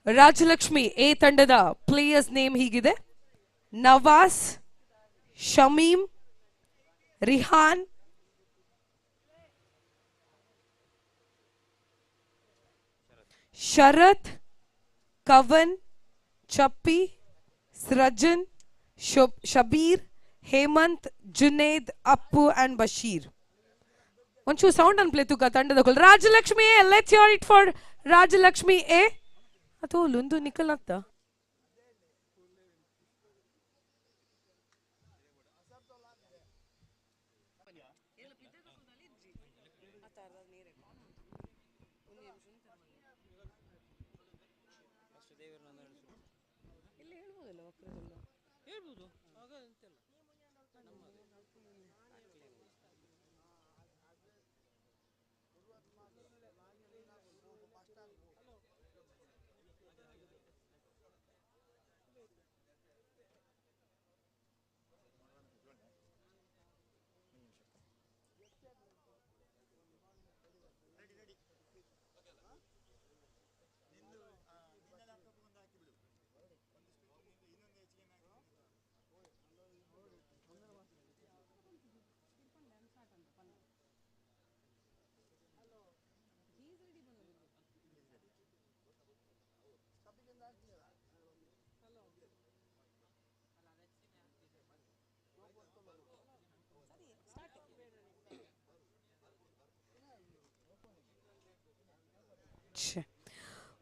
Rajalakshmi A ತಂಡದ players name ಹೀಗಿದೆ: Navas, Shamim, Rihan, Sharath, Kavan, Chappi, Srujan, Shabeer, Hemanth, Juned, Appu and Basheer. ಒಂಚೂರು ಸೌಂಡ್ ಅನ್ಪ್ಲೇ ತೂಕ ತಂಡದ ಕೊಲ್ Rajalakshmi A. Let's hear it for Rajalakshmi A. ಅದು ಲುಂದು ನಿಕಲ್ ಅಂತ ಹೇಳ್ಬೋದು.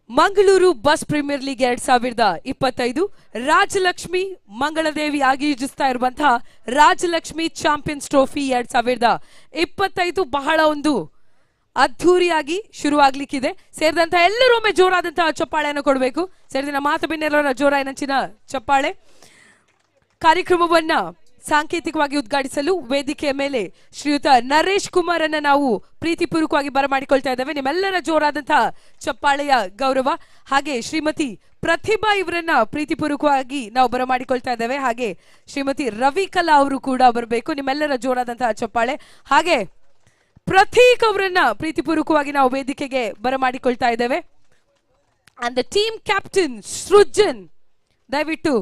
Mangaluru bus premier league 2025 Rajalakshmi Mangaladevi ಆಗಿ ಯುಜಿಸ್ತಾ ಇರುವಂತಹ ರಾಜಲಕ್ಷ್ಮಿ ಚಾಂಪಿಯನ್ಸ್ ಟ್ರೋಫಿ 2025 ಬಹಳ ಒಂದು ಅದ್ಧೂರಿಯಾಗಿ ಶುರುವಾಗ್ಲಿಕ್ಕಿದೆ. ಸೇರಿದಂತಹ ಎಲ್ಲರೂ ಒಮ್ಮೆ ಜೋರಾದಂತಹ ಚಪ್ಪಾಳೆಯನ್ನು ಕೊಡಬೇಕು. ಸೇರಿದ ಮಾತು ಬಿನ್ನೆಲ್ಲರ ಜೋರಾಗಿ ನಂಚಿನ ಚಪ್ಪಾಳೆ. ಕಾರ್ಯಕ್ರಮವನ್ನ ಸಾಂಕೇತಿಕವಾಗಿ ಉದ್ಘಾಟಿಸಲು ವೇದಿಕೆಯ ಮೇಲೆ ಶ್ರೀಯುತ ನರೇಶ್ ಕುಮಾರ್ ಅನ್ನ ನಾವು ಪ್ರೀತಿಪೂರ್ವಕವಾಗಿ ಬರಮಾಡಿಕೊಳ್ತಾ ಇದ್ದೇವೆ. ನಿಮ್ಮೆಲ್ಲರ ಜೋರಾದಂತಹ ಚಪ್ಪಾಳೆಯ ಗೌರವ. ಹಾಗೆ ಶ್ರೀಮತಿ ಪ್ರತಿಭಾ ಇವರನ್ನ ಪ್ರೀತಿಪೂರ್ವಕವಾಗಿ ನಾವು ಬರಮಾಡಿಕೊಳ್ತಾ ಇದ್ದೇವೆ. ಹಾಗೆ ಶ್ರೀಮತಿ ರವಿಕಲಾ ಅವರು ಕೂಡ ಬರಬೇಕು. ನಿಮ್ಮೆಲ್ಲರ ಜೋರಾದಂತಹ ಚಪ್ಪಾಳೆ. ಹಾಗೆ ಪ್ರತೀಕ್ ಅವರನ್ನ ಪ್ರೀತಿಪೂರ್ವಕವಾಗಿ ನಾವು ವೇದಿಕೆಗೆ ಬರಮಾಡಿಕೊಳ್ತಾ ಇದ್ದೇವೆ. And the team captain Srujan, ದಯವಿಟ್ಟು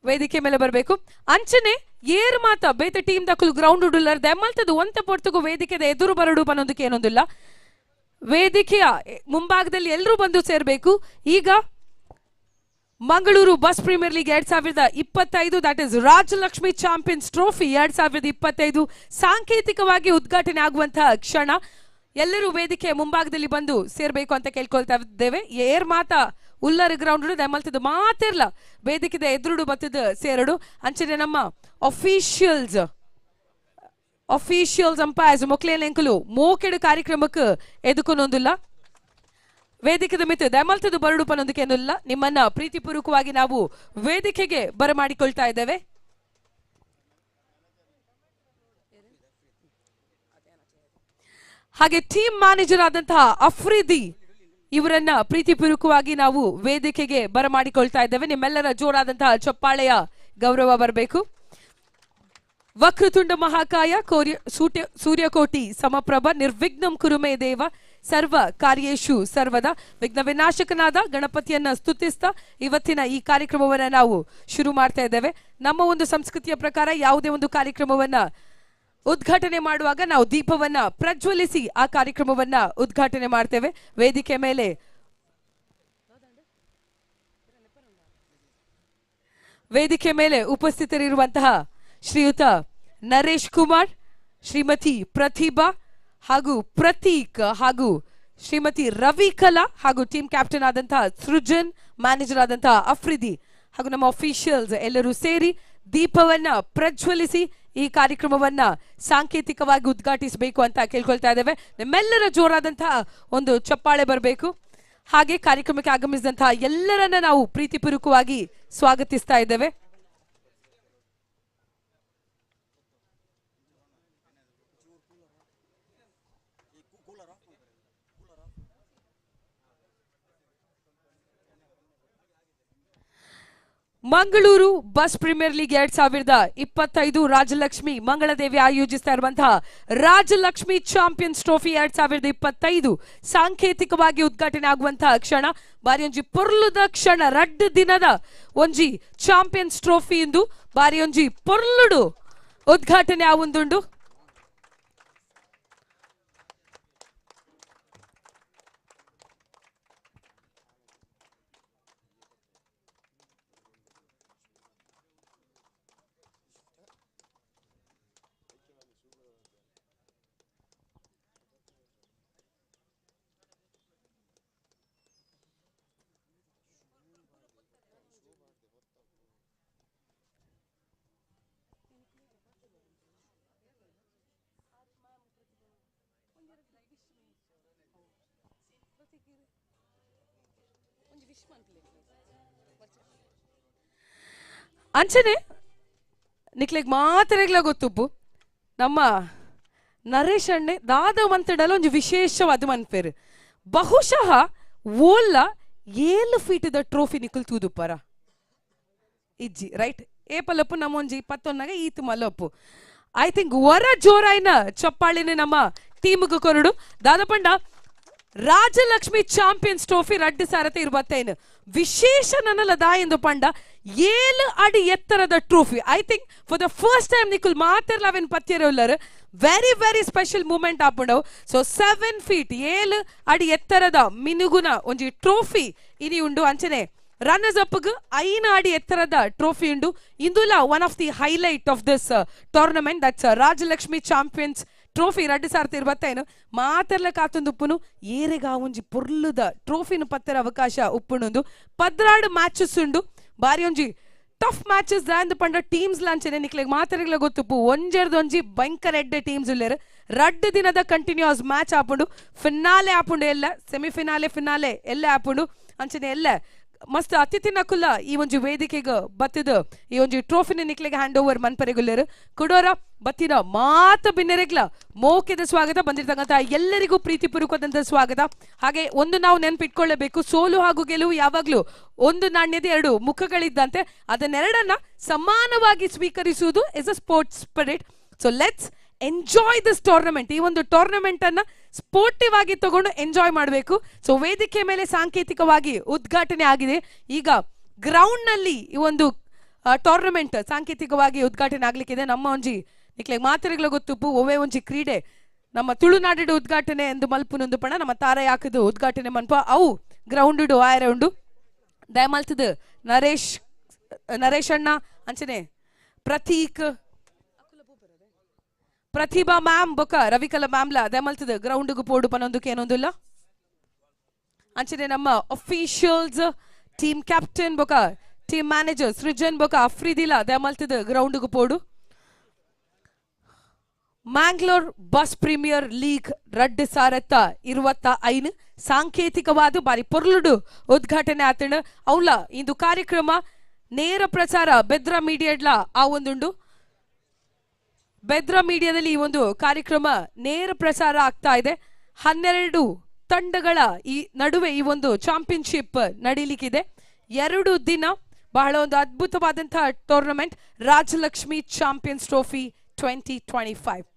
ವೇದಿಕೆ ಮೇಲೆ ಬರಬೇಕು. ಅಂಚನೆ ಏರ್ ಮಾತ ಬೇತ ಟೀಮ್ ದಕ್ಕಲು ಗ್ರೌಂಡ್ ಉಡುಲ್ಲರ್ ದೆಮ್ಮಲ್ತದು ಒಂತ ಪೊರ್ತುಗು ವೇದಿಕೆದ ಎದುರು ಬರಡು ಅನ್ನೋದಕ್ಕೆ ಏನೊಂದಿಲ್ಲ. ವೇದಿಕೆಯ ಮುಂಭಾಗದಲ್ಲಿ ಎಲ್ಲರೂ ಬಂದು ಸೇರಬೇಕು. ಈಗ Mangaluru bus premier league 2025 that is Rajalakshmi champions trophy 2025 ಸಾಂಕೇತಿಕವಾಗಿ ಉದ್ಘಾಟನೆ ಆಗುವಂತಹ ಕ್ಷಣ. ಎಲ್ಲರೂ ವೇದಿಕೆ ಮುಂಭಾಗದಲ್ಲಿ ಬಂದು ಸೇರ್ಬೇಕು ಅಂತ ಕೇಳ್ಕೊಳ್ತಾ ಇದ್ದೇವೆ. ಏರ್ ಮಾತ ಉಲ್ಲರ್ ಗ್ರೌಂಡ್ ದೆಮ್ಮಲ್ತದು ಮಾತಿರ್ಲ ವೇದಿಕೆದ ಎದುರುಡು ಬತ್ತದ ಸೇರಡು. ಅಂಚನೆ ನಮ್ಮ ಅಫಿಷಿಯಲ್ಸ್ ಅಂಪೈರ್ಸ್ ಮೊಕ್ಲೇನ್ ಎಂಕಲು ಮೋಕೆಡು ಕಾರ್ಯಕ್ರಮಕ್ಕೆ ಎದುಕೊನೊಂದಿಲ್ಲ. ವೇದಿಕೆದ ಮಿತ್ ದೆಮಲ್ತದು ಬರಡು ಪನ್ನೊಂದಕ್ಕೆ ಏನಿಲ್ಲ. ನಿಮ್ಮನ್ನ ಪ್ರೀತಿಪೂರ್ವಕವಾಗಿ ನಾವು ವೇದಿಕೆಗೆ ಬರಮಾಡಿಕೊಳ್ತಾ ಇದ್ದೇವೆ. ಹಾಗೆ ಟೀಮ್ ಮ್ಯಾನೇಜರ್ ಆದಂತಹ ಅಫ್ರಿದಿ ಇವರನ್ನ ಪ್ರೀತಿಪೂರ್ವಕವಾಗಿ ನಾವು ವೇದಿಕೆಗೆ ಬರಮಾಡಿಕೊಳ್ತಾ ಇದ್ದೇವೆ. ನಿಮ್ಮೆಲ್ಲರ ಜೋರಾದಂತಹ ಚಪ್ಪಾಳೆಯ ಗೌರವ ಬರಬೇಕು. ವಕ್ರತುಂಡ ಮಹಾಕಾಯ ಸೂರ್ಯಕೋಟಿ ಸಮಪ್ರಭ ನಿರ್ವಿಘ್ನಂ ಕುರುಮೇ ದೇವ ಸರ್ವ ಕಾರ್ಯೇಶು ಸರ್ವದ. ವಿಘ್ನ ವಿನಾಶಕನಾದ ಗಣಪತಿಯನ್ನ ಸ್ತುತಿಸ್ತಾ ಇವತ್ತಿನ ಈ ಕಾರ್ಯಕ್ರಮವನ್ನ ನಾವು ಶುರು ಮಾಡ್ತಾ ಇದ್ದೇವೆ. ನಮ್ಮ ಒಂದು ಸಂಸ್ಕೃತಿಯ ಪ್ರಕಾರ ಯಾವುದೇ ಒಂದು ಕಾರ್ಯಕ್ರಮವನ್ನ ಉದ್ಘಾಟನೆ ಮಾಡುವಾಗ ನಾವು ದೀಪವನ್ನ ಪ್ರಜ್ವಲಿಸಿ ಆ ಕಾರ್ಯಕ್ರಮವನ್ನ ಉದ್ಘಾಟನೆ ಮಾಡ್ತೇವೆ. ವೇದಿಕೆ ಮೇಲೆ ಉಪಸ್ಥಿತರಿರುವಂತಹ ಶ್ರೀಯುತ ನರೇಶ್ ಕುಮಾರ್, ಶ್ರೀಮತಿ ಪ್ರತಿಭಾ ಹಾಗೂ ಪ್ರತೀಕ್ ಹಾಗೂ ಶ್ರೀಮತಿ ರವಿಕಲಾ ಹಾಗೂ ಟೀಮ್ ಕ್ಯಾಪ್ಟನ್ ಆದಂತಹ ಸೃಜನ್, ಮ್ಯಾನೇಜರ್ ಆದಂತಹ ಅಫ್ರಿದಿ ಹಾಗೂ ನಮ್ಮ ಅಫಿಷಿಯಲ್ಸ್ ಎಲ್ಲರೂ ಸೇರಿ ದೀಪವನ್ನ ಪ್ರಜ್ವಲಿಸಿ ಈ ಕಾರ್ಯಕ್ರಮವನ್ನ ಸಾಂಕೇತಿಕವಾಗಿ ಉದ್ಘಾಟಿಸಬೇಕು ಅಂತ ಕೇಳ್ಕೊಳ್ತಾ ಇದ್ದೇವೆ. ನಿಮ್ಮೆಲ್ಲರ ಜೋರಾದಂತಹ ಒಂದು ಚಪ್ಪಾಳೆ ಬರಬೇಕು. ಹಾಗೆ ಕಾರ್ಯಕ್ರಮಕ್ಕೆ ಆಗಮಿಸಿದಂತಹ ಎಲ್ಲರನ್ನ ನಾವು ಪ್ರೀತಿಪೂರ್ವಕವಾಗಿ ಸ್ವಾಗತಿಸ್ತಾ ಇದ್ದೇವೆ. Mangaluru bus premier league 2025 Rajalakshmi Mangaladevi ಆಯೋಜಿಸ್ತಾ ಇರುವಂತಹ ರಾಜಲಕ್ಷ್ಮಿ ಚಾಂಪಿಯನ್ಸ್ ಟ್ರೋಫಿ 2025 ಸಾಂಕೇತಿಕವಾಗಿ ಉದ್ಘಾಟನೆ ಆಗುವಂತಹ ಕ್ಷಣ. ಬಾರಿ ಒಂಜಿ ಪೊರ್ಲುದ ಕ್ಷಣ. ರಡ್ಡು ದಿನದ ಒಂಜಿ ಚಾಂಪಿಯನ್ಸ್ ಟ್ರೋಫಿ ಇಂದು ಬಾರಿ ಒಂಜಿ ಪೊರ್ಲುಡು ಉದ್ಘಾಟನೆ ಆಗುಂದುಂಡು. ಅಂಚನೆ ನಿಕ್ಲೆಗ್ ಮಾತ್ರೆಗ್ಲ ಗೊತ್ತುಪ್ಪು ನಮ್ಮ ನರೇಶ್ ಅಣ್ಣೆ ದಾದ ಮಂತಡಲ್ಲ ಒಂಜಿ ವಿಶೇಷವಾದ ಮನ್ಪೇರು. ಬಹುಶಃ ಓಲ್ಲ 7 ಫೀಟ್ ಟ್ರೋಫಿ ನಿಕ್ಕಲ್ ತೂದುಪ್ಪರ ಇಜ್ಜಿ ರೈಟ್ ಏಪಲಪ್ಪು ನಮ್ಮ ಒಂಜಿ 21 ಈತ್ ಮಲ್ಲಪ್ಪು. ಐ ಥಿಂಕ್ ವರ ಜೋರಾಯಿನ ಚಪ್ಪಾಳಿನ ನಮ್ಮ ಟೀಮ್ಗೆ ಕೊರಡು ದಾದಪಂಡ ರಾಜಲಕ್ಷ್ಮಿ ಚಾಂಪಿಯನ್ಸ್ ಟ್ರೋಫಿ 2025 ವಿಶೇಷ ನನ್ನಲ್ಲ ದಾಯಂದು ಪಂಡ 7 ಅಡಿ ಎತ್ತರದ trophy. I think for the first time ನಿಕ್ಕುಲ್ ಮಾತಿರ್ಲ ಅವೇನು ಪತ್ತಿರೋಲ್ಲರು ವೆರಿ ವೆರಿ ಸ್ಪೆಷಲ್ ಮೂಮೆಂಟ್ ಆಪುಂಡವು. ಸೊ 7 ಫೀಟ್ 7 ಅಡಿ ಎತ್ತರದ ಮಿನುಗುನ ಒಂಜಿ ಟ್ರೋಫಿ ಇನಿ ಉಂಡು. ಅಂಚನೆ ರನ್ನರ್ಸ್ ಅಪ್ಗೆ 5 ಅಡಿ ಎತ್ತರದ ಟ್ರೋಫಿ ಉಂಡು. ಇಂದುಲ one of the highlight of this tournament that's Rajalakshmi champions trophy 2025 ಮಾತೆರ್ಲ ಕಾತೊಂದುಪ್ಪುನು ಏರೆಗ ಒಂಜಿ ಪೊರ್ಲುದ ಟ್ರೋಫಿನ ಪತ್ತರ ಅವಕಾಶ ಉಪ್ಪುಣೊಂದು 16 ಮ್ಯಾಚಸ್ ಉಂಡು. ಬಾರಿ ಒಂಜಿ ಟಫ್ ಮ್ಯಾಚಸ್ ದಾಂದು ಪಂಡ ಟೀಮ್ಸ್ ಲಾಂಚನೆ ನಿಕ್ಲೆಗ್ ಮಾತೆರ್ಲ ಗೊತ್ತುಪ್ಪು ಒಂಜಿ ಭಯಂಕರ ಎಡ್ಡೆ ಟೀಮ್ಸ್ ಉಲ್ಲೇರು. 2 ದಿನದ ಕಂಟಿನ್ಯೂಸ್ ಮ್ಯಾಚ್ ಆಪುಂಡು. ಫಿನಾಲೆ ಆಪುಂಡು ಎಲ್ಲ ಸೆಮಿಫಿನಾಲೆ ಎಲ್ಲ ಆಪುಂಡು. ಅಂಚನೆ ಎಲ್ಲ ಮಸ್ತ್ ಅತಿಥಿ ನಕುಲ್ಲ ಈ ಒಂಜಿ ವೇದಿಕೆಗೆ ಬತ್ತದ ಈ ಒಂಜಿ ಟ್ರೋಫಿನ ನಿಕ್ಲೆಗೆ ಹ್ಯಾಂಡ್ ಓವರ್ ಮನ್ಪರೆಗುಲ್ಲೇರು ಕುಡೋರ ಬತ್ತಿನ ಮಾತ ಬಿನ್ನೆರೆಗ್ಲ ಮೋಕೆದ ಸ್ವಾಗತ. ಬಂದಿರ್ತಕ್ಕಂಥ ಎಲ್ಲರಿಗೂ ಪ್ರೀತಿಪೂರ್ವಕವಾದಂತಹ ಸ್ವಾಗತ. ಹಾಗೆ ಒಂದು ನಾವು ನೆನಪಿಟ್ಕೊಳ್ಳಬೇಕು, ಸೋಲು ಹಾಗೂ ಗೆಲುವು ಯಾವಾಗ್ಲೂ ಒಂದು ನಾಣ್ಯದ 2 ಮುಖಗಳಿದ್ದಂತೆ. ಅದನ್ನೆರಡನ್ನ ಸಮಾನವಾಗಿ ಸ್ವೀಕರಿಸುವುದು is a sports spirit. So let's enjoy this tournament. ಈ ಒಂದು ಟೂರ್ನಮೆಂಟ್ ಅನ್ನ ಸ್ಪೋರ್ಟಿವ್ ಆಗಿ ತಗೊಂಡು ಎಂಜಾಯ್ ಮಾಡಬೇಕು. ಸೊ ವೇದಿಕೆ ಮೇಲೆ ಸಾಂಕೇತಿಕವಾಗಿ ಉದ್ಘಾಟನೆ ಆಗಿದೆ. ಈಗ ಗ್ರೌಂಡ್ ನಲ್ಲಿ ಈ ಒಂದು ಟೂರ್ನಮೆಂಟ್ ಸಾಂಕೇತಿಕವಾಗಿ ಉದ್ಘಾಟನೆ ಆಗ್ಲಿಕ್ಕಿದೆ. ನಮ್ಮ ಒಂಜಿ ನಿಕ್ಲೆ ಮಾತೆರೆಗ್ಲ ಗೊತ್ತುಪ್ಪು ಒವ್ವೆ ಒಂಜಿ ಕ್ರೀಡೆ ನಮ್ಮ ತುಳುನಾಡಿಡು ಉದ್ಘಾಟನೆ ಎಂದು ಮಲ್ಪುನೊಂದು ಪಣ ನಮ್ಮ ತಾರ ಯಾಕದು ಉದ್ಘಾಟನೆ ಮನ್ಪ ಅವು ಗ್ರೌಂಡ್ ಆಯರ ಉಂಡು ದಯಮಾಲ್ತದ ನರೇಶ್ ಅಣ್ಣ ಅಂಚನೆ ಪ್ರತೀಕ್ ಪ್ರತಿಭಾ ಮ್ಯಾಮ್ ಬೊಕ ರವಿಕಲಾ ಮ್ಯಾಮ್ಲ ದಯಮಾಲ್ತದ ಗ್ರೌಂಡ್ ಪೋಡು ಪನೊಂದುಕ್ಕೆ ಏನೊಂದುಲ್ಲ ಅಂಚನೆ ನಮ್ಮ ಅಫಿಷಿಯಲ್ಸ್ ಟೀಮ್ ಕ್ಯಾಪ್ಟನ್ ಬೊಕ ಟೀಮ್ ಮ್ಯಾನೇಜರ್ ಸೃಜನ್ ಬೊಕ ಅಫ್ರಿದಿಲ್ಲ ದಯಮಾಲ್ತದ ಗ್ರೌಂಡ್ ಪೋಡು ಮ್ಯಾಂಗ್ಲೋರ್ ಬಸ್ ಪ್ರೀಮಿಯರ್ ಲೀಗ್ 2025 ಸಾಂಕೇತಿಕವಾದ ಬಾರಿ ಪೊರ್ಲುಡು ಉದ್ಘಾಟನೆ ಆತಣ ಅವಲ ಇಂದು ಕಾರ್ಯಕ್ರಮ ನೇರ ಪ್ರಚಾರ ಬೆದ್ರಾ ಮೀಡಿಯಾಡ್ಲ ಆ ಒಂದುಂಡು ಬೆದ್ರಾ ಮೀಡಿಯಾದಲ್ಲಿ ಈ ಒಂದು ಕಾರ್ಯಕ್ರಮ ನೇರ ಪ್ರಸಾರ ಆಗ್ತಾ ಇದೆ 12 ತಂಡಗಳ ಈ ನಡುವೆ ಈ ಒಂದು ಚಾಂಪಿಯನ್ಶಿಪ್ ನಡೀಲಿಕ್ಕಿದೆ 2 ದಿನ ಬಹಳ ಒಂದು ಅದ್ಭುತವಾದಂತಹ tournament Rajalakshmi champions trophy 2025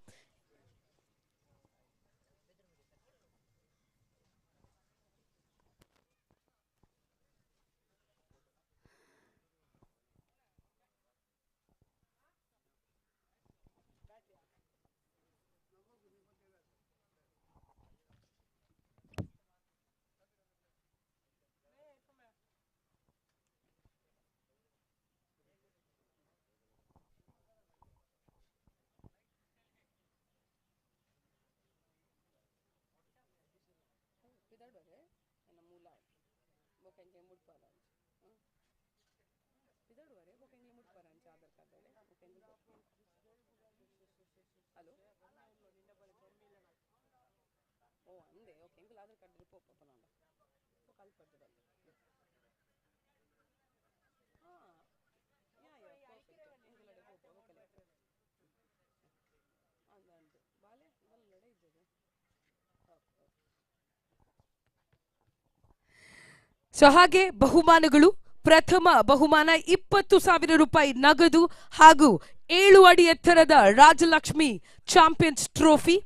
so ಹಾಗೆ ಬಹುಮಾನಗಳು ಪ್ರಥಮ ಬಹುಮಾನ 20,000 ರೂಪಾಯಿ ನಗದು ಹಾಗೂ 7 ಅಡಿ ಎತ್ತರದ ರಾಜಲಕ್ಷ್ಮಿ ಚಾಂಪಿಯನ್ಸ್ ಟ್ರೋಫಿ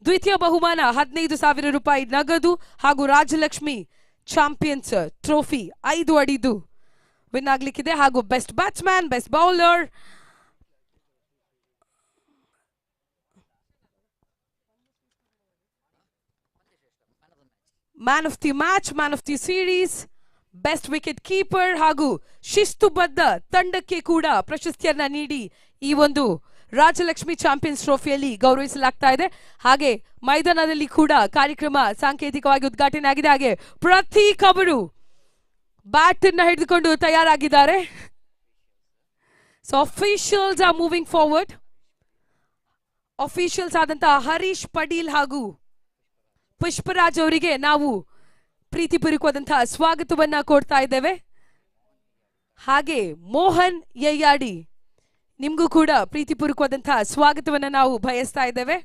ದ್ವಿತೀಯ ಬಹುಮಾನ 15,000 ರೂಪಾಯಿ ನಗದು ಹಾಗೂ ರಾಜಲಕ್ಷ್ಮಿ ಚಾಂಪಿಯನ್ಸ್ ಟ್ರೋಫಿ 5 ಅಡಿದು ವಿನ್ ಆಗ್ಲಿಕ್ಕಿದೆ ಹಾಗೂ best batsman best bowler man of the match man of the series best wicket keeper ಹಾಗೂ ಶಿಸ್ತುಬದ್ಧ ತಂಡಕ್ಕೆ ಕೂಡ ಪ್ರಶಸ್ತಿಯನ್ನ ನೀಡಿ ಈ ಒಂದು ರಾಜಲಕ್ಷ್ಮಿ ಚಾಂಪಿಯನ್ಸ್ ಟ್ರೋಫಿಯಲ್ಲಿ ಗೌರವಿಸಲಾಗ್ತಾ ಇದೆ ಹಾಗೆ ಮೈದಾನದಲ್ಲಿ ಕೂಡ ಕಾರ್ಯಕ್ರಮ ಸಾಂಕೇತಿಕವಾಗಿ ಉದ್ಘಾಟನೆ ಆಗಿದೆ ಹಾಗೆ ಪ್ರತೀಕ್ ಅವರು ಬ್ಯಾಟ್ ಅನ್ನ ಹಿಡಿದುಕೊಂಡು ತಯಾರಾಗಿದ್ದಾರೆ so officials are moving forward officials ಆದಂತಹ ಹರೀಶ್ ಪಡೀಲ್ ಹಾಗೂ ಪುಷ್ಪರಾಜ್ ಅವರಿಗೆ ನಾವು ಪ್ರೀತಿಪೂರ್ವಕವಾದಂತಹ ಸ್ವಾಗತವನ್ನ ಕೊಡ್ತಾ ಇದ್ದೇವೆ ಹಾಗೆ ಮೋಹನ್ ಯಯ್ಯಾಡಿ ನಿಮಗೂ ಕೂಡ ಪ್ರೀತಿಪೂರ್ವಕವಾದಂತಹ ಸ್ವಾಗತವನ್ನ ನಾವು ಬಯಸ್ತಾ ಇದ್ದೇವೆ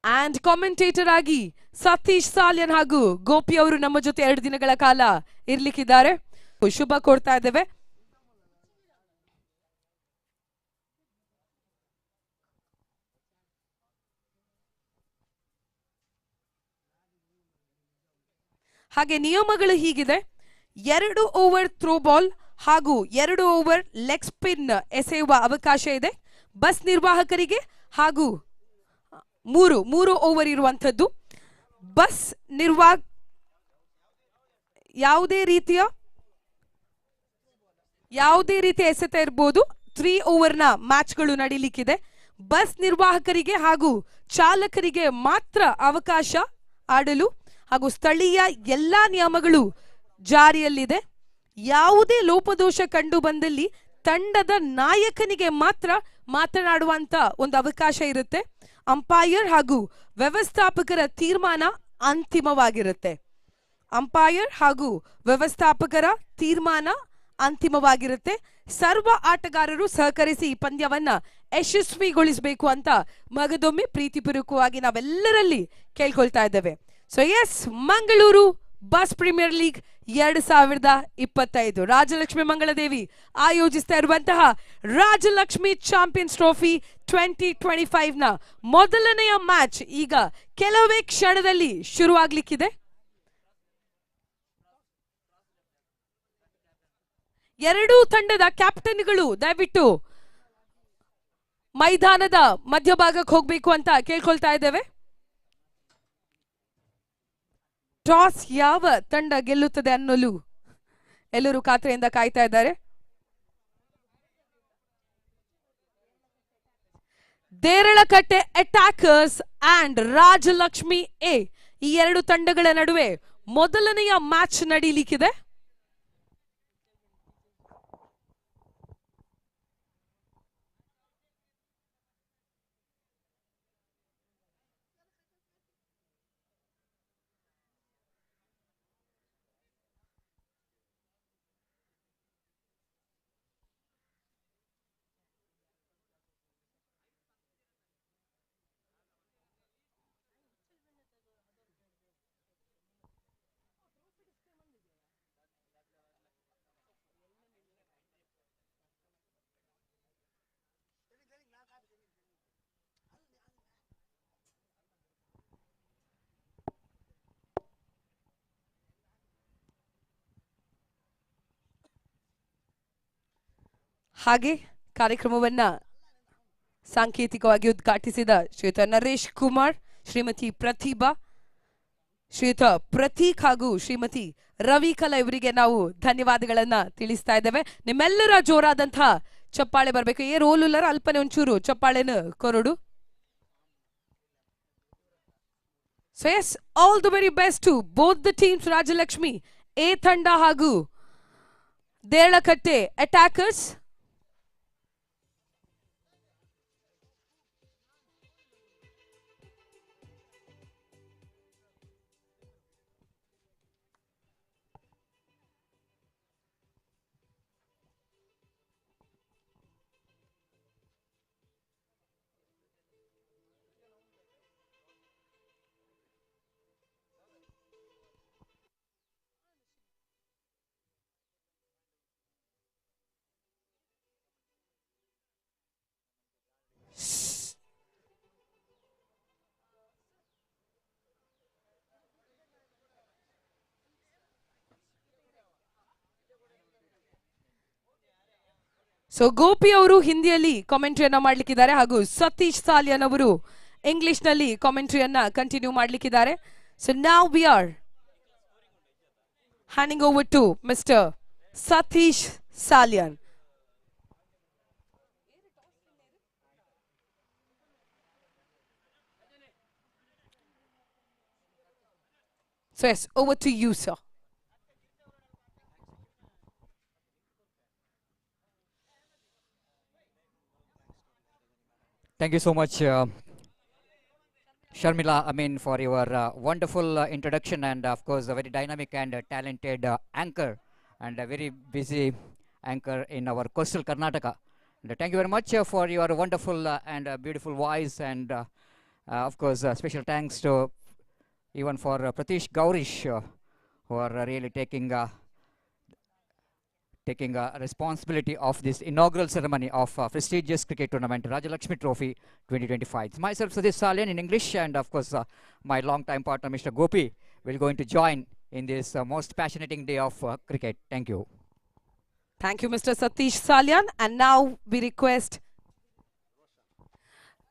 ಅಂಡ್ ಕಾಮೆಂಟೇಟರ್ ಆಗಿ ಸತೀಶ್ ಸಾಲ್ಯನ್ ಹಾಗೂ ಗೋಪಿ ಅವರು ನಮ್ಮ ಜೊತೆ 2 ದಿನಗಳ ಕಾಲ ಇರ್ಲಿಕ್ಕಿದ್ದಾರೆ ಶುಭ ಕೊಡ್ತಾ ಇದ್ದೇವೆ ಹಾಗೆ ನಿಯಮಗಳು ಹೀಗಿದೆ 2 ಓವರ್ ಥ್ರೋ ಬಾಲ್ ಹಾಗೂ 2 ಓವರ್ ಲೆಗ್ ಸ್ಪಿನ್ ಎಸೆಯುವ ಅವಕಾಶ ಇದೆ ಬಸ್ ನಿರ್ವಾಹಕರಿಗೆ ಹಾಗೂ 3 ಓವರ್ ಇರುವಂತದ್ದು ಬಸ್ ಯಾವುದೇ ರೀತಿಯ ಎಸೆತ ಇರಬಹುದು 3 ಓವರ್ನ ಮ್ಯಾಚ್ಗಳು ನಡೀಲಿಕ್ಕಿದೆ ಬಸ್ ನಿರ್ವಾಹಕರಿಗೆ ಹಾಗೂ ಚಾಲಕರಿಗೆ ಮಾತ್ರ ಅವಕಾಶ ಆಡಲು ಹಾಗೂ ಸ್ಥಳೀಯ ಎಲ್ಲಾ ನಿಯಮಗಳು ಜಾರಿಯಲ್ಲಿದೆ ಯಾವುದೇ ಲೋಪದೋಷ ಕಂಡು ಬಂದಲ್ಲಿ ತಂಡದ ನಾಯಕನಿಗೆ ಮಾತ್ರ ಮಾತನಾಡುವಂತ ಒಂದು ಅವಕಾಶ ಇರುತ್ತೆ ಅಂಪೈರ್ ಹಾಗೂ ವ್ಯವಸ್ಥಾಪಕರ ತೀರ್ಮಾನ ಅಂತಿಮವಾಗಿರುತ್ತೆ ಅಂಪೈರ್ ಹಾಗೂ ವ್ಯವಸ್ಥಾಪಕರ ತೀರ್ಮಾನ ಅಂತಿಮವಾಗಿರುತ್ತೆ ಸರ್ವ ಆಟಗಾರರು ಸಹಕರಿಸಿ ಈ ಪಂದ್ಯವನ್ನ ಯಶಸ್ವಿಗೊಳಿಸಬೇಕು ಅಂತ ಮಗದೊಮ್ಮೆ ಪ್ರೀತಿಪೂರ್ವಕವಾಗಿ ನಾವೆಲ್ಲರಲ್ಲಿ ಕೇಳ್ಕೊಳ್ತಾ ಇದ್ದೇವೆ so yes Mangaluru bus premier league 2025 Rajalakshmi Mangaladevi ಆಯೋಜಿಸ್ತಾ ಇರುವಂತಹ ರಾಜಲಕ್ಷ್ಮಿ ಚಾಂಪಿಯನ್ಸ್ ಟ್ರೋಫಿ 2025 ನ ಮೊದಲನೆಯ ಮ್ಯಾಚ್ ಈಗ ಕೆಲವೇ ಕ್ಷಣದಲ್ಲಿ ಶುರುವಾಗ್ಲಿಕ್ಕಿದೆ ಎರಡೂ ತಂಡದ ಕ್ಯಾಪ್ಟನ್ಗಳು ದಯವಿಟ್ಟು ಮೈದಾನದ ಮಧ್ಯಭಾಗಕ್ಕೆ ಹೋಗಬೇಕು ಅಂತ ಕೇಳ್ಕೊಳ್ತಾ ಇದ್ದೇವೆ. ಟಾಸ್ ಯಾವ ತಂಡ ಗೆಲ್ಲುತ್ತದೆ ಅನ್ನಲು ಎಲ್ಲರೂ ಖಾತ್ರಿಯಿಂದ ಕಾಯ್ತಾ ಇದ್ದಾರೆ. Deralakatte attackers and Rajalakshmi A, ಈ ಎರಡು ತಂಡಗಳ ನಡುವೆ ಮೊದಲನೆಯ ಮ್ಯಾಚ್ ನಡೀಲಿಕ್ಕಿದೆ. ಹಾಗೆ ಕಾರ್ಯಕ್ರಮವನ್ನ ಸಾಂಕೇತಿಕವಾಗಿ ಉದ್ಘಾಟಿಸಿದ ಶ್ರೀಯುತ ನರೇಶ್ ಕುಮಾರ್, ಶ್ರೀಮತಿ ಪ್ರತಿಭಾ, ಶ್ರೀಯುತ ಪ್ರತೀಕ್ ಹಾಗೂ ಶ್ರೀಮತಿ ರವಿಕಲಾ ಇವರಿಗೆ ನಾವು ಧನ್ಯವಾದಗಳನ್ನ ತಿಳಿಸ್ತಾ ಇದ್ದೇವೆ. ನಿಮ್ಮೆಲ್ಲರ ಜೋರಾದಂತಹ ಚಪ್ಪಾಳೆ ಬರಬೇಕು. ಏ ರೋಲುಲ್ಲರ ಅಲ್ಪನೆ ಒಂಚೂರು ಚಪ್ಪಾಳೆನ ಕೊರಡು. So yes, all the very best to both the teams. Rajalakshmi A ತಂಡ ಹಾಗೂ ದೇರಳಕಟ್ಟೆ ಅಟ್ಯಾಕರ್ಸ್. ಸೊ ಗೋಪಿ ಅವರು ಹಿಂದಿಯಲ್ಲಿ ಕಾಮೆಂಟ್ರಿಯನ್ನ ಮಾಡ್ಲಿಕ್ಕಿದ್ದಾರೆ ಹಾಗೂ ಸತೀಶ್ ಸಾಲಿಯನ್ ಅವರು ಇಂಗ್ಲಿಷ್ ನಲ್ಲಿ ಕಾಮೆಂಟ್ರಿಯನ್ನ ಕಂಟಿನ್ಯೂ ಮಾಡ್ಲಿಕ್ಕಿದ್ದಾರೆ. ಸೊ ನಾವ್ we are handing over to mister Satish Salian. So yes, over to you, sir. Thank you so much, Sharmila, for your wonderful introduction, and of course, a very dynamic and talented anchor, and a very busy anchor in our coastal Karnataka. And, thank you very much for your wonderful and beautiful voice, and of course, special thanks to even for Pratish Gaurish, who are really taking responsibility of this inaugural ceremony of prestigious cricket tournament, Rajalakshmi Trophy 2025. It's myself, Sadish Salian, in English, and of course, my long-time partner, Mr. Gopi, will going to join in this most fascinating day of cricket. Thank you. Thank you, Mr. Satish Salian. And now we request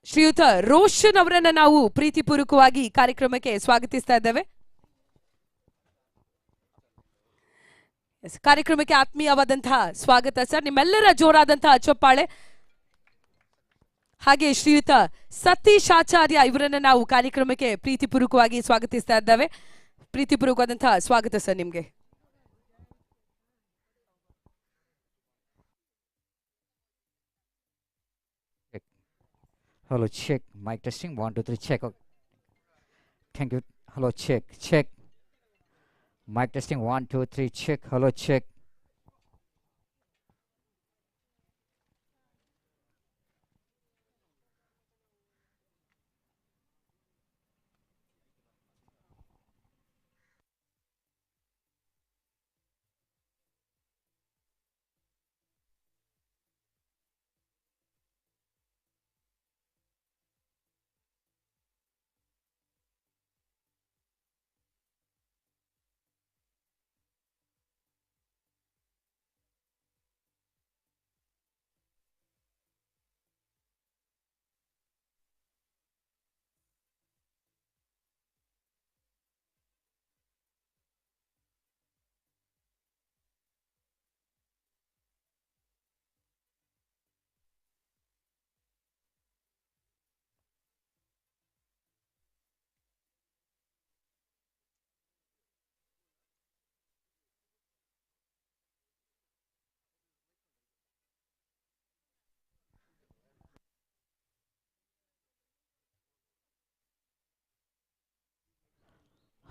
ಶ್ರೀಯುತ ರೋಷನ್ ಅವರನ್ನ ನಾವು ಪ್ರೀತಿಪೂರ್ವಕವಾಗಿ ಕಾರ್ಯಕ್ರಮಕ್ಕೆ ಸ್ವಾಗತಿಸ್ತಾ ಇದ್ದೇವೆ. ಕಾರ್ಯಕ್ರಮಕ್ಕೆ ಆತ್ಮೀಯವಾದಂತಹ ಸ್ವಾಗತ sir. ನಿಮ್ಮೆಲ್ಲರ ಜೋರಾದಂತಹ ಚಪ್ಪಾಳೆ. ಹಾಗೆ ಶ್ರೀಯುತ ಸತೀಶ್ ಆಚಾರ್ಯ ಇವರನ್ನ ನಾವು ಕಾರ್ಯಕ್ರಮಕ್ಕೆ ಪ್ರೀತಿಪೂರ್ವಕವಾಗಿ ಸ್ವಾಗತಿಸ್ತಾ ಇದ್ದೇವೆ. ಪ್ರೀತಿಪೂರ್ವಕವಾದಂತಹ ಸ್ವಾಗತ ಸರ್ ನಿಮ್ಗೆ. Hello, check. Mic testing. 1, 2, 3, check. Thank you. Hello, check. Check. Mic testing. 1, 2, 3, check. Hello, check.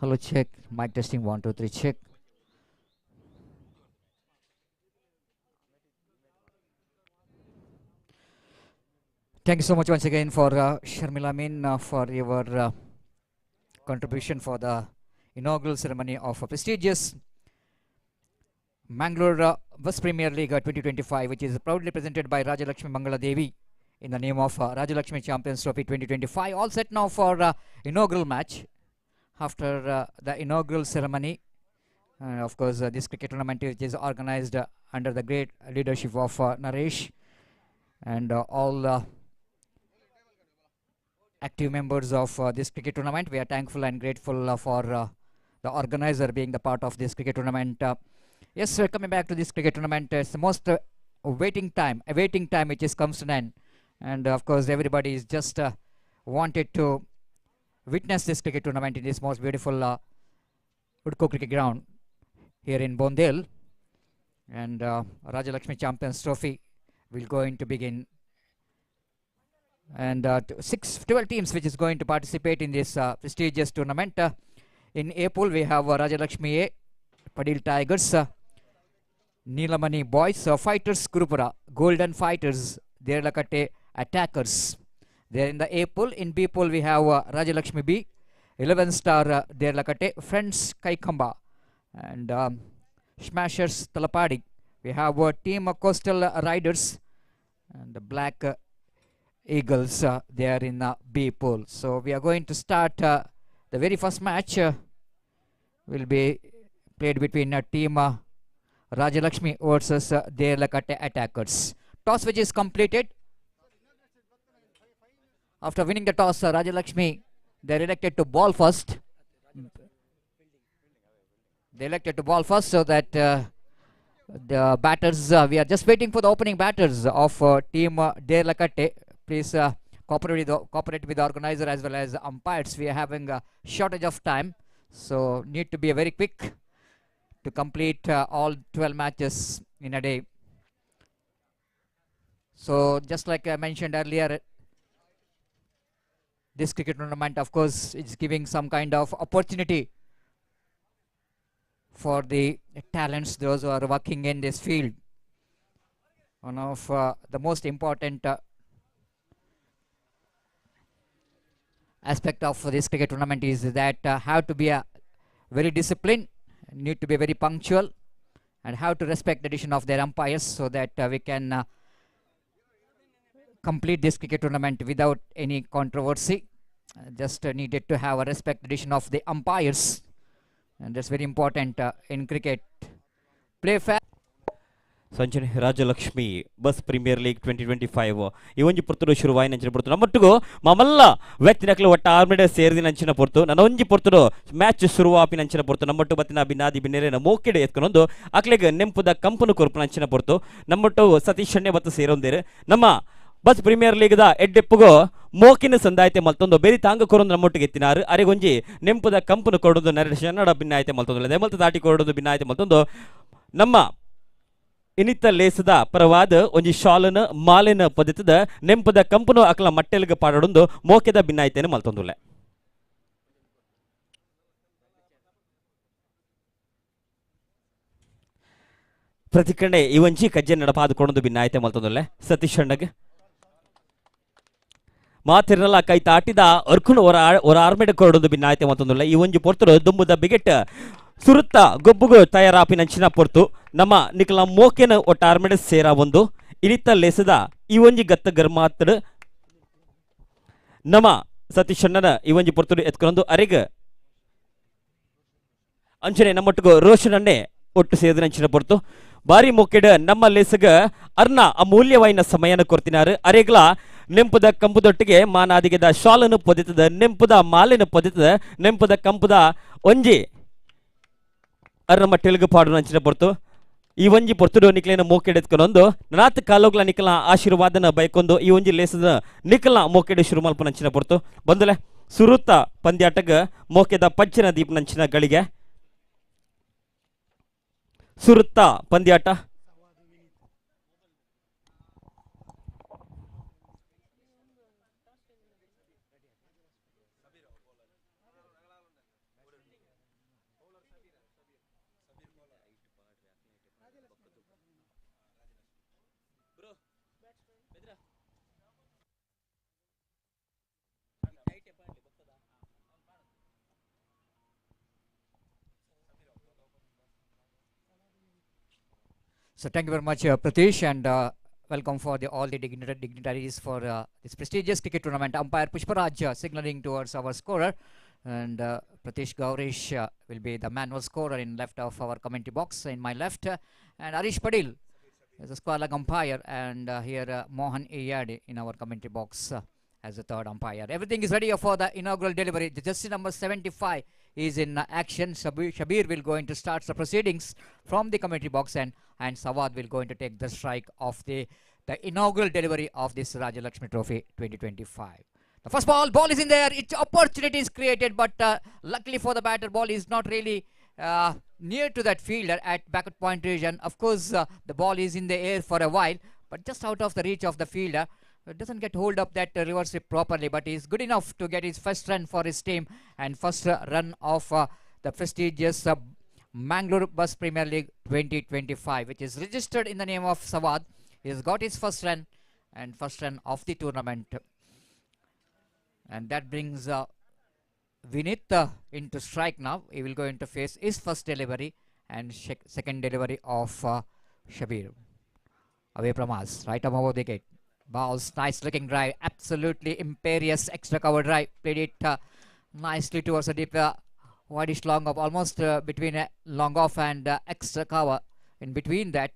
Hello, check. Mic testing 1 2 3 check. Thank you so much once again for Sharmila Min for your contribution for the inaugural ceremony of a prestigious Manglore Bus Premier League 2025, which is proudly presented by Rajalakshmi Mangala Devi in the name of Rajalakshmi Champions Trophy 2025. All set now for inaugural match. After the inaugural ceremony, of course, this cricket tournament which is organized under the great leadership of Naresh and all active members of this cricket tournament. We are thankful and grateful for the organizer being the part of this cricket tournament. Yes, sir, coming back to this cricket tournament, it's the most awaiting time which is comes to an end. And of course, everybody is just wanted to witness this cricket tournament in this most beautiful Udko cricket ground here in Bondel. And Rajalakshmi Champions Trophy will going to begin. And 12 teams which is going to participate in this prestigious tournament. In A pool, we have Rajalakshmi A, Padil Tigers, Neelamani Boys, Fighters Kurupura, Golden Fighters, Derlakate Attackers. There in the A pool. In B pool, we have Rajalakshmi B, 11 star Derlakate, Friends Kaikamba, and Smashers Talapadi. We have Team Coastal Riders and the Black Eagles. They are in B pool. So we are going to start the very first match. Will be played between Team Rajalakshmi versus Derlakate Attackers. Toss which is completed. After winning the toss, Rajalakshmi, they are elected to ball first. They elected to ball first so that the batters, we are just waiting for the opening batters of Team Derlakate. Please cooperate with the organizer as well as umpires. We are having a shortage of time, so need to be very quick to complete all 12 matches in a day. So just like I mentioned earlier, this cricket tournament, of course, is giving some kind of opportunity for the talents, those who are working in this field. One of the most important aspect of this cricket tournament is that have to be very disciplined, need to be very punctual, and have to respect the decision of their umpires so that we can complete this cricket tournament without any controversy. Just needed to have a respect the decision of the umpires, and that's very important in cricket. Play fair. ಸಂಚನೆ Rajalakshmi bus premier league 2025 ಈ ಒಂಜಿ ಪೊರ್ತುಡು ಶುರುವಾಯಿ ನಂಚಿನ ಪೊರ್ತು ನಮ್ಮೊಟ್ಟಿಗೂ ಮಮಲ್ಲ ವ್ಯಕ್ತಿನಕ್ಲು ಒಟ್ಟ ಆರ್ಮಿಡೆ ಸೇರಿದಿ ನಂಚಿನ ಪೊರ್ತು ನನ್ನ ಒಂಜಿ ಪೊರ್ತುಡು ಮ್ಯಾಚ್ ಶುರುವಾಪಿ ನಂಚಿನ ಪೊರ್ತು ನಮ್ಮೊಟ್ಟು ಬತ್ತಿನ ಬಿನಾದಿ ಬಿನ್ನೆರೆನ ಮೋಕೆಡೆ ಎತ್ಕೊಂಡೊಂದು ಅಕ್ಲೆಗ್ ನೆಂಪುದ ಕಂಪನು ಕೊರ್ಪು ನಂಚಿನ ಪೊರ್ತು ನಮ್ಮೊಟ್ಟು ಸತೀಶ್ ಅಣ್ಣೆ ಬತ್ತು ಸೇರೊಂದೇರು ನಮ್ಮ ಬಸ್ ಪ್ರೀಮಿಯರ್ ಲೀಗ್ದ ಎಡ್ಡೆಪ್ಪುಗೋ ಮೋಕಿನ ಸಂದಾಯತೆ ಮಲ್ತೊಂದು ಬೇರೆ ತಾಂಗ ಕೊರೊಂದು ನಮ್ಮೊಟ್ಟಿಗೆ ಎತ್ತಿನಾರು ಅರೆಗೊಂಜಿ ನೆಂಪುದ ಕಂಪನು ಕೊಡೋದು ನರೇಶ್ ಕನ್ನಡ ಭಿನ್ನಾಯತೆ ಮಲ್ತೊಂದು ದೆಮಲ್ತ ದಾಟಿ ಕೊಡೋದು ಭಿನ್ನಾಯತೆ ಮಲ್ತೊಂದು ನಮ್ಮ ಇನಿತ್ತ ಲೇಸದ ಪರವಾದ ಒಂಜಿ ಶಾಲನ ಮಾಲೆನ ಪದತದ ನೆಂಪದ ಕಂಪನು ಅಕ್ಲ ಮಟ್ಟೆಲ್ಗ ಪಾಡೊಂದು ಮೋಕೆದ ಭಿನ್ನಾಯತೆನ ಮಲ್ತೊಂದುಲ್ಲೆ ಪ್ರತಿಕಂಡೆ ಈ ಒಂಜಿ ಕಜ್ಜೆ ನಡಪಾದುಕೊಂಡು ಭಿನ್ನಾಯತೆ ಮಲ್ತೊಂದುಲ್ಲೆ ಸತೀಶ್ ಅಣ್ಣಗೆ ಮಾತಿರಲ್ಲ ಕೈ ತಾಟಿದ ಅರ್ಕುನು ಒರ ಆರ್ಮೆಡ್ ಕೊರಡೊಂದು ಭಿನ್ನಾಯತೆ ಮಲ್ತೊಂದುಲ್ಲೆ ಈ ಒಂಜಿ ಪೊರ್ತರು ದುಂಬುದ ಬಿಗೆಟ್ ಸುರುತ್ತ ಗೊಬ್ಬುಗು ತಯಾರಾಪಿ ನಂಚಿನ ಪೊರ್ತು ನಮ್ಮ ನಿಕಲ ಮೋಕೆನ ಒಟ್ಟ ಆರ್ಮೆಡ್ ಸೇರ ಒಂದು ಇನಿತ್ತ ಲೇಸದ ಈ ಒಂಜಿ ಗತ್ತ ಗರ್ಮಾತಡ್ ನಮ್ಮ ಸತೀಶ್ ಅಣ್ಣನ ಈ ಒಂಜಿ ಪೊರ್ತುಡು ಎತ್ಕೊಂಡು ಅರೆಗ ಅಂಚನೆ ನಮ್ಮೊಟ್ಟಿಗೂ ರೋಷನ್ ಅಣ್ಣೆ ಒಟ್ಟು ಸೇರಿದ ನಂಚಿನ ಪೊರ್ತು ಬಾರಿ ಮೊಕ್ಕೆಡ ನಮ್ಮ ಲೇಸಗ ಅರ್ನ ಅಮೂಲ್ಯವಾಯಿನ ಸಮಯನ ಕೊರ್ತಿನಾರು ಅರೆಗ್ಲ ನೆಂಪುದ ಕಂಪುದೊಟ್ಟಿಗೆ ಮಾನಾದಿಗೆದ ಶಾಲನು ಪೊದಿತದ ನೆಂಪುದ ಮಾಲೆನ ಪೊದಿತದ ನೆಂಪುದ ಕಂಪುದ ಒಂಜಿ ಅರ್ನ ಮಟ್ಟೆಲ್ಗ ಪಾಡು ನಂಚಿನ ಪೊರ್ತು ಈ ಒಂಜಿ ಪೊರ್ತುಡು ನಿಕ್ಲೇನ ಮೋಕೆಡೆತ್ಕೊಂಡೊಂದು ನಾತ್ ಕಾಲೋಗ್ಲ ನಿಕಲ ಆಶೀರ್ವಾದನ ಬೈಕೊಂದು ಈ ಒಂಜಿ ಲೇಸದ ನಿಕಲ ಮೋಕೆಡೆ ಶುರು ಮಲ್ಪ ನಂಚಿನ ಪೊರ್ತು ಬಂದುಲೆ ಸುರುತ್ತ ಪಂದ್ಯಾಟಗ ಮೋಕೆದ ಪಂಚಿನ ದೀಪ ನಂಚಿನ ಗಳಿಗೆ ಸುರುತ್ತ ಪಂದ್ಯಾಟ So thank you very much, Pratish, and welcome for all the dignitaries for this prestigious cricket tournament. Umpire Pushparaj signaling towards our scorer, and Pratish Gaurish will be the manual scorer in left of our commentary box. In my left, and Arish Padil is a square leg umpire, and here Mohan Iyadi in our commentary box as the third umpire. Everything is ready for the inaugural delivery. The jersey number 75 is in action. Shabir will going to start the proceedings from the commentary box, and Sawad will going to take the strike of the inaugural delivery of this Rajalakshmi Trophy 2025. The first ball is in there. Its opportunity is created, but luckily for the batter, ball is not really near to that fielder at backward point region. Of course, the ball is in the air for a while, but just out of the reach of the fielder. It doesn't get hold up that reverse swip properly, but he's good enough to get his first run for his team and first run of the prestigious Manglore Bus Premier League 2025, which is registered in the name of Sawad. He's got his first run and first run of the tournament, and that brings Vinith into strike now. He will go into face his first delivery and second delivery of Shabir. Away from us, right above the wicket. Balls, nice looking drive, absolutely imperious extra cover drive. Played it nicely towards the deep wideish long off, almost between long off and extra cover in between that,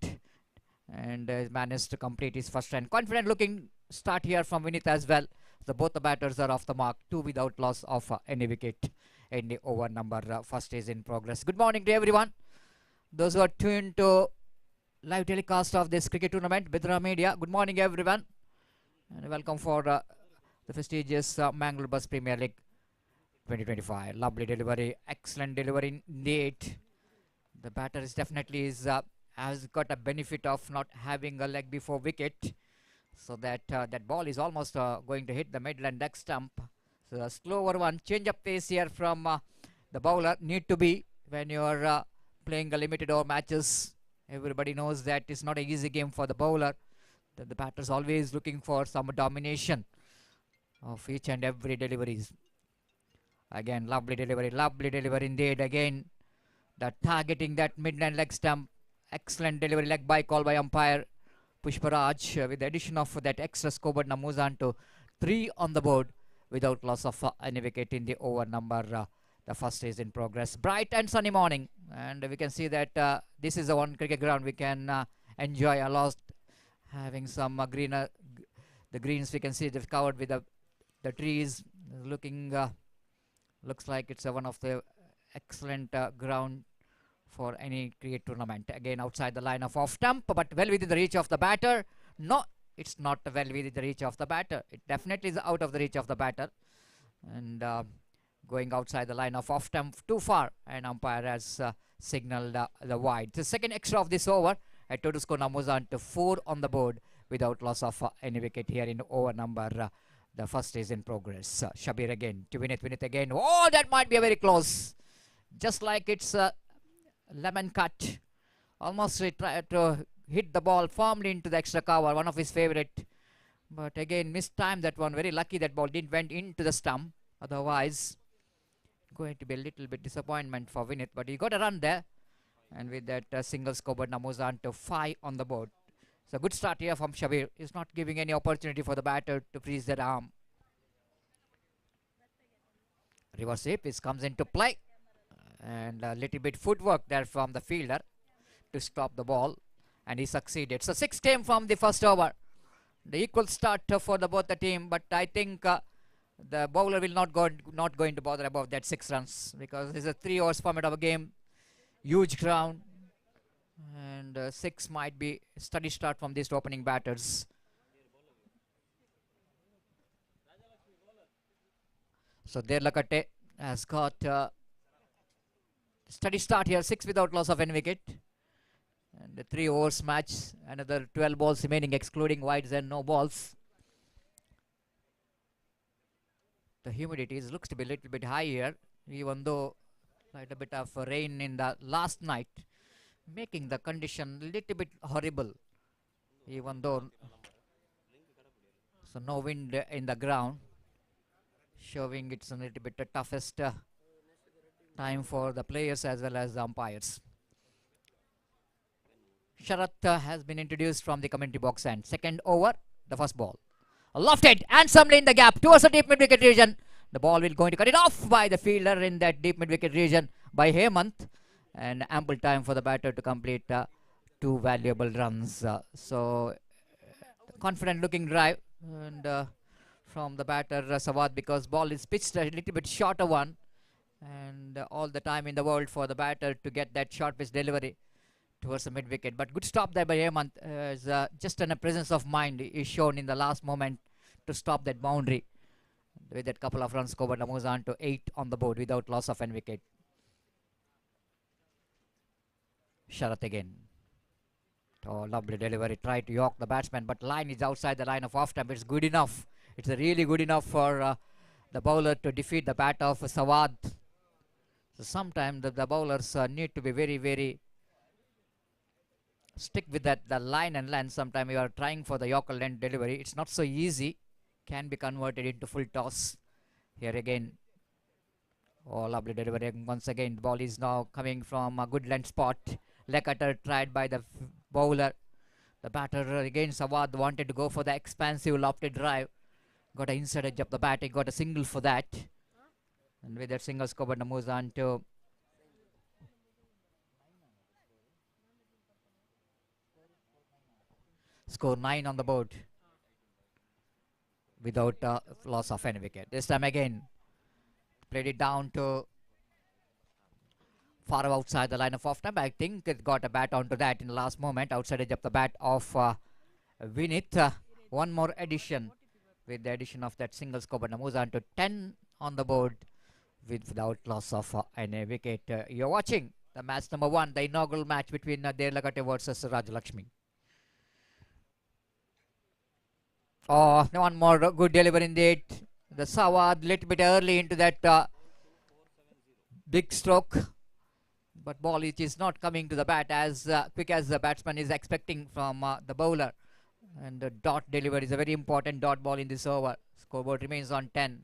and managed to complete his first run. Confident looking start here from Vinith as well. Both the batters are off the mark, two without loss of any wicket in the over number. First is in progress. Good morning to everyone. Those who are tuned to live telecast of this cricket tournament, Bedra Media. Good morning, everyone, and welcome for the prestigious Mangalore Bus Premier League 2025. Lovely delivery, excellent delivery indeed. The batter is definitely has got a benefit of not having a leg before wicket, so that that ball is almost going to hit the middle and leg stump. So a slower one, change of pace here from the bowler. Need to be when you are playing a limited over matches. Everybody knows that it's not an easy game for the bowler. The batter is always looking for some domination of each and every deliveries. Again, lovely delivery indeed. Again, the targeting that midland leg stump. Excellent delivery, leg by call by umpire Pushparaj, with the addition of that extra scoreboard Namuzan to 3 on the board without loss of any wicket in the over number. The first is in progress. Bright and sunny morning, and we can see that this is the one cricket ground we can enjoy a lot, having some greener. The greens we can see they've covered with the trees. Looks like it's one of the excellent ground for any cricket tournament. Again, outside the line of off stump, but well within the reach of the batter. No, it's not well within the reach of the batter. It definitely is out of the reach of the batter, and going outside the line of off stump too far, and umpire has signaled the wide. The second extra of this over, at total score Namuzan to 4 on the board without loss of any wicket here in over number. The first is in progress. Shabir again to Vinith again. Oh, that might be a very close. Just like it's lemon cut. Almost he tried to hit the ball firmly into the extra cover, one of his favorite. But again, missed time that one. Very lucky that ball didn't went into the stump. Otherwise, going to be a little bit disappointment for Vinith. But he got a run there. And with that single scoreboard, Namuzan to 5 on the board. So good start here from Shabir. He's not giving any opportunity for the batter to freeze that arm. Reverse sweep, this comes into play. And a little bit footwork there from the fielder to stop the ball. And he succeeded. So 6 came from the first over. The equal start for both the team. But I think the bowler will not going to bother about that 6 runs. Because it's a 3 overs format of a game. Huge ground. And 6 might be a steady start from these opening batters. So Derlakate has got steady start here, 6 without loss of any wicket. And the 3 overs match, another 12 balls remaining excluding wides and no balls. The humidity looks to be a little bit high here, even though quite a bit of rain in the last night, making the condition a little bit horrible, even though so no wind in the ground, showing it's a little bit the toughest time for the players as well as the umpires. Sharat has been introduced from the commentary box, and second over, the first ball. Lofted handsomely in the gap towards the deep mid-wicket region. The ball will going to cut it off by the fielder in that deep mid-wicket region by Hemant, and ample time for the batter to complete two valuable runs. Confident looking drive and from the batter Sawad, because ball is pitched a little bit shorter one, and all the time in the world for the batter to get that short pitch delivery towards the mid wicket. But good stop there by Hemant, as just in a presence of mind is shown in the last moment to stop that boundary. With that couple of runs scored, moves on to 8 on the board without loss of an wicket. Sharat again. Oh, lovely delivery. Tried to york the batsman, but line is outside the line of off stump. It's good enough. It's really good enough for the bowler to defeat the bat of Sawad. So sometimes the bowlers need to be very, very stick with that the line and length. Sometimes you are trying for the Yorker length delivery. It's not so easy. Can be converted into full toss. Here again. Oh, lovely delivery. Once again, the ball is now coming from a good length spot. Leg cutter tried by the bowler. The batter again, Sawad wanted to go for the expansive lofted drive. Got an inside edge of the bat. He got a single for that. And with that single score, the moves on to score 9 on the board without loss of any wicket. This time again, played it down to far outside the line of off time. I think it got a bat onto that in the last moment. Outside edge of the bat of Vinith. One more addition with the addition of that single score, but moves on to 10 on the board without loss of any wicket. You're watching the match number 1, the inaugural match between Derlakate versus Rajalakshmi. Oh, one more good delivery indeed. The Sawad little bit early into that big stroke, but ball it is not coming to the bat as quick as the batsman is expecting from the bowler. And the dot delivery is a very important dot ball in this over. Scoreboard remains on 10.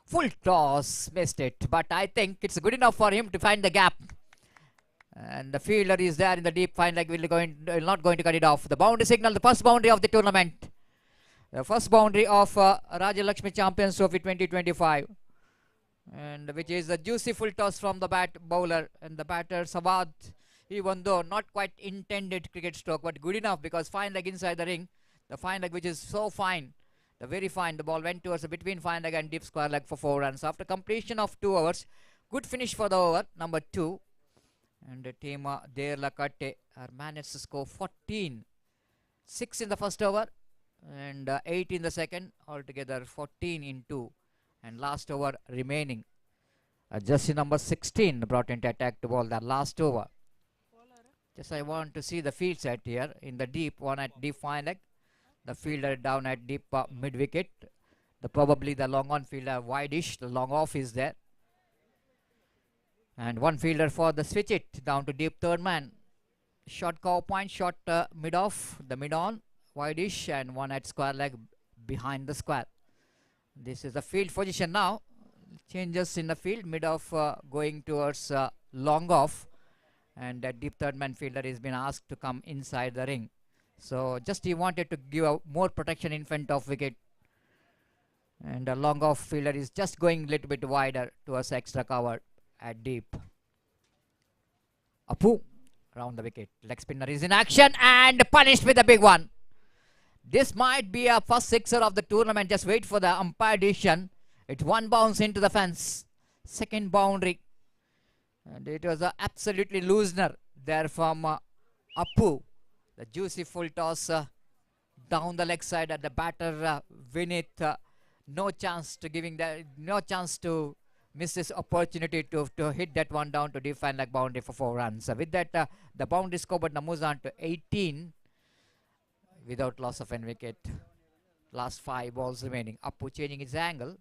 Full toss, missed it, but I think it's good enough for him to find the gap. And the fielder is there in the deep fine leg, not going to cut it off. The boundary signal, the first boundary of the tournament. The first boundary of Rajalakshmi Champions Trophy 2025. And which is a juicy full toss from the bowler, and the batter Sawad, even though not quite intended cricket stroke, but good enough because fine leg inside the ring. The fine leg which is so fine, the very fine, the ball went towards between fine leg and deep square leg for 4 runs. After completion of 2 overs, good finish for the over, number 2. And the team Derlakate are managed to score 14. 6 in the first over and 8 in the second, altogether 14 in 2. And last over remaining. Jersey number 16 brought into attack to bowl the last over. Just I want to see the field set here in the deep, one at deep fine leg. The fielder down at deep mid wicket. Probably the long on fielder wide-ish, the long off is there. And one fielder for the switch it down to deep third man. Short cover point, short mid off, the mid on, wide-ish, and one at square leg behind the square. This is the field position now. Changes in the field, mid off going towards long off. And that deep third man fielder has been asked to come inside the ring. So just he wanted to give more protection in front of wicket. And the long off fielder is just going a little bit wider towards extra cover at deep. Apu around the wicket. Leg spinner is in action and punished with a big one. This might be a first sixer of the tournament. Just wait for the umpire decision. It's one bounce into the fence. Second boundary. And it was absolutely loosener there from Apu. The juicy full toss down the leg side at the batter Vinith. No chance to miss this opportunity to hit that one down to define like boundary for 4 runs. With that, the boundary scored moves on to 18 without loss of an wicket. Last 5 balls remaining. Apu changing his angle.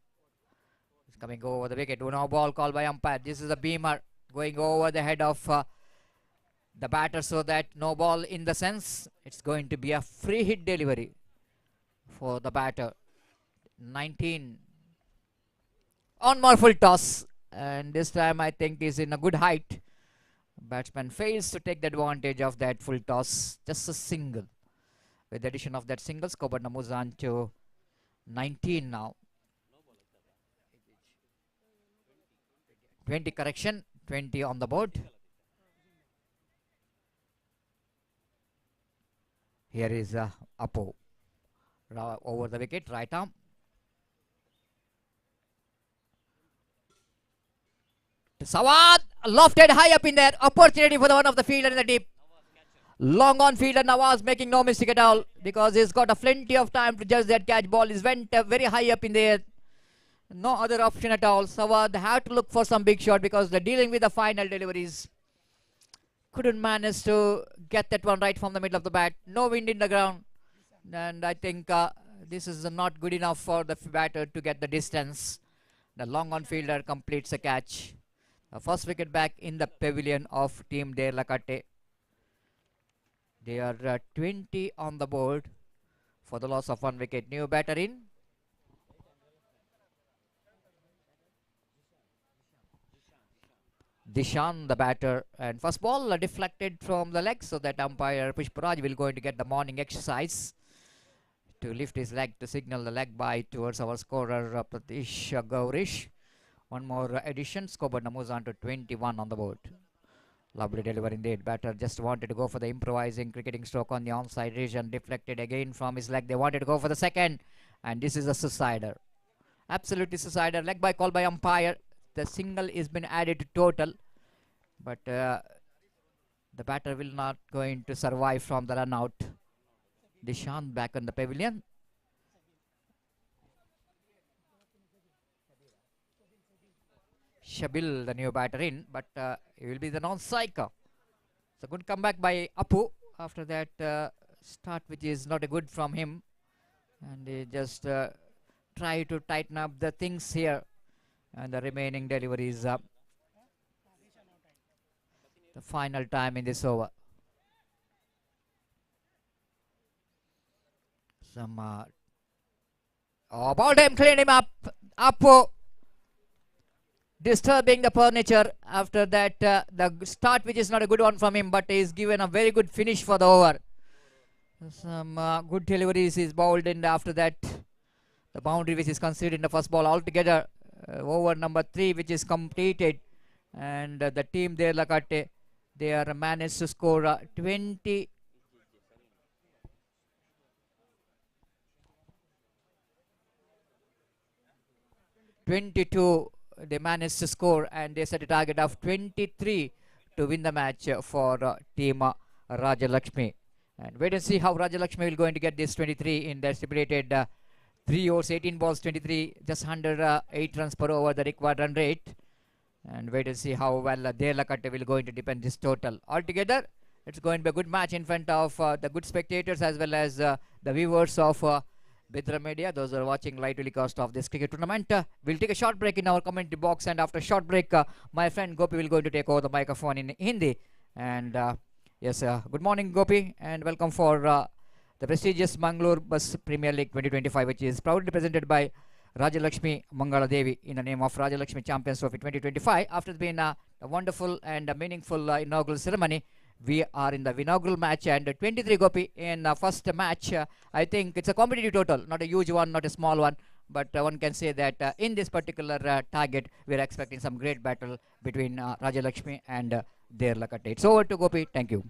He's coming over the wicket. No ball called by umpire. This is a beamer going over the head of the batter, so that no ball in the sense. It's going to be a free hit delivery for the batter. 19. On more full toss, and this time I think is in a good height, Batsman fails to take the advantage of that full toss. Just a single. With the addition of that single, scoreboard moves on to 19 now. 20 correction, 20 on the board. Here is Apo. Over the wicket, right arm. Sawad lofted high up in there. Opportunity for the one of the fielder in the deep. Long on fielder Nawaz making no mistake at all because he's got a plenty of time to judge that catch. Ball is went very high up in there. No other option at all. Sawad had to look for some big shot because they're dealing with the final deliveries. Couldn't manage to get that one right from the middle of the bat. No wind in the ground. And I think this is not good enough for the batter to get the distance. The long on fielder completes the catch. The first wicket back in the pavilion of Team Rajalakmi. They are 20 on the board for the loss of one wicket. New batter in. Dishan, the batter, and first ball deflected from the leg, so that umpire Pushparaj will going to get the morning exercise to lift his leg to signal the leg by towards our scorer Pratish Gaurish. One more addition, scoreboard moves on to 21 on the board. Lovely delivery indeed. Batter just wanted to go for the improvising cricketing stroke on the onside region, deflected again from his leg. They wanted to go for the second, and this is a suicider. Absolutely suicider. Leg by call by umpire. The single is been added to total, but the batter will not going to survive from the run out. Dishan back on the pavilion. Shabil, the new batter in, but he will be the non-striker. So good comeback by Apu after that start, which is not a good from him, and he just try to tighten up the things here. And the remaining deliveries up. The final time in this over. Some ball time, clean him up. Apo disturbing the furniture after that the start, which is not a good one from him, but he is given a very good finish for the over. Some good deliveries is bowled in after that. The boundary which is conceded in the first ball altogether. Over number 3, which is completed, and the team there Rajalakmi, they are managed to score 22. They managed to score, and they set a target of 23 to win the match for team Rajalakmi. And wait and see how Rajalakmi will going to get this 23 in their stipulated 3 overs, 18 balls, 23, just under 8 runs per over, the required run rate. And wait and see how well Rajalakmi will going to defend this total. Altogether, it's going to be a good match in front of the good spectators as well as the viewers of Bedra Media, those who are watching live telecast of this cricket tournament. We'll take a short break in our commentary box, and after a short break, my friend Gopi will going to take over the microphone in Hindi. And yes, good morning Gopi, and welcome for the prestigious Manglore Bus Premier League 2025, which is proudly presented by Rajalakshmi Mangala Devi in the name of Rajalakshmi Champions Trophy 2025. After being a wonderful and a meaningful inaugural ceremony, we are in the inaugural match, and 23 Gopi in the first match. I think it's a competitive total, not a huge one, not a small one, but one can say that in this particular target, we are expecting some great battle between Rajalakshmi and Rajalakmi. So over to Gopi. Thank you.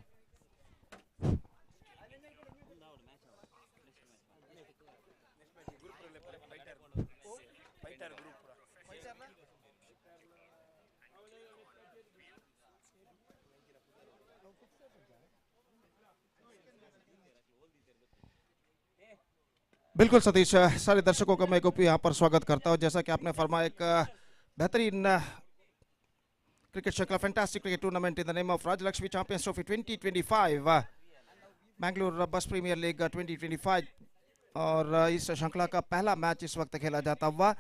बिल्कुल सतीश, सारे दर्शकों का मैं गोपी यहाँ पर स्वागत करता हूँ। जैसा कि आपने फरमाया, एक बेहतरीन क्रिकेट श्रृंखला, fantastic cricket tournament in the name of Rajalakshmi champions trophy 2025, Mangalore bus premier league 2025, और इस श्रृंखला का पहला मैच इस वक्त खेला जाता हुआ।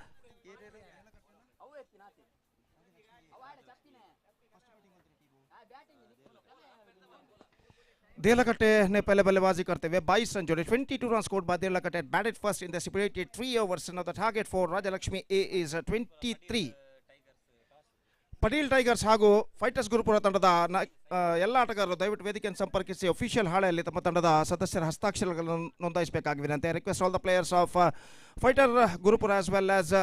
Rajalakmi ने पहले बल्लेबाजी करते हुए 22 रन जोड़े, 22 run scored by Rajalakmi, batted first in the stipulated 3 overs. Now the target for Rajalakshmi A is 23. Patel tigers ಹಾಗೂ ಫೈಟರ್ಸ್ ಗುರುಪುರ ತಂಡದ ಎಲ್ಲ ಆಟಗಾರರು ದಯವಿಟ್ಟು ವೇದಿಕೆಯನ್ನು ಸಂಪರ್ಕಿಸಿ ಅಫಿಷಿಯಲ್ ಹಾಳೆಯಲ್ಲಿ ತಮ್ಮ ತಂಡದ ಸದಸ್ಯರ ಹಸ್ತಾಕ್ಷರಗಳನ್ನು ನೋಂದಾಯಿಸಬೇಕಾಗಿ ವಿನಂತಿ. Request all the players of fighter Gurupura as well as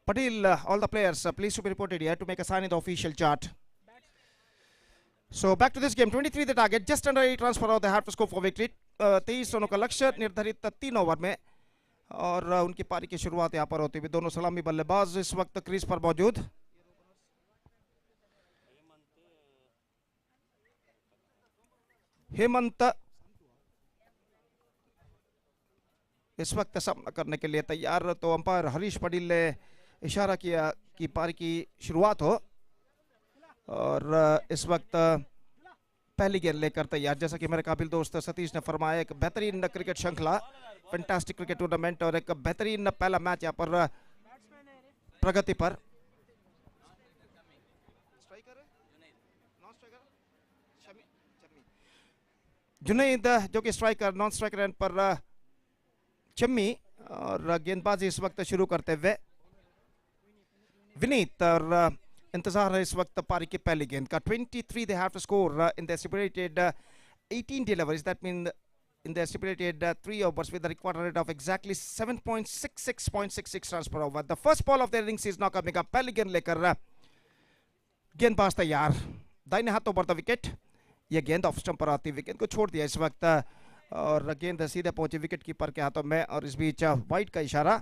Patil, all the players, please to be reported here to make a sign in the official chart. So back to this game, 23 the target, just under 8 runs for out, they have to score for victory. 23 रनों का लक्ष्य निर्धारित 3 over में और उनकी पारी की शुरुआत यहाँ पर होती हुई दोनों सलामी बल्लेबाज इस वक्त क्रीज पर मौजूद. हेमंत इस वक्त सामना करने के लिए तैयार, तो अंपायर हरीश पटेल ने इशारा किया कि पारी की शुरुआत हो और इस वक्त पहली गेंद लेकर तैयार. जैसा कि मेरे काबिल दोस्त सतीश ने फरमाया, एक बेहतरीन क्रिकेट श्रृंखला, फैंटास्टिक क्रिकेट टूर्नामेंट और एक बेहतरीन पहला मैच यहाँ पर प्रगति पर. जुनैद जो कि स्ट्राइकर, नॉन स्ट्राइकर एंड पर चम्मी और गेंदबाजी इस वक्त शुरू करते हुए विनीत और इंतजार है इस वक्त पारी की पहली गेंद का. 23 they have to score in the stipulated 18 deliveries, that means in the stipulated 3 overs with a required rate of exactly 7.66 runs per over. The first ball of the innings is now coming up. पहली गेंद लेकर गेंदबाज तैयार, दाहिने हाथों पर wicket. यह गेंद ऑफ स्टंप पर आती विकेट को छोड़ दिया इस वक्त और गेंद सीधे पहुंची विकेट कीपर के हाथों में और इस बीच वाइड का इशारा,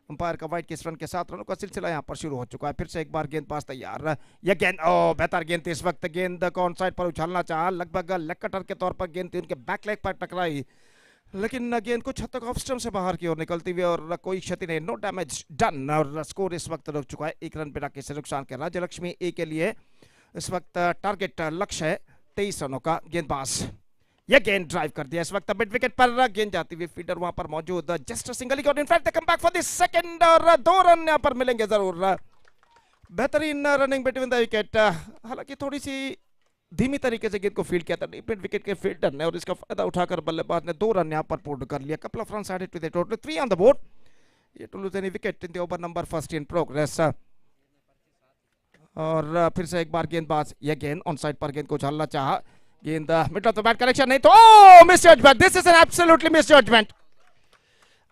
अंपायर का वाइड के इस रन के साथ रनों का सिलसिला यहां पर शुरू हो चुका है. फिर से एक बार गेंदबाज तैयार, यह गेंद बेहतर गेंद थी. इस वक्त गेंद को ऑन साइड पर उछालना चाहा, लगभग लेग कटर के तौर पर गेंद थी, उनके बैक लेग पर टकराई लेकिन गेंद कुछ हद तक ऑफ स्टंप से बाहर की ओर निकलती हुई और कोई क्षति नहीं, नो डैमेज डन. और स्कोर इस वक्त रुक चुका है 1 रन बिना किसी नुकसान के. राजलक्ष्मी ए के लिए इस वक्त टारगेट लक्ष्य है 23 रनों का. गेंदबाज यह गेंद ड्राइव कर दिया इस वक्त मिड विकेट पर, गेंद जाती हुई फील्डर वहां पर मौजूद, just single got in fact the comeback for the second और 2 रन यहां पर मिलेंगे जरूर. बेहतरीन रनिंग बिटवीन द विकेट, हालांकि थोड़ी सी धीमी तरीके से गेंद को फील्ड किया था मिड विकेट के फील्डर ने और इसका फायदा उठाकर बल्लेबाज ने 2 रन यहां पर पूर्ण कर लिया. Couple of runs added to the total 3 on the board. Yet to lose any wicket in the over number first in progress. और फिर से एक बार गेंदबाज, यह गेंद ऑन साइड पर गेंद को उछालना चाहा, गेंद mid off the bat collection नहीं तो misjudgement. This is an absolutely misjudgement.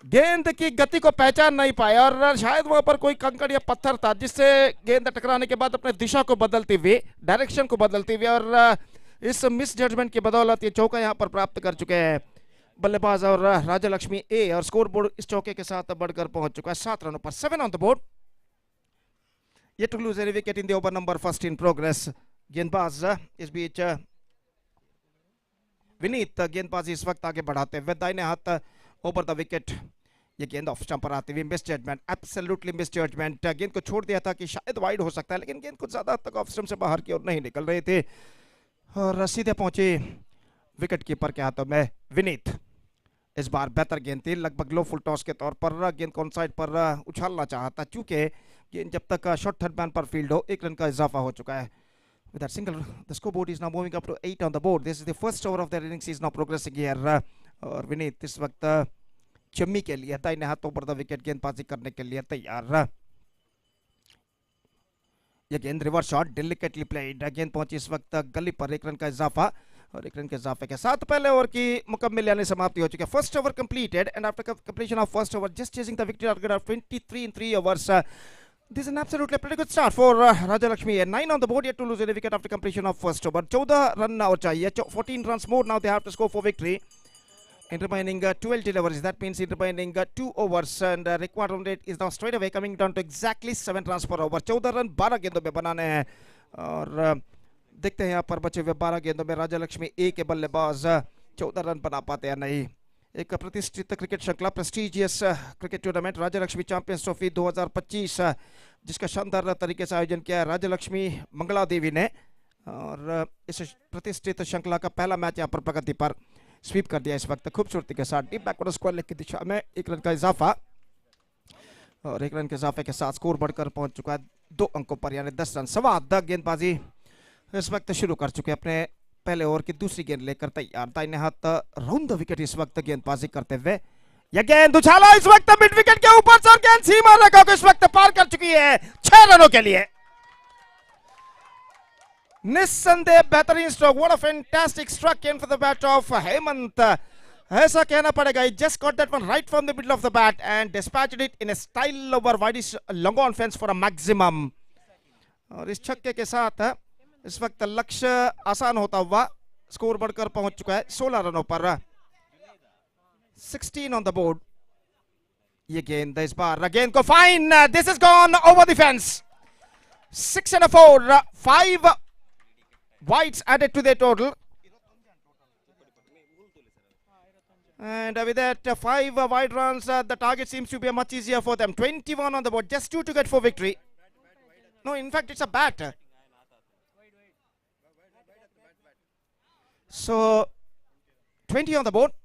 गेंद की गति को पहचान नहीं पाया और शायद वहां पर कोई कंकड़ या पत्थर था जिससे गेंद टकराने के बाद अपने दिशा को बदलती हुई, डायरेक्शन को बदलती हुई और इस मिस जजमेंट की बदौलत ये चौका यहां पर प्राप्त कर चुके हैं बल्लेबाज और राजलक्ष्मी ए और स्कोर बोर्ड इस चौके के साथ बढ़कर पहुंच चुका है 7 रनों पर. 7 on the board. Yet to lose any wicket in the over number first in progress. गेंदबाज इस बीच विनीत गेंदबाजी इस वक्त आगे बढ़ाते हुए दाहिने हाथ ओवर द विकेट. ये गेंद ऑफ स्टंप पर आती हुई misjudgement, absolutely misjudgement. गेंद को छोड़ दिया था कि शायद वाइड हो सकता है लेकिन गेंद कुछ ज्यादा तक ऑफ स्टंप से बाहर की ओर नहीं निकल रहे थे और सीधे पहुंचे विकेट कीपर के हाथों में विनीत. इस बार बेहतर गेंद थी, लगभग लो फुल टॉस के तौर पर गेंद को ऑन साइड पर उछालना चाहता, चूंकि गेंद जब तक शॉर्ट थर्ड मैन पर फील्ड हो 1 रन का इजाफा हो चुका है. With that single, the scoreboard is now moving up to 8 on the board. This is the first over of their innings is now progressing here. और विनीत इस वक्त चम्मी के लिए दाहिने हाथों पर द विकेट गेंदबाजी करने के लिए तैयार. यह गेंद रिवर्स शॉट डेलिकेटली प्लेड, गेंद पहुंची इस वक्त गली पर. 1 रन का इजाफा और 1 रन के इजाफे के साथ पहले ओवर की मुकम्मल यानी समाप्ति हो चुकी है. First over completed and after completion of first over just chasing the victory target of 23 in 3 overs. This is an absolutely pretty good start for Rajalakshmi. 9 on the board, yet to lose any wicket after completion of first over. 14 run और चाहिए, 14 runs more now they have to score for victory. In remaining 12 deliveries, that means in remaining 2 overs and required run rate is now straight away coming down to exactly 7 runs per over. 14 run 12 गेंदों में बनाने हैं और देखते हैं यहाँ पर बचे हुए 12 गेंदों में राजलक्ष्मी ए के बल्लेबाज 14 रन बना पाते हैं नहीं. एक प्रतिष्ठित क्रिकेट श्रृंखला, prestigious cricket tournament Rajalakshmi champions trophy 2025 जिसका शानदार तरीके से आयोजन किया है राजलक्ष्मी मंगला देवी ने और इस प्रतिष्ठित श्रृंखला का पहला मैच यहाँ पर प्रगति पर स्वीप कर दिया इस वक्त खूबसूरती के साथ. डीप बैकवर्ड स्क्वायर लेग की दिशा में 1 रन का इजाफा और 1 रन के इजाफे के साथ स्कोर बढ़कर पहुंच चुका है 2 अंकों पर यानी 10 रन. 10 गेंदबाजी इस वक्त शुरू कर चुके अपने पहले ओवर की दूसरी गेंद लेकर तैयार। दाहिने हाथ राउंड द विकेट इस वक्त गेंदबाजी करते हुए। यह गेंद उछाला इस वक्त मिड विकेट के ऊपर से और गेंद सीमा रेखा को इस वक्त पार कर चुकी है 6 रनों के लिए। निस्संदेह बेहतरीन stroke. What a fantastic stroke in for the bat of Hemant. ऐसा कहना पड़ेगा, he just got that one right from the middle of the bat and dispatched it in a style over widish long on fence for a maximum। और इस छक्के के साथ इस वक्त लक्ष्य आसान होता हुआ स्कोर बढ़कर पहुंच चुका है 16 रनों पर। 16 ऑन द बोर्ड। ये गेंद इस बार गेंद को fine, this is gone over the fence. 6 and a 4, 5 wides added to the total, and with that 5 wide runs, the target seems to be much easier for them. 21 on the board, just 2 to get for victory. No, in fact it's a bat. So 20 on the board.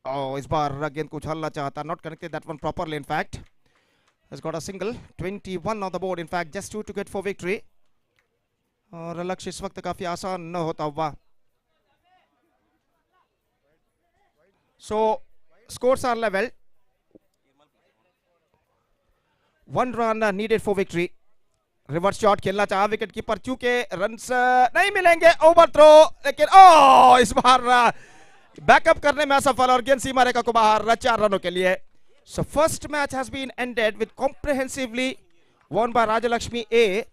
Oh, इस बार गेंद को उछालना चाहता, not connected that one properly, in fact has got a single। 21 on the board, in fact just 2 to get for victory। और लक्ष्य इस वक्त काफी आसान न होता हुआ। So scores are level, 1 run needed for victory। Reverse shot खेलना चाहा विकेट कीपर, चूंकि रन्स नहीं मिलेंगे, ओवर थ्रो, लेकिन इस बार बैकअप करने में असफल और गेंद सीमा रेखा को बाहर 4 रनों के लिए। So first match has been ended with comprehensively won by Rajalakshmi A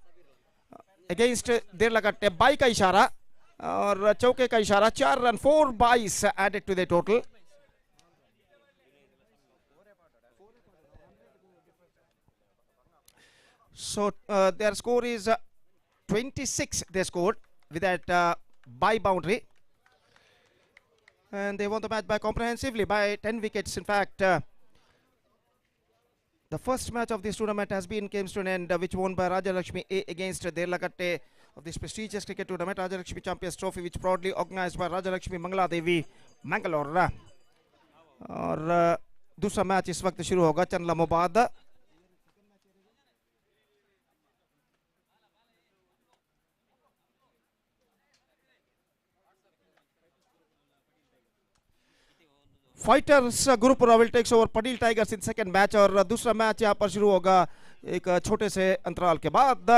against Dirlagatte। By का इशारा और चौके का इशारा। 4 रन, 4 बाइस added to the total। So their score is 26 they scored with that by boundary, and they won the match by comprehensively by 10 wickets। In fact the first match of this tournament has been came to an end, which won by Rajalakshmi A against Dirlagatte of this prestigious cricket tournament, Rajalakshmi Champions Trophy, which proudly organized by Rajalakshmi Mangala Devi, Mangalore। और दूसरा match इस वक्त शुरू होगा चंद लम्हों बाद। Fighters Gurupura will takes over Patel tigers in second match. और दूसरा मैच यहां पर शुरू होगा एक छोटे से अंतराल के बाद।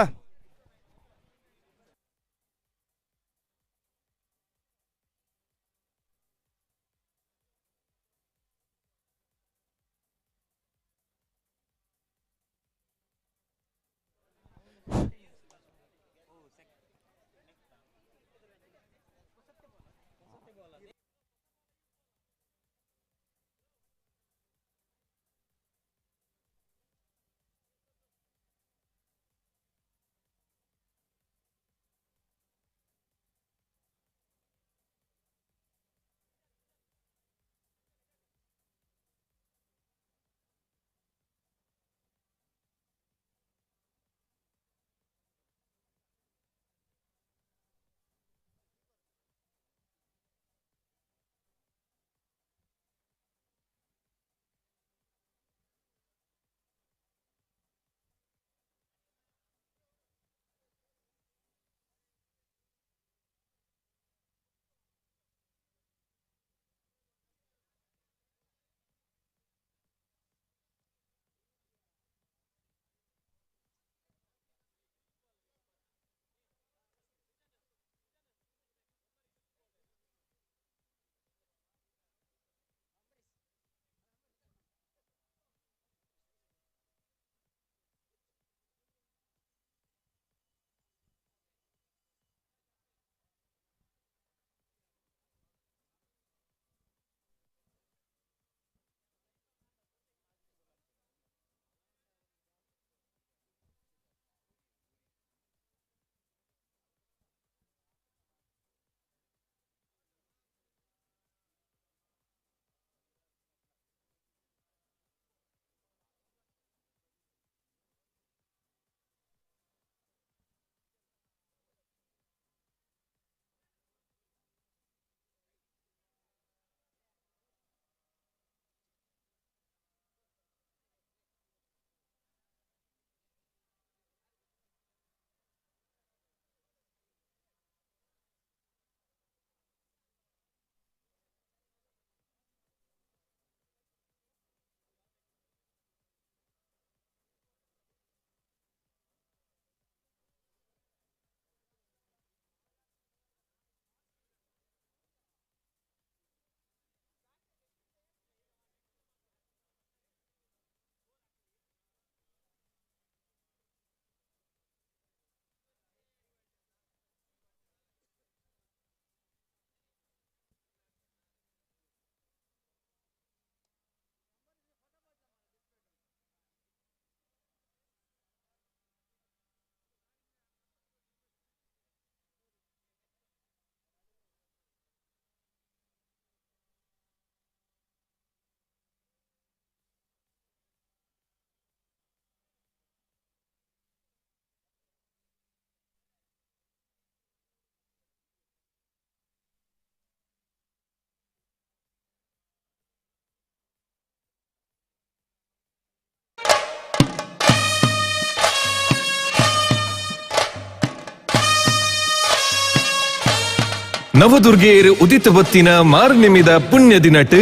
ನವದುರ್ಗೆಯರು ಉದಿತ ಬತ್ತಿನ ಮಾರ್ನಿಮಿದ ಪುಣ್ಯ ದಿನಟ್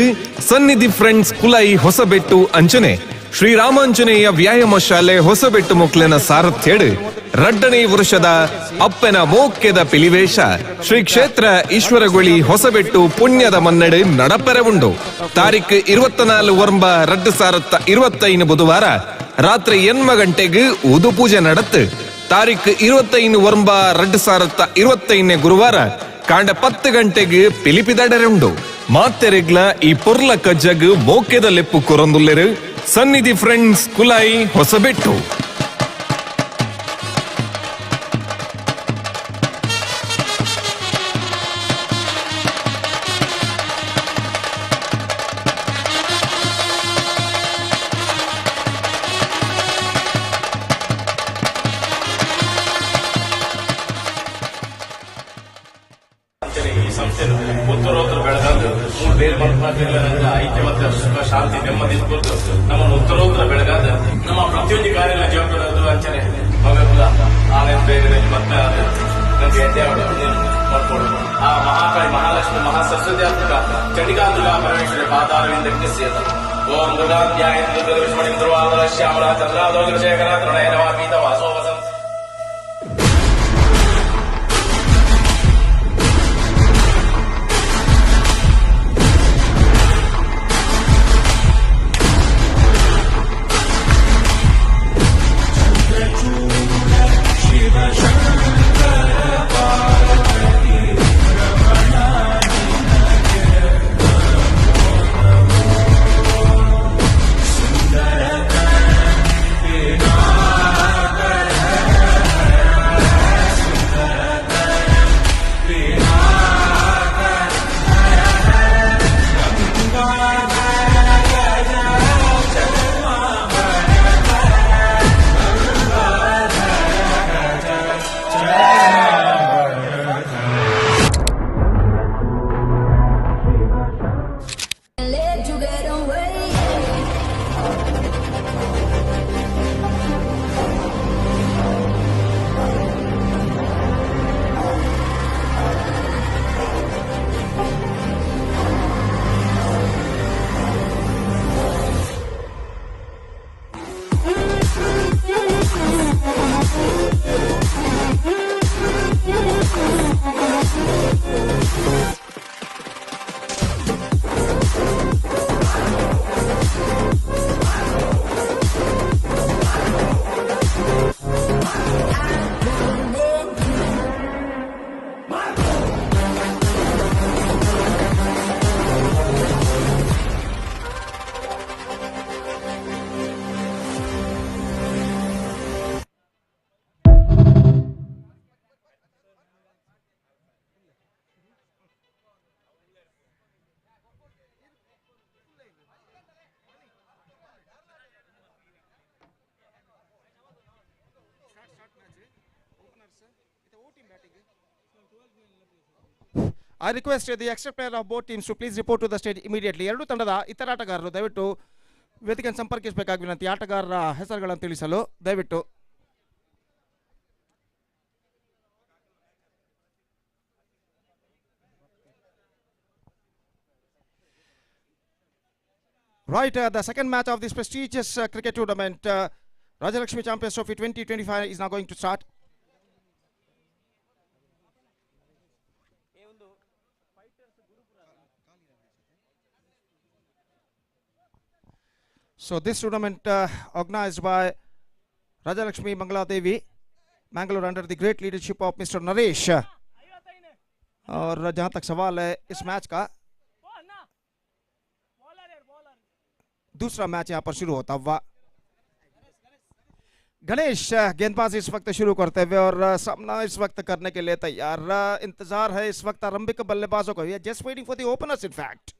ಸನ್ನಿಧಿ ಫ್ರೆಂಡ್ಸ್ ಕುಲೈ ಹೊಸಬೆಟ್ಟು ಅಂಚನೆ ಶ್ರೀರಾಮಾಂಜನೇಯ ವ್ಯಾಯಾಮ ಶಾಲೆ ಹೊಸಬೆಟ್ಟು ಮೊಕ್ಲನ ಸಾರಥ್ಯಡ್ ರಡ್ಡನೇ ವರ್ಷದ ಅಪ್ಪನ ಮೋಕ್ಯದ ಪಿಲಿವೇಶ ಶ್ರೀ ಕ್ಷೇತ್ರ ಈಶ್ವರಗುಳಿ ಹೊಸಬೆಟ್ಟು ಪುಣ್ಯದ ಮನ್ನಡ್ ನಡಪೆರವುಂಡು ತಾರೀಖ್ 24 ವರ್ಂಬ 2025 ಬುಧವಾರ ರಾತ್ರಿ 8 ಗಂಟೆಗೆ ಉದು ಪೂಜೆ ನಡತ್ ತಾರೀಖ್ 25 ವರ್ಂಬ 2025 ಗುರುವಾರ ಕಾಂಡ 10 ಗಂಟೆಗೆ ಪಿಲಿಪಿದಡರುಂಡು ಮಾತೆರೆಗ್ಲ ಈ ಪೊರ್ಲ ಕಜ್ಜಗ್ ಮೋಕ್ಯದ ಲೆಪ್ಪು ಕೊರೊಂದುಲ್ಲೆರು ಸನ್ನಿಧಿ ಫ್ರೆಂಡ್ಸ್ ಕುಲೈ ಹೊಸಬೆಟ್ಟು. ಉತ್ತರೋತ್ತರ ಬೆಳಗಾದ ಮೂರು ಬೇರೆ ಮನಸ್ಸಿನ ಐಕ್ಯ ಮತ್ತು ಸುಖ ಶಾಂತಿ ನೆಮ್ಮದಿ ಸ್ಫೂರ್ತಿ ನಮ್ಮನ್ನು ಉತ್ತರೋತ್ತರ ಬೆಳಗಾದ ನಮ್ಮ ಪ್ರತಿಯೊಂದು ಕಾರ್ಯ ಜವಾಬ್ದಾರಿ ಅಂಚನೆ ಮಗಲ್ಲ ಆನಂದ ಬೇರೆ ಮತ್ತೆ ನನಗೆ ಎದ್ದೆ ಮಾಡ್ಕೊಡು ಆ ಮಹಾಕಾಳಿ ಮಹಾಲಕ್ಷ್ಮಿ ಮಹಾಸರಸ್ವತಿ ಆತ್ಮಕ ಚಂಡಿಕಾ ದುರ್ಗಾ ಪರಮೇಶ್ವರಿ ಪಾದಾರವಿಂದಕ್ಕೆ ಸೇತ ಓಂ ದುರ್ಗಾಧ್ಯಾಯ ದುರ್ಗಲಕ್ಷ್ಮಣಿ ಧ್ರುವಾದರ ಶ್ಯಾಮಲ ಚಂದ್ರಾದೋಗ ಶೇಖರ ತೃಣಯನವಾ ಪೀತ ವಾಸೋ ವಸಂತ. I request the extra player of both teams to please report to the stage immediately. ಎರಡು ತಂಡದ ಇತರ ಆಟಗಾರರು ದಯವಿಟ್ಟು ವೇದಿಕೆಯನ್ನು ಸಂಪರ್ಕಿಸಬೇಕಾಗಿ ವಿನಂತಿ. ಆಟಗಾರರ ಹೆಸರುಗಳನ್ನು ತಿಳಿಸಲು ದಯವಿಟ್ಟು. Right, the second match of this prestigious cricket tournament, Rajalakshmi Champions Trophy 2025 is now going to start. So this tournament organized by Rajalakshmi Mangala Devi, Mangalore under the great leadership of Mr. Naresh. और जहाँ तक सवाल है इस match का, दूसरा match यहाँ पर शुरू होता हुआ. गणेश गेंदबाजी इस वक्त शुरू करते हुए और सामना इस वक्त करने के लिए तैयार. इंतजार है इस वक्त आरंभिक बल्लेबाजों को. Just waiting for the openers in fact.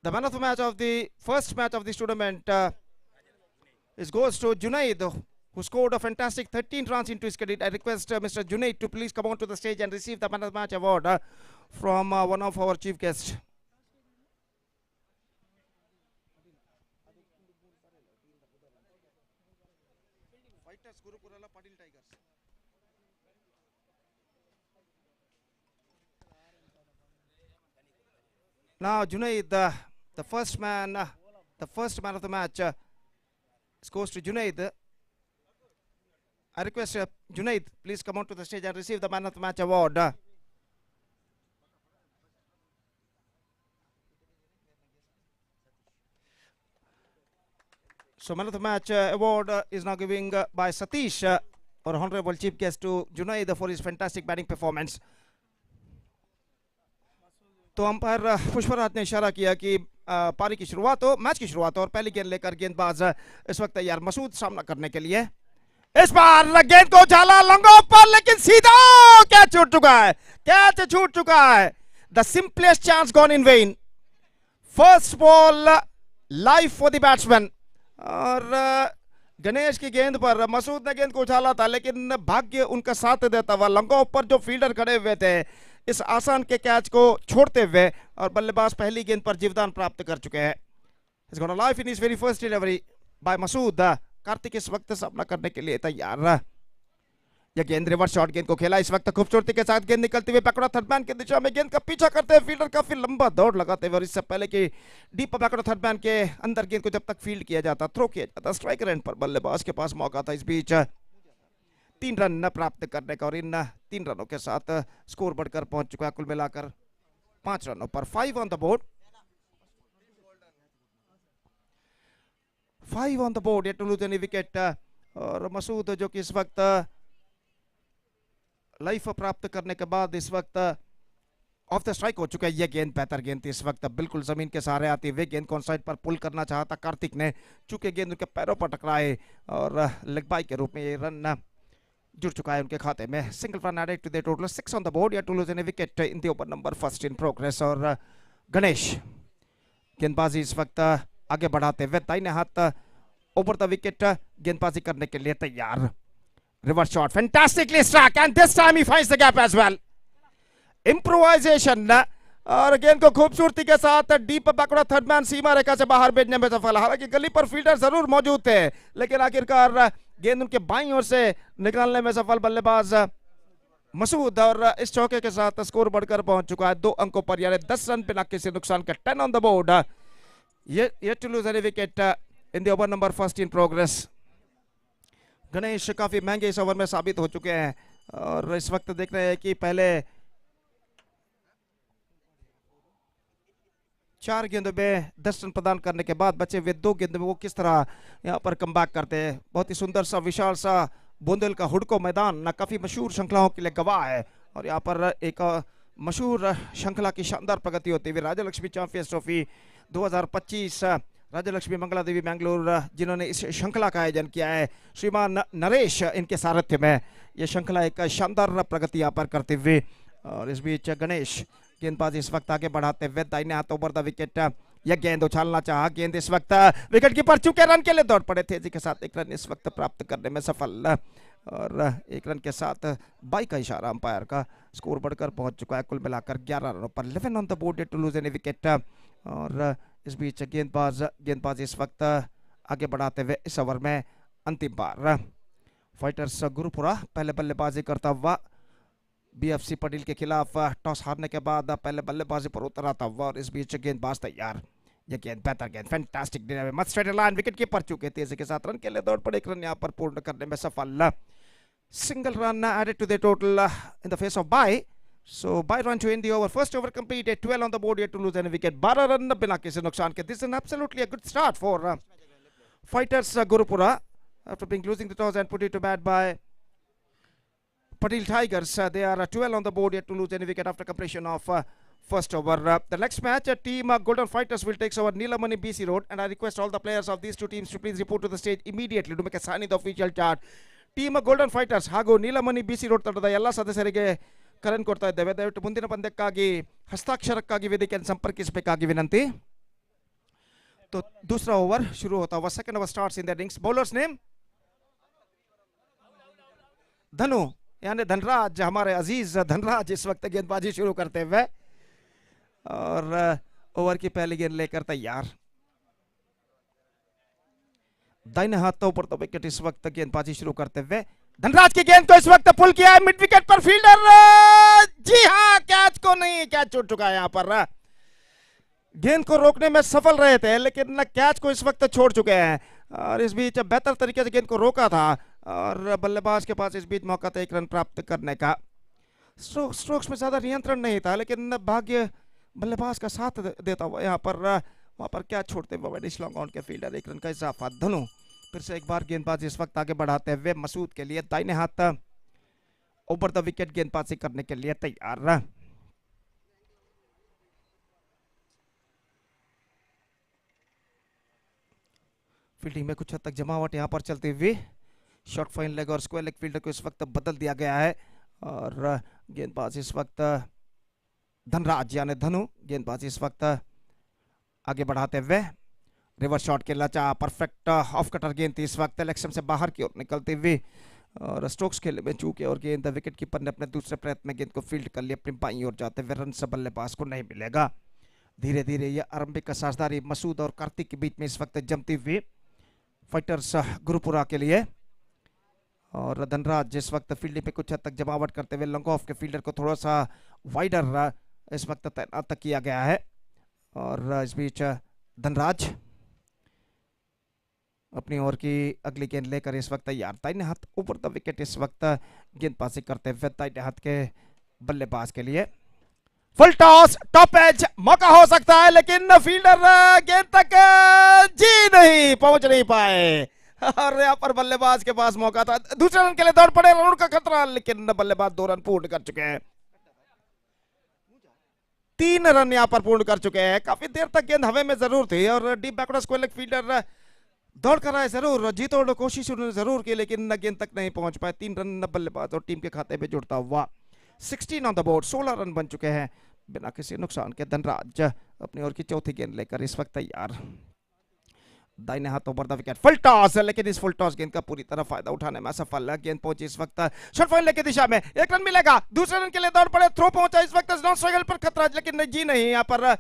The man of the match of the first match of this tournament goes to Junaid, who scored a fantastic 13 runs into his credit. I request Mr. Junaid to please come on to the stage and receive the man of the match award from one of our chief guests. Now Junaid, the first man of the match goes to Junaid. I request Junaid, please come on to the stage and receive the man of the match award. So man of the match award is now given by Satish, our honorable chief guest, to Junaid for his fantastic batting performance. तो umpire Pushpraj ने इशारा किया कि पारी की शुरुआत हो, match की शुरुआत हो और पहली गेंद लेकर गेंदबाज इस वक्त तैयार मसूद सामना करने के लिए। इस बार गेंद को उछाला लंगों पर, लेकिन सीधा कैच छूट चुका है, कैच छूट चुका है। The simplest chance gone in when. First ball life for the batsman. और गणेश की गेंद पर मसूद ने गेंद को उछाला था, लेकिन भाग्य उनका साथ देता हुआ लंगों पर जो फील्डर खड़े हुए थे इस आसान के कैच को छोड़ते हुए, और बल्लेबाज पहली गेंद पर जीवदान प्राप्त कर चुके हैं। He's got a life in his very first delivery by Masood. Kartik इस वक्त सामना करने के लिए तैयार। यह गेंद रिवर्स शॉट गेंद को खेला इस वक्त खूबसूरती के साथ। गेंद निकलते हुए पकड़ा थर्ड मैन की दिशा में, गेंद का पीछा करते हुए फील्डर काफी लंबा दौड़ लगाते हुए, और इससे पहले कि डीप पकड़ा थर्ड मैन के अंदर गेंद को जब तक फील्ड किया जाता, थ्रो किया जाता, स्ट्राइकर एंड पर बल्लेबाज के पास मौका था इस बीच 3 रन प्राप्त करने का, और इन 3 रनों के साथ स्कोर बढ़कर पहुंच चुका है कुल मिलाकर 5 रनों पर। 5 on the board, 5 on the board, yet to lose any wicket. और मसूद जो कि इस वक्त लाइफ प्राप्त करने के बाद इस वक्त ऑफ द स्ट्राइक हो चुका है। यह गेंद बेहतर गेंद थी, इस वक्त बिल्कुल जमीन के सहारे आती हुई गेंद को ऑन साइड पर पुल करना चाहता कार्तिक ने, चूंकि गेंद उनके पैरों पर टकराए और लेग बाई के रूप में ये रन जुड़ चुका है उनके खाते में। Single run added to the total, 6 on the board, yet to lose any wicket in the over number first in progress. और गणेश गेंदबाजी इस वक्त आगे बढ़ाते हुए दाहिने हाथ ओवर द विकेट गेंदबाजी करने के लिए तैयार। Reverse shot fantastically struck and this time he finds the gap as well. Improvisation और गेंद को खूबसूरती के साथ डीप पकड़ा थर्ड मैन सीमा रेखा से बाहर भेजने में सफल। हालांकि गली पर फील्डर जरूर मौजूद थे, लेकिन आखिरकार गेंद उनके बाईं ओर से निकालने में सफल बल्लेबाज मसूद, और इस चौके के साथ स्कोर बढ़कर पहुंच चुका है 2 अंकों पर, यानी 10 रन बिना किसी नुकसान के। 10 on the board, yet to lose any wicket in the over number first in progress. Ganesh काफी महंगे इस ओवर में साबित हो चुके हैं, और इस वक्त देख रहे हैं कि पहले 4 गेंदों में 10 रन प्रदान करने के बाद बचे हुए 2 गेंदों में वो किस तरह यहाँ पर कमबैक करते हैं। बहुत ही सुंदर सा विशाल सा बुंदेल का हुडको मैदान ना काफी मशहूर श्रृंखलाओं के लिए गवाह है, और यहाँ पर एक मशहूर श्रृंखला की शानदार प्रगति होती हुई राजलक्ष्मी चैंपियंस ट्रॉफी 2025 राजलक्ष्मी मंगला देवी मैंगलोर जिन्होंने इस श्रृंखला का आयोजन किया है, श्रीमान नरेश इनके सारथ्य में ये श्रृंखला एक शानदार प्रगति यहाँ पर करते हुए। और इस बीच गणेश गेंदबाजी इस वक्त आगे बढ़ाते हुए दाहिने हाथ ओवर द विकेट, यह गेंद उछालना चाहा, गेंद इस वक्त विकेट कीपर चूंकि रन के लिए दौड़ पड़े, तेजी के साथ 1 रन इस वक्त प्राप्त करने में सफल, और 1 रन के साथ बाई का इशारा अंपायर का। स्कोर बढ़कर पहुंच चुका है कुल मिलाकर 11 रनों पर। 11 on the board to lose any wicket. और इस बीच गेंदबाज इस वक्त आगे बढ़ाते हुए इस ओवर में अंतिम बार फाइटर्स गुरुपुरा पहले बल्लेबाजी करता हुआ बीएफसी पटेल के खिलाफ टॉस हारने के बाद पहले बल्लेबाजी पर उतर आता हुआ, और इस बीच गेंदबाज तैयार। ये गेंद बेहतर गेंद, fantastic delivery, must straight line, wicket keeper चूके तेजी के साथ रन के लिए दौड़ पड़े, 1 रन यहाँ पर पूर्ण करने में सफल। Single run added to the total in the face of by. So by run to end the over, first over completed, 12 on the board, yet to lose any wicket. 12 run बिना किसी नुकसान के. This is absolutely a good start for fighters Gurupura after being losing the toss and put it to bat by Patil Tigers. They are 12 on the board, yet to lose any wicket after completion of first over. The next match, team Golden Fighters will take over Neelamani BC Road, and I request all the players of these two teams to please report to the stage immediately to make a sign in the official chart. Team Golden Fighters ಹಾಗೂ ನೀಲಮಣಿ BC Road ತಂಡದ ಎಲ್ಲ ಸದಸ್ಯರಿಗೆ ಕರೆನ್ ಕೊಡ್ತಾ ಇದ್ದೇವೆ. ದಯವಿಟ್ಟು ಮುಂದಿನ ಪಂದ್ಯಕ್ಕಾಗಿ ಹಸ್ತಾಕ್ಷರಕ್ಕಾಗಿ ವೇದಿಕೆಯನ್ನು ಸಂಪರ್ಕಿಸಬೇಕಾಗಿ ವಿನಂತಿ. तो दूसरा ओवर शुरू होता हुआ. Second over starts in the innings. Bowlers name धनु यानी धनराज, हमारे अजीज धनराज इस वक्त गेंदबाजी शुरू करते हुए और ओवर की पहली गेंद लेकर तैयार. दाहिने हाथों पर तो विकेट इस वक्त गेंदबाजी शुरू करते हुए. धनराज की गेंद को इस वक्त पुल किया है मिड विकेट पर. फील्डर जी हाँ, कैच को नहीं, कैच छूट चुका है यहां पर. गेंद को रोकने में सफल रहे थे लेकिन कैच को इस वक्त छोड़ चुके हैं और इस बीच बेहतर तरीके से गेंद को रोका था और बल्लेबाज के पास इस बीच मौका था 1 रन प्राप्त करने का. स्ट्रोक्स में ज्यादा नियंत्रण नहीं था लेकिन भाग्य बल्लेबाज का साथ देता हुआ यहाँ पर वहां पर कैच छोड़ते हुए डिश लॉन्ग ऑन के फील्डर 1 रन का इजाफा. धनु फिर से एक बार गेंदबाज इस वक्त आगे बढ़ाते हुए मसूद के लिए दाहिने हाथ ओवर द विकेट गेंदबाजी करने के लिए तैयार. फील्डिंग में कुछ हद तक जमावट यहां पर चलती हुई. शॉर्ट फाइन लेग और स्क्वायर लेग फील्डर को इस वक्त बदल दिया गया है और गेंदबाज इस वक्त धनराज यानी धनु गेंदबाज इस वक्त आगे बढ़ाते हुए रिवर्स शॉट के लचा परफेक्ट ऑफ कटर गेंद थी इस वक्त इलेक्शन से बाहर की ओर निकलती हुई और स्ट्रोक्स खेलने में चूके और गेंद विकेट कीपर ने अपने दूसरे प्रयत्न में गेंद को फील्ड कर लिया अपनी बाईं ओर जाते हुए. रन से बल्लेबाज को नहीं मिलेगा. धीरे धीरे यह आरंभिक साझेदारी मसूद और कार्तिक के बीच में इस वक्त जमती हुई फाइटर्स गुरुपुरा के लिए और धनराज जिस वक्त फील्डिंग पे कुछ हद तक जमावट करते हुए लॉन्ग ऑफ के फील्डर को थोड़ा सा वाइडर इस वक्त तैनात किया गया है और इस बीच धनराज अपनी ओर की अगली गेंद लेकर इस वक्त तैयार. दाहिने हाथ ऊपर द विकेट इस वक्त गेंदबाजी करते हुए दाहिने हाथ के बल्लेबाज के लिए. फुल टॉस टॉप एज मौका हो सकता है लेकिन फील्डर गेंद तक जी नहीं पहुंच नहीं पाए और यहां पर बल्लेबाज के पास मौका था. दूसरे रन के लिए दौड़ पड़े, रन का खतरा लेकिन बल्लेबाज 2 रन पूर्ण कर चुके हैं. 3 रन यहां पर पूर्ण कर चुके हैं. काफी देर तक गेंद हवा में जरूर थी और deep backward square leg fielder दौड़ कर आए जरूर, जी तोड़ कोशिश उन्होंने जरूर की लेकिन गेंद तक नहीं पहुंच पाए. 3 रन बल्लेबाज और टीम के खाते में जुड़ता हुआ. 16 ऑन द बोर्ड, 16 रन बन चुके हैं बिना किसी नुकसान के. धनराज अपनी ओर की चौथी गेंद लेकर इस वक्त तैयार. दाहिने हाथ over the wicket full toss लेकिन इस फुल टॉस गेंद का पूरी तरह फायदा उठाने में असफल है. गेंद पहुंची इस वक्त शॉर्ट फाइन लेग की दिशा में. 1 रन मिलेगा. दूसरे रन के लिए दौड़ पड़े, थ्रो पहुंचा इस वक्त नॉन स्ट्राइक पर खतरा लेकिन जी नहीं. यहाँ पर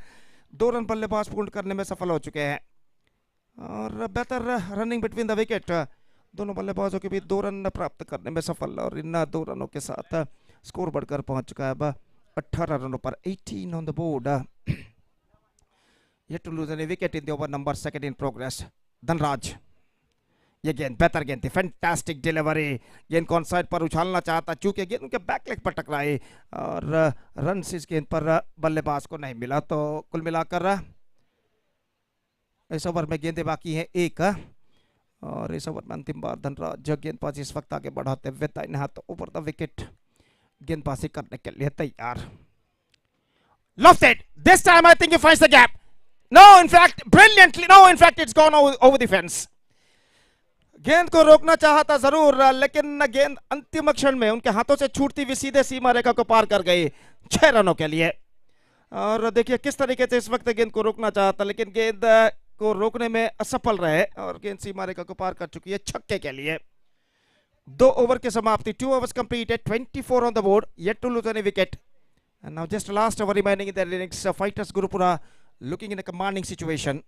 2 रन बल्लेबाज पूर्ण करने में सफल हो चुके हैं और बेहतर रनिंग बिटवीन द विकेट दोनों बल्लेबाजों के बीच 2 रन प्राप्त करने में सफल और इन 2 रनों के साथ स्कोर बढ़कर पहुंच चुका है अब 18 रनों पर. 18 on the board. Yet to lose any wicket in the over number 2 in progress. Dhanraj ये गेंद बेहतर गेंद थी, फैंटास्टिक डिलीवरी. गेंद को ऑन साइड पर उछालना चाहता चूंकि गेंद उनके बैक लेग पर टकराई और रन इस गेंद पर बल्लेबाज को नहीं मिला. तो कुल मिलाकर इस ओवर में गेंदें बाकी हैं 1 और इस ओवर में अंतिम बार धनराज गेंदबाजी इस वक्त आगे बढ़ाते हुए दाहिने हाथ ओवर द विकेट गेंदबाजी करने के लिए तैयार. Lofted. This time I think he finds the gap. No, in fact, brilliantly. No, in fact, it's gone over the fence. गेंद को रोकना चाहता जरूर लेकिन गेंद अंतिम क्षण में उनके हाथों से छूटती हुई सीधे सीमा रेखा को पार कर गई 6 रनों के लिए. और देखिए किस तरीके से इस वक्त गेंद को रोकना चाहता लेकिन गेंद को रोकने में असफल रहे और गेंद सीमा रेखा को पार कर चुकी है छक्के के लिए. 2 ओवर की समाप्ति. 2 overs completed. 24 on the board. Yet to lose any wicket. And now just last over remaining in their innings. Fighters Gurupura looking in a commanding situation.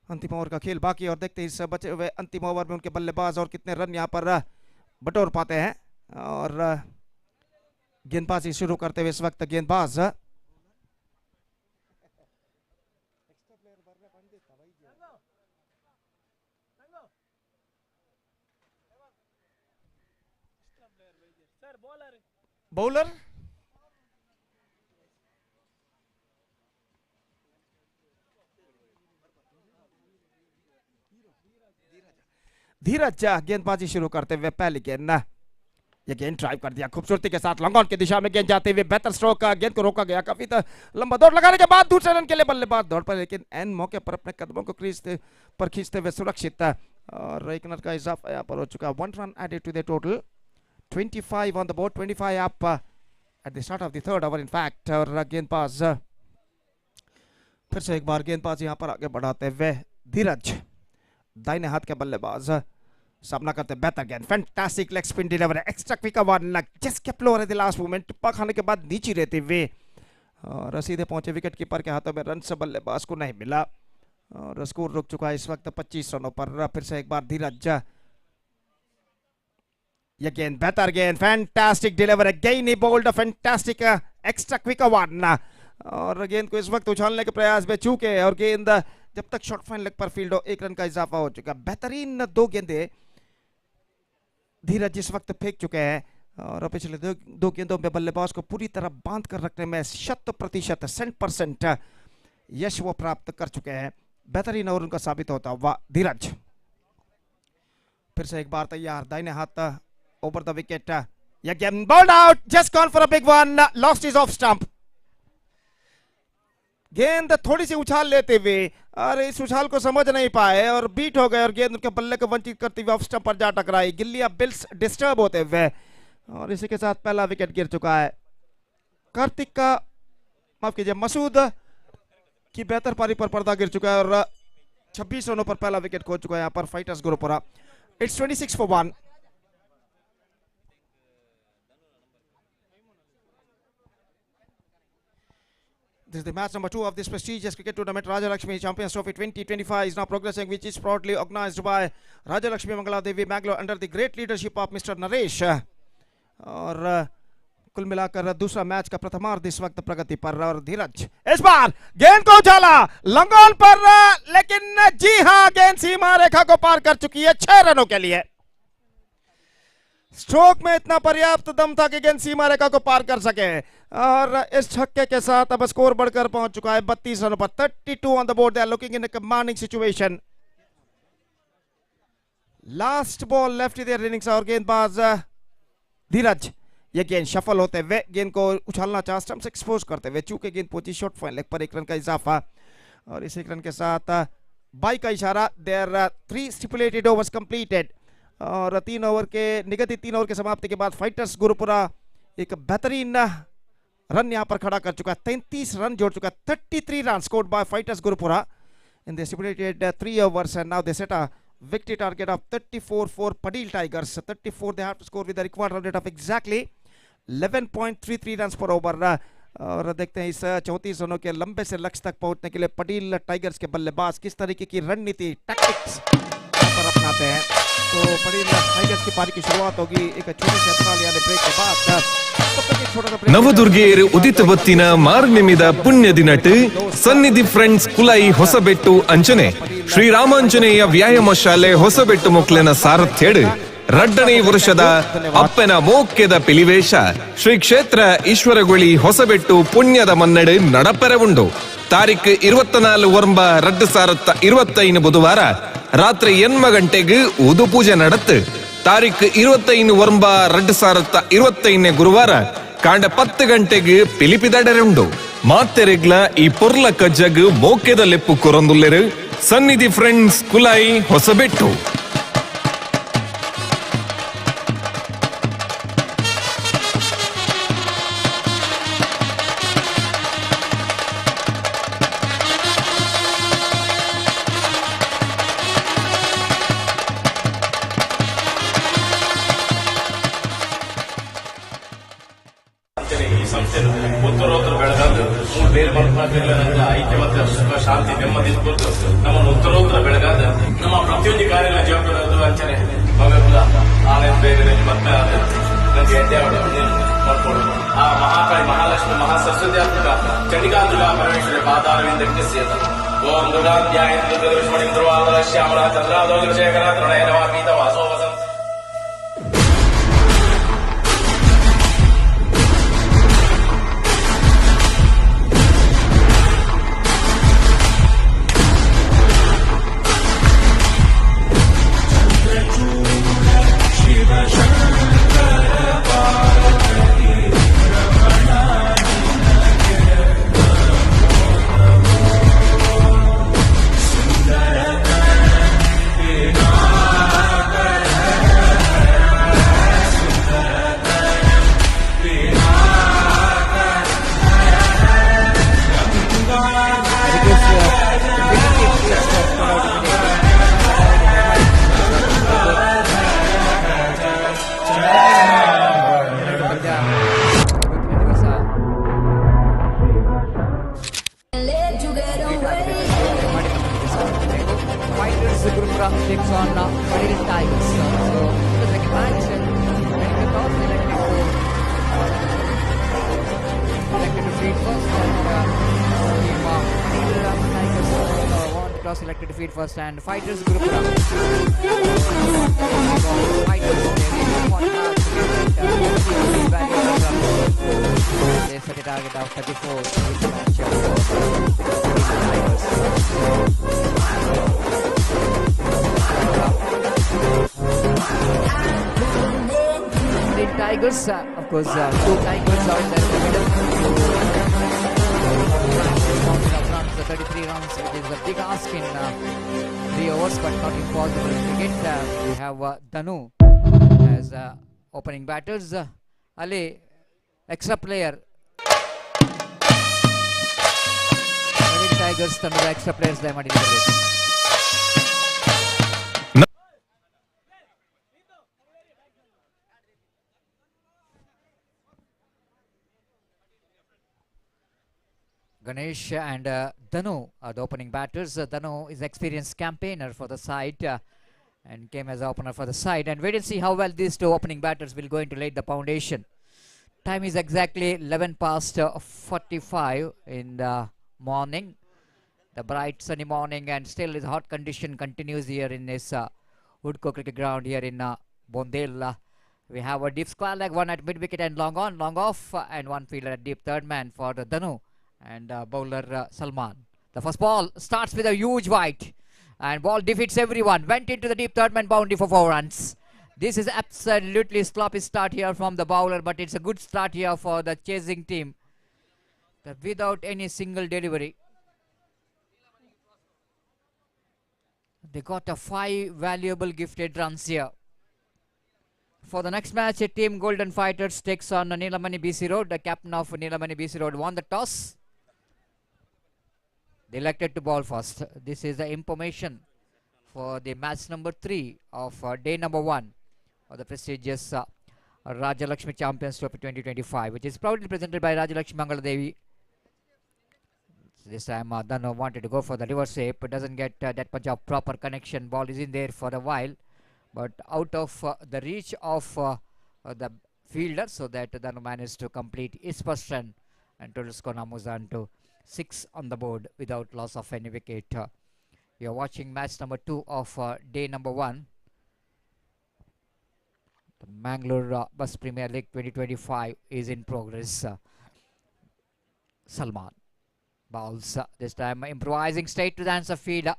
अंतिम ओवर का खेल बाकी और देखते हैं इस बचे हुए अंतिम ओवर में उनके बल्लेबाज और कितने रन यहां पर बटोर पाते हैं. और गेंदबाजी शुरू करते हुए इस वक्त गेंदबाज बॉलर धीरज गेंदबाजी शुरू करते हुए पहली गेंद ये गेंद ड्राइव कर दिया खूबसूरती के साथ, लॉन्ग ऑन की दिशा में गेंद जाते हुए बेहतर स्ट्रोक, गेंद को रोका गया काफी लंबा दौड़ लगाने के बाद दूसरे रन के लिए बल्लेबाज दौड़ पर, लेकिन एन मौके पर अपने कदमों को क्रीज पर खींचते हुए सुरक्षित, और एक रन का इजाफा यहाँ पर हो चुका है। 1 run added to the total, 25 on the board, 25 up at the start of the third over in fact। और गेंदबाज फिर से एक बार गेंदबाज यहाँ पर आगे बढ़ाते हुए धीरज, दाहिने हाथ के बल्लेबाज सामना करते, बेहतर गेंद, fantastic leg spin delivery, extra quick one, just kept lower at the last moment, टिप्पा खाने के बाद नीचे रहते हुए और सीधे पहुंचे विकेट कीपर के हाथों में, रन से बल्लेबाज को नहीं मिला और स्कोर रुक चुका है इस वक्त 25 रनों पर। फिर से एक बार धीरज, ये गेंद, बेहतर गेंद, fantastic delivery, again he bowled fantastic extra quick one, और गेंद को इस वक्त उछालने के प्रयास में चूके, और गेंद जब तक शॉर्ट फाइन लेग पर फील्ड हो, 1 रन का इजाफा हो चुका। बेहतरीन 2 गेंदे धीरज इस वक्त फेंक चुके हैं, और पिछले 2 गेंदों में बल्लेबाज को पूरी तरह बांध कर रखने में 100% 100% यश वो प्राप्त कर चुके हैं। बेहतरीन और उनका साबित होता हुआ धीरज फिर से एक बार तैयार, दाहिने हाथ ओवर द विकेट, या गेंद bowled out, just gone for a big one, lost his off stump. गेंद थोड़ी सी उछाल लेते हुए और इस उछाल को समझ नहीं पाए और बीट हो गए, और गेंद उनके बल्ले को वंचित करते हुए ऑफ स्टंप पर जा टकराई, गिल्लियां बिल्स डिस्टर्ब होते हुए, और इसी के साथ पहला विकेट गिर चुका है। कार्तिक का, माफ कीजिए, मसूद की बेहतर पारी पर पर्दा गिर चुका है, और 26 रनों पर पहला विकेट खो चुका है यहाँ पर fighters Gurupura. It's 26 for 1। This is the match number 2 of this prestigious cricket tournament. Rajalakshmi Champions Trophy 2025 is now progressing, which is proudly organized by Rajalakshmi Mangalore Mangalore under the great leadership of Mr. Naresh। और कुल मिलाकर दूसरा match का प्रथमार्ध इस वक्त प्रगति पर, और धीरज इस बार गेंद को उछाला लॉन्ग ऑन पर, लेकिन जी हां, गेंद सीमा रेखा को पार कर चुकी है 6 रनों के लिए। स्ट्रोक में इतना पर्याप्त दम था कि गेंद सीमा रेखा को पार कर सके, और इस छक्के के साथ अब स्कोर बढ़कर पहुंच चुका है 32 रनों पर। 32 on the board, they are looking in a commanding situation. Last ball left their innings, और गेंदबाज धीरज, ये गेंद शफल होते हुए गेंद को उछालना चाह, स्टंप से एक्सपोज करते हुए चूके गेंद पहुंची शॉर्ट फाइन लेग पर, 1 रन का इजाफा, और इस 1 रन के साथ बाई का इशारा, देयर 3 स्टिपुलेटेड ओवर्स कंप्लीटेड, और 3 ओवर के निगदित 3 ओवर के समाप्ति के बाद फाइटर्स गुरुपुरा एक बेहतरीन रन यहां पर खड़ा कर चुका है, 33 रन जोड़ चुका है। 33 run scored by fighters Gurupura in the stipulated 3 overs, and now they set a victory target of 34 for Padil Tigers। 34 they have to score with the required run rate of exactly 11.33 runs per over। और देखते हैं इस 34 रनों के लंबे से लक्ष्य तक पहुंचने के लिए पटेल टाइगर्स के बल्लेबाज किस तरीके की रणनीति टैक्टिक्स पर अपनाते हैं। तो पटेल टाइगर्स की पारी की शुरुआत होगी एक छोटे से अंतराल यानी ब्रेक के बाद। ನವದುರ್ಗೆಯರು ಉದಿತ ಹೊತ್ತಿನ ಮಾರ್ನಿಮಿದ ಪುಣ್ಯ ದಿನಟ್ ಸನ್ನಿಧಿ ಫ್ರೆಂಡ್ಸ್ ಕುಲೈ ಹೊಸಬೆಟ್ಟು ಅಂಚನೆ ಶ್ರೀರಾಮಾಂಜನೇಯ ವ್ಯಾಯಾಮ ಶಾಲೆ ಹೊಸಬೆಟ್ಟು ಮೊಕ್ಲೆನ ಸಾರಥ್ಯಡ್ ರಡ್ಡನೇ ವರ್ಷದ ಅಪ್ಪನ ಮೋಕ್ಯದ ಪಿಲಿವೇಶ ಶ್ರೀ ಕ್ಷೇತ್ರ ಈಶ್ವರಗುಳಿ ಹೊಸಬೆಟ್ಟು ಪುಣ್ಯದ ಮನ್ನಡ್ ನಡಪೆರವುಂಡು ತಾರೀಖ್ 24 ಒರಂಬ 2025 ಬುಧವಾರ ರಾತ್ರಿ 8 ಗಂಟೆಗೆ ಉದು ಪೂಜೆ ನಡತ್ ತಾರೀಖ್ 25 ಒರಂಬ 2025 ಗುರುವಾರ ಕಾಂಡ 10 ಗಂಟೆಗೆ ಪಿಲಿಪಿದಡರುಂಡು ಮಾತೆರೆಗ್ಲ ಈ ಪೊರ್ಲ ಕಜ್ಜಗ್ ಮೋಕ್ಯದ ಲೆಪ್ಪು ಕೊರೊಂದುಲ್ಲೆರು ಸನ್ನಿಧಿ ಫ್ರೆಂಡ್ಸ್ ಕುಲೈ ಹೊಸಬೆಟ್ಟು. ಈ ಸಂಸ್ಥೆನು ಉತ್ತರೋತ್ತರ ಬೆಳಗಾದು ಬೇರೆ ಮನಸ್ಸಿನ ಐಕ್ಯ ಮತ್ತು ಸುಖ ಶಾಂತಿ ನೆಮ್ಮದಿ ಕುರಿತು ನಮ್ಮನ್ನು ಉತ್ತರೋತ್ತರ ಬೆಳಗಾದ ನಮ್ಮ ಪ್ರತಿಯೊಂದು ಕಾರ್ಯಗಳ ಜವಾಬ್ದಾರಿ ಅಂಚನೆ ಮಗಲ್ಲ ಆನಂದ ಬೇಗನೆ ಮತ್ತೆ ನನಗೆ ಎಡ್ಡೆ ಮಾಡ್ಕೊಂಡು ಆ ಮಹಾಕಾಳಿ ಮಹಾಲಕ್ಷ್ಮಿ ಮಹಾಸರಸ್ವತಿ ಆತ್ಮಕ ಚಂಡಿಕಾಂಬಿಕಾ ಪರಮೇಶ್ವರಿ ಪಾದಾರವಿಂದಕ್ಕೆ ಸೇತ ಓಂ ದುರ್ಗಾಧ್ಯಾಯ ದುರ್ವಾದರ ಶ್ಯಾಮಲ ಚಂದ್ರಾದೋಗ ಶೇಖರ ತೃಣಯನವಾ ಪೀತ ವಾಸೋ ವಸಂತ. Shiva Shankara field first and fighters group round. Fighters, they set a target of 34 Tigers, of course, 2 Tigers out there in the middle. The 33 runs, which is a big ask in 3 overs, but not impossible to get. We have Danu as opening batters. Ali, extra player. Tigers, Danu, extra players. Ganesh and Danu are the opening batters. Danu is experienced campaigner for the side and came as opener for the side. And wait and see how well these 2 opening batters will going to lay the foundation. Time is exactly 11 past 45 in the morning. The bright sunny morning, and still is hot condition continues here in this Woodco cricket ground here in Bondel. We have a deep square leg, 1 at mid wicket and long on, long off, and 1 fielder at deep third man for the Danu and bowler Salman. The first ball starts with a huge wide, and ball defeats everyone. Went into the deep third man boundary for 4 runs. This is absolutely sloppy start here from the bowler, but it's a good start here for the chasing team. Without any single delivery. They got a 5 valuable gifted runs here. For the next match, Team Golden Fighters takes on Nilamani BC Road. The captain of Nilamani BC Road won the toss. They elected to bowl first. This is the information for the match number 3 of day number 1 of the prestigious Rajalakshmi Champions Trophy 2025, which is proudly presented by Rajalakshmi Mangalore Devi. This time Danu wanted to go for the reverse shape, but doesn't get that much of proper connection. Ball is in there for a while, but out of the reach of the fielder, so that Danu managed to complete his first run and total score moves on to 6 on the board without loss of any wicket. You are watching match number 2 of day number 1. The Manglore Bus Premier League 2025 is in progress. Salman bowls this time improvising straight to the answer fielder,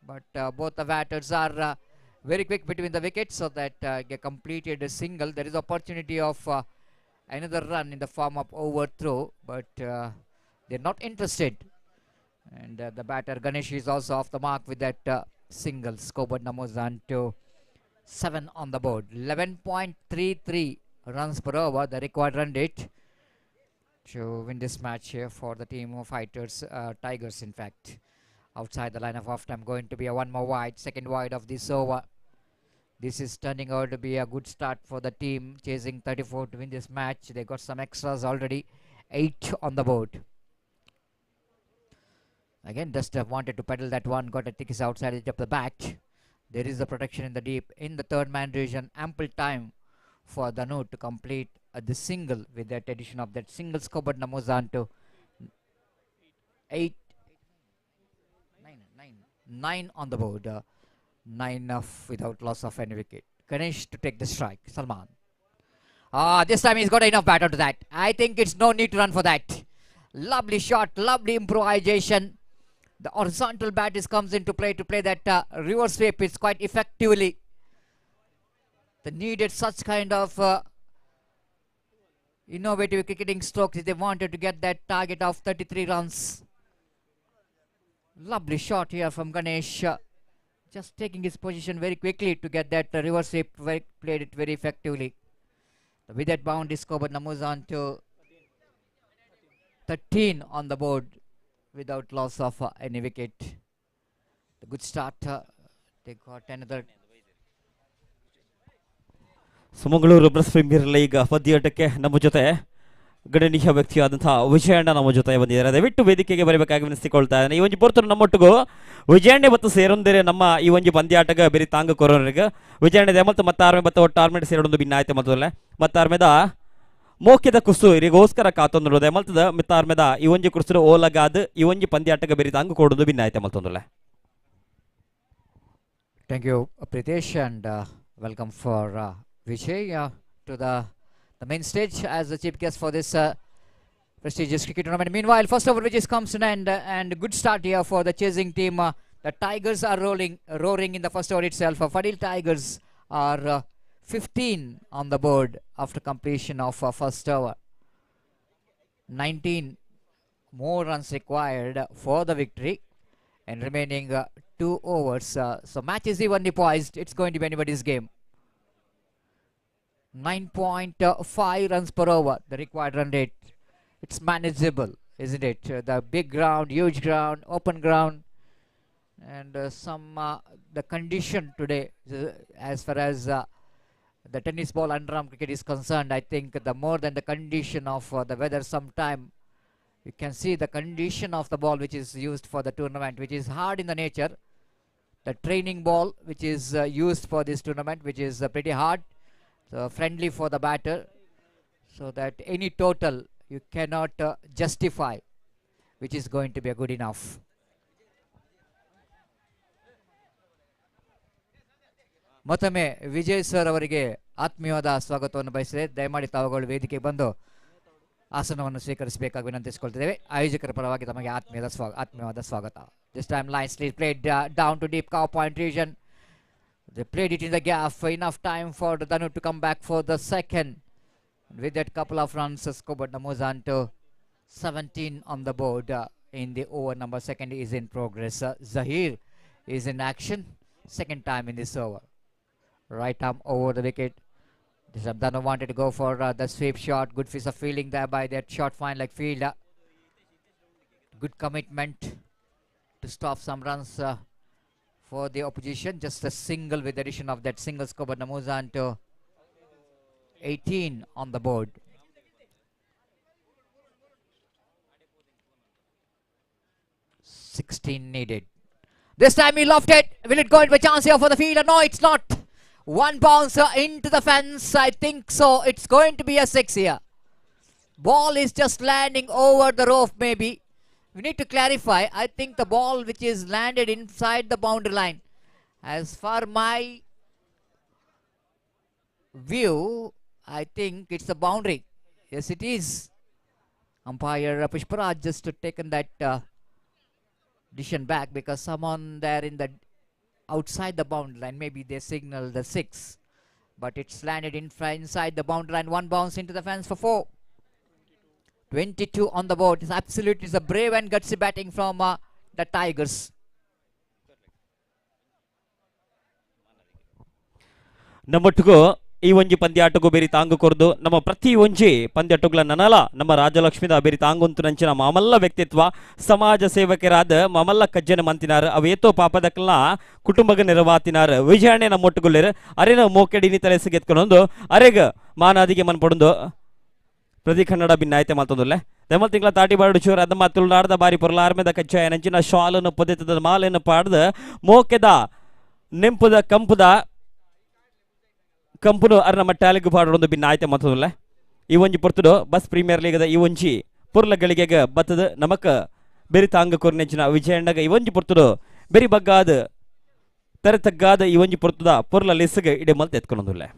but both the batters are very quick between the wickets, so that they completed a single. There is opportunity of another run in the form of overthrow, but they're not interested. And the batter Ganesh is also off the mark with that single. Scoreboard numbers on to 7 on the board. 11.33 runs per over, the required run rate to win this match here for the team of fighters, Tigers in fact. Outside the line of off time, going to be a 1 more wide, second wide of this over. This is turning out to be a good start for the team chasing 34 to win this match. They got some extras already, 8 on the board. Again, just wanted to pedal that one, got a tickets outside edge of the bat. There is the protection in the deep, in the third man region, ample time for Danu to complete the single with that addition of that single. Scoreboard numbers on to 9 on the board. 9 without loss of any wicket. Ganesh to take the strike. Salman. This time he's got enough batter to that. I think it's no need to run for that. Lovely shot, lovely improvisation. The horizontal bat comes into play to play that reverse sweep. It's quite effectively. They needed such kind of innovative cricketing strokes if they wanted to get that target of 33 runs. Lovely shot here from Ganesh. Just taking his position very quickly to get that reverse sweep. Played it very effectively. With that bound, his scoreboard numbers on to 13 on the board without loss of any wicket. The good start. They got another. Mangalore Bus Premier League ಪಂದ್ಯಾಟಕ್ಕೆ ನಮ್ಮ ಜೊತೆ ಗಣನೀಯ ವ್ಯಕ್ತಿಯಾದಂತಹ ವಿಜಯಣ್ಣ ನಮ್ಮ ಜೊತೆ ಬಂದಿದ್ದಾರೆ. ದಯವಿಟ್ಟು ವೇದಿಕೆಗೆ ಬರಬೇಕಾಗಿ ವಿನಂತಿಸಿಕೊಳ್ತಾ ಇದ್ದೇನೆ. ಈ ಒಂದು ಪೊರ್ತರು ನಮ್ಮೊಟ್ಟಿಗೂ ವಿಜಯಣ್ಣ ಮತ್ತು ಸೇರೊಂದರೆ ನಮ್ಮ ಈ ಒಂದು ಪಂದ್ಯಾಟಗ ಬೇರೆ ತಾಂಗ ಕೊರೋರಿಗೆ ವಿಜಯಣ್ಣ ದೇಮಲ್ತ ಮತ್ತಾರ್ಮೆ ಮತ್ತು ಒಟ್ಟಾರ್ಮೆಡ್ ಸೇರೊಂದು ಭಿನ್ನಾಯ್ತೆ ಮೊದಲೇ ಮತ್ತಾರ್ಮೆದ ಮೋಕ್ಯದ ಕುಸು ಇರಿಗೋಸ್ಕರ ಕಾತೊಂದು ದೇಮಲ್ತದ ಮಿತ್ತಾರ್ಮೆದ ಈ ಒಂದು ಕುರ್ಸು ಓಲಗಾದ ಈ ಒಂದು ಪಂದ್ಯಾಟಗ ಬೇರೆ ತಾಂಗ ಕೊಡೋದು ಭಿನ್ನಾಯ್ತೆ ಮತ್ತೊಂದಲೆ Thank you, Pritesh, and welcome for Vijay to the main stage as the chief guest for this prestigious cricket tournament. Meanwhile, first over which comes to an end, and good start here for the chasing team. The Tigers are roaring in the first over itself. Fadil Tigers are 15 on the board after completion of first over. 19 more runs required for the victory, and remaining 2 overs. So match is evenly poised. It's going to be anybody's game. 9.5 runs per over, the required run rate. It's manageable, isn't it? The big ground, huge ground, open ground, and the condition today, as far as the tennis ball underarm cricket is concerned, I think the more than the condition of the weather, sometime you can see the condition of the ball which is used for the tournament, which is hard in the nature. The training ball which is used for this tournament, which is pretty hard, so friendly for the batter, so that any total you cannot justify, which is going to be a good enough. ಮತ್ತೊಮ್ಮೆ Vijay sir ಅವರಿಗೆ ಆತ್ಮೀಯವಾದ ಸ್ವಾಗತವನ್ನು ಬಯಸಿದೆ. ದಯಮಾಡಿ ತಾವುಗಳು ವೇದಿಕೆಗೆ ಬಂದು ಆಸನವನ್ನು ಸ್ವೀಕರಿಸಬೇಕಾಗಿ ವಿನಂತಿಸಿಕೊಳ್ತಿದ್ದೇವೆ. ಆಯೋಜಕರ ಪರವಾಗಿ ತಮಗೆ ಆತ್ಮೀಯವಾದ ಸ್ವಾಗತ. This time nicely played down to deep cow point region. They played it in the gap for enough time for Danu to come back for the second. With that couple of runs, Skobodna moves on to 17 on the board in the over. Number second is in progress. Zahir is in action, second time in this over. Right arm over the wicket. Danu wanted to go for the sweep shot. Good piece of fielding there by that short fine leg fielder. Good commitment to stop some runs for the opposition. Just a single with the addition of that single score. But moves on to 18 on the board. $16 needed. This time he lofted it. Will it go into a chance here for the fielder? No, it's not. One bouncer into the fence. I think so. It's going to be a 6 here. Ball is just landing over the rope maybe. We need to clarify. I think the ball which is landed inside the boundary line. As far my view, I think it's the boundary. Yes, it is. Umpire Pushparaj just taken that decision back because someone there in the outside the boundary line, maybe they signal the 6, but it's landed inside the boundary line. One bounce into the fence for 4. 22 on the board. It's absolutely a brave and gutsy batting from the Tigers. ನಮ್ಮೊಟ್ಟಿಗೂ ಈ ಒಂಜಿ ಪಂದ್ಯಾಟಗೂ ಬೇರೆ ತಾಂಗು ಕೊರ್ದು ನಮ್ಮ ಪ್ರತಿ ಒಂಜಿ ಪಂದ್ಯಾಟಗಳ ನನಲ ನಮ್ಮ ರಾಜಲಕ್ಷ್ಮಿದ ಬೇರೆ ತಾಂಗುಂತು ನಂಚಿನ ಮಾಮಲ್ಲ ವ್ಯಕ್ತಿತ್ವ ಸಮಾಜ ಸೇವಕರಾದ ಮಾಮಲ್ಲ ಕಜ್ಜನ ಮಂತಿನಾರ್ ಅವೇತೋ ಪಾಪದಕ್ಕಲ್ಲ ಕುಟುಂಬಗ ನೆರವಾತಿನಾರ್ ವಿಜಯಣ್ಣೆ ನಮ್ಮೊಟ್ಟುಗುಳ್ಳೇರು ಅರೇನ ಮೋಕೆಡಿನಿ ತಲೆಸಿಗೆತ್ಕೊಂಡು ಅರೆಗ ಮಾನಾದಿಗೆ ಮನ್ ಪಡೊಂದು ಪ್ರತಿ ಕನ್ನಡ ಭಿನ್ನಾಯ್ತೆ ಮಾತೊಂದುಲ್ಲೆ ದೆಮಲ್ ತಿಂಗಳ ತಾಟಿ ಬಾಡು ಚೂರು ಅದ ಮಾತುಲ್ಲಾಡ್ದ ಬಾರಿ ಪೊರ್ಲಾರ್ಮೆದ ಕಜ್ಜಾಯ ನಂಚಿನ ಶಾಲನ್ನು ಪೊದೆತದ ಮಾಲೆಯನ್ನು ಪಾಡ್ದ ಮೋಕೆದ ನೆಂಪುದ ಕಂಪುನು ಅರ್ನ ಮಟ್ಟಾಲಿಗೆ ಪಾಡೊಂದು ಭಿನ್ನಾಯ್ತೆ ಮಾತೊಂದುಲ್ಲೆ ಈ ಒಂಜಿ ಪೊರ್ತುಡು ಬಸ್ ಪ್ರೀಮಿಯರ್ ಲೀಗದ ಈ ಒಂಜಿ ಪುರ್ಲ ಗಳಿಗೆಗ ಬತ್ತದ ನಮಕ ಬೆರಿ ತಾಂಗ ಕೊರ್ನೆಂಚಿನ ವಿಜಯಣ್ಣಗ ಈ ಒಂಜಿ ಪೊರ್ತುಡು ಬೆರಿ ಬಗ್ಗಾದ ತೆರೆತಗ್ಗಾದ ಈ ಒಂಜಿ ಪೊರ್ತುದ ಪುರ್ಲ ಲಿಸ್ಗೆ ಇಡೆ ಮಲ್ತ ಎತ್ಕೊಂಡೊಂದುಲ್ಲೆ.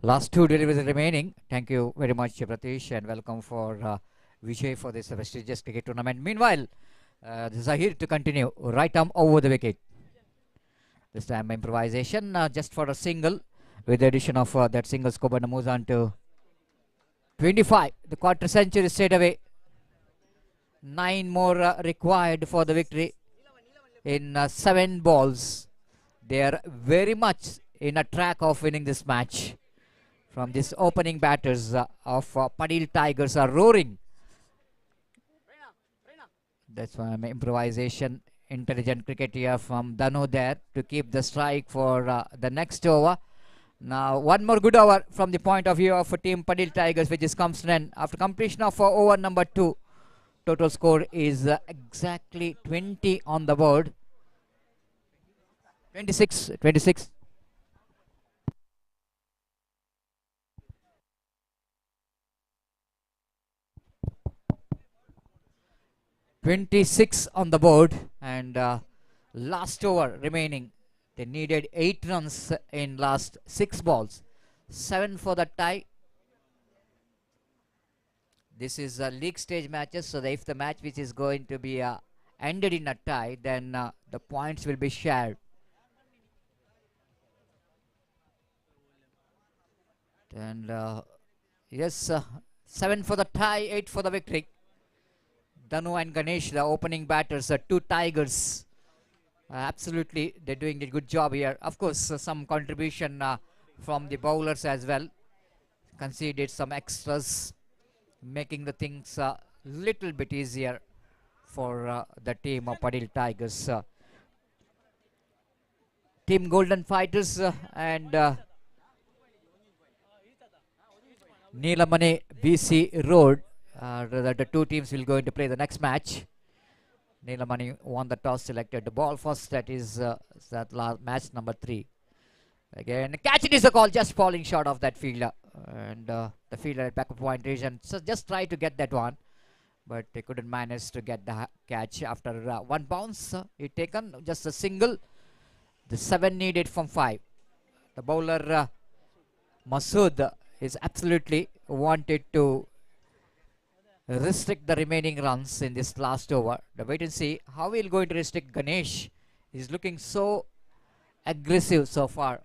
Last 2 deliveries remaining. Thank you very much, Pratish, and welcome for Vijay for this prestigious cricket tournament. Meanwhile, Zahir to continue. Right arm over the wicket. This time improvisation, just for a single, with the addition of that single scope, and moves on to 25. The quarter century straight away. 9 more required for the victory in 7 balls. They are very much in a track of winning this match. From this opening batters of Padil Tigers are roaring. That's why improvisation, intelligent cricket here from Danu there to keep the strike for the next over. Now one more good over from the point of view of team Padil Tigers, which is comes to an end after completion of over number 2. Total score is exactly 20 on the board. 26. 26 on the board, and last over remaining. They needed 8 runs in last 6 balls. 7 for the tie. This is a league stage matches, so that if the match which is going to be ended in a tie, then the points will be shared. And yes, 7 for the tie, 8 for the victory. Danu and Ganesh, the opening batters, 2 Tigers. Absolutely, they're doing a good job here. Of course, some contribution from the bowlers as well. Conceded some extras, making the things a little bit easier for the team of Padil Tigers. Team Golden Fighters and Neelamani BC Road. The 2 teams will go into play the next match. Neelamani won the toss, selected the ball first. That is that match number 3. Again, catch it is a call, just falling short of that fielder. And the fielder at backup point region. So just try to get that one, but they couldn't manage to get the catch after 1 bounce. It taken just a single. The 7 needed from 5. The bowler Masood is absolutely wanted to restrict the remaining runs in this last over. The wait and see how he'll going to restrict Ganesh. He's looking so aggressive so far.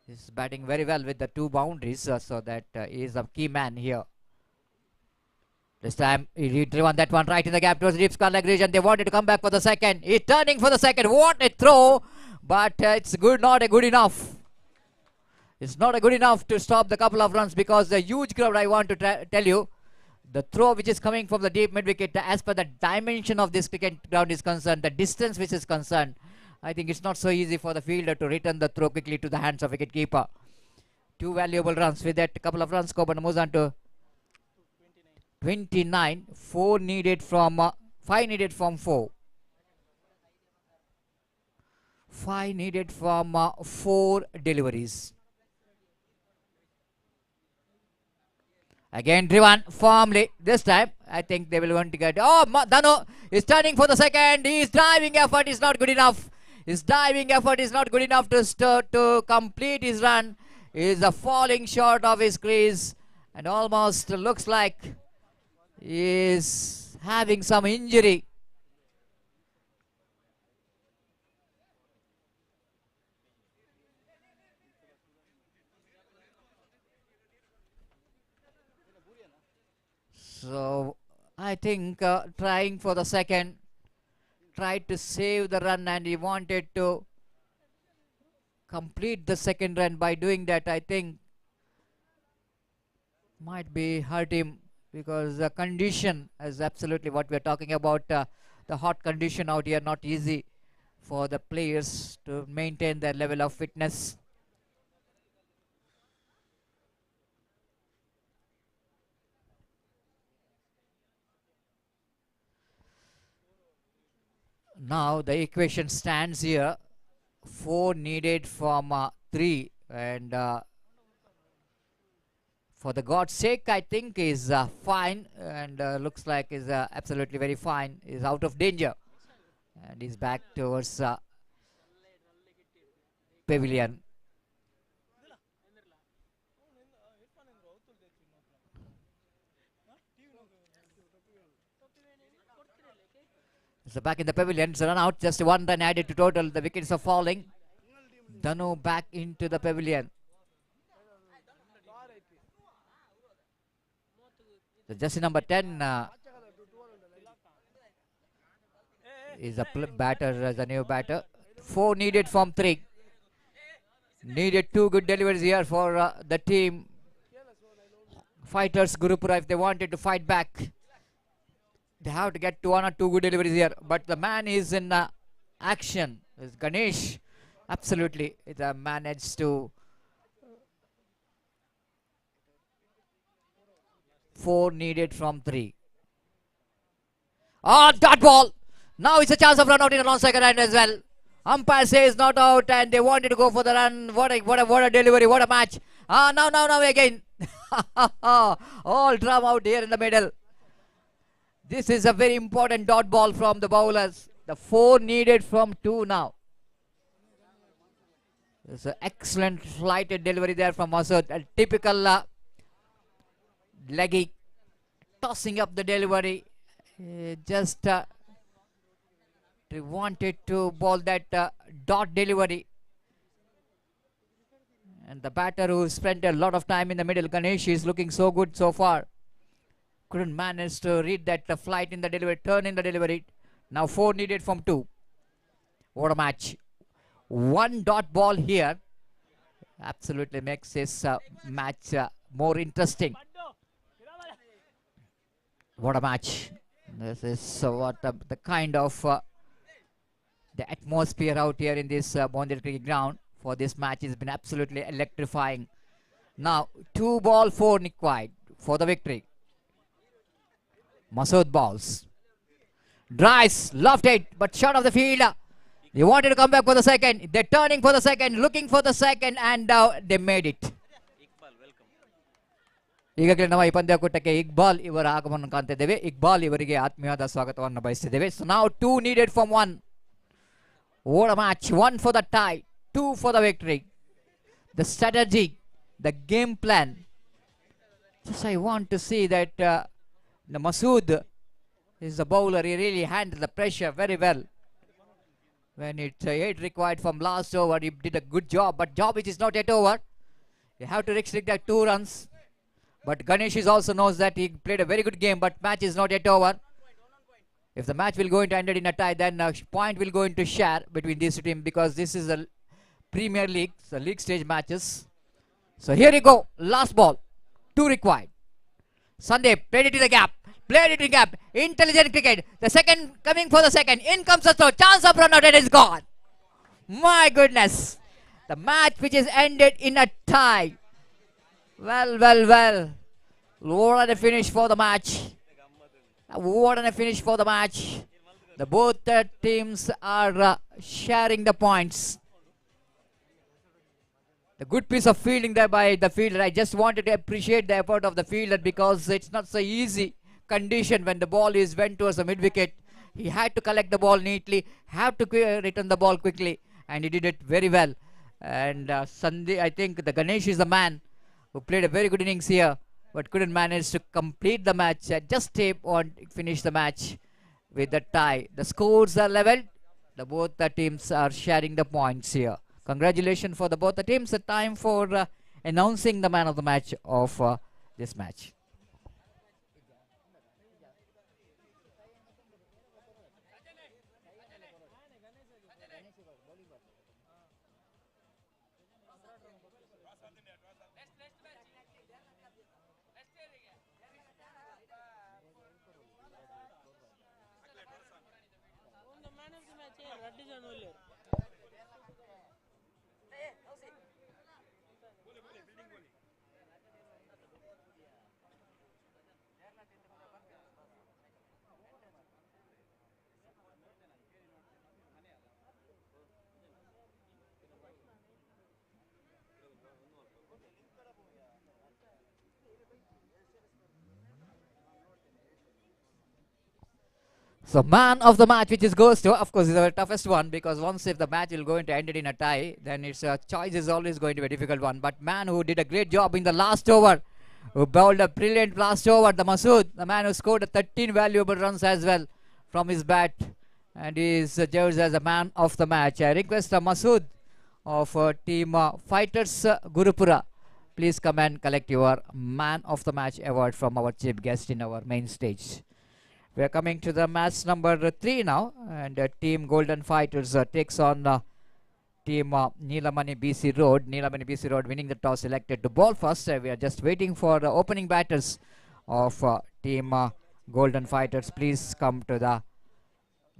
He's batting very well with the 2 boundaries, so that he is a key man here. This time he driven that one right in the gap towards the deep square leg region. They wanted to come back for the second. He's turning for the second. What a throw! But it's not good enough. It's not good enough to stop the couple of runs, because the huge crowd, I want to tell you, the throw which is coming from the deep mid wicket, as per the dimension of this cricket ground is concerned, the distance which is concerned, I think it's not so easy for the fielder to return the throw quickly to the hands of wicket keeper. 2 valuable runs. With that, a couple of runs, Coburn moves on to 29. 5 needed from 4. 5 needed from 4 deliveries. Again driven firmly. This time I think they will want to get. Oh, Dano is turning for the second. His diving effort is not good enough. His diving effort is not good enough to complete his run. He is falling short of his crease, and almost looks like he is having some injury. So I think trying for the second, tried to save the run, and he wanted to complete the second run. By doing that, I think might be hurt him, because the condition is absolutely what we are talking about. The hot condition out here, not easy for the players to maintain their level of fitness. Now the equation stands here. 4 needed from 3, and for the God's sake, I think is fine, and looks like is absolutely very fine. Is out of danger, and is back towards pavilion. So back in the pavilion, it's a run out, just 1 run added to total. The wickets are falling. Danu back into the pavilion. So jersey number 10 is a batter as a new batter. 4 needed from 3. Needed 2 good deliveries here for the team fighters Gurupura if they wanted to fight back. They have to get 1 or 2 good deliveries here, but the man is in action. Is Ganesh. Absolutely, it managed to 4 needed from 3. Oh, dot ball! Now it's a chance of run out in the non-second hand as well. Umpire says not out, and they wanted to go for the run. What a delivery! What a match! Now again. All drum out here in the middle. This is a very important dot ball from the bowlers. The 4 needed from 2 now. There's an excellent flighted delivery there from Masood. A typical leggy, tossing up the delivery. Just wanted to ball that dot delivery. And the batter who spent a lot of time in the middle, Ganesh, is looking so good so far. Couldn't manage to read that flight in the delivery, turn in the delivery. Now 4 needed from 2. What a match. 1 dot ball here absolutely makes this match more interesting. What a match. This is what the kind of the atmosphere out here in this Bonded cricket ground for this match has been absolutely electrifying. Now 2 ball 4 required for the victory. Masood balls. Drives, loved it, but short of the field. They wanted to come back for the second. They're turning for the second, looking for the second, and they made it. ಈಗಾಗಲೇ ನಾವು ಈ ಪಂದ್ಯಕೂಟಕ್ಕೆ ಇಕ್ಬಾಲ್ ಇವರ ಆಗಮನ ಕಾಣ್ತಿದ್ದೇವೆ. ಇಕ್ಬಾಲ್ ಇವರಿಗೆ ಆತ್ಮೀಯವಾದ ಸ್ವಾಗತವನ್ನು ಬಯಸಿದ್ದೇವೆ. So now 2 needed from 1. What a match. 1 for the tie, 2 for the victory. The strategy, the game plan. Just I want to see that the Masood is the bowler. He really handled the pressure very well. When it's 8 required from last over, he did a good job. But job which is not yet over. You have to restrict that 2 runs. But Ganesh also knows that he played a very good game, but match is not yet over. If the match will go into ended in a tie, then point will go into share between these two teams, because this is a Premier League, the league stage matches. So here you go, last ball, 2 required. Sunday played it in the gap, intelligent cricket. The second coming for the second, in comes the throw, chance of run out, and it's gone. My goodness, the match which is ended in a tie. Well. What a finish for the match. What a finish for the match. Both teams are sharing the points. The good piece of fielding there by the fielder. I just wanted to appreciate the effort of the fielder, because it's not so easy condition when the ball is went towards the mid wicket. He had to collect the ball neatly, have to return the ball quickly, and he did it very well. And Sunday, I think the Ganesh is the man who played a very good innings here, but couldn't manage to complete the match. Just on finish the match with the tie. The scores are leveled. Both the teams are sharing the points here. Congratulations for both the teams. The time for announcing the man of the match of this match. So man of the match, which is goes to, of course, is the toughest one, because once if the match will go into ended in a tie, then its choice is always going to be a difficult one. But man who did a great job in the last over, who bowled a brilliant last over, the Masood, the man who scored 13 valuable runs as well from his bat, and he is judged as a man of the match. I request Masood of team Fighters Gurupura, please come and collect your man of the match award from our chief guest in our main stage. We are coming to the match number 3 now, and team Golden Fighters takes on team Neelamani BC Road. Neelamani BC Road winning the toss, selected to bowl first. We are just waiting for the opening batters of team Golden Fighters. Please come to the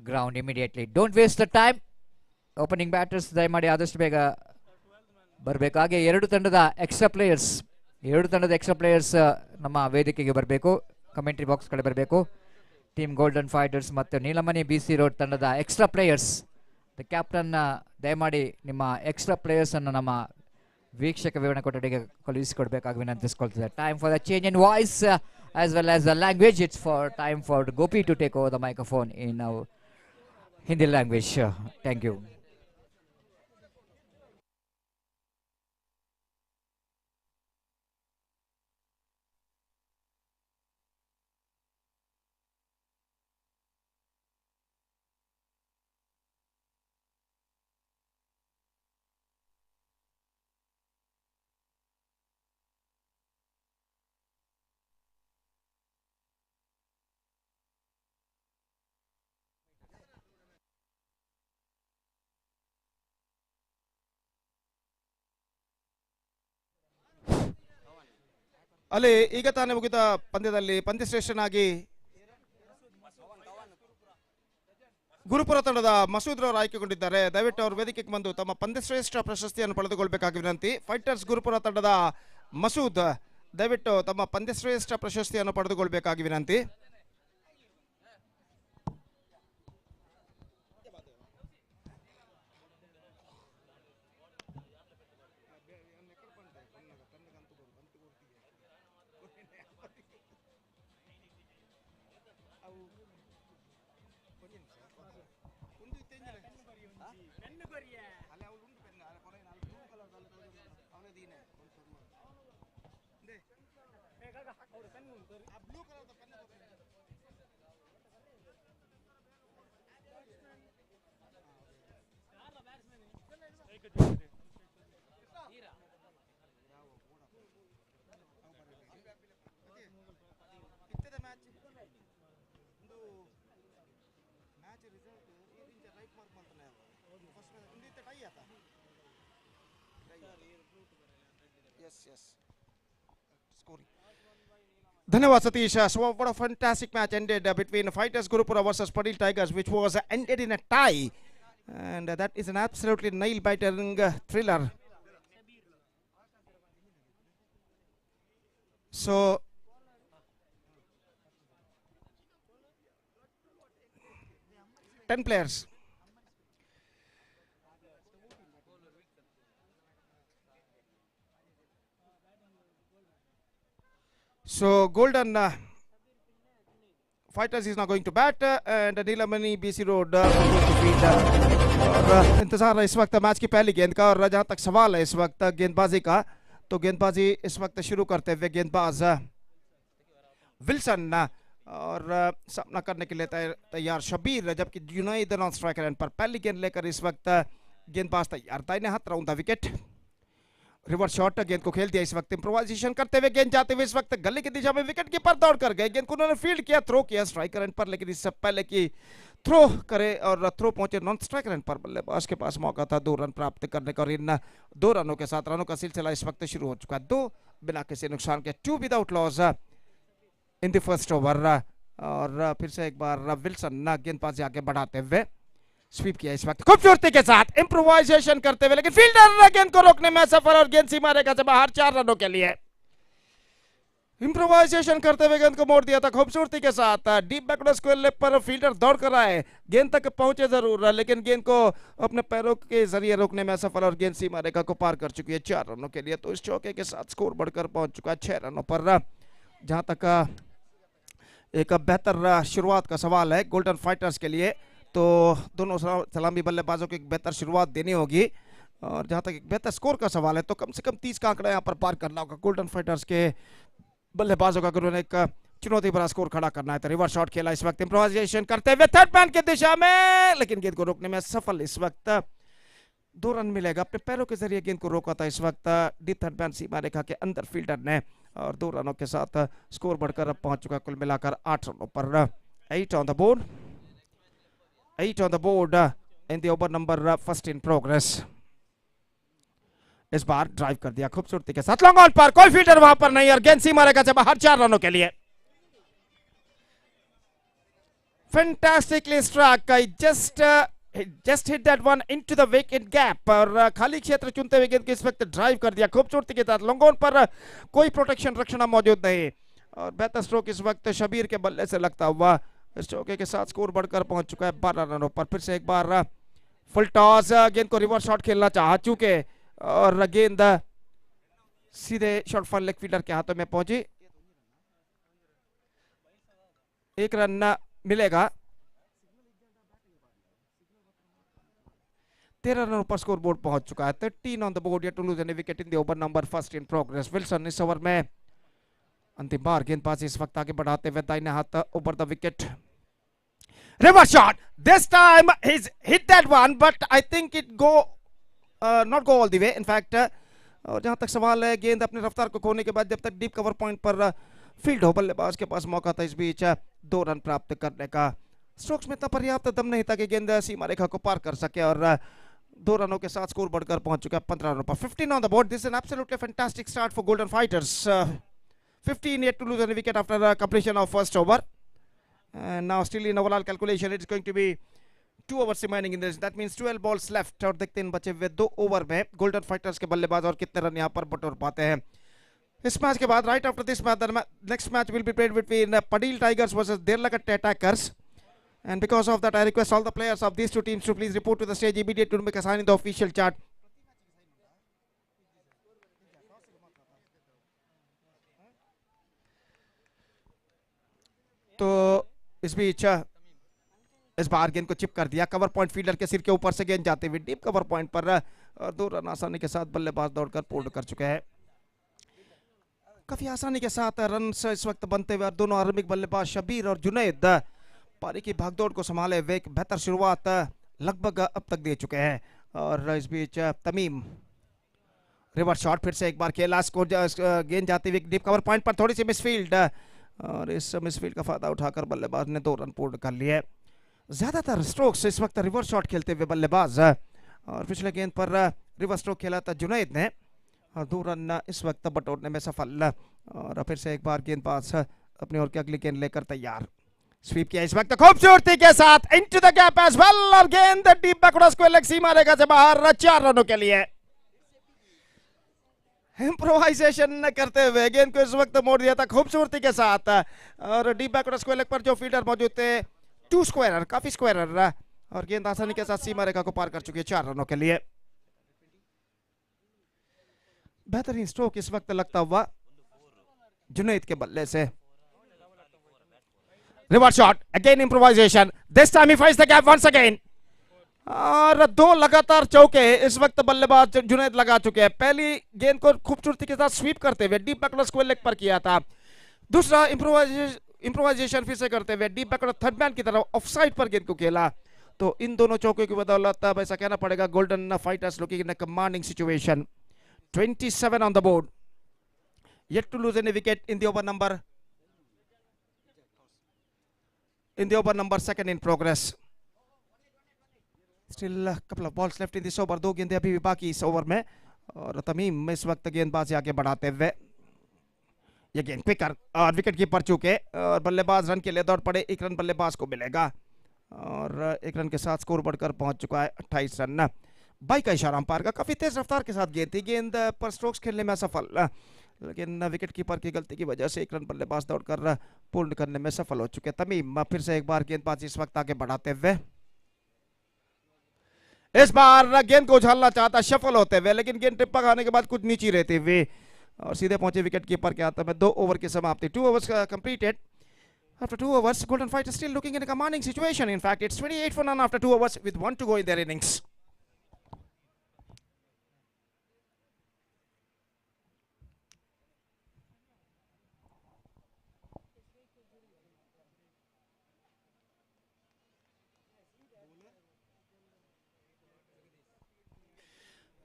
ground immediately. Don't waste the time. Opening batters ದಯಮಾಡಿ ಆದಷ್ಟು ಬೇಗ ಬರಬೇಕು. ಹಾಗೆ ಎರಡು ತಂಡದ extra players ನಮ್ಮ ವೇದಿಕೆಗೆ ಬರಬೇಕು, ಕಮೆಂಟ್ರಿ ಬಾಕ್ಸ್ ಕಡೆ ಬರಬೇಕು. ಟೀಮ್ ಗೋಲ್ಡನ್ ಫೈಟರ್ಸ್ ಮತ್ತು ನೀಲಮಣಿ BC ರೋಡ್ ತಂಡದ ಎಕ್ಸ್ಟ್ರಾ ಪ್ಲೇಯರ್ಸ್, ದ ಕ್ಯಾಪ್ಟನ್ ದಯಮಾಡಿ ನಿಮ್ಮ ಎಕ್ಸ್ಟ್ರಾ ಪ್ಲೇಯರ್ಸ್ ಅನ್ನು ನಮ್ಮ ವೀಕ್ಷಕ ವಿವರಣೆ ಕೊಠಡಿಗೆ ಕಳುಹಿಸಿಕೊಡ್ಬೇಕಾಗಿ ವಿನಂತಿಸಿಕೊಳ್ತಿದೆ. Time for the change in voice as well as the language. It's for time for Gopi to take over the microphone in Hindi language. Thank you. ಅಲ್ಲಿ ಈಗ ತಾನೇ ಮುಗಿದ ಪಂದ್ಯದಲ್ಲಿ ಪಂದ್ಯಶ್ರೇಷ್ಠನಾಗಿ ಗುರುಪುರ ತಂಡದ ಮಸೂದ್ ರವರು ಆಯ್ಕೆಗೊಂಡಿದ್ದಾರೆ. ದಯವಿಟ್ಟು ಅವರು ವೇದಿಕೆಗೆ ಬಂದು ತಮ್ಮ ಪಂದ್ಯಶ್ರೇಷ್ಠ ಪ್ರಶಸ್ತಿಯನ್ನು ಪಡೆದುಕೊಳ್ಬೇಕಾಗಿ ವಿನಂತಿ. ಫೈಟರ್ಸ್ ಗುರುಪುರ ತಂಡದ ಮಸೂದ್ ದಯವಿಟ್ಟು ತಮ್ಮ ಪಂದ್ಯಶ್ರೇಷ್ಠ ಪ್ರಶಸ್ತಿಯನ್ನು ಪಡೆದುಕೊಳ್ಬೇಕಾಗಿ ವಿನಂತಿ. धन्यवाद Satish. So what a fantastic match ended between Fighters Gurupura versus Padil Tigers, which was ended in a tie, and that is an absolutely nail-biting thriller. So 10 players. So Golden Fighters is now going to bat and Neelmani BC Road going to field. और इंतजार है इस वक्त match की पहली गेंद का. और जहाँ तक सवाल है इस वक्त गेंदबाजी का, तो गेंदबाजी इस वक्त शुरू करते हुए गेंदबाज विल्सन और सामना करने के लिए तैयार शबीर, जबकि जुनैद नॉन स्ट्राइकर एंड पर पहली गेंद लेकर इस वक्त गेंदबाज तैयार. दाहिने हाथ round the wicket. Reverse shot गेंद को खेल दिया इस वक्त. इंप्रोवाइजेशन करते हुए गेंद जाते हुए इस वक्त गले की दिशा में विकेट कीपर दौड़ कर गए. गेंद को उन्होंने फील्ड किया, थ्रो किया स्ट्राइकर एंड पर, लेकिन इससे पहले कि थ्रो करे और थ्रो पहुंचे नॉन स्ट्राइकर एंड पर, बल्लेबाज के पास मौका था 2 रन प्राप्त करने का. और इन 2 रनों के साथ रनों का सिलसिला इस वक्त शुरू हो चुका है. 2 बिना किसी नुकसान के, 2 without loss in the first over. और फिर से एक बार विल्सन गेंदबाजी आगे बढ़ाते हुए स्वीप किया इस वक्त खूबसूरती के साथ, इंप्रोवाइजेशन करते हुए, लेकिन फील्डर गेंद को रोकने में सफल और गेंद सीमा रेखा से बाहर 4 रनों के लिए. इंप्रोवाइजेशन करते हुए गेंद को मोड़ दिया था खूबसूरती के साथ. डीप बैकवर्ड स्क्वायर लेग पर फील्डर दौड़ कर आए, गेंद तक पहुंचे जरूर, लेकिन गेंद को अपने पैरों के जरिए रोकने में सफल और गेंद सीमा रेखा को पार कर चुकी है 4 रनों के लिए. तो इस चौके के साथ स्कोर बढ़कर पहुंच चुका है 6 रनों पर. जहां तक एक बेहतर शुरुआत का सवाल है गोल्डन फाइटर्स के लिए, तो दोनों सलामी बल्लेबाजों को एक बेहतर शुरुआत देनी होगी. और जहां तक एक बेहतर स्कोर का सवाल है, तो कम से कम 30 का आंकड़ा यहां पर पार करना होगा गोल्डन फाइटर्स के बल्लेबाजों का, अगर उन्हें एक चुनौती भरा स्कोर खड़ा करना है. तो रिवर्स शॉट खेला इस वक्त इंप्रोवाइजेशन करते हुए थर्ड मैन की दिशा में, लेकिन गेंद को रोकने में सफल. इस वक्त 2 रन मिलेगा. अपने पैरों के जरिए गेंद को रोका था इस वक्त डीप थर्ड मैन सीमा रेखा के अंदर फील्डर ने, और 2 रनों के साथ स्कोर बढ़कर अब पहुंच चुका कुल मिलाकर 8 रनों पर. 8 on the board, 8 on the board in the over number first in progress. इस बार ड्राइव कर दिया खूबसूरती के साथ लॉन्ग ऑन पर, कोई फील्डर वहां पर नहीं और गेंद सीमा रेखा से बाहर 4 रनों के लिए. Fantastically strike, just hit that one into the wicket gap. और खाली क्षेत्र चुनते हुए गेंद को इस वक्त ड्राइव कर दिया खूबसूरती के साथ. लॉन्ग ऑन पर कोई प्रोटेक्शन रक्षणा मौजूद नहीं, और बेहतर स्ट्रोक इस वक्त शबीर के बल्ले से लगता हुआ इस चौके के साथ स्कोर बढ़कर पहुंच चुका है 12 रनों पर. फिर से एक बार फुल टॉस, गेंद को रिवर्स शॉट खेलना चाह चुके और गेंद सीधे शॉट फॉल लेग फील्डर के हाथों में पहुंची. 1 रन मिलेगा. 13 रनों पर स्कोर बोर्ड पहुंच चुका है. 13 on the board, yet to lose any wicket in the over number first in progress. Wilson इस ओवर में अंतिम बार गेंदबाजी इस वक्त आगे बढ़ाते हुए दाहिने हाथ ऊपर the wicket. Reverse shot. This time he's hit that one, but I think it not go all the way. In fact, और जहां तक सवाल है, गेंद अपने रफ्तार को खोने के बाद जब तक डीप कवर पॉइंट पर फील्ड हो, बल्लेबाज के पास मौका था इस बीच 2 रन प्राप्त करने का. स्ट्रोक्स में इतना पर्याप्त दम नहीं था कि गेंद सीमा रेखा को पार कर सके और 2 रनों के साथ स्कोर बढ़कर पहुंच चुका है 15 रनों पर. 15 on the board. This is an absolutely fantastic start for Golden Fighters. 15 yet to lose any wicket after completion of first over. And now still in overall calculation, it's going to be 2 overs remaining in this. That means 12 balls left. और देखते हैं बचे हुए 2 over में golden fighters के बल्लेबाज और कितने रन यहाँ पर बटोर पाते हैं. इस मैच के बाद right after this match, next match will be played between Padil tigers versus Deralakatte attackers. And because of that, I request all the players of these 2 teams to please report to the stage immediately to make a sign in the official chart. तो इस बीच इस बार गेंद को chip कर दिया. Cover point fielder के सिर के ऊपर से गेंद जाते हुए डीप कवर पॉइंट पर 2 रन आसानी के साथ बल्लेबाज दौड़कर पूर्ण कर चुके हैं. काफी आसानी के साथ रन इस वक्त बनते हुए दोनों आरंभिक बल्लेबाज शबीर और जुनैद पारी की भागदौड़ को संभाले हुए एक बेहतर शुरुआत लगभग अब तक दे चुके हैं. और इस बीच तमीम रिवर्स शॉट फिर से एक बार खेला. स्कोर गेंद जाती हुई डीप कवर पॉइंट पर थोड़ी सी मिसफील्ड, और इस मिसफील्ड का फायदा उठाकर बल्लेबाज ने 2 रन पूर्ण कर लिए. ज्यादातर स्ट्रोक्स इस वक्त रिवर्स शॉट खेलते हुए बल्लेबाज, और पिछले गेंद पर रिवर्स स्ट्रोक खेला था जुनैद ने, और 2 रन इस वक्त बटोरने में सफल. और फिर से एक बार गेंदबाज अपनी ओर की अगली गेंद लेकर तैयार. स्वीप किया इस वक्त खूबसूरती के साथ into the gap as well, और गेंद डीप बैकवर्ड स्क्वायर लेग सीमा रेखा से बाहर 4 रनों के लिए. इम्प्रोवाइजेशन करते हुए गेंद को इस वक्त मोड़ दिया था खूबसूरती के साथ, और डीप बैकवर्ड स्क्वायर लेग पर जो फील्डर मौजूद थे 2 स्क्वायरर, काफी स्क्वायरर, और गेंद आसानी के साथ सीमा रेखा को पार कर चुकी है 4 रनों के लिए. बेहतरीन स्ट्रोक इस वक्त लगता हुआ जुनैद के बल्ले से. Reverse shot again improvisation, this time he finds the gap once again, और 2 लगातार चौके इस वक्त बल्लेबाज जुनैद लगा चुके हैं. पहली गेंद को खूबसूरती के साथ स्वीप करते हुए डीप बैकवर्ड स्क्वायर लेग पर किया था. दूसरा इम्प्रोवाइजेशन फिर से करते हुए डीप बैकवर्ड थर्ड मैन की तरफ ऑफसाइड पर गेंद को खेला. तो इन दोनों चौकों की बदौलत अब ऐसा कहना पड़ेगा golden fighters looking in a commanding situation. 27 on the board, yet to lose any wicket in the over number second in progress. Still a couple of balls left in this over. 2 गेंदें अभी भी बाकी इस over में, और तमीम इस वक्त गेंदबाजी आगे बढ़ाते हुए ये गेंद क्विकर और विकेट कीपर चूके, और बल्लेबाज रन के लिए दौड़ पड़े. 1 रन बल्लेबाज को मिलेगा, और 1 रन के साथ स्कोर बढ़कर पहुंच चुका है 28 रन. 22 का इशारा अंपायर का. काफी तेज रफ्तार के साथ गेंद थी, गेंद पर स्ट्रोक्स खेलने में असफल, लेकिन विकेट कीपर की गलती की वजह से 1 रन बल्लेबाज दौड़कर पूर्ण करने में सफल हो चुके. तमीम फिर से एक बार गेंदबाजी इस वक्त आगे बढ़ाते हुए, इस बार गेंद को उछालना चाहता शफल होते हुए, लेकिन गेंद टिप्पा खाने के बाद कुछ नीचे रहते हुए और सीधे पहुंचे विकेट कीपर के हाथ में. 2 ओवर की समाप्ति. 2 overs completed. After 2 overs, Golden Fighters still looking in a commanding situation. In fact, it's 28 for none after 2 overs with 1 to go in their innings.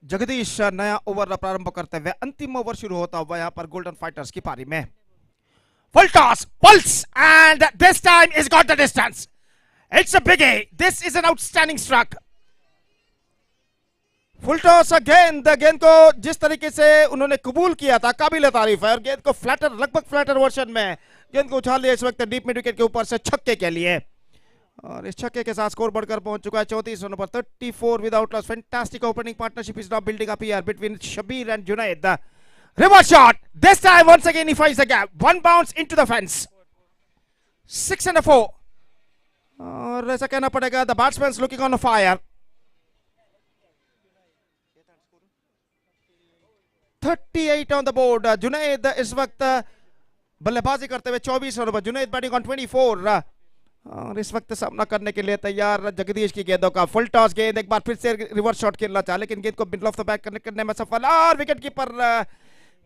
Jagdish नया ओवर प्रारंभ करते हुए. अंतिम ओवर शुरू होता हुआ यहां पर गोल्डन फाइटर्स की पारी में. Full toss, pulse, and this time he's got the distance. It's a biggie. This is an outstanding struck. Full toss again. The गेंद को जिस तरीके से उन्होंने कबूल किया था काबिल तारीफ है, और गेंद को फ्लैटर, लगभग फ्लैटर वर्जन में गेंद को उछाल दिया इस वक्त डीप मिड विकेट के ऊपर से छक्के के लिए, और इस छक्के के साथ स्कोर बढ़कर पहुंच चुका है 34 रनों पर. 34 without loss. Fantastic opening partnership is now building up here between Shabir and Junaid. Reverse shot. This time once again he finds the gap. 1 bounce into the fence. 6 and a 4. और ऐसा कहना पड़ेगा the batsman's looking on fire. 38 on the board. Junaid इस वक्त बल्लेबाजी करते हुए 24 रनों पर. Junaid batting on 24. और इस वक्त सामना करने के लिए तैयार जगदीश की गेंदों का फुल टॉस गेंद, एक बार फिर से रिवर्स शॉट खेलना चाहा लेकिन गेंद को middle of the back connect करने में सफल और विकेट कीपर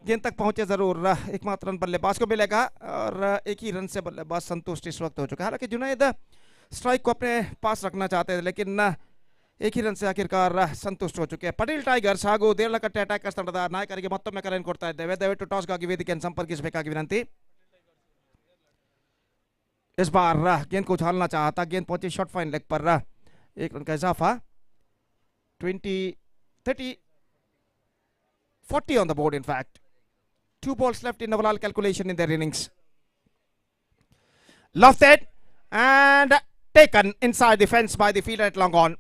गेंद तक पहुंचे जरूर। एकमात्र रन बल्लेबाज को मिलेगा और एक ही रन से बल्लेबाज संतुष्ट इस वक्त हो चुका है। हालांकि जुनैद स्ट्राइक को अपने पास रखना चाहते थे लेकिन एक ही रन से आखिरकार ಸಂತುಷ್ಟ हो चुके हैं। ಪಟೇಲ್ ಟೈಗರ್ಸ್ ಹಾಗೂ ದೇರಳಕಟ್ಟೆ ಅಟ್ಯಾಕರ್ಸ್ ತಂಡದ ನಾಯಕರಿಗೆ ಮತ್ತೊಮ್ಮೆ ಕರೆಯನ್ನು ಕೊಡ್ತಾ ಇದ್ದೇವೆ, ದಯವಿಟ್ಟು ಟಾಸ್ಗಾಗಿ ವೇದಿಕೆಯನ್ನು ಸಂಪರ್ಕಿಸಬೇಕಾಗಿ ವಿನಂತಿ। इस बार गेंद को उछालना चाहता, गेंद पहुंची शॉर्ट फाइन लेग पर, एक रन का इजाफा। 20 30 40 on the board in fact. 2 balls left in overall calculation in their innings. Lofted and taken inside the fence by the fielder at long on.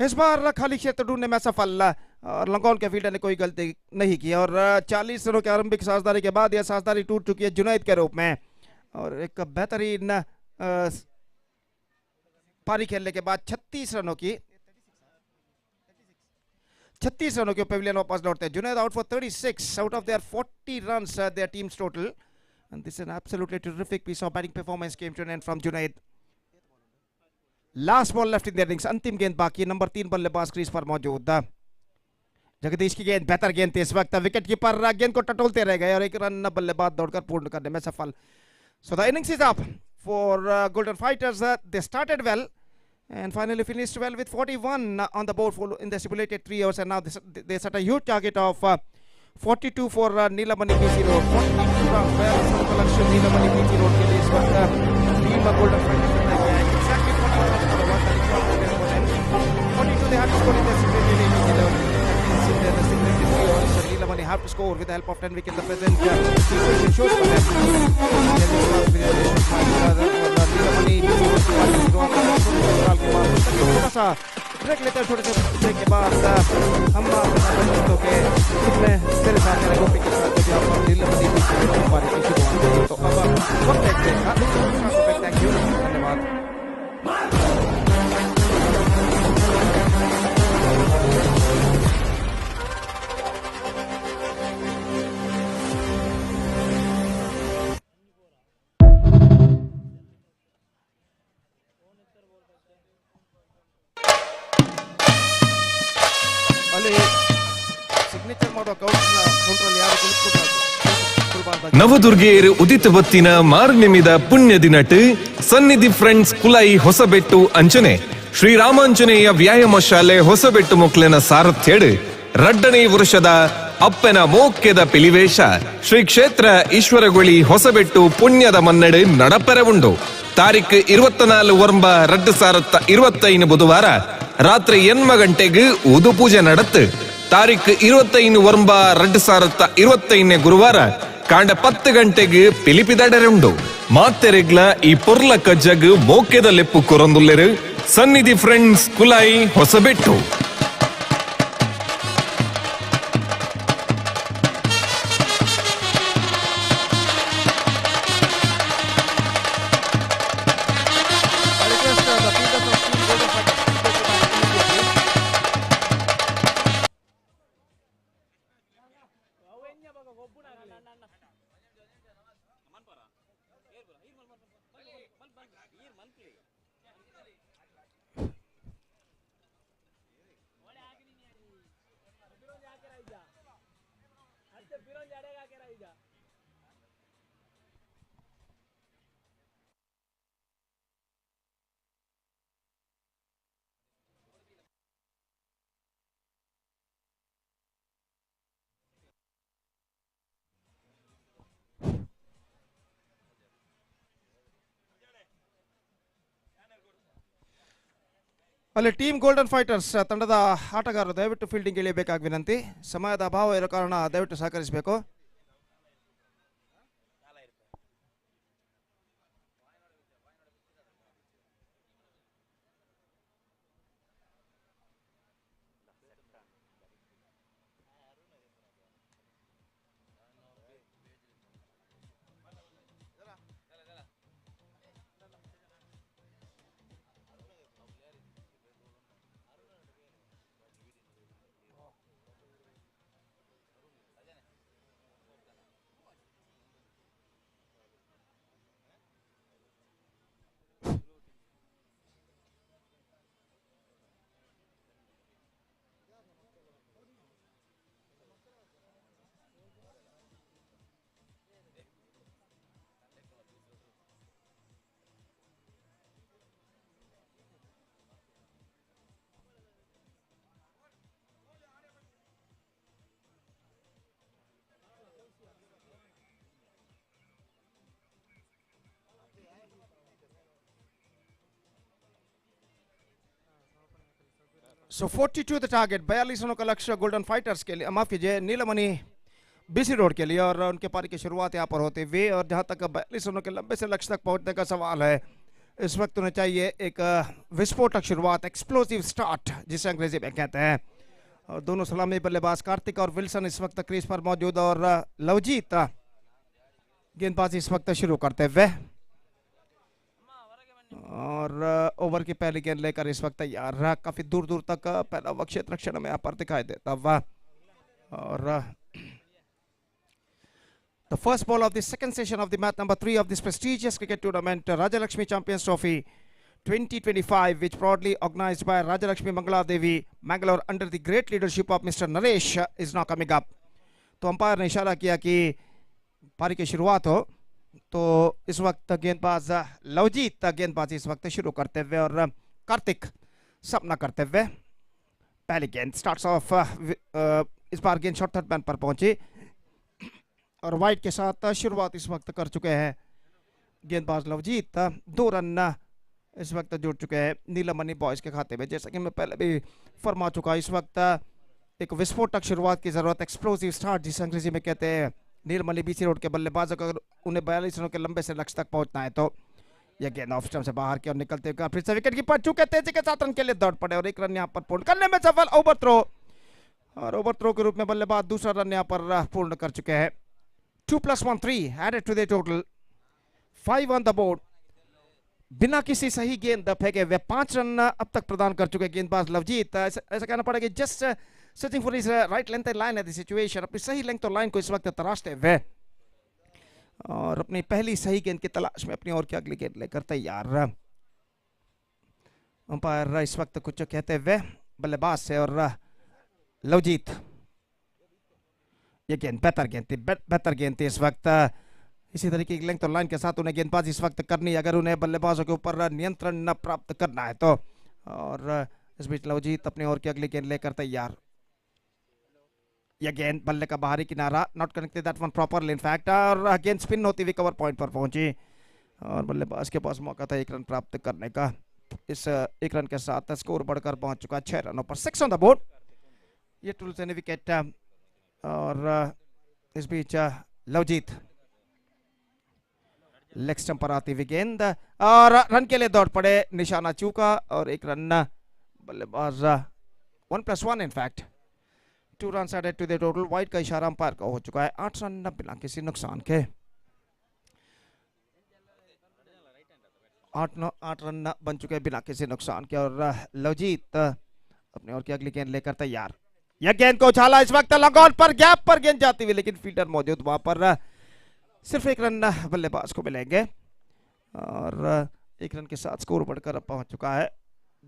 इस बार खाली क्षेत्र ढूंढने में सफल और लंगोन के फील्डर ने कोई गलती नहीं की और 40 रनों की आरंभिक साझेदारी के बाद यह साझेदारी टूट चुकी है जुनैद के रूप में और एक बेहतरीन पारी खेलने के बाद 36 रनों की पेविलियन वापस लौटते हैं। Junaid out for 36 out of their 40 runs their team's total and this is an absolutely terrific piece of batting performance came to an end from Junaid. Last ball left in the innings, अंतिम गेंद बाकी, number 3 बल्लेबाज crease पर मौजूद। जगदीश की गेंद बेहतर गेंद थी इस वक्त, विकेट कीपर गेंद को टटोलते रह गए और एक रन बल्लेबाज दौड़कर पूर्ण करने में सफल। So the innings is up for golden fighters, they started well and finally finished well with 41 on the board in the stipulated 3 hours and now they set a huge target of 42 for Neelamani PC Road, 42 runs where Rajalakshmi Neelamani PC Road के लिए इस वक्त team golden fighters ने किया है exactly 41 runs for the one that is 42 they have to score in the stipulated 3 overs. Neelamani have to score with the help of 10 wickets. The present situation shows for them. Neelamani थोड़ा सा break लेते हैं, छोटे से break के बाद हम बच्चों के इसमें मेरे साथ मेरे गोपी के साथ जो आप नीलमणि की शुरुआत करेंगे तो अब वक्त एक ब्रेक का थैंक यू, धन्यवाद। ನವದುರ್ಗೆಯರು ಉದಿತ ಬತ್ತಿನ ಮಾರ್ನಿಮಿದ ಪುಣ್ಯ ದಿನಟ್ ಸನ್ನಿಧಿ ಫ್ರೆಂಡ್ಸ್ ಕುಲೈ ಹೊಸಬೆಟ್ಟು ಅಂಚನೆ ಶ್ರೀರಾಮಾಂಜನೇಯ ವ್ಯಾಯಾಮ ಶಾಲೆ ಹೊಸಬೆಟ್ಟು ಮೊಕ್ಲೆನ ಸಾರಥ್ಯಡ್ ರಡ್ಡನೇ ವರ್ಷದ ಅಪ್ಪನ ಮೋಕ್ಯದ ಪಿಲಿವೇಶ ಶ್ರೀ ಕ್ಷೇತ್ರ ಈಶ್ವರಗುಳಿ ಹೊಸಬೆಟ್ಟು ಪುಣ್ಯದ ಮನ್ನಡ್ ನಡಪೆರವುಂಡು ತಾರೀಖು 24 ವರ್ಂಬ 2025 ಬುಧವಾರ ರಾತ್ರಿ 8 ಗಂಟೆಗೆ ಉದು ಪೂಜೆ ನಡತ್ ತಾರೀಖು 25 ವರ್ಂಬ 2025 ಗುರುವಾರ ಕಾಂಡ 10 ಗಂಟೆಗೆ ಪಿಲಿಪಿದಡರುಂಡು ಮಾತೆರೆಗ್ಲ ಈ ಪೊರ್ಲ ಕಜ್ಜಗ್ ಮೋಕ್ಯದ ಲೆಪ್ಪು ಕೊರೊಂದುಲ್ಲೆರು ಸನ್ನಿಧಿ ಫ್ರೆಂಡ್ಸ್ ಕುಲೈ ಹೊಸಬೆಟ್ಟು। ಅಲ್ಲಿ ಟೀಮ್ ಗೋಲ್ಡನ್ ಫೈಟರ್ಸ್ ತಂಡದ ಆಟಗಾರರು ದಯವಿಟ್ಟು ಫೀಲ್ಡಿಂಗ್ ಇಳಿಯಬೇಕಾಗಿ ವಿನಂತಿ, ಸಮಯದ ಅಭಾವ ಇರೋ ಕಾರಣ ದಯವಿಟ್ಟು ಸಹಕರಿಸಬೇಕು। सो 42 द टारगेट, 42 रनों का लक्ष्य गोल्डन फाइटर्स के लिए, माफ कीजिए नीलमणि बीसी रोड के लिए। और उनके पारी की शुरुआत यहाँ पर होते हुए, और जहाँ तक 42 रनों के लंबे से लक्ष्य तक पहुँचने का सवाल है, इस वक्त उन्हें चाहिए एक विस्फोटक शुरुआत, एक्सप्लोसिव स्टार्ट जिसे अंग्रेजी में कहते हैं। और दोनों सलामी बल्लेबाज कार्तिक और विल्सन इस वक्त क्रीज पर मौजूद, और लवजीत गेंदबाजी इस वक्त शुरू करते हुए, और ओवर की पहली गेंद लेकर इस वक्त तैयार रहा। काफी दूर दूर तक पहला ओवर क्षेत्र क्षण में यहाँ पर दिखाई देता हुआ। और the first ball of the second session of the match number 3 of this prestigious cricket tournament, Rajalakshmi Champions Trophy 2025, which proudly organized by Rajalakshmi Mangala Devi, Mangalore, under the great leadership of Mr. Naresh, is now coming up. तो umpire ने इशारा किया कि पारी की शुरुआत हो, तो इस वक्त गेंदबाज लवजीत गेंदबाजी इस वक्त शुरू करते हुए, और कार्तिक सपना करते हुए पहली गेंद स्टार्ट्स ऑफ। इस बार गेंद शॉर्ट थर्ड मैन पर पहुंची, और वाइड के साथ शुरुआत इस वक्त कर चुके हैं गेंदबाज लवजीत। 2 रन इस वक्त जुड़ चुके हैं नीलमणि बॉयज के खाते में। जैसा कि मैं पहले भी फरमा चुका, इस वक्त एक विस्फोटक शुरुआत की जरूरत, एक्सप्लोसिव स्टार्ट जिसे अंग्रेजी में कहते हैं। नीलमणि बीसी रोड के बल्लेबाज अगर उन्हें 42 रनों के लंबे से लक्ष्य तक पहुंचना है, तो यह गेंद ऑफ स्टंप से बाहर की ओर निकलते हुए फिर से विकेट कीपर चूके तेजी के साथ रन के लिए दौड़ पड़े, और 1 रन यहाँ पर पूर्ण करने में सफल। ओवर थ्रो, और ओवर थ्रो के रूप में बल्लेबाज दूसरा रन यहाँ पर पूर्ण कर चुके हैं। 2 + 1 3 added to the total, 5 on the board। बिना किसी सही गेंद फेंके हुए 5 रन अब तक प्रदान कर चुके गेंदबाज लवजीत। ऐसा कहना पड़ेगा, just searching for his right length and line at the situation, अपनी सही लेंथ और लाइन को इस वक्त तलाशते हुए, और अपनी पहली सही गेंद की तलाश में अपनी ओर की अगली गेंद लेकर तैयार। अंपायर इस वक्त कुछ कहते हुए बल्लेबाज से, और लवजीत ये गेंद बेहतर गेंद थी इस वक्त। इसी तरीके की लेंथ और लाइन के साथ उन्हें गेंदबाजी इस वक्त करनी, अगर उन्हें बल्लेबाजों के ऊपर नियंत्रण न प्राप्त करना है तो। और इस बीच लवजीत अपनी ओर की अगली गेंद लेकर तैयार। यह गेंद बल्ले का बाहरी किनारा, not connected that one properly in fact, और गेंद स्पिन होती हुई कवर पॉइंट पर पहुंची, और बल्लेबाज के पास मौका था 1 रन प्राप्त करने का। इस 1 रन के साथ स्कोर बढ़कर पहुंच चुका 6 रनों पर, 6 ऑन द बोर्ड। ये टूल्स एनी विकेट। और इस बीच लवजीत लेग स्टंप पर आती हुई गेंद, और रन के लिए दौड़ पड़े, निशाना चूका, और 1 रन बल्लेबाज 1 + 1 in fact, 2 runs added to the total। Wide का इशारा अंपायर का हो चुका है। 8 रन बिना किसी नुकसान के, 8 रन बन चुके हैं बिना किसी नुकसान के। और लवजीत अपने ओर की अगली गेंद लेकर तैयार। यह गेंद को उछाला, इस वक्त लॉन्ग ऑन पर गैप पर गेंद जाती हुई, लेकिन फील्डर मौजूद वहां पर। सिर्फ 1 रन बल्लेबाज को मिलेंगे, और 1 रन के साथ स्कोर बढ़कर अब पहुंच चुका है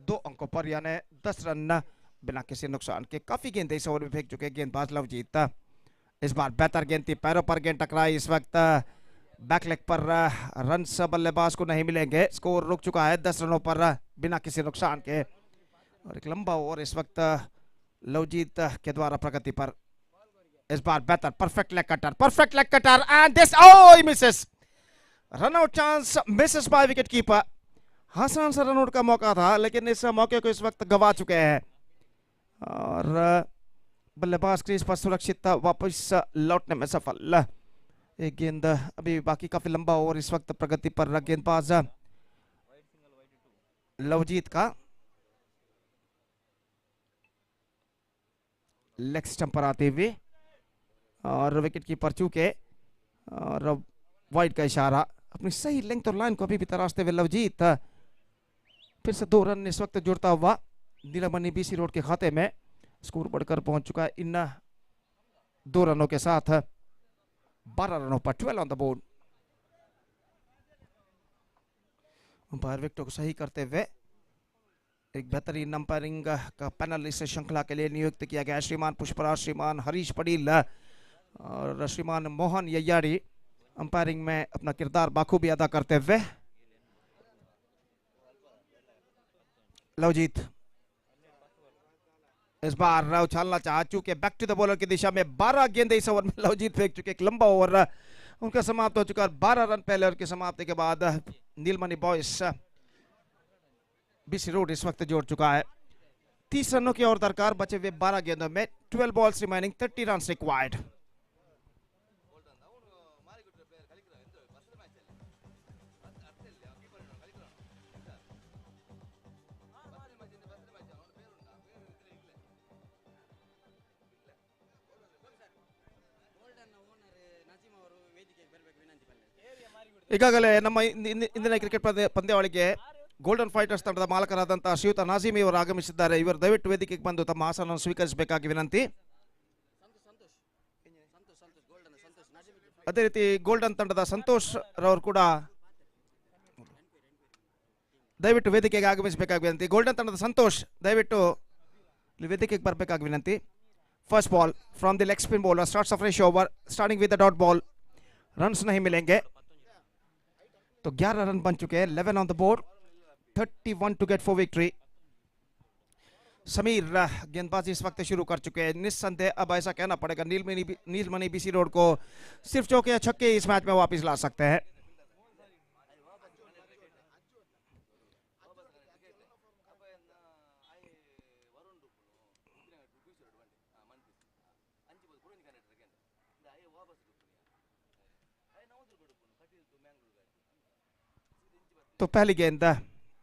2 अंकों पर, यानी 10 रन बिना किसी नुकसान के। काफी गेंदें इस ओवर में फेंक चुके गेंदबाज लवजीत। इस बार बेहतर गेंद थी, पैरों पर गेंद टकराई, इस वक्त बैक लेग पर रन बल्लेबाज को नहीं मिलेंगे। स्कोर रुक चुका है 10 रनों पर बिना किसी नुकसान के, और एक लंबा ओवर इस वक्त लवजीत के द्वारा प्रगति पर। इस बार बेहतर perfect leg cutter, and this he misses. Run out chance misses by wicket keeper. आसान सा रन आउट का मौका था, लेकिन इस मौके को इस वक्त गवा चुके हैं, और बल्लेबाज क्रीज पर सुरक्षित वापस लौटने में सफल। एक गेंद अभी बाकी, काफी लंबा ओवर इस वक्त प्रगति पर गेंदबाज लवजीत का। लेग स्टंप पर आते हुए, और विकेट कीपर चूके, और वाइड का इशारा, अपनी सही लेंथ और लाइन को अभी भी तराशते हुए लवजीत फिर से 2 रन इस वक्त जुड़ता हुआ नीलमणि बीसी रोड के खाते में। स्कोर बढ़कर पहुंच चुका है इन 2 रनों के साथ 12 रनों पर, 12 ऑन द बोर्ड। अंपायर विकेटों को सही करते हुए एक बेहतरीन अंपायरिंग का पैनल इस श्रृंखला के लिए नियुक्त किया गया है। श्रीमान पुष्पराज, श्रीमान हरीश पटेल, और श्रीमान मोहन य्याड़ी अंपायरिंग में अपना किरदार बाखूबी अदा करते हुए। लवजीत इस बार उछालना चाहा, चूंकि बैक टू द बॉलर की दिशा में 12 गेंदें इस ओवर में लवजीत फेंक चुके। एक लंबा ओवर उनका समाप्त हो चुका, 12 रन पहले ओवर की समाप्ति के बाद नीलमणि बॉयज बीसी रोड इस वक्त जोड़ चुका है 30 रनों की और दरकार, बचे हुए 12 गेंदों में, 12 balls remaining, 30 runs required. ಈಗಾಗಲೇ ನಮ್ಮ ಇಂದಿನ ಕ್ರಿಕೆಟ್ ಪಂದ್ಯಾವಳಿಗೆ ಗೋಲ್ಡನ್ ಫೈಟರ್ಸ್ ತಂಡದ ಮಾಲಕರಾದಂತಹ ಶ್ರೀಯುತ ನಾಜಿಮಿ ಅವರು ಆಗಮಿಸಿದ್ದಾರೆ. ಇವರು ದಯವಿಟ್ಟು ವೇದಿಕೆಗೆ ಬಂದು ತಮ್ಮ ಆಸನವನ್ನು ಸ್ವೀಕರಿಸಬೇಕಾಗಿ ವಿನಂತಿ. ಅದೇ ರೀತಿ ಗೋಲ್ಡನ್ ತಂಡದ ಸಂತೋಷ್ ರವರು ಕೂಡ ದಯವಿಟ್ಟು ವೇದಿಕೆಗೆ ಆಗಮಿಸಬೇಕಾಗಿ ವಿನಂತಿ. ಗೋಲ್ಡನ್ ತಂಡದ ಸಂತೋಷ್ ದಯವಿಟ್ಟು ವೇದಿಕೆಗೆ ಬರಬೇಕಾಗಿ ವಿನಂತಿ. First ball from the leg spin bowler, starts a fresh over, starting with the dot ball. Runs नहीं मिलेंगे, तो 11 रन बन चुके हैं, 11 on the board, 31 to get for victory. Sameer गेंदबाजी इस वक्त शुरू कर चुके हैं. निस्संदेह अब ऐसा कहना पड़ेगा नीलमणि बीसी रोड को सिर्फ चौके या छक्के इस मैच में वापस ला सकते हैं. तो पहली गेंद,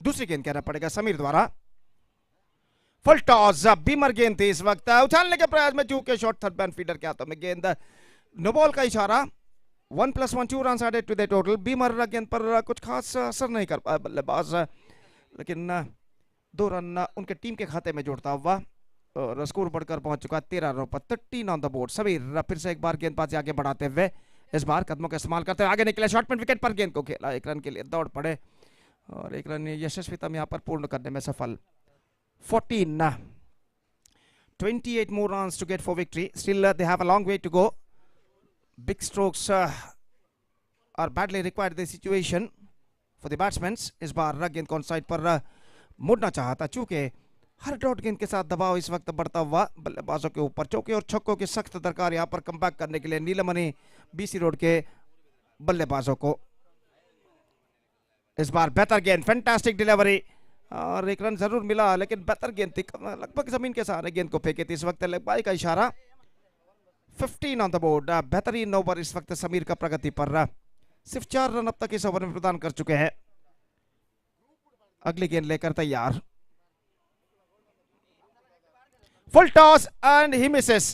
दूसरी गेंद कहना पड़ेगा समीर द्वारा. फुल टॉस, बीमर गेंद थी इस वक्त, उछालने के प्रयास में चूके शॉट थर्ड बैन फीडर के हाथों में गेंद. नो बॉल का इशारा. 1+1 2 run added to the total. Beamer गेंद पर कुछ खास असर नहीं कर पाया बल्लेबाज, लेकिन 2 रन उनके टीम के खाते में जोड़ता हुआ और स्कोर बढ़कर पहुंच चुका 13 रनों पर, 13 ऑन द बोर्ड. समीर फिर से एक बार गेंदबाजी आगे बढ़ाते हुए, इस बार कदमों का इस्तेमाल करते हुए आगे निकले, शॉट में विकेट पर गेंद को खेला, 1 रन के लिए दौड़ पड़े और 1 रन यशस्विता यहाँ पर पूर्ण करने में सफल. 14, 28 more runs to get for victory. Still they have a long way to go. Big strokes are badly required in this situation for the batsmen. इस बार गेंद कौन साइड पर मुड़ना चाहता, चूंकि हर डॉट गेंद के साथ दबाव इस वक्त बढ़ता हुआ बल्लेबाजों के ऊपर. चौके और छक्कों की सख्त दरकार यहाँ पर कमबैक करने के लिए नीलमणि बीसी रोड के बल्लेबाजों को. इस बार बेहतर गेंद, फैंटास्टिक डिलीवरी और 1 रन जरूर मिला, लेकिन बेहतर गेंद थी, लगभग जमीन के सहारे गेंद को फेंके थी. इस वक्त लंबाई का इशारा. 15 ऑन द बोर्ड. बेहतरीन ओवर इस वक्त समीर का प्रगति पर. सिर्फ 4 रन अब तक इस ओवर में प्रदान कर चुके हैं. अगली गेंद लेकर तैयार. Full toss and he Mrs,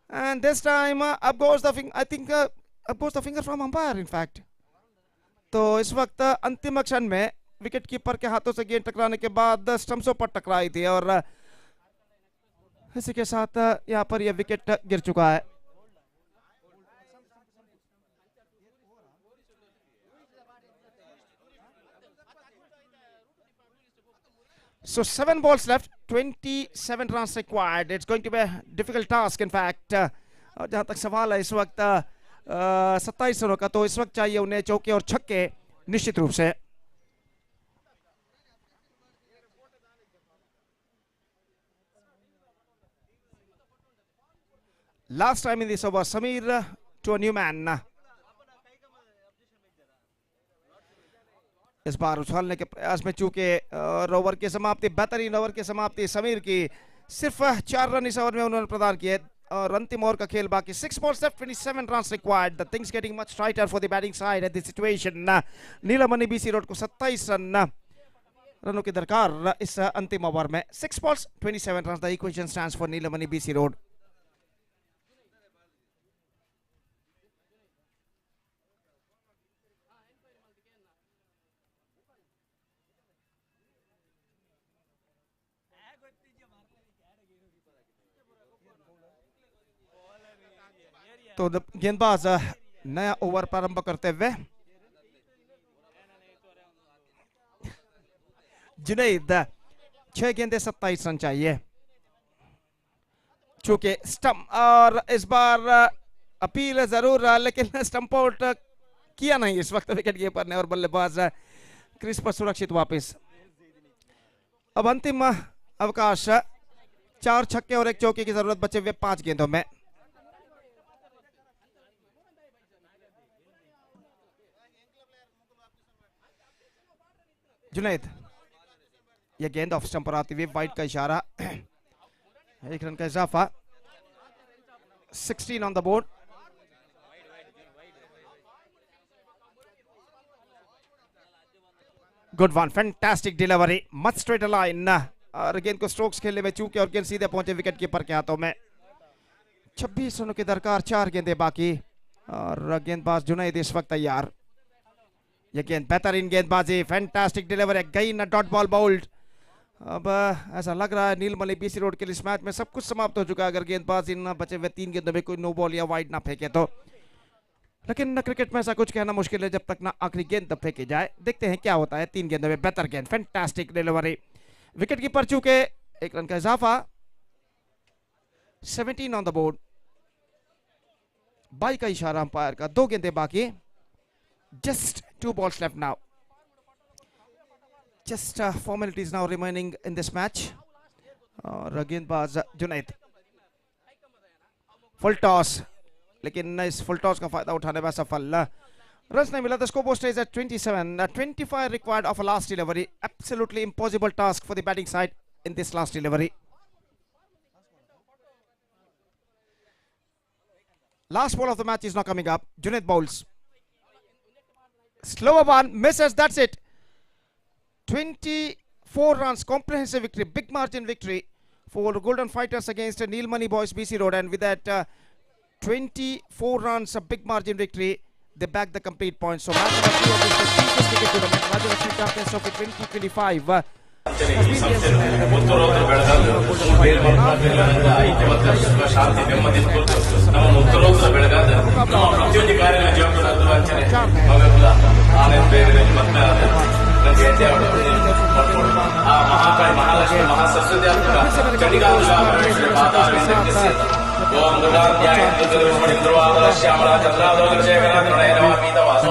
and this time up goes the finger, I think up goes the finger from umpire in fact. तो इस वक्त अंतिम क्षण में विकेट कीपर के हाथों से गेंद टकराने के बाद स्टंप्सों पर टकराई थी और इसी के साथ यहाँ पर यह विकेट गिर चुका है. So 7 balls left, 27 runs required. It's going to be a difficult task in fact. और जहाँ तक सवाल है इस वक्त 27 रनों का, तो इस वक्त चाहिए उन्हें चौके और छक्के निश्चित रूप से. Last time in this over, Sameer to a new man. इस बार उछालने के प्रयास में चूके ओवर की समाप्ति, बेहतरीन ओवर की समाप्ति समीर की. सिर्फ 4 रन इस ओवर में उन्होंने प्रदान किए और अंतिम ओवर का खेल बाकी. 6 balls left, 27 runs required. The things getting much tighter for the batting side at this situation. Neelamani BC road को 27 रनों की दरकार इस अंतिम ओवर में. 6 balls, 27 runs. The equation stands for Neelamani BC road. तो गेंदबाज नया ओवर प्रारंभ करते हुए जुनैद, 6 गेंदे 27 रन चाहिए. चूंकि स्टंप, और इस बार अपील जरूर लेकिन स्टंप आउट किया नहीं इस वक्त विकेट कीपर ने और बल्लेबाज क्रीज पर सुरक्षित वापस. अब अंतिम अवकाश, 4 छक्के और 1 चौके की जरूरत बचे हुए 5 गेंदों में. जुनैद ये गेंद ऑफ स्टंप पर आती हुई, वाइड का इशारा, 1 रन का इजाफा, 16 on the board. Good one, fantastic delivery, much straight line, और गेंद को स्ट्रोक्स खेलने में चूके और गेंद सीधे पहुंचे विकेट कीपर के हाथों में। 26 रनों की दरकार, 4 गेंदें बाकी, और गेंदबाज जुनैद इस वक्त तैयार। ये गेंद बेहतरीन गेंदबाजी, फैंटास्टिक डिलीवरी, गई न डॉट बॉल बाउल्ड। अब ऐसा लग रहा है नीलमणि बीसी रोड के लिए इस मैच में सब कुछ समाप्त हो चुका है, अगर गेंदबाज इन बचे हुए 3 गेंदों में कोई नो बॉल या वाइड ना फेंके तो। लेकिन क्रिकेट में ऐसा कुछ कहना मुश्किल है जब तक ना आखिरी गेंद फेंकी जाए। देखते हैं क्या होता है। 3 गेंदों में बेहतर गेंद, फैंटास्टिक डिलीवरी, विकेट कीपर चूके, 1 रन का इजाफा, 17 ऑन द बोर्ड। 22 का इशारा अंपायर का, 2 गेंदें बाकी, just 2 balls left now, just formalities now remaining in this match। और गेंदबाज जुनैद, फुल टॉस, लेकिन इस फुल टॉस का फायदा उठाने में सफल रन नहीं मिला। The scoreboard stays at 27, 25 required of a last delivery, absolutely impossible task for the batting side in this last delivery। Last ball of the match is now coming up. Junaid bowls, slower one, misses, that's it, 24 runs, comprehensive victory, big margin victory for Golden Fighters against Neelmani Boys BC Road, and with that 24 runs, a big margin victory, they back the complete points. So match number 2 of this prestigious cricket tournament, Rajalakshmi Champions Trophy 2025 ಉತ್ತರೋತ್ತರ Belagavi ಮೇಲ್ಮರ್ಪಾಟೆಗಳಿಂದ ಐಕ್ಯಮತ್ಯ ವಿಶ್ವ ಶಾಂತಿ ನೆಮ್ಮದಿ ಸ್ಫೂರ್ತಿ ನಮ್ಮ ಉತ್ತರೋತ್ತರ ಬೆಳಗಾದ ನಮ್ಮ ಪ್ರತಿಯೊಂದು ಕಾರ್ಯ ಜವಾಬ್ದಾರಿ ಅಂಚನೆ ಮಗಲ್ಲ ಆನಂದ ಬೇರೆ ಮತ್ತೆ ಆ ಮಹಾಕಾಳಿ ಮಹಾಲಕ್ಷ್ಮಿ ಮಹಾಸರಸ್ವತಿ ಅಂತ ಚಂಡಿಗಾಲ ಓಂ ದುರ್ಗಾಧ್ಯಾಯ ಧ್ರುವಾದರ ಶ್ಯಾಮಲ ಚಂದ್ರಾದರ ಶೇಖರ ಪ್ರಣಯನವ ಪೀತವಾಸ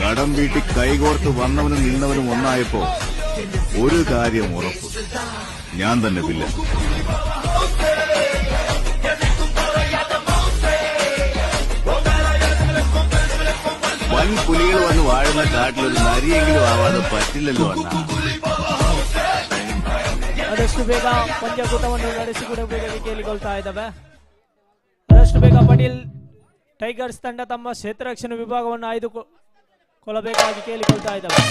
കടം വീട്ടി കൈകോർത്ത് വന്നവനും നിന്നവനും ഒന്നായപ്പോ ഒരു കാര്യം ഉറപ്പ്, ഞാൻ തന്നെ വില്ലൻ. വൻ പുലികൾ വന്ന് വാഴുന്ന കാട്ടിലൊരു നരിയെങ്കിലും ആവാതെ പറ്റില്ലല്ലോ ಅಣ್ಣ. ಆದಷ್ಟು ಬೇಗ ಪಂದ್ಯಕೂಟವನ್ನು ನಡೆಸಿಕೊಡಬೇಕೆಂದು ಕೇಳಿಕೊಳ್ತಾ ಇದ್ದಾವೆ. ಆದಷ್ಟು ಬೇಗ ಪಟೇಲ್ ಟೈಗರ್ಸ್ ತಂಡ ತಮ್ಮ ಕ್ಷೇತ್ರ ರಕ್ಷಣಾ ವಿಭಾಗವನ್ನು ಆಯ್ದುಕೊಳ್ಳಬೇಕಾಗಿ ಕೇಳಿಕೊಳ್ತಾ ಇದ್ದಾವೆ.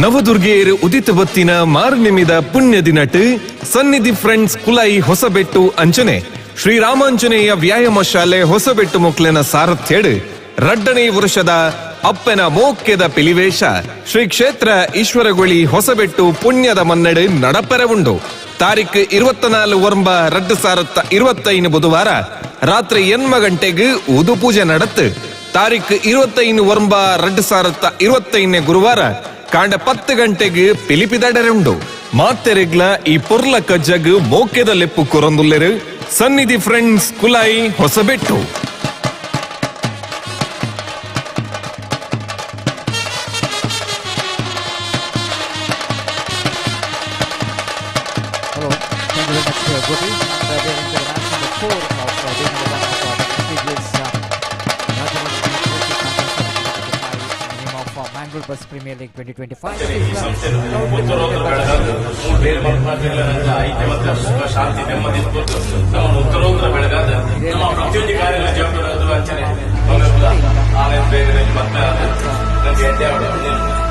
ನವದುರ್ಗೆಯರು ಉದಿತ ಬತ್ತಿನ ಮಾರ್ನಿಮಿದ ಪುಣ್ಯ ದಿನಟ್ ಸನ್ನಿಧಿ ಫ್ರೆಂಡ್ಸ್ ಕುಲೈ ಹೊಸಬೆಟ್ಟು ಅಂಚನೆ ಶ್ರೀರಾಮಾಂಜನೇಯ ವ್ಯಾಯಾಮ ಶಾಲೆ ಹೊಸಬೆಟ್ಟು ಮೊಕ್ಲೆನ ಸಾರಥ್ಯಡ್ ರಡ್ಡನೇ ವರ್ಷದ ಅಪ್ಪನ ಮೋಕ್ಯದ ಪಿಲಿವೇಶ ಶ್ರೀ ಕ್ಷೇತ್ರ ಈಶ್ವರಗುಳಿ ಹೊಸಬೆಟ್ಟು ಪುಣ್ಯದ ಮನ್ನಡ್ ನಡಪೆರವುಂಡು ತಾರೀಖ್ 24 ವರ್ಂಬ 2025 ಬುಧವಾರ ರಾತ್ರಿ 8 ಗಂಟೆಗೆ ಉದು ಪೂಜೆ ನಡತ್ ತಾರೀಖ್ 25 ವರ್ಂಬ 2025 ಗುರುವಾರ ಕಾಂಡ 10 ಗಂಟೆಗೆ ಪಿಲಿಪಿದಡರುಂಡು ಮಾತೆರೆಗ್ಲ ಈ ಪೊರ್ಲ ಕಜ್ಜಗ್ ಮೋಕ್ಯದ ಲೆಪ್ಪು ಕೊರೊಂದುಲ್ಲೆರು Sannidhi friends Kulai Hosabettu. Hello, thank you very much, Gopi. And we are into the match number 4 of the prestigious Rajalakshmi in the name of Mangalore Bus Premier League 2025. ಈ ಸಂಸ್ಥೆಯನ್ನು ಉತ್ತರೋತ್ತರ ಬೆಳಗಾದ ಬೇರೆ ಮನಸ್ಸಿನ ಐಕ್ಯ ಮತ್ತು ಸುಖ ಶಾಂತಿ ನೆಮ್ಮದಿ ಕೊಟ್ಟು ನಮ್ಮನ್ನು ಉತ್ತರೋತ್ತರ ಬೆಳಗಾದ ನಮ್ಮ ಪ್ರತಿಯೊಂದು ಕಾರ್ಯಗಳ ಜವಾಬ್ದಾರಿ ಅಂಚನೆ ಮಂಗಳೂರು ಆನಂದ್ ಬೇಗನೆ ಮತ್ತೆ ನನಗೆ ಎಡ್ಡೆ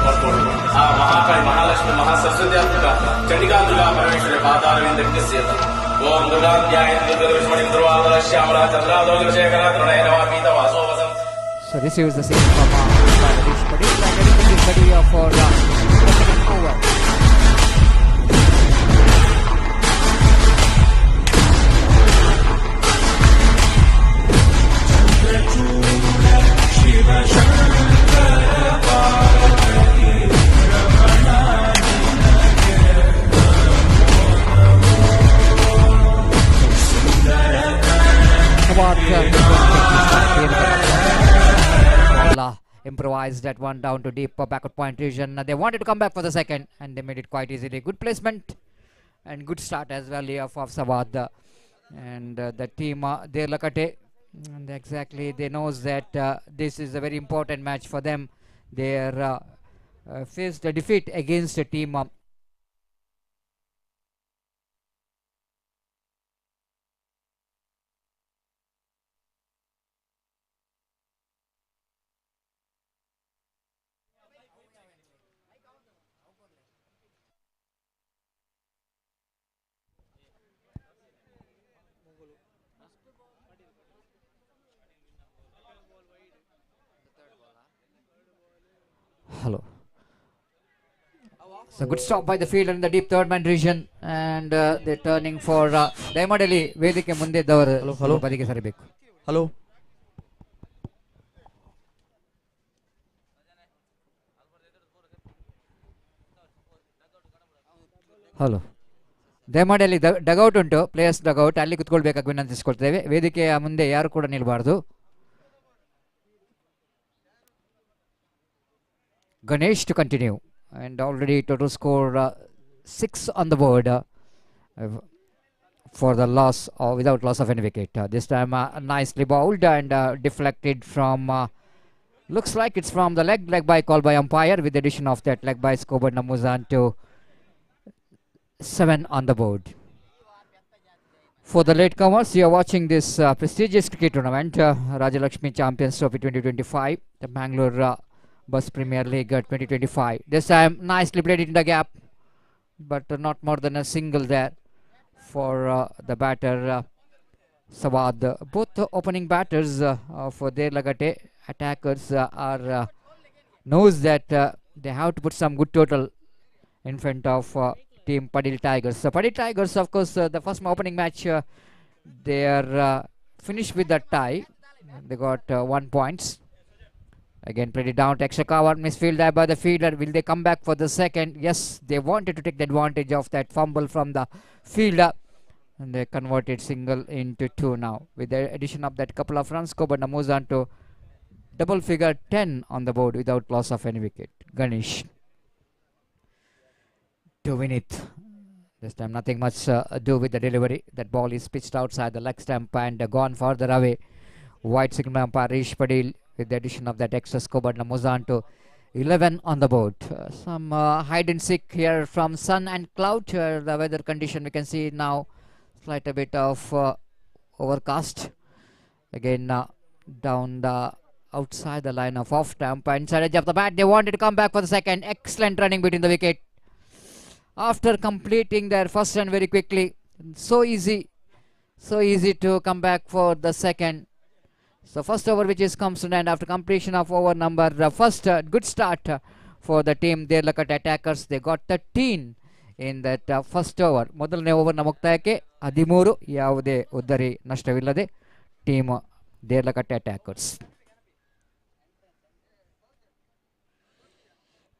ಮಾಡ್ಕೊಂಡು ಆ ಮಹಾಕಾಳಿ ಮಹಾಲಕ್ಷ್ಮಿ ಮಹಾಸರಸ್ವತಿ ಆತ್ಮಕ ಚಂಡಿಕಾ ದುರ್ಗಾ ಪರಮೇಶ್ವರಿ ಪಾದಾರವಿಂದ ಸೇತ ಓಂ ದುರ್ಗಾಧ್ಯಾಯ ದುರ್ಗಲಕ್ಷ್ಮಣಿ ಧ್ರುವಾದರ ಶ್ಯಾಮಲ ಚಂದ್ರಾದೋಜ ಶೇಖರ ತೃಣಯ ಪೀತ ವಾಸೋ ವಸಂ. So receives the same from Rajesh Padil and everything is ready for the second over. Improvised that one down to deep backward point region. They wanted to come back for the second and they made it quite easily. Good placement and good start as well here of Sawad and the team there Lakate, and exactly they knows that this is a very important match for them. They are faced a defeat against a team hello. So good stop by the fielder in the deep third man region and they're turning for Daimadali ವೇದಿಕೆ ಮುಂದೆ ಇದ್ದವರು ಬದಿಗೆ ಸರಿಬೇಕು. Hello hello ದಯಮಾಡಿ ಅಲ್ಲಿ dugout ಉಂಟು, players dugout, ಅಲ್ಲಿ ಕುತ್ಕೊಳ್ಬೇಕಾಗಿ ವಿನಂತಿಸಿಕೊಳ್ತೇವೆ. ವೇದಿಕೆಯ ಮುಂದೆ ಯಾರು ಕೂಡ ನಿಲ್ಬಾರ್ದು. Ganesh to continue and already total score 6 on the board for the loss or without loss of any wicket. This time nicely bowled and deflected from looks like it's from the leg by call by umpire with the addition of that leg by Skobar Namuzan to 7 on the board. For the latecomers, you are watching this prestigious cricket tournament, Rajalakshmi Champions Trophy 2025, the Manglore Bus Premier League 2025. This time nicely played it in the gap, but not more than a single there for the batter Sawad. Both opening batters for their Lagate attackers are knows that they have to put some good total in front of team Padil Tigers. So Padil Tigers, of course, the first opening match they are finished with a tie. They got 1 points. Again played it down to extra cover, misfield there by the fielder. Will they come back for the second? Yes, they wanted to take the advantage of that fumble from the fielder and they converted single into 2 now with the addition of that couple of runs. Skobar moves on to double figure 10 on the board without loss of any wicket. Ganesh to win it. This time nothing much do with the delivery. That ball is pitched outside the leg stump and gone further away. Wide signal umpire Rish Padil with the addition of that extra Skobar Namuzan to 11 on the board. Some hide and seek here from sun and cloud. The weather condition we can see now slight a bit of overcast. Again down the outside the line of off stump. Inside edge of the bat, they wanted to come back for the second. Excellent running between the wicket. After completing their first run very quickly. So easy to come back for the second. So first over which is comes to an end after completion of over number first good start for the team. Derlakat attackers, they got 13 in that first over. ಮೊದಲನೇ ಓವರ್ನ ಮುಕ್ತಾಯಕ್ಕೆ 13 ಯಾವುದೇ ಉದ್ದರಿ ನಷ್ಟವಿಲ್ಲದೆ team Derlakatte attackers.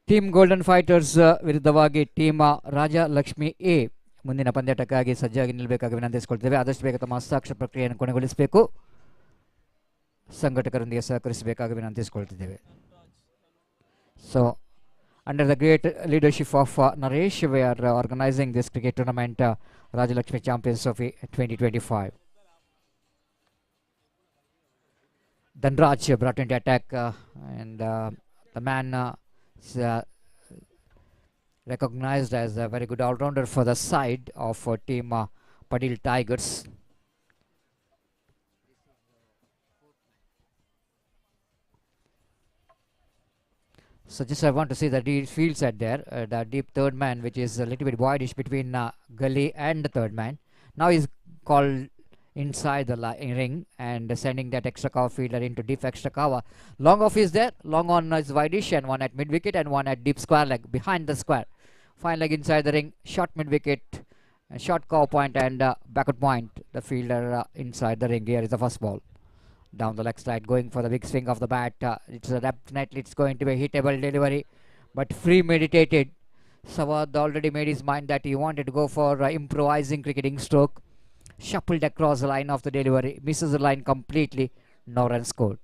Team golden fighters ವಿರುದ್ಧವಾಗಿ team Rajalakshmi A ಮುಂದಿನ ಪಂದ್ಯಾಟಕ್ಕಾಗಿ ಸಜ್ಜಾಗಿ ನಿಲ್ಲಬೇಕಾಗಿ ವಿನಂತಿಸಿಕೊಳ್ತೇವೆ. ಆದಷ್ಟು ಬೇಗ ತಮ್ಮ ಹಸ್ತಾಕ್ಷರ ಪ್ರಕ್ರಿಯೆಯನ್ನು ಕೊನೆಗೊಳಿಸಬೇಕು. ಸಂಘಟಕರೊಂದಿಗೆ ಸಹಕರಿಸಬೇಕಾಗಿ ವಿನಂತಿಸಿಕೊಳ್ತಿದ್ದೇವೆ. So under the great leadership of Naresh, we are organizing this cricket tournament, Rajalakshmi Champions Trophy 2025. Dhanraj brought into attack and the man is recognized as a very good all-rounder for the side of team Padil Tigers. So just I want to see that he fields at there, the deep third man, which is a little bit wideish between Gully and the third man. Now he's called inside the ring and sending that extra cover fielder into deep extra cover. Long off is there, long on is wideish, and one at mid wicket and one at deep square leg behind the square. Fine leg inside the ring, short mid wicket, short cover point and backward point. The fielder inside the ring. Here is the first ball. Down the leg side, going for the big swing of the bat. It's definitely it's going to be a hittable delivery, but premeditated. Sawad already made his mind that he wanted to go for improvising cricketing stroke. Shuffled across the line of the delivery, misses the line completely. No run scored.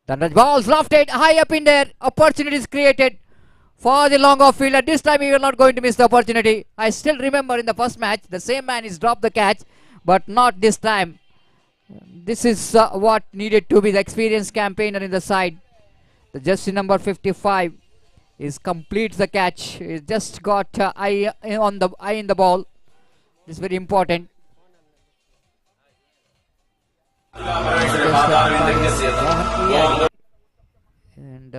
Dhanraj balls lofted high up in there. Opportunities created for the long off fielder. This time he will not going to miss the opportunity. I still remember in the first match, the same man is dropped the catch, but not this time. This is what needed to be the experienced campaigner in the side. The jersey number 55 is completes the catch. He just got eye in the ball. This is very important. And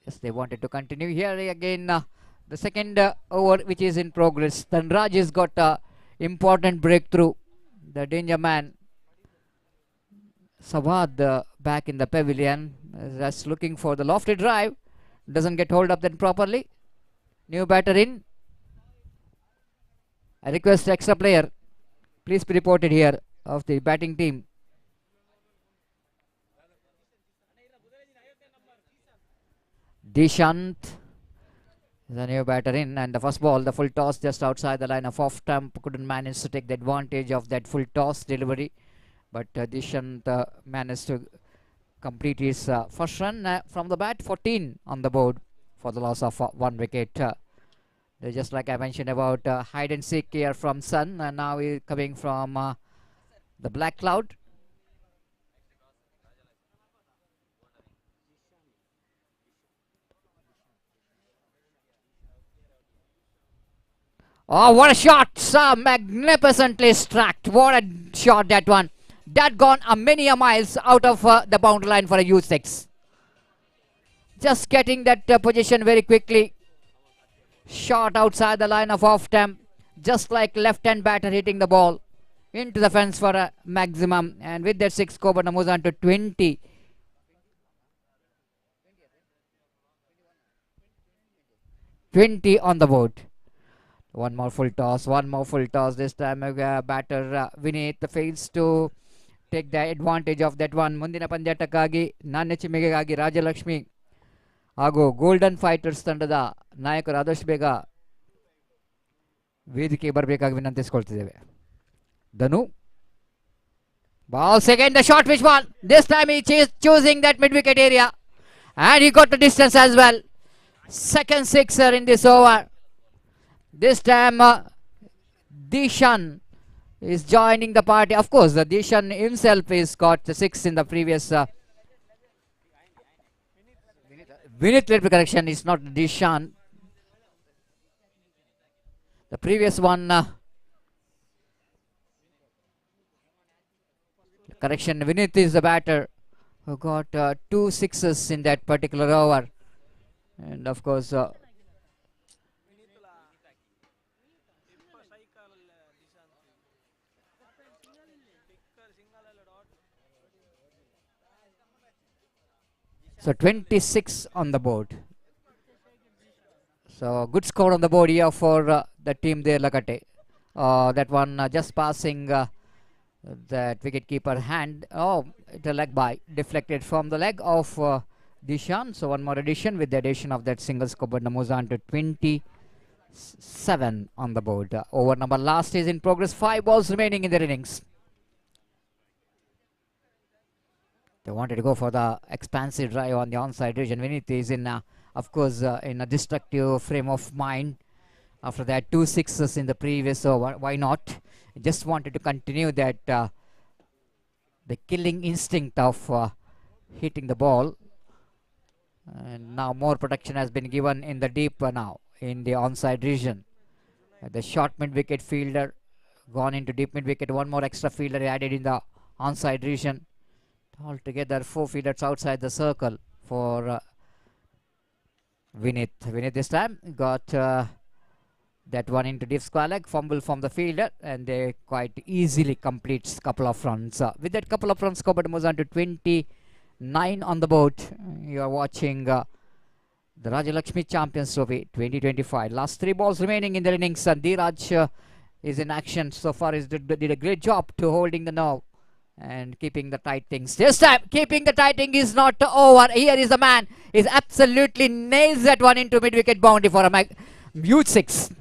yes, they wanted to continue here again. The second over which is in progress. Dhanraj has got a important breakthrough. The danger man Sawad back in the pavilion, just looking for the lofted drive, doesn't get hold up then properly. New batter in. I request extra player, please be reported here of the batting team. Dishant, the new batter in, and the first ball, the full toss just outside the line of off stump. Couldn't manage to take the advantage of that full toss delivery, but Dishant managed to complete his first run from the bat. 14 on the board for the loss of 1 wicket. Just like I mentioned about hide and seek here from Sun, and now he's coming from the black cloud. Oh, what a shot! So magnificently struck. What a shot that one. That gone many a miles out of the boundary line for a U6. Just getting that position very quickly. Shot outside the line of off stump. Just like left-hand batter hitting the ball into the fence for a maximum. And with that 6, Coburn moves on to 20. 20 on the board. One more full toss, this time batter Vineet fails to take the advantage of that one. ಮುಂದಿನ ಪಂದ್ಯಾಟಕ್ಕಾಗಿ ನಾಣ್ಯ ಚಿಮ್ಮಿಗೆಗಾಗಿ ರಾಜಲಕ್ಷ್ಮಿ ಹಾಗೂ golden fighters ತಂಡದ ನಾಯಕರು ಆದಷ್ಟು ಬೇಗ ವೇದಿಕೆಗೆ ಬರಬೇಕಾಗಿ ವಿನಂತಿಸಿಕೊಳ್ತಿದ್ದೇವೆ. ಧನು balls again, the short pitch ball. This time he choosing that mid wicket area and he got the distance as well. Second sixer in this over. This time Dishan is joining the party. Of course, the Dishan himself is got the 6 in the previous. Vinit, let me correction, is not Dishan. The previous one. correction. Vinith is the batter who got 2 sixes in that particular over. And of course, so 26 on the board. So good score on the board here for the team there, Lakate. That one just passing that wicketkeeper hand. Oh, the leg by deflected from the leg of Dishan. So one more addition. With the addition of that single scoreboard moves on to 27 on the board. Over number last is in progress. 5 balls remaining in their innings. They wanted to go for the expansive drive on the onside region. Vinith is in, of course, in a destructive frame of mind. After that, 2 sixes in the previous over. Why not? Just wanted to continue that the killing instinct of hitting the ball. And now more protection has been given in the deep now in the onside region. The short mid-wicket fielder gone into deep mid-wicket. One more extra fielder added in the onside region. Altogether 4 fielders outside the circle for Vinith. Vinith this time got that one into deep square leg, fumble from the fielder, and they quite easily completes couple of runs. With that couple of runs, Corbett moves on to 29 on the board. You are watching the Rajalakshmi Champions Trophy 2025. Last 3 balls remaining in the innings, and Dheeraj is in action so far. He did a great job to holding the nerve and keeping the tight things. This time, keeping the tight thing is not over. Here is the man. Is absolutely nails that one into mid-wicket boundary for a huge 6.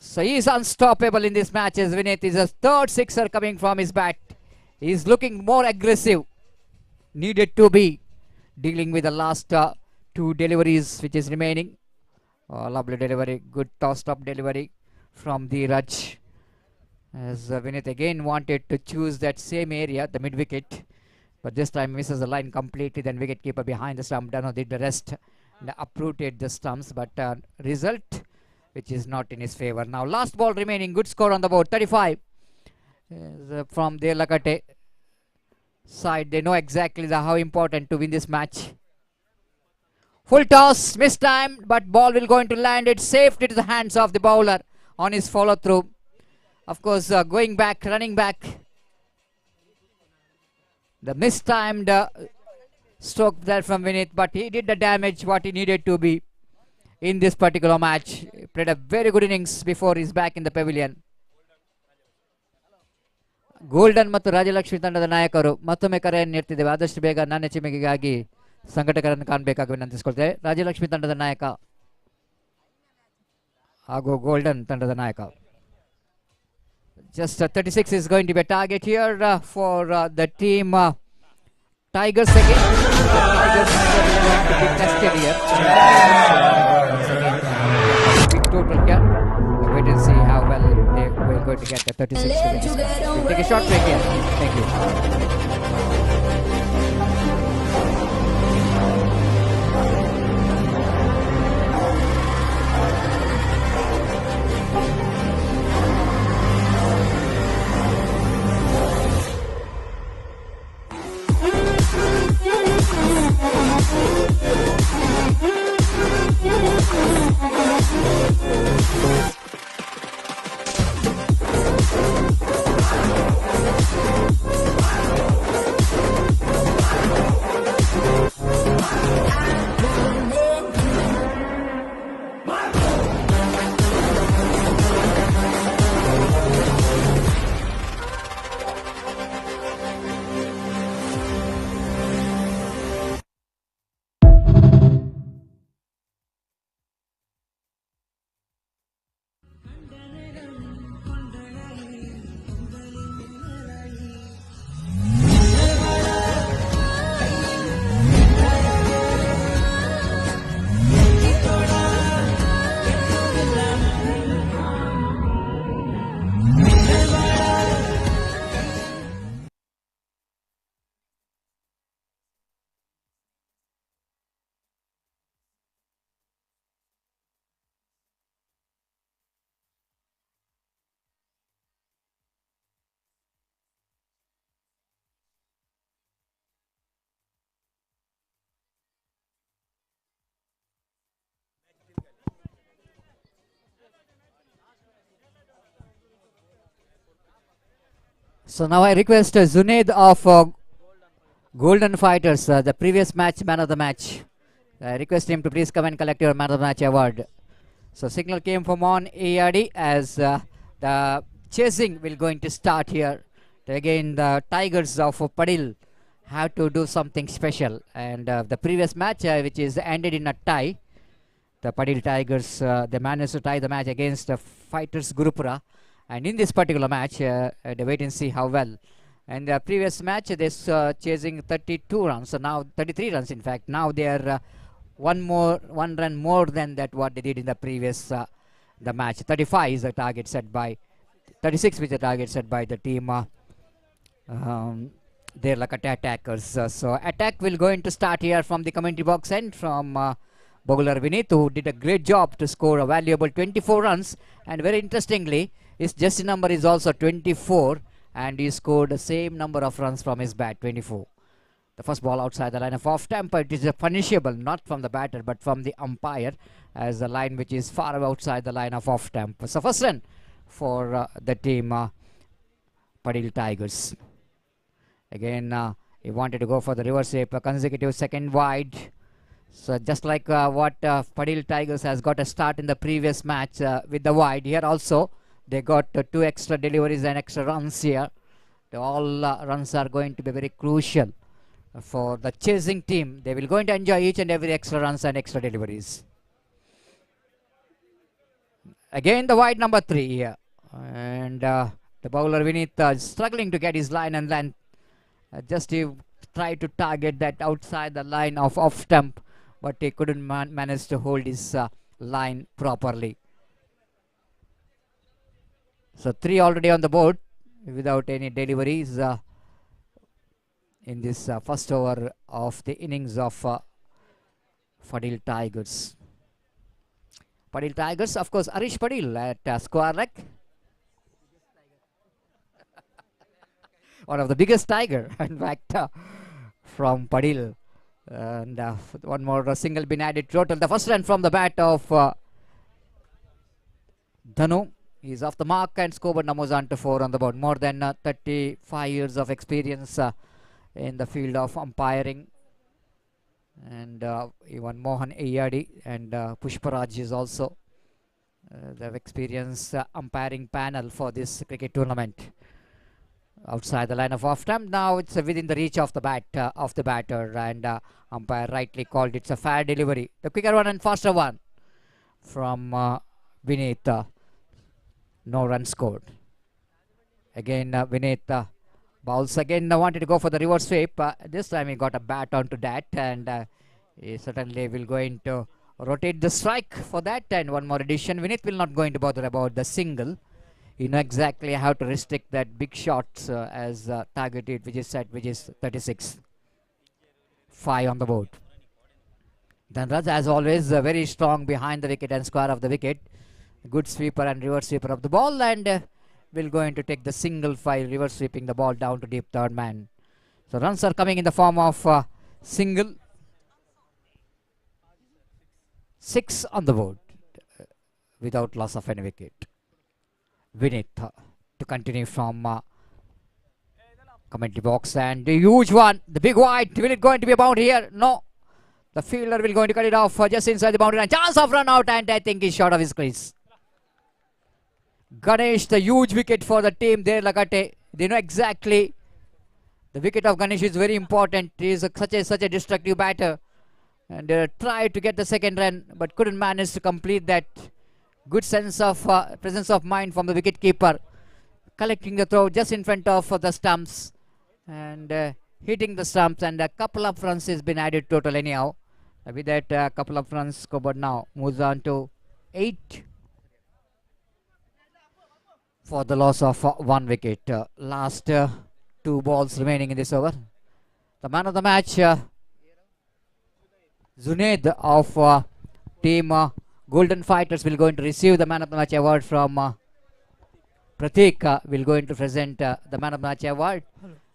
So he is unstoppable in this match as Vinith is a 3rd sixer coming from his bat. He is looking more aggressive. Needed to be dealing with the last 2 deliveries which is remaining. Lovely delivery. Good tossed up delivery from Dheeraj. As Vinith again wanted to choose that same area, the mid-wicket. But this time misses the line completely. Then wicketkeeper behind the stump. Dano did the rest and uprooted the stumps. But result which is not in his favor. Now last ball remaining. Good score on the board. 35 from their Lakate side. They know exactly how important to win this match. Full toss. Missed time. But ball will go into land. It's safe into the hands of the bowler on his follow through. Of course, going back, running back. The mistimed stroke there from Vinith, but he did the damage what he needed to be in this particular match. He played a very good innings before he's back in the pavilion. Golden ಮತ್ತು ರಾಜಲಕ್ಷ್ಮಿ ತಂಡದ ನಾಯಕರು ಮತ್ತೊಮ್ಮೆ ಕರೆಯನ್ನು ನೀಡ್ತಿದ್ದೇವೆ. ಆದಷ್ಟು ಬೇಗ ನಾಣ್ಯ ಚಿಮ್ಮಿಗೆಗಾಗಿ ಸಂಘಟಕರನ್ನು ಕಾಣಬೇಕಾಗಿ ವಿನಂತಿಸಿಕೊಳ್ತೇವೆ. ರಾಜಲಕ್ಷ್ಮಿ ತಂಡದ ನಾಯಕ ಹಾಗೂ ಗೋಲ್ಡನ್ ತಂಡದ ನಾಯಕ. Just 36 is going to be a target here for the team Tigers again. Tigers going to be tested here. Big total here. Wait and see how well they will going to get the 36 to win this match. We'll take a short break here. Thank you. So now I request Zunaid of Golden Fighters, the previous match man of the match. I request him to please come and collect your man of the match award. So signal came from on ARD as the chasing will going to start here. Again, the Tigers of Padil have to do something special. And the previous match, which is ended in a tie, the Padil Tigers, they managed to tie the match against the Fighters Gurupura. And in this particular match, they wait and see how well. And the previous match, they're chasing 32 runs, so now 33 runs in fact. Now they are one run more than that what they did in the previous the match. 35 is the target set by 36, which is the target set by the team. They're like attackers. So attack will going to start here from the commentary box and from Bogular Vinith, who did a great job to score a valuable 24 runs. And very interestingly, his jersey number is also 24, and he scored the same number of runs from his bat, 24. The first ball outside the line of off tempo. It is punishable, not from the batter, but from the umpire, as the line which is far outside the line of off tempo. So first run for the team Padil Tigers. Again, he wanted to go for the reverse sweep, a consecutive second wide. So just like what Padil Tigers has got a start in the previous match with the wide, here also they got 2 extra deliveries and extra runs here. All runs are going to be very crucial for the chasing team. They will going to enjoy each and every extra runs and extra deliveries. Again the wide number 3 here, and the bowler Vinith struggling to get his line and length. Just he tried to target that outside the line of off stump, but he couldn't manage to hold his line properly. So 3 already on the board without any deliveries in this first over of the innings of Padil Tigers. Padil Tigers, of course, Arish Padil at square leg. One of the biggest tiger, in fact, from Padil. And one more single been added total. The first run from the bat of Dhanu. He's off the mark and scored numbers on to 4 on the board. More than 35 years of experience in the field of umpiring. And even Mohan Ayadi and Pushparaj is also the experienced umpiring panel for this cricket tournament. Outside the line of off stump. Now it's within the reach of the bat of the batter, and umpire rightly called it's a fair delivery. The quicker one and faster one from Vinith. No run scored. Again Vinith bowls again. Wanted to go for the reverse sweep. This time he got a bat onto that, and he certainly will going to rotate the strike for that. And one more addition. Vinith will not going to bother about the single. You know exactly how to restrict that big shots as targeted, which is set, which is 36. 5 on the board. Dhanraj, as always, very strong behind the wicket and square of the wicket. Good sweeper and reverse sweeper of the ball, and will going to take the single 5, reverse sweeping the ball down to deep third man. So runs are coming in the form of single. 6 on the board without loss of any wicket. Vinith to continue from commentary box, and the huge one, the big wide. Will it going to be a boundary here? No. The fielder will going to cut it off just inside the boundary line. Chance of run out, and I think he's short of his crease. Ganesh, the huge wicket for the team there, Lagate. They know exactly. The wicket of Ganesh is very important. He is such a destructive batter, and they tried to get the second run, but couldn't manage to complete that. Good sense of presence of mind from the wicket keeper, collecting the throw just in front of the stumps and hitting the stumps, and a couple of runs has been added total anyhow. With that couple of runs scored now moves on to 8 for the loss of 1 wicket. Last 2 balls remaining in this over. The man of the match, Zunaid of team Golden Fighters, will going to receive the man of the match award from Pratik. Will going to present the man of the match award,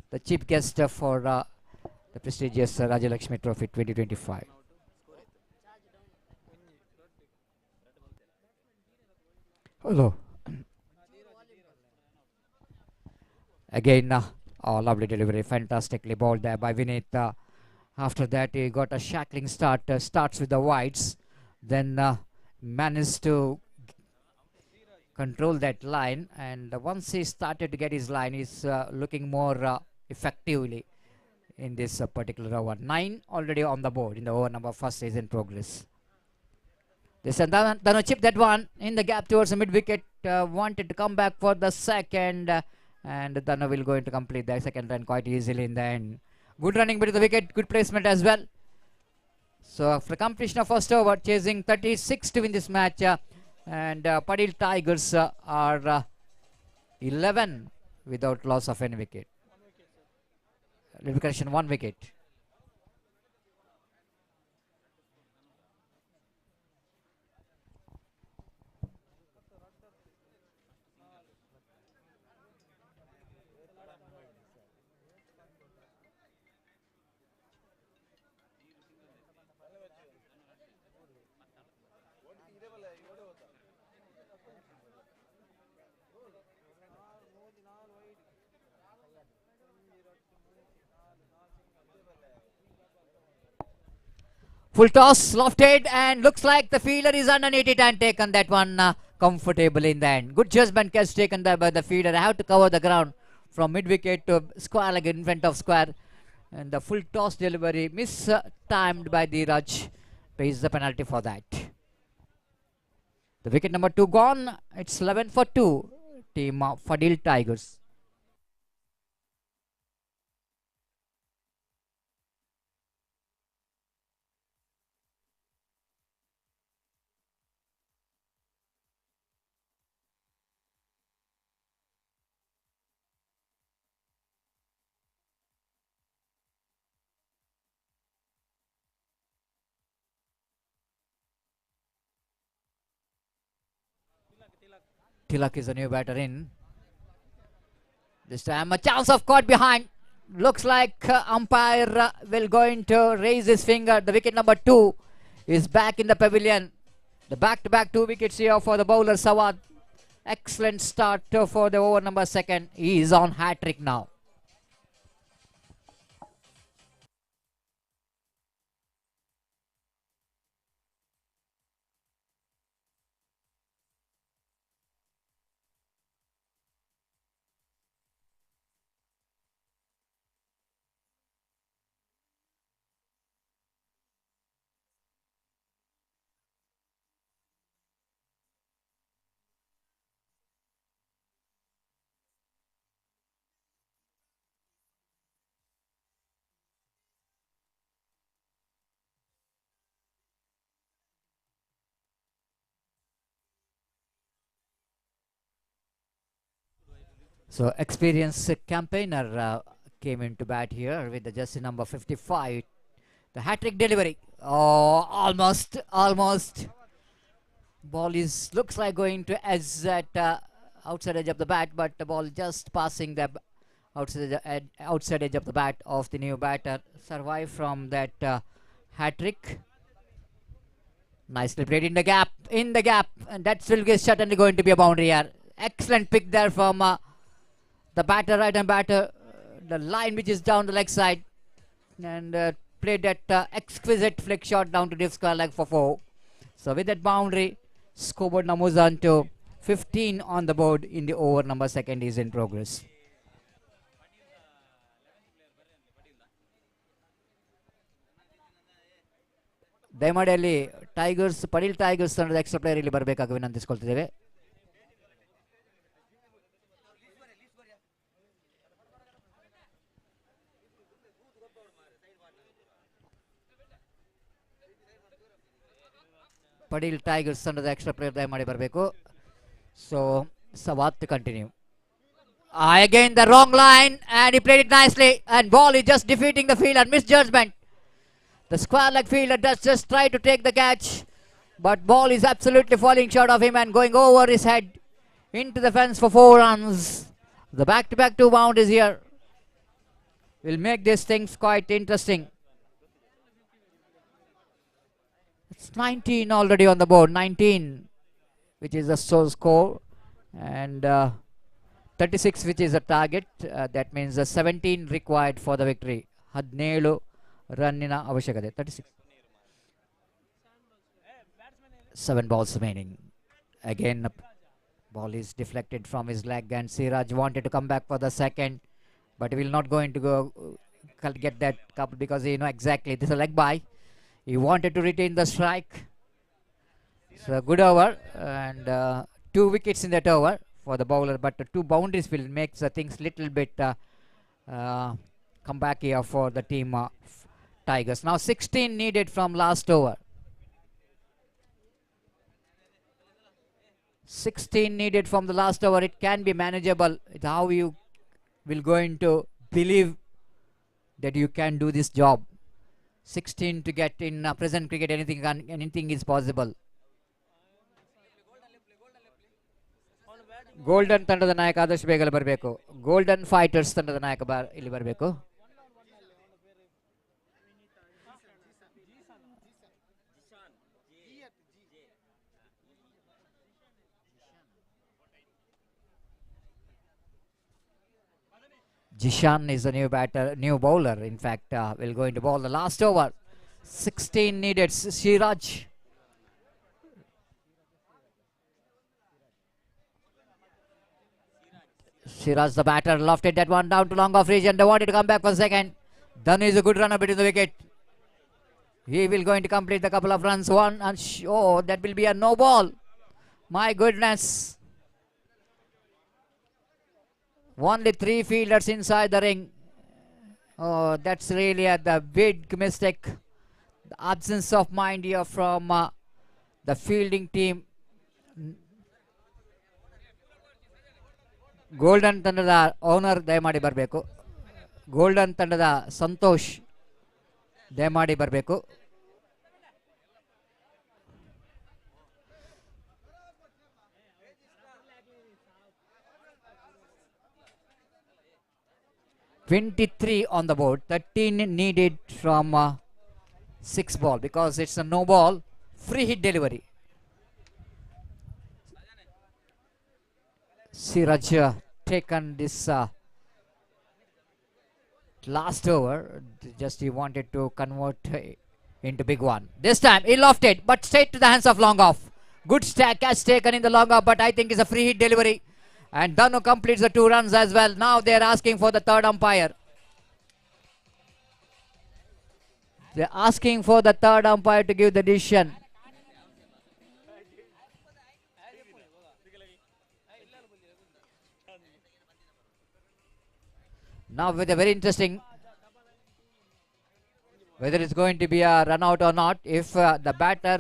the chief guest for the prestigious Rajalakshmi Trophy 2025. Hello. Again, lovely delivery, fantastically bowled there by Vinith. After that, he got a shackling start, starts with the wides, then managed to control that line, and once he started to get his line, he's looking more effectively in this particular over. 9 already on the board in the over number first is in progress. This and Dano chipped that one in the gap towards the mid wicket, wanted to come back for the second, and Dano will going to complete the second run quite easily in the end. Good running between the wicket, good placement as well. So after completion of first over, chasing 36 to win this match, and Padil Tigers are 11 without loss of any wicket. Little correction, 1 wicket. Full toss, lofted, and looks like the fielder is underneath it and taken that one comfortably in the end. Good judgment catch taken there by the fielder. I have to cover the ground from mid wicket to square leg in front of square. And the full toss delivery mistimed by Dheeraj pays the penalty for that. The wicket number 2 gone. It's 11 for 2. Team Fadil Tigers. Tilak is a new batter in. This time a chance of caught behind. Looks like umpire will going to raise his finger. The wicket number 2 is back in the pavilion. The back-to-back 2 wickets here for the bowler Sawad. Excellent start for the over number 2. He is on hat-trick now. So experienced campaigner came into bat here with the jersey number 55. The hat-trick delivery. Oh, almost. Ball is looks like going to edge at outside edge of the bat, but the ball just passing the outside edge of the bat of the new batter. Survive from that hat-trick. Nicely played in the gap, and that will get certainly going to be a boundary here. Excellent pick there from the batter, right-hand batter. The line which is down the leg side, and played that exquisite flick shot down to deep square leg for 4. So with that boundary, scoreboard now moves on to 15 on the board in the over number 2 is in progress. ದಯಮಾಡಿ tigers Padil tigers ತಂಡದ extra player ಇಲ್ಲಿ ಬರಬೇಕಾಗಿ ವಿನಂತಿಸಿಕೊಳ್ತಿದ್ದೇವೆ. Padil tigers ತಂಡದ extra player ದಯಮಾಡಿ ಬರಬೇಕು. So Sawat to continue. Again the wrong line, and he played it nicely, and ball is just defeating the fielder. Misjudgment. The square leg fielder does just try to take the catch, but ball is absolutely falling short of him and going over his head into the fence for 4 runs. The back-to-back 2 boundaries here will make these things quite interesting. It's 19 already on the board, 19, which is the score, and 36, which is a target. That means 17 required for the victory. 17 ರನ್ನಿನ ಅವಶ್ಯಕತೆ. 36. 7 balls remaining. Again, ball is deflected from his leg, and Siraj wanted to come back for the second, but he will not going to go get that couple because he know exactly this is a leg by. He wanted to retain the strike. So good over, and 2 wickets in that over for the bowler, but 2 boundaries will make the things little bit come back here for the team Tigers. Now 16 needed from last over. 16 needed from the last over. It can be manageable. It's how you will going to believe that you can do this job. 16 to get in present cricket, anything is possible. Golden ತಂಡದ ನಾಯಕ ಆದಷ್ಟು ಬೇಗ ಬರಬೇಕು. Golden fighters ತಂಡದ ನಾಯಕ ಇಲ್ಲಿ ಬರಬೇಕು. Jishan is a new bowler. In fact, will going to bowl the last over. 16 needed. Siraj. Siraj, the batter, lofted that one down to long off region. They wanted to come back for second. Dhanu is a good runner between the wicket. He will going to complete the couple of runs. One and that will be a no ball. My goodness. Only 3 fielders inside the ring. Oh, that's really the big mistake. The absence of mind here from the fielding team. Golden ತಂಡದ owner ದಯಮಾಡಿ ಬರಬೇಕು. Golden ತಂಡದ ಸಂತೋಷ್ ದಯಮಾಡಿ ಬರಬೇಕು. (23) on the board. 13 needed from 6 ball because it's a no ball. Free hit delivery. Siraj taken this last over. Just he wanted to convert into big one. This time he lofted, but straight to the hands of long off. Good catch taken in the long off, but I think it's a free hit delivery. And Dhanu completes the 2 runs as well. Now they are asking for the third umpire. They are asking for the third umpire to give the decision. Now with a very interesting, whether it's going to be a run out or not. If the batter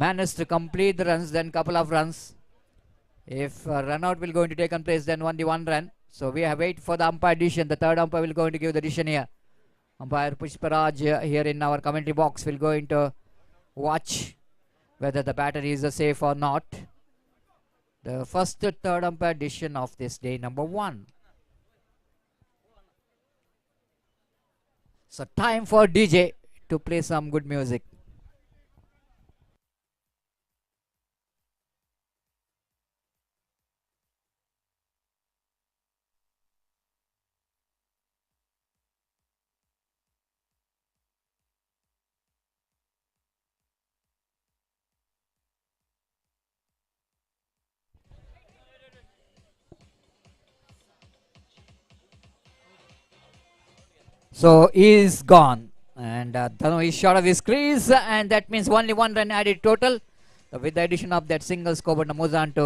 manages to complete the runs, then couple of runs. If run out will going to take place, then only 1 run. So we have wait for the umpire decision. The third umpire will going to give the decision here. Umpire Pushparaj here in our commentary box will going to watch whether the batter is safe or not. The first third umpire decision of this day, number 1. So time for DJ to play some good music. So he is gone, and Dhanu is short of his crease, and that means only 1 run added total. So with the addition of that single scoreboard, moves on to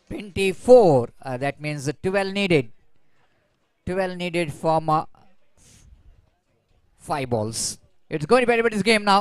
24. That means 12 needed. 12 needed from 5 balls. It's going to be anybody's game now.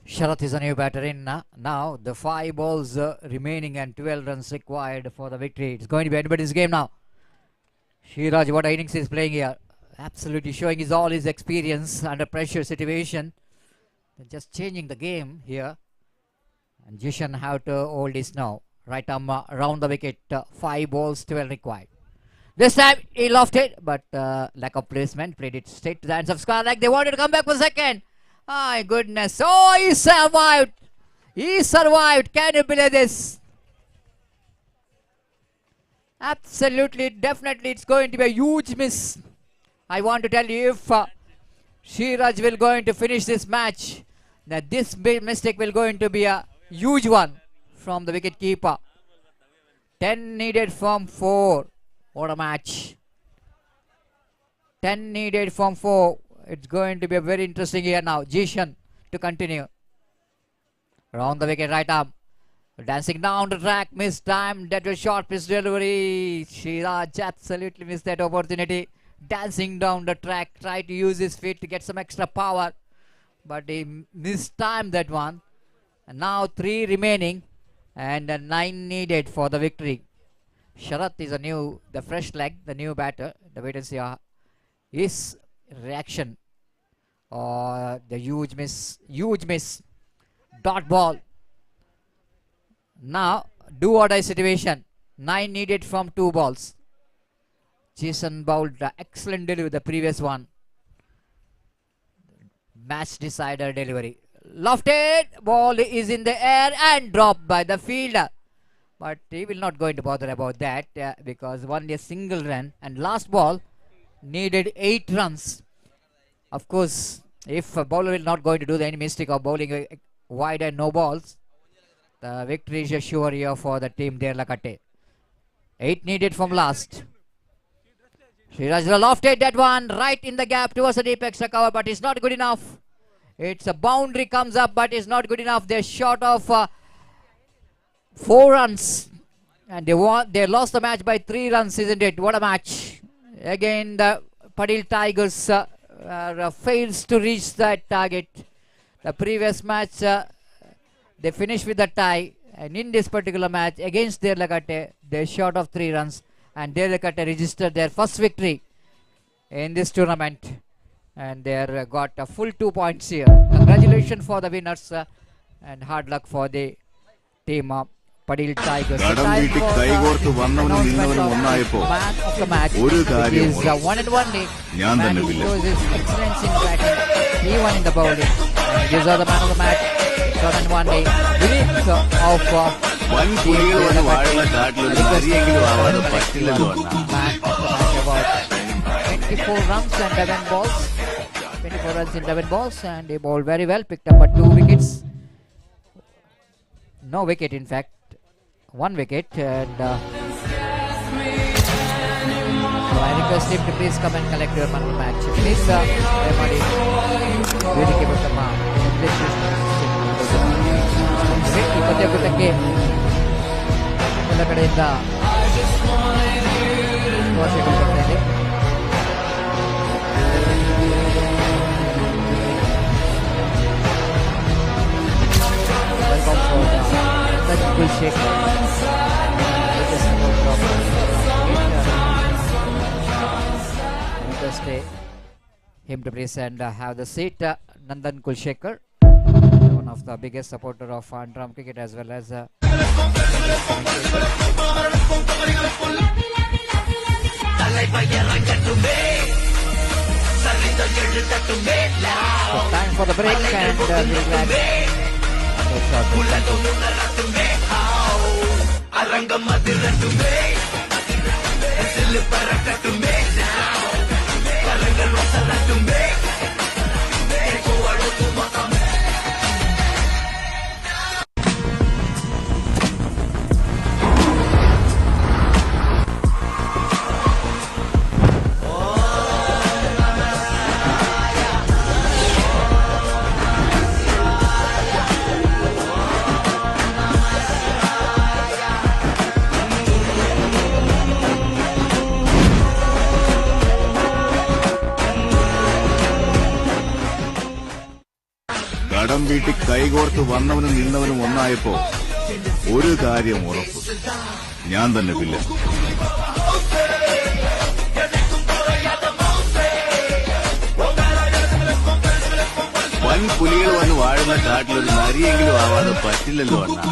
Sharath is a new batter in now. The 5 balls remaining and 12 runs required for the victory. It's going to be anybody's game now. Shiraj, what innings is playing here? Absolutely showing all his experience under pressure situation. They're just changing the game here. And Jishan have to hold this now. Right arm around the wicket. 5 balls, 12 required. This time he lofted, but lack of placement. Played it straight to the hands of square leg. They wanted to come back for second. My goodness. Oh, he survived. He survived. Can you believe this? Absolutely, definitely, it's going to be a huge miss. I want to tell you, if Shiraj will going to finish this match, that this big mistake will going to be a huge one from the wicket keeper. 10 needed from 4. What a match. 10 needed from 4. It's going to be a very interesting here now. Jishan to continue. Around the wicket, right arm. Dancing down the track, missed time. That was short pitch delivery. Shiraj absolutely missed that opportunity. Dancing down the track, tried to use his feet to get some extra power, but he missed time that one. And now 3 remaining and 9 needed for the victory. Sharath is the fresh leg, the new batter. The wait and see his reaction. The huge miss. Dot ball. Now, do or die situation. 9 needed from 2 balls. Jason bowled the excellent delivery, the previous one. Match decider delivery. Lofted. Ball is in the air and dropped by the fielder. But he will not going to bother about that because only a single run. And last ball needed 8 runs. Of course, if a bowler will not going to do any mistake of bowling wide and no balls, the victory is sure here for the team Rajalakshmi. 8 needed from last. Shiraj lofted that one right in the gap towards the deep extra cover, but it's not good enough. It's a boundary comes up, but it's not good enough. They're short of 4 runs, and they lost the match by 3 runs, isn't it? What a match! Again, the Padil Tigers fails to reach that target. The previous match, they finished with a tie, and in this particular match against Rajalakshmi, they're short of 3 runs, and Rajalakshmi registered their first victory in this tournament, and they got a full 2 points here. Congratulations for the winners, and hard luck for the team of Padil Tigers. കടം വീട്ടി കൈകോർത്ത് വന്നവനും നിന്നവനും ഒന്നായപ്പോ ഒരു കാര്യം one and only ഞാൻ തന്നെ man who villa. shows his excellence in batting. He won in the bowling. And gives her the man of the match. One and only winning of വൻ പുലികൾ വന്ന് വാഴുന്ന കാട്ടിലൊരു നരിയെങ്കിലും ആവാതെ പറ്റില്ലെന്ന് പറഞ്ഞാൽ man of the match about 24 runs and 11 balls. 24 runs in 11 balls, and they bowled very well. Picked up 2 wickets. No wicket, in fact. 1 wicket, and so I request him to please come and collect your man of the match. Please, everybody, really give us the mark. ಇಪ್ಪತ್ತಕ್ಕೆ ಎಲ್ಲ ಕಡೆಯಿಂದ ಶುಭಾಶಯಗಳು ಬರ್ತಾ ಇದೆ. Welcome for the cool shake. Request him to please and have the seat. Nandan Kulshekar, one of the biggest supporter of Underarm cricket, as well as so time for the break, and we'll be back. വീട്ടിൽ കൈകോർത്ത് വന്നവനും നിന്നവനും ഒന്നായപ്പോ ഒരു കാര്യം ഉറപ്പ്, ഞാൻ തന്നെ പില്ല. വൻ പുലികൾ വന്ന് വാഴുന്ന കാട്ടിലൊരു നരിയെങ്കിലും ആവാതെ പറ്റില്ലല്ലോ അണ്ണ.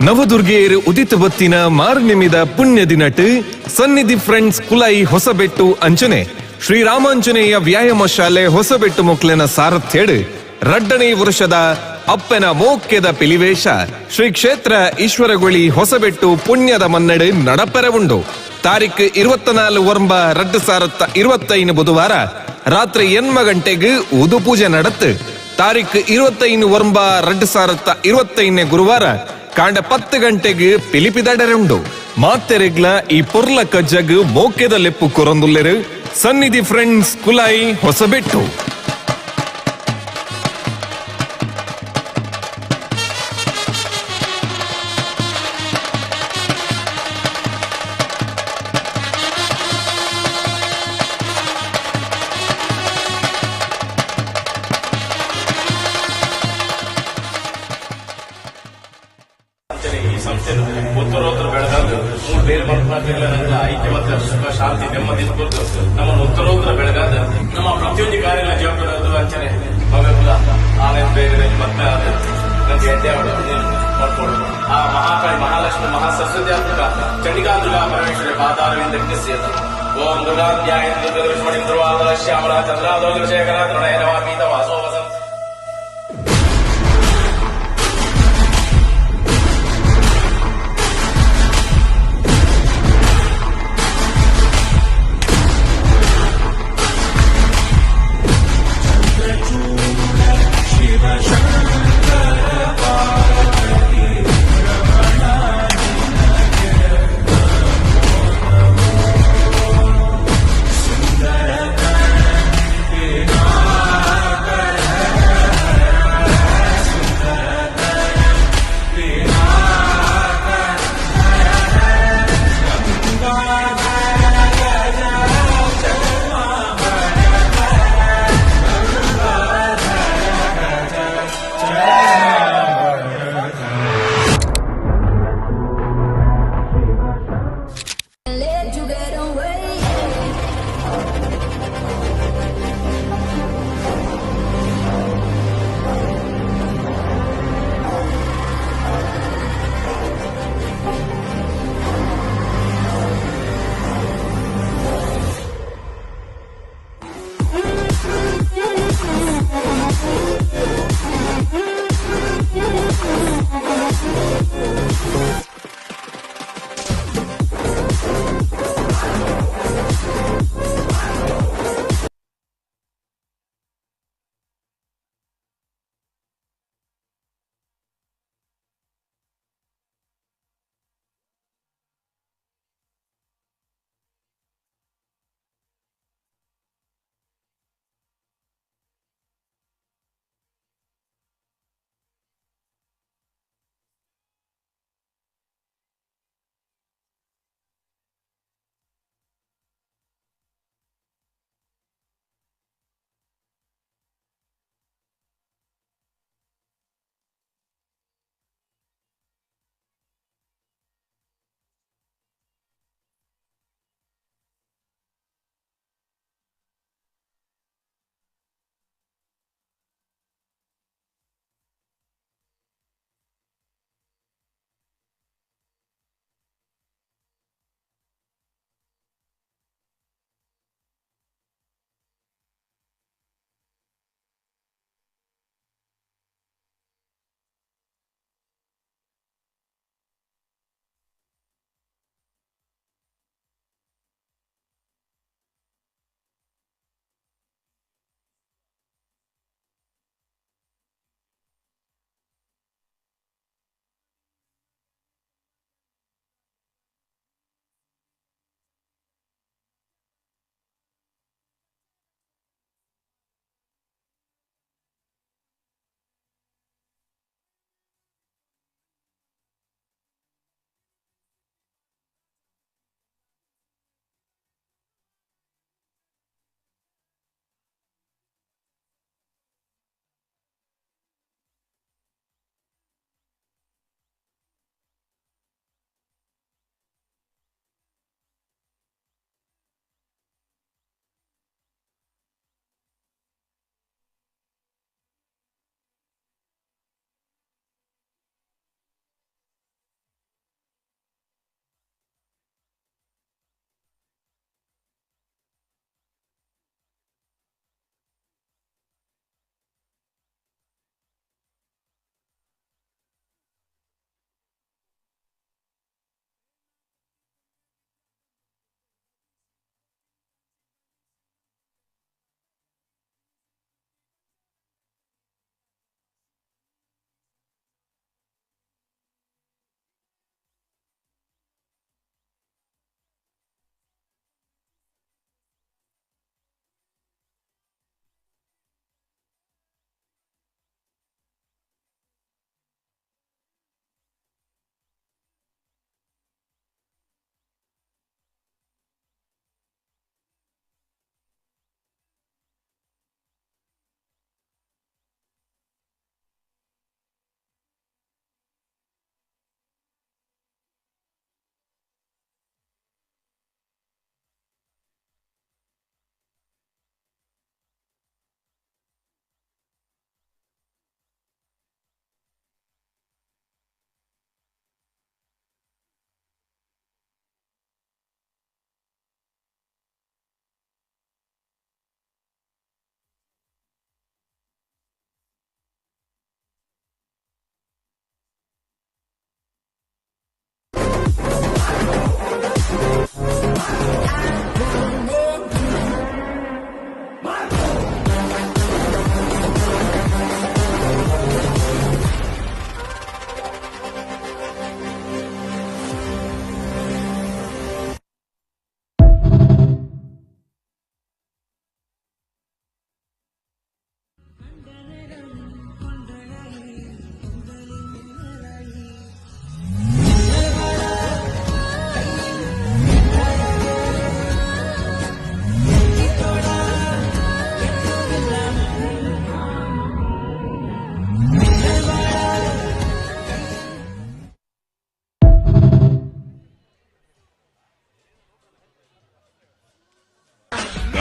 ನವದುರ್ಗೆಯರು ಉದಿತ ಬತ್ತಿನ ಮಾರ್ನಿಮಿದ ಪುಣ್ಯ ದಿನಟ್ ಸನ್ನಿಧಿ ಫ್ರೆಂಡ್ಸ್ ಕುಲೈ ಹೊಸಬೆಟ್ಟು ಅಂಚನೆ ಶ್ರೀರಾಮಾಂಜನೇಯ ವ್ಯಾಯಾಮ ಶಾಲೆ ಹೊಸಬೆಟ್ಟು ಮೊಕ್ಲೆನ ಸಾರಥ್ಯಡ್ ರಡ್ಡನೇ ವರ್ಷದ ಅಪ್ಪನ ಮೋಕ್ಯದ ಪಿಲಿವೇಶ ಶ್ರೀ ಕ್ಷೇತ್ರ ಈಶ್ವರಗುಳಿ ಹೊಸಬೆಟ್ಟು ಪುಣ್ಯದ ಮನ್ನಡ್ ನಡಪೆರವುಂಡು. ತಾರೀಖ್ 24 ಒರಂಬ 2025 ಬುಧವಾರ ರಾತ್ರಿ 8 ಗಂಟೆಗೆ ಉದು ಪೂಜೆ ನಡತ್. ತಾರೀಖ್ 25 ಒರಂಬ 2025 ಗುರುವಾರ ಕಾಂಡ 10 ಗಂಟೆಗೆ ಪಿಲಿಪಿದಡರುಂಡು. ಮಾತೆರೆಗ್ಲ ಈ ಪುರ್ಲ ಕಜ್ಜಗ್ ಮೋಕ್ಯದ ಲೆಪ್ಪು ಕೊರೊಂದುಲ್ಲೆರು ಸನ್ನಿಧಿ ಫ್ರೆಂಡ್ಸ್ ಕುಲೈ ಹೊಸಬೆಟ್ಟು. ಉತ್ತರೋತ್ತರ ಬೆಳಗಾದು ಬೇರೆ ಮನಸ್ಸಿನ ಐಕ್ಯ ಮತ್ತು ಸುಖ ಶಾಂತಿ ನೆಮ್ಮದಿ ಸ್ಫೂರ್ತಿ ನಮ್ಮನ್ನು ಉತ್ತರೋತ್ತರ ಬೆಳಗಾದ ನಮ್ಮ ಪ್ರತಿಯೊಂದು ಕಾರ್ಯ ಜವಾಬ್ದಾರಿ ಅಂಚನೆ ಮಗಲ್ಲ ಆನಂದ ಬೇರೆ ಮತ್ತೆ ನನಗೆ ಎಡ್ಡೆ ಮಾಡ್ಕೊಂಡು ಆ ಮಹಾಕಾಳಿ ಮಹಾಲಕ್ಷ್ಮಿ ಮಹಾಸರಸ್ವತಿ ಆತ್ಮಕ ಚಂಡಿಕಾ ದುರ್ಗಾ ಪರಮೇಶ್ವರಿ ಪಾದಾರವಿಂದ ಸೇತ ಓಂ ದುರ್ಗಾಧ್ಯಾಯ ದುರ್ವಾದರ ಶ್ಯಾಮಲ ಚಂದ್ರಾದೋಗ ಶೇಖರ ತೃಣಯ ನವಾಮೀತ ವಾಸೋ ವಸಂತ.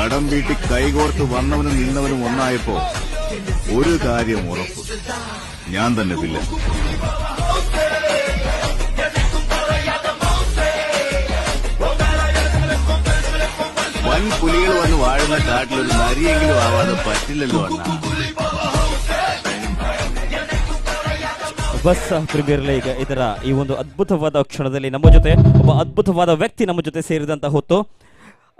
കടം വീട്ടി കൈകോർത്ത് വന്നവനും നിന്നവനും ഒന്നായപ്പോ ഒരു കാര്യം ഉറപ്പ്, ഞാൻ തന്നെ വില്ലൻ. വൻ പുലികൾ വന്ന് വാഴുന്ന കാട്ടിലൊരു നരിയെങ്കിലും ആവാതെ പറ്റില്ലല്ലോ അണ്ണ. ಬಸ್ ಪ್ರೀಮಿಯರ್ ಲೀಗ್ ಇದರ ಈ ಒಂದು ಅದ್ಭುತವಾದ ಕ್ಷಣದಲ್ಲಿ ನಮ್ಮ ಜೊತೆ ಒಬ್ಬ ಅದ್ಭುತವಾದ ವ್ಯಕ್ತಿ ನಮ್ಮ ಜೊತೆ ಸೇರಿದಂತ ಹೊತ್ತು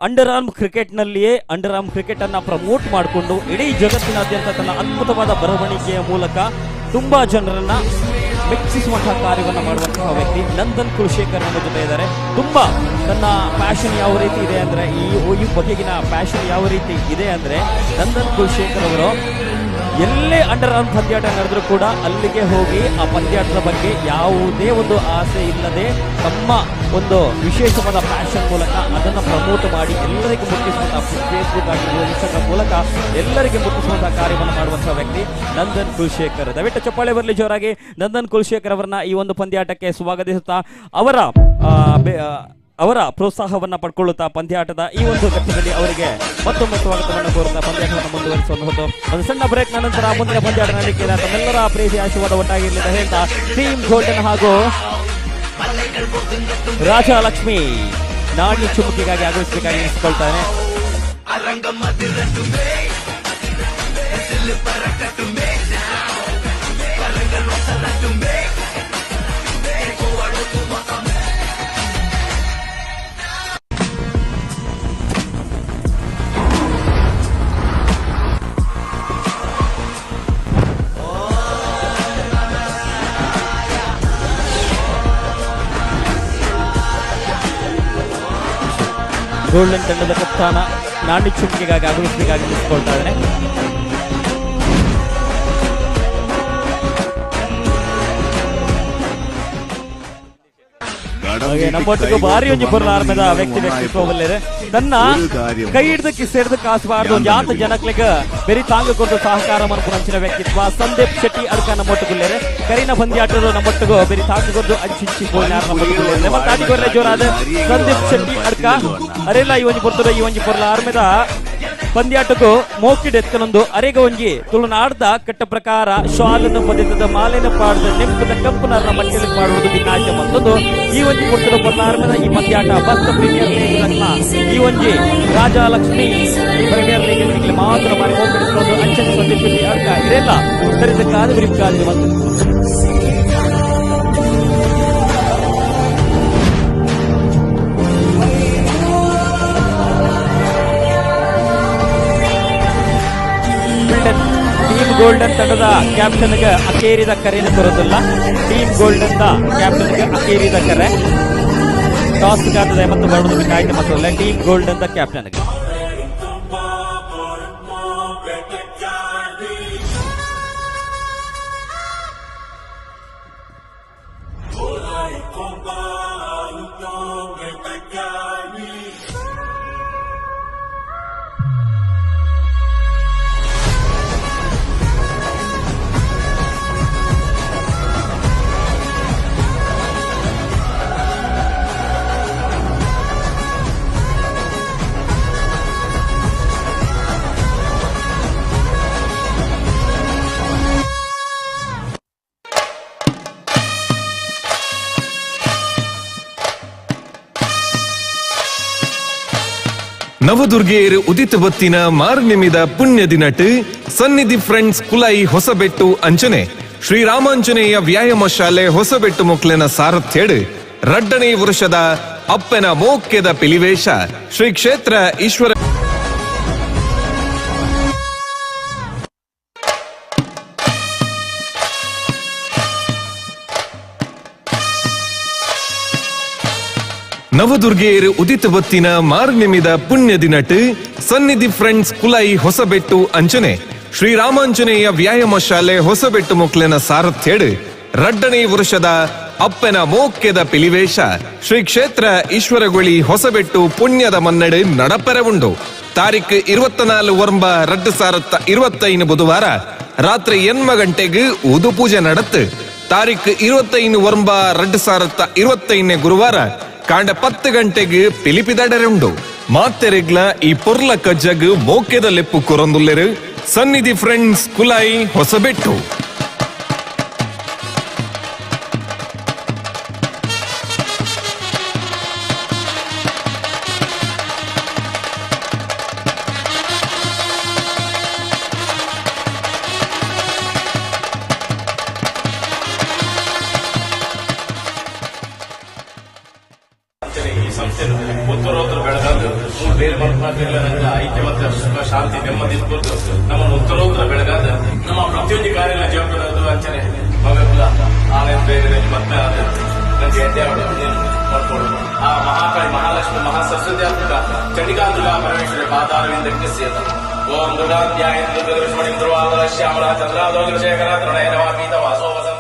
ಅಂಡರ್ ಆರ್ಮ್ ಕ್ರಿಕೆಟ್ನಲ್ಲಿಯೇ ಅಂಡರ್ ಆರ್ಮ್ ಕ್ರಿಕೆಟ್ ಅನ್ನ ಪ್ರಮೋಟ್ ಮಾಡಿಕೊಂಡು ಇಡೀ ಜಗತ್ತಿನಾದ್ಯಂತ ತನ್ನ ಅದ್ಭುತವಾದ ಬರವಣಿಗೆಯ ಮೂಲಕ ತುಂಬಾ ಜನರನ್ನ ಮೆಚ್ಚಿಸುವಂತಹ ಕಾರ್ಯವನ್ನು ಮಾಡುವಂತಹ ವ್ಯಕ್ತಿ ನಂದನ್ ಕುಲಶೇಖರ್ ನಮ್ಮ ಜೊತೆ ಇದ್ದಾರೆ. ತುಂಬಾ ತನ್ನ ಪ್ಯಾಷನ್ ಯಾವ ರೀತಿ ಇದೆ ಅಂದ್ರೆ ಈ ಬಗೆಗಿನ ಪ್ಯಾಷನ್ ಯಾವ ರೀತಿ ಇದೆ ಅಂದ್ರೆ ನಂದನ್ ಕುಲಶೇಖರ್ ಅವರು ಎಲ್ಲೇ ಅಂಡರ್ ಆರ್ಮ್ ಪಂದ್ಯಾಟ ನಡೆದರೂ ಕೂಡ ಅಲ್ಲಿಗೆ ಹೋಗಿ ಆ ಪಂದ್ಯಾಟದ ಬಗ್ಗೆ ಯಾವುದೇ ಒಂದು ಆಸೆ ಇಲ್ಲದೆ ತಮ್ಮ ಒಂದು ವಿಶೇಷವಾದ ಪ್ಯಾಷನ್ ಮೂಲಕ ಅದನ್ನು ಪ್ರಮೋಟ್ ಮಾಡಿ ಎಲ್ಲರಿಗೂ ಮುಟ್ಟಿಸುವಂತಹ ಫೇಸ್ಬುಕ್ ಆಗಿರ್ಬೋದು, ಇನ್ಸ್ಟಾಗ್ರಾಮ್ ಮೂಲಕ ಎಲ್ಲರಿಗೆ ಮುಟ್ಟಿಸುವಂತಹ ಕಾರ್ಯವನ್ನು ಮಾಡುವಂತಹ ವ್ಯಕ್ತಿ ನಂದನ್ ಕುಲಶೇಖರ್. ದಯವಿಟ್ಟು ಚಪ್ಪಾಳೆ ಬರಲಿ ಜೋರಾಗಿ. ನಂದನ್ ಕುಲಶೇಖರ್ ಅವರನ್ನ ಈ ಒಂದು ಪಂದ್ಯಾಟಕ್ಕೆ ಸ್ವಾಗತಿಸುತ್ತಾ ಅವರ ಪ್ರೋತ್ಸಾಹವನ್ನು ಪಡ್ಕೊಳ್ಳುತ್ತಾ ಪಂದ್ಯಾಟದ ಈ ಒಂದು ಘಟ್ಟದಲ್ಲಿ ಅವರಿಗೆ ಮತ್ತೊಮ್ಮೆ ಸ್ವಾಗತವನ್ನು ಕೋರುತ್ತಾ ಪಂದ್ಯಾಟವನ್ನು ಮುಂದುವರಿಸುವಂತ ಒಂದು ಸಣ್ಣ ಬ್ರೇಕ್ ನಂತರ ಮುಂದಿನ ಪಂದ್ಯಾಟ ನಡೆಯಲಿಕ್ಕೆ ತಮ್ಮೆಲ್ಲರ ಪ್ರೀತಿ ಆಶೀರ್ವಾದ ಒಟ್ಟಾಗಿರಲಿ ಅಂತ ಹೇಳ್ತಾ ಟೀಮ್ ಗೋಲ್ಡನ್ ಹಾಗೂ ರಾಜಲಕ್ಷ್ಮಿ ನಾಣ್ಯ ಚುಮುಕಿಗಾಗಿ ಆಗಮಿಸಬೇಕಾಗಿ ಎನಿಸಿಕೊಳ್ತಾನೆ. ಗೋಲ್ಡನ್ ತಂಡದ ಕಪ್ತಾನ ನಾಣ್ಯ ಚುಮುಕಿಗಾಗಿ ಆಗಮಿಸಬೇಕಾಗಿ ಎನಿಸಿಕೊಳ್ತಾ ಇದ್ದಾನೆ. ನಮ್ಮೊಟ್ಟಿಗೆ ಭಾರಿ ಒಂಜಿ ಬರಲಾರ್ಮದ ವ್ಯಕ್ತಿತ್ವವಲ್ಲಿದೆ. ತನ್ನ ಕೈ ಹಿಡ್ದಕ್ಕೆ ಸೇರಿದ ಕಾಸಬಾರ್ದು ಒಂದು ಯಾತ ಜನಕ್ಲಿಗೆ ಬೆರಿ ತಾಂಗಕೊಂಡು ಸಹಕಾರ ಮನ್ಪುನಂಚಿನ ವ್ಯಕ್ತಿತ್ವ ಸಂದೀಪ್ ಶೆಟ್ಟಿ ಅಡ್ಕ ನಮ್ಮೊಟ್ಟಿಗುಳ್ಳೇರೆ ಕರಿನ ಪಂದ್ಯಾಟರು ನಮ್ಮೊಟ್ಟಿಗೂ ಬೆರಿ ತಾಂಗಕೊಂಡು ಅಂಚಿಂಚಿ ಗೋಲ್ನಾರ ನಮ್ಮೊಟ್ಟಿಗುಳ್ಳೇರೆ ಮತ್ತೆ ಅಡಿಗೊಳ್ಳೆ ಜೋರಾದ ಸಂದೀಪ್ ಶೆಟ್ಟಿ ಅಡ್ಕ ಅರೆಲ್ಲ ಈ ಒಂಜಿ ಬರ್ತದ ಈ ಒಂಜಿ ಬರಲಾರ್ಮದ ಪಂದ್ಯಾಟಕ್ಕೂ ಮೋಕಿಡ್ ಎತ್ಕನೊಂದು ಅರೆಗ ಒಂಜಿ ತುಳುನಾಡ್ದ ಕಟ್ಟ ಪ್ರಕಾರ ಶಾಲನ್ನು ಪದಿತದ ಮಾಲೆನ ಪಾಡ್ದ ನೆಂಪದ ಕಂಪನರ ಮಟ್ಟಲ್ಲಿ ಮಾಡುವುದು ಭಿನ್ನಾಯ್ತು ಮತ್ತೊಂದು ಈ ಒಂಜಿ ಕೊಡ್ತಿರೋ ಬರಲಾರ್ಮದ ಈ ಪಂದ್ಯಾಟ ಬಸ್ ಪ್ರೀಮಿಯರ್ ಲೀಗ್ ಈ ಒಂಜಿ ರಾಜಲಕ್ಷ್ಮಿ ಪ್ರೀಮಿಯರ್ ಲೀಗ್ ಮಾತ್ರ ಮಾಡಿ ಮೋಕಿಡಿಸ್ಕೊಂಡು ಅಂಚನೆ ಸಂದೀಪ್ ಅಡ್ಕ ಇದೆಲ್ಲ ತರಿದಕ್ಕಾದ ವಿರಿಕಾದ ಮತ್ತು ಟೀಮ್ ಗೋಲ್ಡನ್ ತಂಡದ ಕ್ಯಾಪ್ಟನ್ಗೆ ಅಕೇರಿದ ಕರೆಯನ್ನು ಕೊರೋದಿಲ್ಲ. ಟೀಮ್ ಗೋಲ್ಡನ್ ಕ್ಯಾಪ್ಟನ್ಗೆ ಅಕೇರಿದ ಕರೆ ಟಾಸ್ ಗಾತದೆ ಮತ್ತು ಬರುವುದು ಬೇಕಾಯ್ತು ಮತ್ತು ಟೀಮ್ ಗೋಲ್ಡನ್ ಕ್ಯಾಪ್ಟನ್ಗೆ ನವದುರ್ಗೆಯರು ಉದಿತ ಬತ್ತಿನ ಮಾರ್ನಿಮಿದ ಪುಣ್ಯ ದಿನಟ್ ಸನ್ನಿಧಿ ಫ್ರೆಂಡ್ಸ್ ಕುಲೈ ಹೊಸಬೆಟ್ಟು ಅಂಚನೆ ಶ್ರೀರಾಮಾಂಜನೇಯ ವ್ಯಾಯಾಮ ಶಾಲೆ ಹೊಸಬೆಟ್ಟು ಮೊಕ್ಲೆನ ಸಾರಥ್ಯಡ್ ರಡ್ಡನೇ ವರ್ಷದ ಅಪ್ಪನ ಮೋಕ್ಯದ ಪಿಲಿವೇಶ ಶ್ರೀ ಕ್ಷೇತ್ರ ಈಶ್ವರ ನವದುರ್ಗೆಯರು ಉದಿತ ಬತ್ತಿನ ಮಾರ್ನಿಮಿದ ಪುಣ್ಯ ದಿನಟ್ ಸನ್ನಿಧಿ ಫ್ರೆಂಡ್ಸ್ ಕುಲೈ ಹೊಸಬೆಟ್ಟು ಅಂಚನೆ ಶ್ರೀರಾಮಾಂಜನೇಯ ವ್ಯಾಯಾಮ ಶಾಲೆ ಹೊಸಬೆಟ್ಟು ಮೊಕ್ಲೆನ ಸಾರಥ್ಯಡ್ ರಡ್ಡನೇ ವರ್ಷದ ಅಪ್ಪನ ಮೋಕ್ಯದ ಪಿಲಿವೇಶ ಶ್ರೀ ಕ್ಷೇತ್ರ ಈಶ್ವರಗೊಳಿ ಹೊಸಬೆಟ್ಟು ಪುಣ್ಯದ ಮನ್ನಡ್ ನಡಪೆರವುಂಡು. ತಾರೀಖು 24/2/2025 ಬುಧವಾರ ರಾತ್ರಿ 8 ಗಂಟೆಗೆ ಉದು ಪೂಜೆ ನಡತ್. ತಾರೀಖು 25/2/2025 ಗುರುವಾರ ಕಾಂಡ 10 ಗಂಟೆಗೆ ಪಿಲಿಪಿದಡರುಂಡು. ಮಾತೆರೆಗ್ಲ ಈ ಪೊರ್ಲ ಕಜ್ಜಗ್ ಮೋಕೆದ ಲೆಪ್ಪು ಕೊರೊಂದುಲ್ಲೆರು ಸನ್ನಿಧಿ ಫ್ರೆಂಡ್ಸ್ ಕುಲಾಯಿ ಹೊಸಬೆಟ್ಟು. ಈ ಸಂಸ್ಥೆಯನ್ನು ಉತ್ತರೋತ್ತರ ಬೆಳಗಾದು ಬೇರೆ ಮಕ್ಕಳ ಐಕ್ಯ ಮತ್ತು ಸುಖ ಶಾಂತಿ ನೆಮ್ಮದಿ ಸ್ಫೂರ್ತಿ ನಮ್ಮನ್ನು ಉತ್ತರೋತ್ತರ ಬೆಳಗಾದ ನಮ್ಮ ಪ್ರತಿಯೊಂದು ಕಾರ್ಯ ಜವಾಬ್ದಾರಿ ಅಂಚನೆ ಮಗಲ್ಲ ಆನಂದ ಬೇರೆ ಮತ್ತೆ ನನಗೆ ಎಡ್ಡೆ ಮಾಡ್ಕೊಂಡು ಆ ಮಹಾಕಾಳಿ ಮಹಾಲಕ್ಷ್ಮಿ ಮಹಾಸರಸ್ವತಿ ಅಂತ ಚಂಡಿಕಾ ದುರ್ಗಾ ಪರಮೇಶ್ವರಿ ಪಾದಾರವಿಂದಕ್ಕೆ ಸೇತ ಓಂ ದುರ್ಗಾಧ್ಯಾಯ ದುರ್ವಾದರ ಶ್ಯಾಮಲ ಚಂದ್ರಾದೋಗ್ರ ಶೇಖರ ತೃಣಯನವಾ ಪೀತ ವಾಸೋ ವಸಂತ.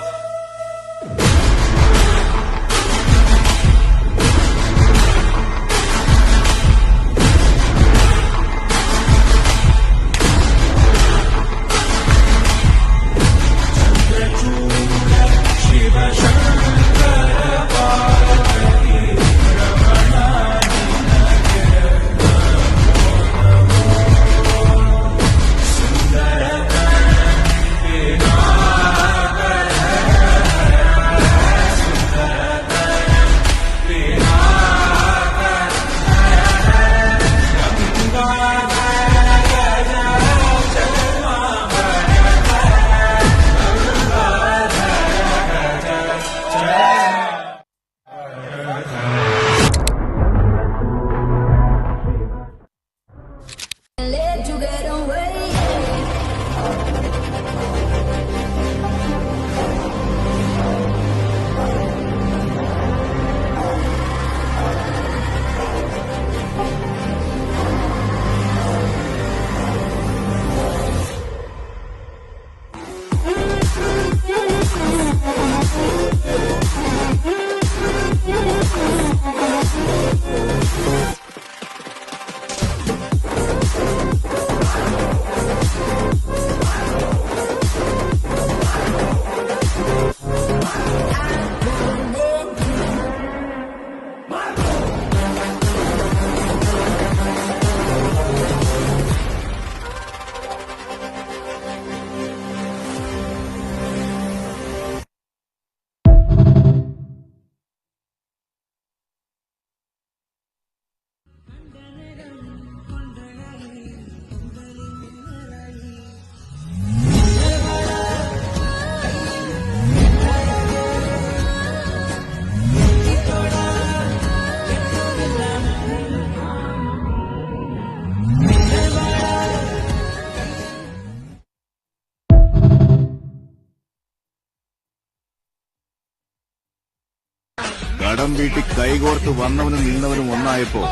കടം വീട്ടി കൈകോർത്ത് വന്നവനും നിന്നവനും ഒന്നായപ്പോ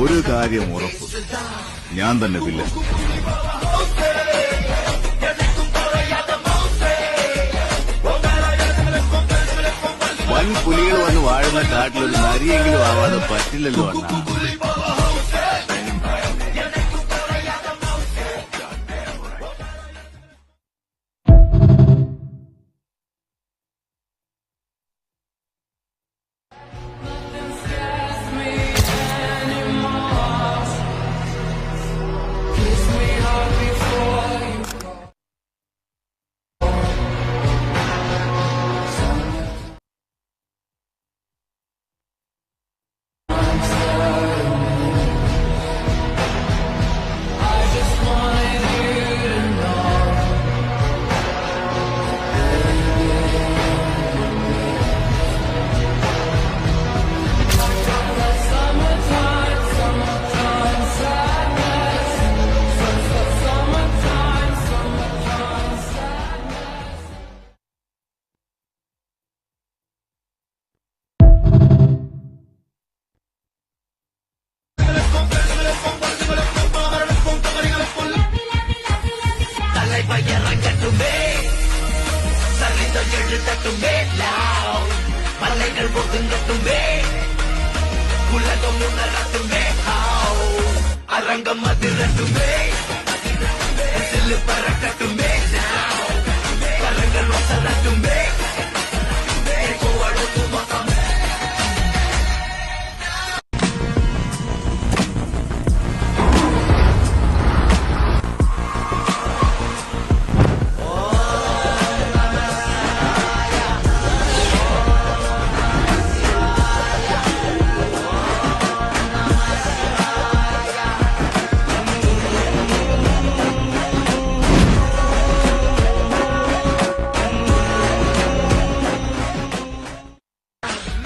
ഒരു കാര്യം ഉറപ്പ്, ഞാൻ തന്നെ വില്ലൻ. വൻ പുലികൾ വന്ന് വാഴുന്ന കാട്ടിലൊരു നരിയെങ്കിലും ആവാതെ പറ്റില്ലല്ലോ അണ്ണാ.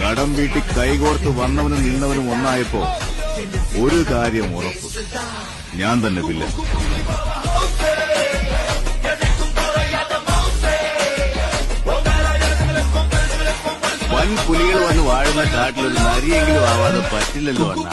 കടം വീട്ടി കൈകോർത്ത് വന്നവനും നിന്നവനും ഒന്നായപ്പോ ഒരു കാര്യം ഉറപ്പ്, ഞാൻ തന്നെ വില്ലൻ. വൻ പുലികൾ വന്ന് വാഴുന്ന കാട്ടിലൊരു നരിയെങ്കിലും ആവാതെ പറ്റില്ലല്ലോ അണ്ണാ.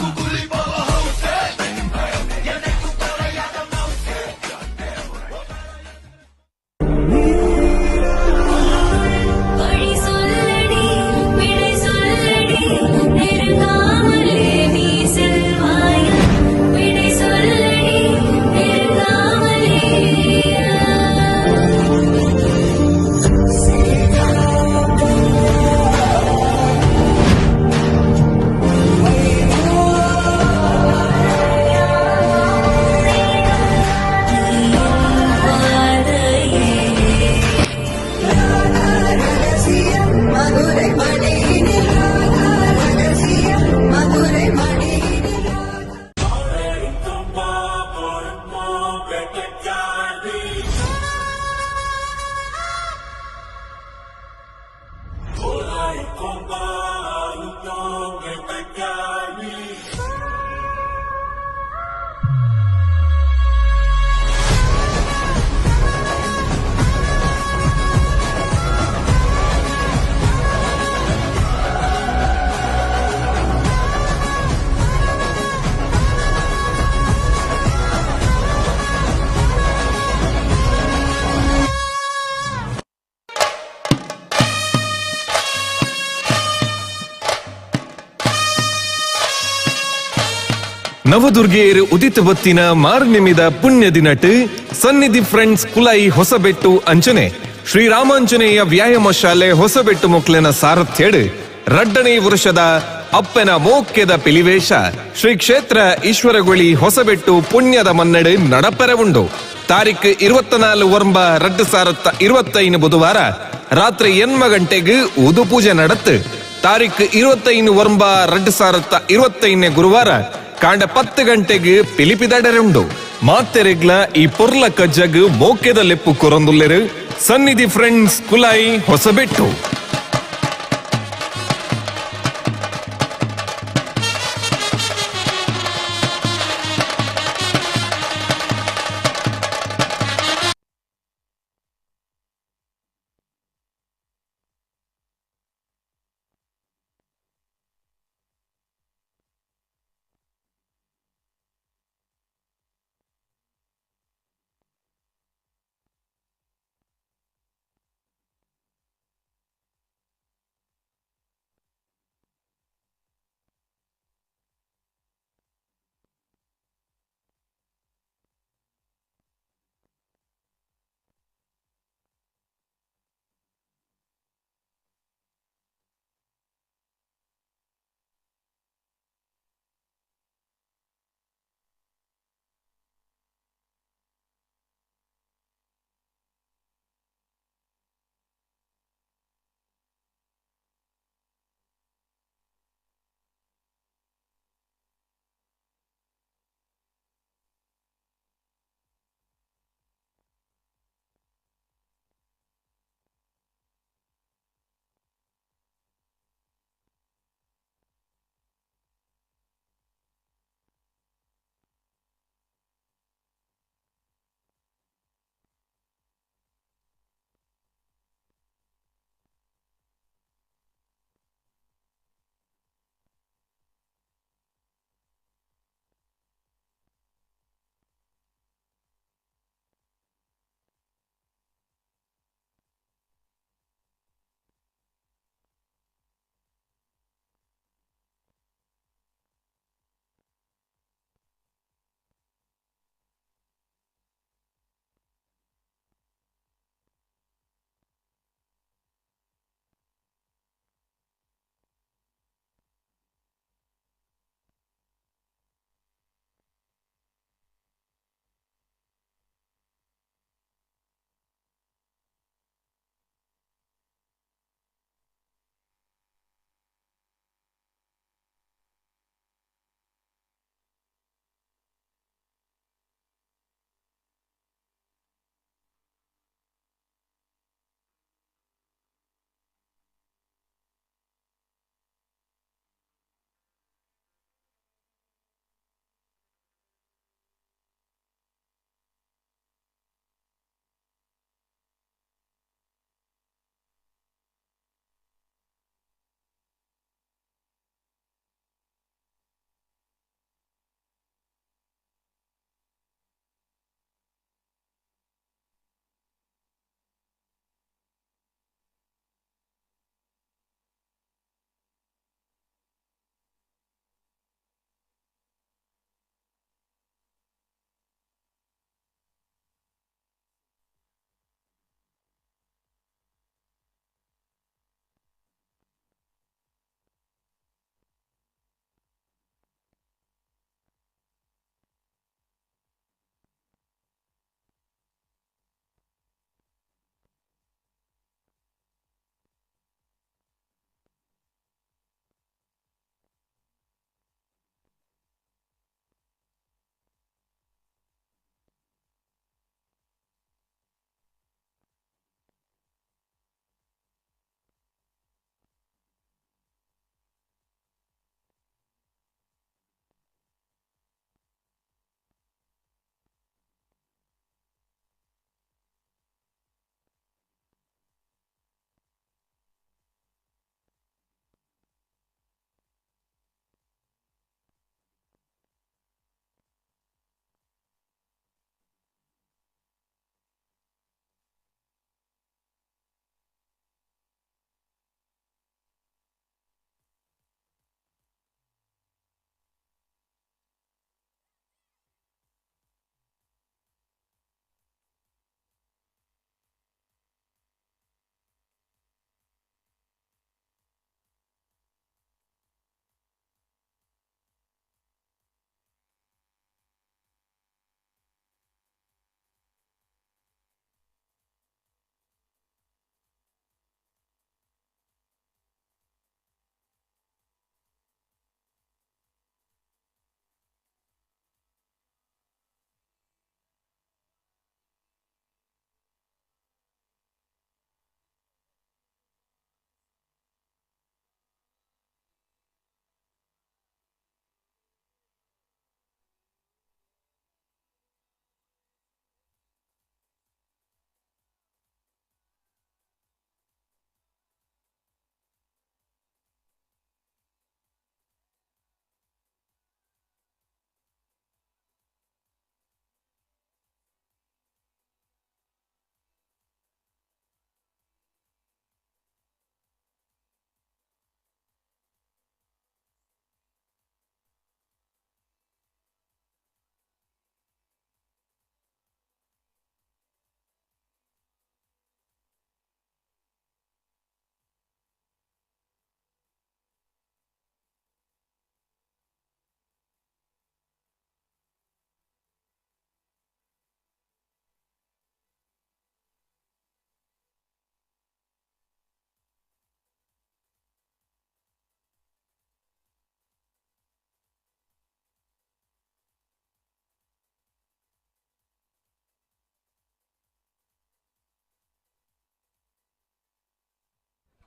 ನವದುರ್ಗೆಯರು ಉದಿತ ಬತ್ತಿನ ಮಾರ್ನಿಮಿದ ಪುಣ್ಯ ದಿನಟ್ ಸನ್ನಿಧಿ ಫ್ರೆಂಡ್ಸ್ ಕುಲಾಯಿ ಹೊಸಬೆಟ್ಟು ಅಂಚನೆ ಶ್ರೀರಾಮಾಂಜನೇಯ ವ್ಯಾಯಾಮ ಶಾಲೆ ಹೊಸಬೆಟ್ಟು ಮೊಕ್ಲೆನ ಸಾರಥ್ಯಡ್ ರಡ್ಡನೇ ವರ್ಷದ ಅಪ್ಪನ ಮೋಕ್ಯದ ಪಿಲಿವೇಶ ಶ್ರೀ ಕ್ಷೇತ್ರ ಈಶ್ವರಗುಳಿ ಹೊಸಬೆಟ್ಟು ಪುಣ್ಯದ ಮನ್ನಡ್ ನಡಪೆರವುಂಡು. ತಾರೀಖು 24 ವರ್ಂಬ 2025 ಬುಧವಾರ ರಾತ್ರಿ 8 ಗಂಟೆಗೆ ಉದು ಪೂಜೆ ನಡತ್. ತಾರೀಖು 25 ವರ್ಂಬ 2025 ಗುರುವಾರ ಕಾಂಡ 10 ಗಂಟೆಗೆ ಪಿಲಿಪಿದಡರುಂಡು. ಮಾತೆರೆಗ್ಲ ಈ ಪೊರ್ಲ ಕಜ್ಜಗ್ ಮೋಕ್ಯದ ಲೆಪ್ಪು ಕೊರೊಂದುಲ್ಲೆರು Sannidhi friends Kulai Hosabettu.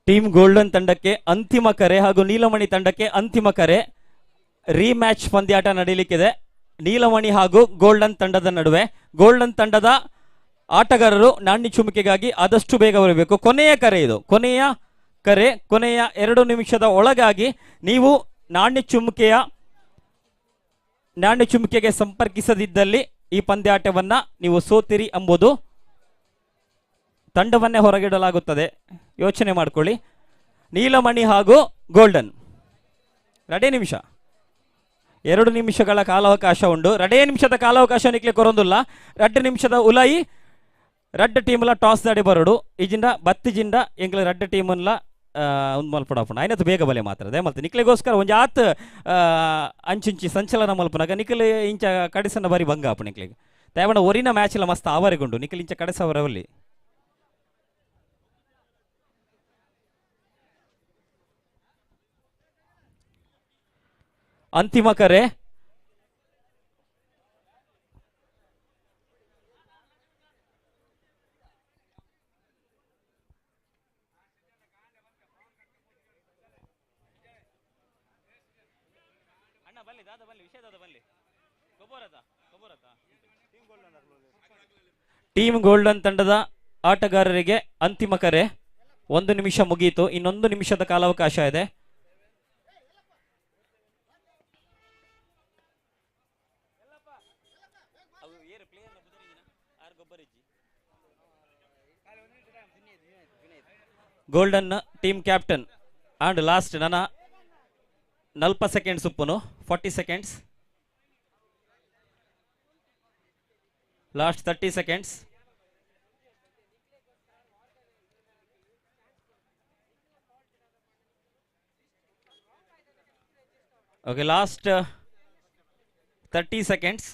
Team golden ತಂಡಕ್ಕೆ ಅಂತಿಮ ಕರೆ ಹಾಗೂ ನೀಲಮಣಿ ತಂಡಕ್ಕೆ ಅಂತಿಮ ಕರೆ. ರೀಮ್ಯಾಚ್ ಪಂದ್ಯಾಟ ನಡೆಯಲಿಕ್ಕಿದೆ ನೀಲಮಣಿ ಹಾಗೂ ಗೋಲ್ಡನ್ ತಂಡದ ನಡುವೆ. ಗೋಲ್ಡನ್ ತಂಡದ ಆಟಗಾರರು ನಾಣ್ಯ ಚುಮುಕೆಗಾಗಿ ಆದಷ್ಟು ಬೇಗ ಬರಬೇಕು. ಕೊನೆಯ ಕರೆ ಇದು, ಕೊನೆಯ ಕರೆ. ಕೊನೆಯ 2 ನಿಮಿಷದ ಒಳಗಾಗಿ ನೀವು ನಾಣ್ಯ ಚುಮುಕೆಗೆ ಸಂಪರ್ಕಿಸದಿದ್ದಲ್ಲಿ ಈ ಪಂದ್ಯಾಟವನ್ನ ನೀವು ಸೋತಿರಿ ಎಂಬುದು ತಂಡವನ್ನೇ ಹೊರಗಿಡಲಾಗುತ್ತದೆ. ಯೋಚನೆ ಮಾಡ್ಕೊಳ್ಳಿ. ನೀಲಮಣಿ ಹಾಗೂ ಗೋಲ್ಡನ್, 2 ನಿಮಿಷ, 2 ನಿಮಿಷಗಳ ಕಾಲಾವಕಾಶ ಉಂಡು. 2 ನಿಮಿಷದ ಕಾಲಾವಕಾಶ ನಿಕ್ಲೆ ಕೊರೊಂದುಲ್ಲ. 2 ನಿಮಿಷದ ಉಲಾಯಿ ರಡ್ಡ್ ಟೀಮ್ಲ ಟಾಸ್ ದಾಡಿ ಬರೋಡು ಇಜಿಂದ ಬತ್ತಿಜಿಂದ ಎಂಗ್ಲ ರಡ್ಡ್ ಟೀಮನ್ಲ ಒಂದು ಮಲ್ಪಡಾಪುಂಡು ಆಯ್ನತ್ತು ಬೇಗ ಬಲೆ ಮಾತ್ರದೆ ಮತ್ತೆ ನಿಕ್ಲೆಗೋಸ್ಕರ ಒಂಜಿ ಆತ್ ಅಂಚಿಂಚಿ ಸಂಚಲನ ಮಲ್ಪನಾಗ ನಿಖಲ್ ಇಂಚ ಕಡಿಸನ ಬಾರಿ ಭಂಗ ಆಪು ನಿಕ್ಲಿಗೆ ತೇವಣ ಒರಿನ ಮ್ಯಾಚ್ಲ ಮಸ್ತ್ ಆವರೆಗೊಂಡು ನಿಖಲ್ ಇಂಚ ಕಡೆಸವರವಲ್ಲಿ. ಅಂತಿಮ ಕರೆ. ಟೀಮ್ ಗೋಲ್ಡನ್ ತಂಡದ ಆಟಗಾರರಿಗೆ ಅಂತಿಮ ಕರೆ. 1 ನಿಮಿಷ ಮುಗಿಯಿತು, ಇನ್ನೊಂದು ನಿಮಿಷದ ಕಾಲಾವಕಾಶ ಇದೆ. Golden team captain and last ನನ್ನ 40 ಸೆಕೆಂಡ್ಸ್ ಉಪ್ಪುನು 40 seconds last 30 seconds. Okay last 30 seconds.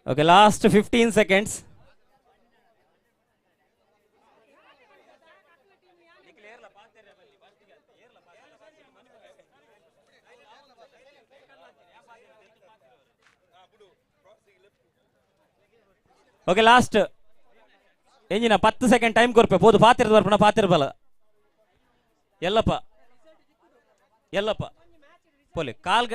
Okay, last 15 seconds. Okay, last ಎಂಜಿನ 10 ಸೆಕೆಂಡ್ ಟೈಮ್ ಕೊರ್ಪೆ ಪೋದು ಪಾತಿರದ ಬರ್ಪಣ ಪಾತಿರ್ಬಲ ಎಲ್ಲಪ್ಪ ಪೋಲಿ ಕಾಲ್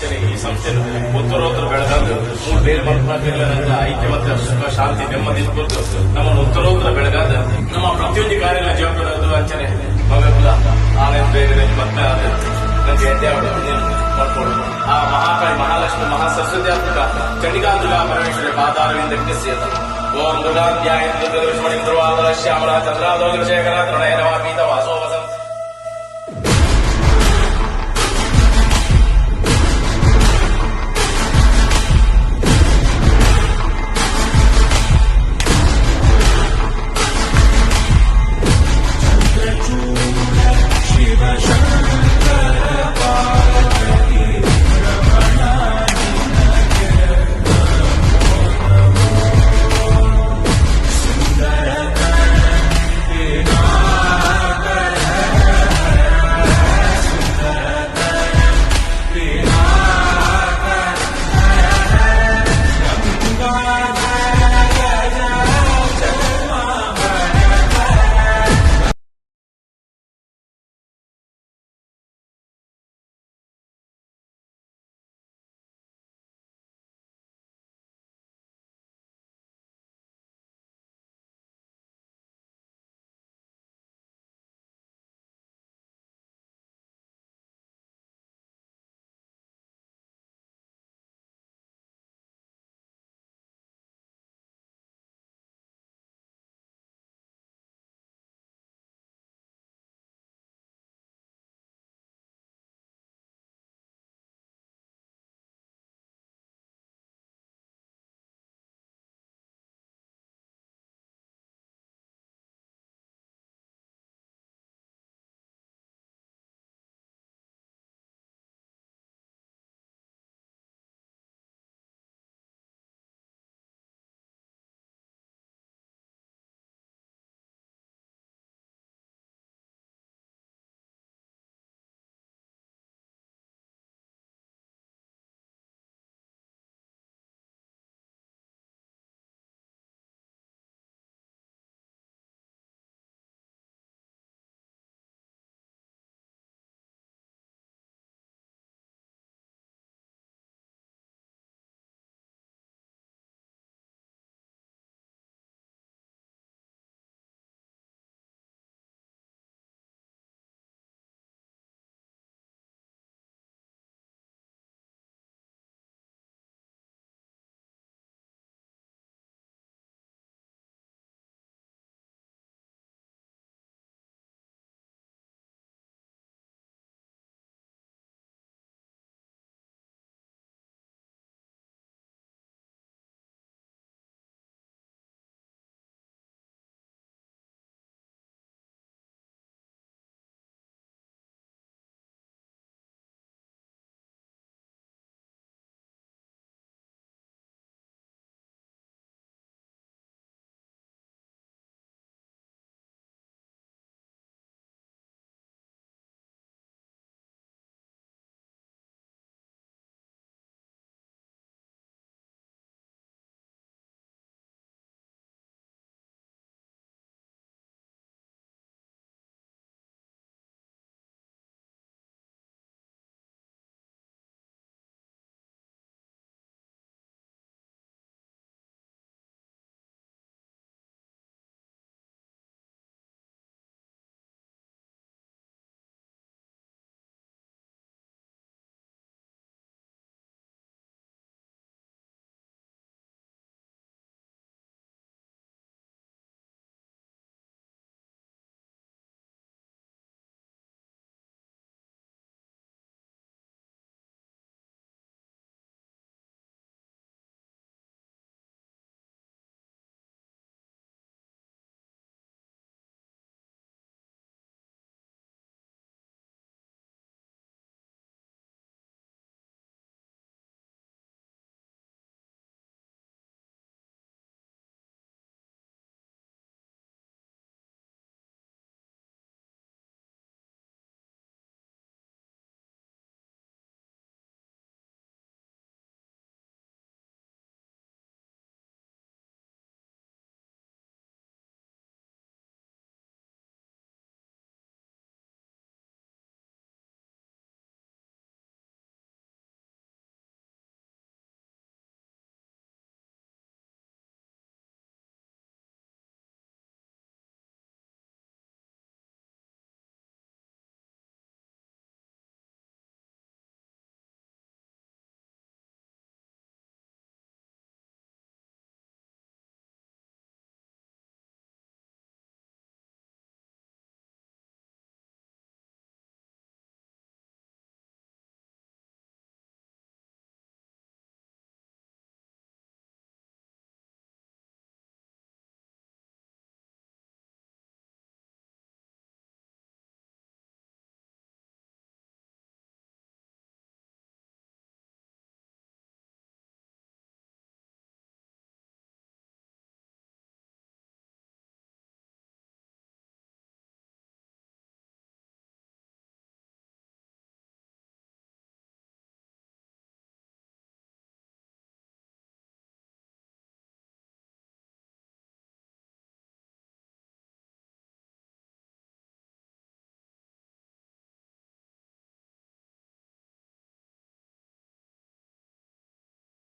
ಅಂಚನೆ ಈ ಸಂಸ್ಥೆನು ಉತ್ತರೋತ್ತರ ಬೆಳಗಾದು ಮೂರು ಬೇರೆ ಮತಗಳ ಐಕ್ಯ ಮತ್ತು ಸುಖ ಶಾಂತಿ ನೆಮ್ಮದಿ ಸ್ಫೂರ್ತಿ ನಮ್ಮನ್ನು ಉತ್ತರೋತ್ತರ ಬೆಳಗಾದ ನಮ್ಮ ಪ್ರತಿಯೊಂದು ಕಾರ್ಯಗಳ ಜವಾಬ್ದಾರಿ ಅಂಚನೆ ಮಗಲ್ಲ ಆನಂದ ಬೇಗನೆ ಮತ್ತೆ ನನಗೆ ದೇವರ ಮಾಡ್ಕೊಂಡು ಆ ಮಹಾಕಾಳಿ ಮಹಾಲಕ್ಷ್ಮಿ ಮಹಾಸರಸ್ವತಿ ಆತ್ಮಕ ಚಂಡಿಕಾಂಬಿಕಾ ಪರಮೇಶ್ವರಿ ಪಾದಾರವಿಂದಕ್ಕೆ ಸೇತ ಓಂ ದುರ್ಗಾಧ್ಯಾಯ ದುರ್ವಾದರ ಶ್ಯಾಮಲ ಚಂದ್ರಾದೋಗ್ರ ಶೇಖರ ತೃಣಯ ನವಾಪೀತ ವಾಸೋ ವಸಂತ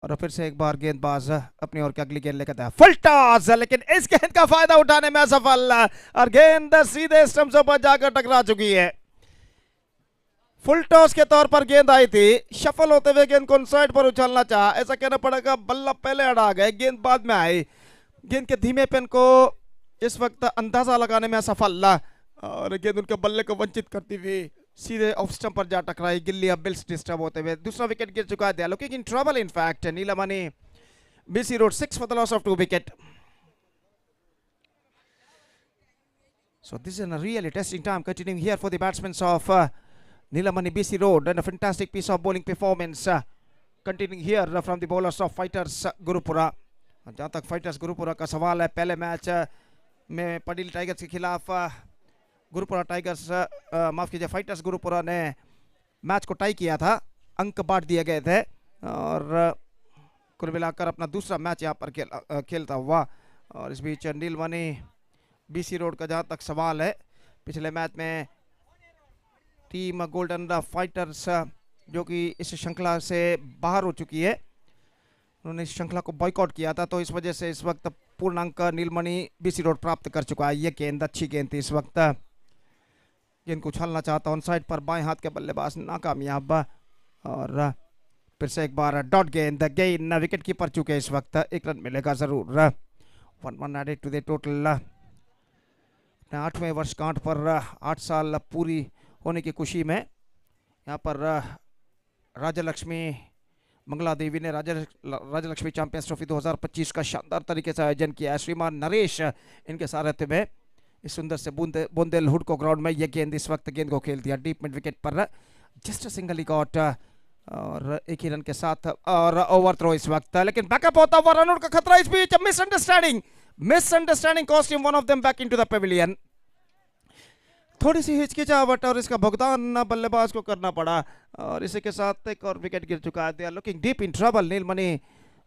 और फिर से एक बार गेंदबाज अपनी ओर की अगली गेंद लेकर आता है, फुल टॉस, लेकिन इस गेंद का फायदा उठाने में असफल और गेंद सीधे स्टंप्स पर जाकर टकरा चुकी है। फुल टॉस के तौर पर गेंद आई थी, शफल होते हुए गेंद को साइड पर उछालना चाहा, ऐसा कहना पड़ेगा, बल्ला पहले अड़ा गए, गेंद बाद में आई। गेंद के धीमेपन को इस वक्त अंदाजा लगाने में असफल और गेंद उनके बल्ले को वंचित करती हुई सीधे ऑफ स्टंप पर जा टकराई। गिल्ली अब बिल्स डिस्टर्ब होते हुए दूसरा विकेट गिर चुका है। Looking in trouble in fact Neelmani BC Road 6 for the loss of 2 wicket. So this is a really testing time continuing here for the batsmen of Nilamani BC Road, and a fantastic piece of bowling performance continuing here from the bowlers of Fighters Gurupura. जहाँ तक fighters Gurupura का सवाल है, पहले match में Patel tigers के खिलाफ Gurupura tigers माफ कीजिए फाइटर्स गुरुपुरा ने मैच को टाई किया था, अंक बांट दिए गए थे और कुल मिलाकर अपना दूसरा मैच यहाँ पर खेलता हुआ। और इस बीच नीलमणि BC रोड का जहाँ तक सवाल है, पिछले मैच में टीम गोल्डन फाइटर्स जो कि इस श्रृंखला से बाहर हो चुकी है, उन्होंने इस श्रृंखला को बॉयकॉट किया था, तो इस वजह से इस वक्त पूर्ण अंक नीलमणि BC रोड प्राप्त कर चुका है। ये गेंद अच्छी गेंद थी, इस वक्त गेंद को उछालना चाहता ऑन साइड पर, बाएं हाथ के बल्लेबाज नाकामयाब और फिर से एक बार डॉट गेंद, गेंद विकेट कीपर चुके इस वक्त, एक रन मिलेगा जरूर। 1 एडेड टू द टोटल। अपने 8वें वर्षगांठ पर 8 साल पूरी होने की खुशी में यहाँ पर राजलक्ष्मी मंगला देवी ने राजलक्ष्मी चैंपियंस ट्रॉफी 2025 का शानदार तरीके से आयोजन किया है। श्रीमान नरेश इनके सारथ्य में इस सुंदर से बुंदेल हुडको ग्राउंड में यह गेंद इस वक्त गेंद को खेल दिया डीप मिड विकेट पर, जस्ट सिंगल ही गॉट और एक ही रन के साथ और ओवर थ्रो इस वक्त, लेकिन बैकअप होता हुआ रन आउट का खतरा। इस बीच misunderstanding cost him one of them back into the pavilion. थोड़ी सी हिचकिचाहट और इसका भुगतान बल्लेबाज को करना पड़ा और इसी के साथ एक और विकेट गिर चुका है। They are looking deep in trouble Neelmani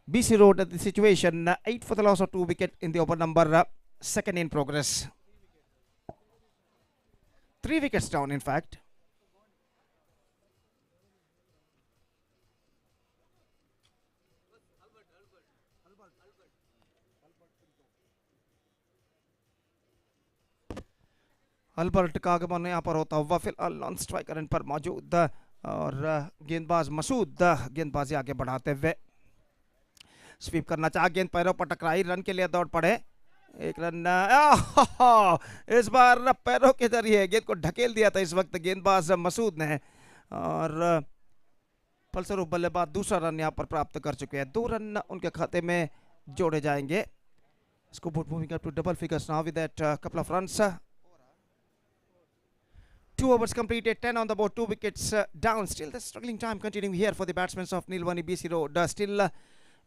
BC road the situation 8 for the loss of 2 wicket in the over number, second in progress, 3 wickets down in fact. Albert का आगमन यहाँ पर होता हुआ फिलहाल नॉन स्ट्राइकर एंड पर मौजूद और गेंदबाज मसूद गेंदबाजी आगे बढ़ाते हुए स्वीप करना चाहा, गेंद पैरों पर टकराई, रन के लिए दौड़ पड़े, एक रन इस बार पैरों के जरिए गेंद को ढकेल दिया था इस वक्त गेंदबाज मसूद ने और फलस्वरूप बल्लेबाज दूसरा रन यहाँ पर प्राप्त कर चुके हैं। 2 रन उनके खाते में जोड़े जाएंगे। Scoreboard moving up to double figures now with that couple of runs. 2 overs completed, 10 on the board, 2 wickets down. Still the struggling time continuing here for the batsmen of Nilmani BC Road. Still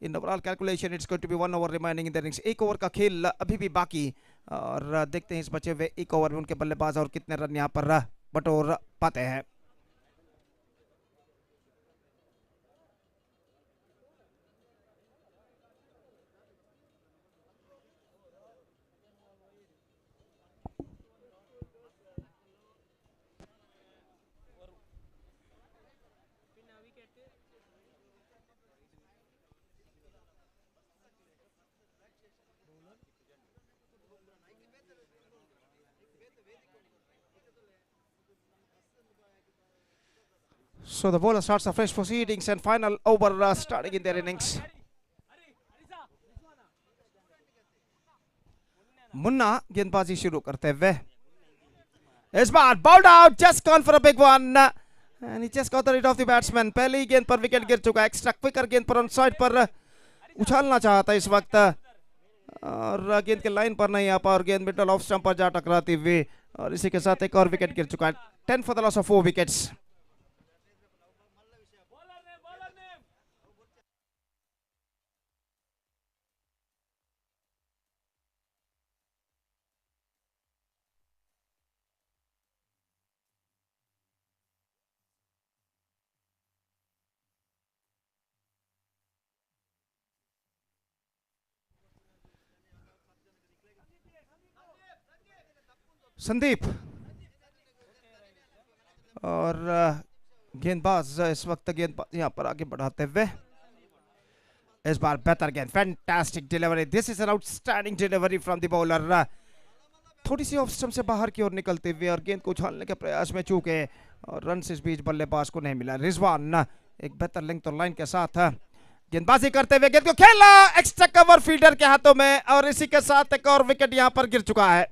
in the overall calculation it's going to be 1 over remaining in the innings. 1 over का खेल अभी भी बाकी और देखते हैं इस बचे हुए 1 ओवर में उनके बल्लेबाज और कितने रन यहाँ पर बटोर पाते हैं। So the bowler starts a fresh proceedings and final over starting in their innings. Munna गेंदबाजी शुरू करते हुए इस बार bowled out, just gone for a big one and he just got rid of the batsman. पहली गेंद पर विकेट गिर चुका है, एक्स्ट्रा क्विकर गेंद पर ऑन साइड पर उछालना चाहता इस वक्त और गेंद के लाइन पर नहीं आ पा और गेंद मिडल ऑफ स्टंप पर जा टकराती हुई और इसी के साथ एक और विकेट गिर चुका है। 10 for the loss of 4 wickets. Sandeep और गेंदबाज इस वक्त गेंदबाज यहाँ पर आगे बढ़ाते हुए इस बार बेहतर गेंद, fantastic delivery, this is an outstanding delivery from the bowler. थोड़ी सी ऑफ स्टंप से बाहर की ओर निकलते हुए और गेंद को उछालने के प्रयास में चूके और रन इस बीच बल्लेबाज को नहीं मिला। रिजवान एक बेहतर लिंक तो लाइन के साथ गेंदबाजी करते हुए गेंद को खेला एक्स्ट्रा कवर फील्डर के हाथों में और इसी के साथ एक और विकेट यहां पर गिर चुका है।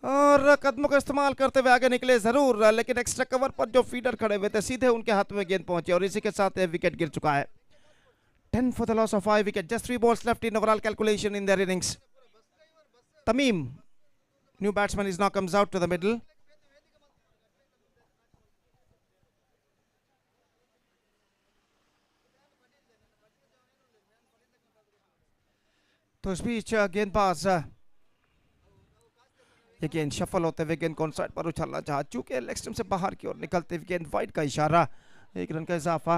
और कदमों का इस्तेमाल करते हुए आगे निकले जरूर, लेकिन एक्स्ट्रा कवर पर जो फील्डर खड़े हुए थे सीधे उनके हाथ में गेंद पहुंची और इसी के साथ विकेट गिर चुका है। 10 for the loss of 5 wickets. Just 3 balls left in overall calculation in their innings. Tamim, new batsman, is now comes out to the middle. तो इस बीच गेंदबाज ये गेंद शफल होते हुए गेंद कौन साइड पर उछालना चाहा, चूंकि लेग स्टंप से बाहर की ओर निकलते हुए गेंद वाइड का इशारा, 1 रन का इजाफा।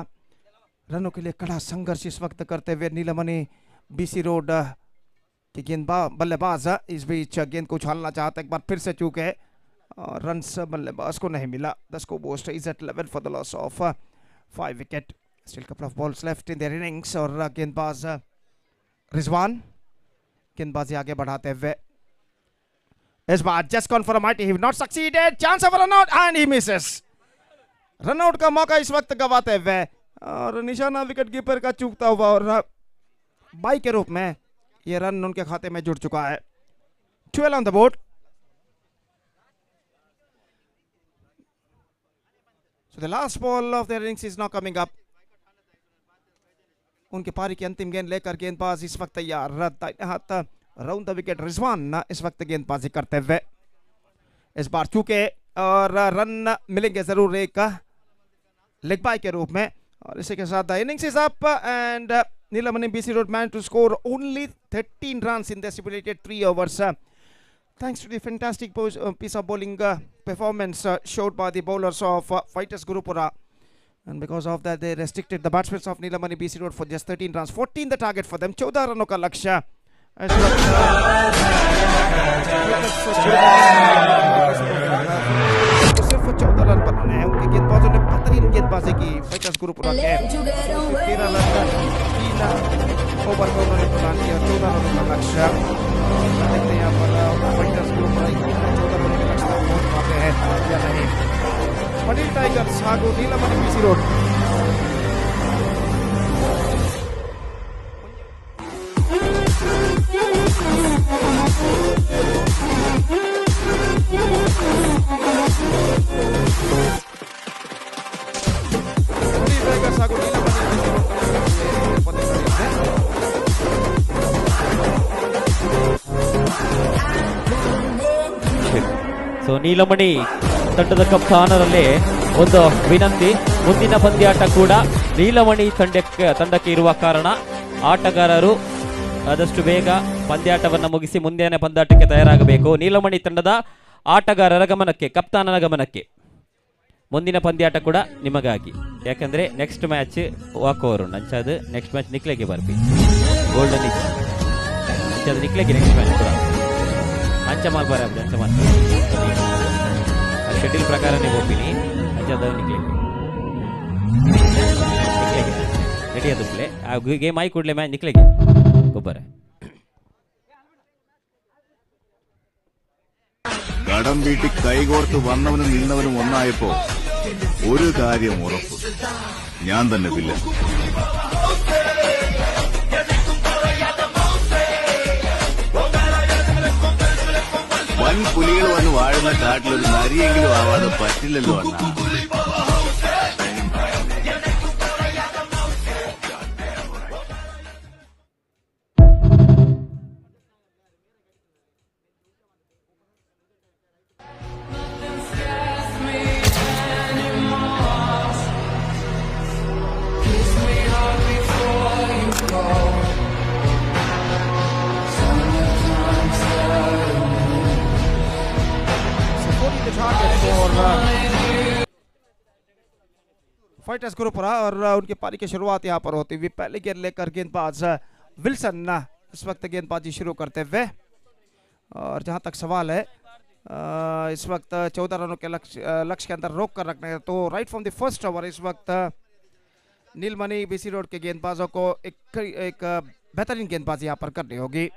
रनों के लिए कड़ा संघर्ष इस वक्त करते हुए नीलमणि बीसी रोड के बल्लेबाज इस बीच गेंद को उछालना चाहता, एक बार फिर से चूके और रन बल्लेबाज को नहीं मिला। The scoreboard is at 11 for the loss of 5 wicket. Still couple of balls left in their innings और गेंदबाज रिजवान गेंदबाजी आगे बढ़ाते हुए इस बार just gone for a mighty, he not succeeded, chance of run out and he misses. Run out का मौका इस वक्त गवाते हुए और निशाना विकेट कीपर का चूकता हुआ और बाई के रूप में ये रन उनके खाते में जुड़ चुका है। 12 on the board. So the last ball of their innings is now coming up. उनके पारी की अंतिम गेंद लेकर गेंदबाज इस वक्त तैयार, दाहिने हाथ राउंड द विकेट रिजवान इस वक्त गेंदबाजी करते हुए इस बार चूके और रन मिलेंगे जरूर एक लेग बाय के रूप में और इसी के साथ the innings is up and Neelmani BC road man to score only 13 runs in the stipulated 3 overs thanks to the fantastic piece of bowling performance showed by the bowlers of Fighters Gurupura, and because of that they restricted the batsmen of Neelmani BC Road for just 13 runs, 14 the target for them, 14 रनों का लक्ष्य। इस वक्त सिर्फ 14 run बनाने हैं, उनके गेंदबाजों ने बेहतरीन गेंदबाजी की फाइटर्स गुरुपुरा के। 13 रन 3 ओवर में उन्होंने प्रदान किया, 14 रनों का लक्ष्य। देखते हैं यहाँ पर फाइटर्स गुरुपुरा 14 रनों के लक्ष्य तक पहुंच पाते हैं या नहीं। पटेल टाइगर्स ಹಾಗೂ नीलमणि BC रोड ಸೊ ನೀಲಮಣಿ ತಂಡದ ಕಪ್ತಾನರಲ್ಲಿ ಒಂದು ವಿನಂತಿ, ಮುಂದಿನ ಪಂದ್ಯಾಟ ಕೂಡ ನೀಲಮಣಿ ತಂಡಕ್ಕೆ ಇರುವ ಕಾರಣ ಆಟಗಾರರು ಆದಷ್ಟು ಬೇಗ ಪಂದ್ಯಾಟವನ್ನು ಮುಗಿಸಿ ಮುಂದಿನ ಪಂದ್ಯಾಟಕ್ಕೆ ತಯಾರಾಗಬೇಕು. ನೀಲಮಣಿ ತಂಡದ ಆಟಗಾರರ ಗಮನಕ್ಕೆ, ಕಪ್ತಾನನ ಗಮನಕ್ಕೆ, ಮುಂದಿನ ಪಂದ್ಯಾಟ ಕೂಡ ನಿಮಗಾಗಿ. ಯಾಕಂದ್ರೆ ನೆಕ್ಸ್ಟ್ ಮ್ಯಾಚ್ ವಾಕ್ ಓವರ್ ಅಂಚದು, ನೆಕ್ಸ್ಟ್ ಮ್ಯಾಚ್ ನಿಕ್ಲೆಗೆ ಬರ್ಬಿ ಗೋಲ್ಡನ್ ಇಚ್ ಅಂಚದು ನಿಕ್ಲೆಗೆ ನೆಕ್ಸ್ಟ್ ಮ್ಯಾಚ್ ಕೂಡ ಅಂಚ ಮಾಲ್ಬಾರ ಅಂಚ ಮಾಲ್ ಶೆಡ್ಯೂಲ್ ಪ್ರಕಾರ ನೀವು ಒಪ್ಪಿನಿ ಅಂಚದ ನಿಕ್ಲೆಗೆ ರೆಡಿ ಆದಪ್ಲೆ ಆ ಗೇಮ್ ಆಗಿ ಕೂಡಲೇ ಮ್ಯಾಚ್ ನಿಕ್ಲೆಗೆ ಗೊಬ್ಬರ കടം വീട്ടി കൈകോർത്ത് വന്നവനും നിന്നവനും ഒന്നായപ്പോ ഒരു കാര്യം ഉറപ്പ്, ഞാൻ തന്നെ വില്ലൻ. വൻ പുലികൾ വന്ന് വാഴുന്ന കാട്ടിലൊരു നരിയെങ്കിലും ആവാതെ പറ്റില്ലല്ലോ അണ്ണാ. फाइटर्स गुरुपुरा और उनकी पारी की शुरुआत यहाँ पर होती हुई पहले गेंद लेकर गेंदबाज विल्सन इस वक्त गेंदबाजी शुरू करते हुए और जहाँ तक सवाल है इस वक्त 14 रनों के लक्ष्य के अंदर रोक कर रखने, तो right from the first over इस वक्त नीलमणि बीसी रोड के गेंदबाजों को एक बेहतरीन गेंदबाजी यहाँ पर करनी होगी।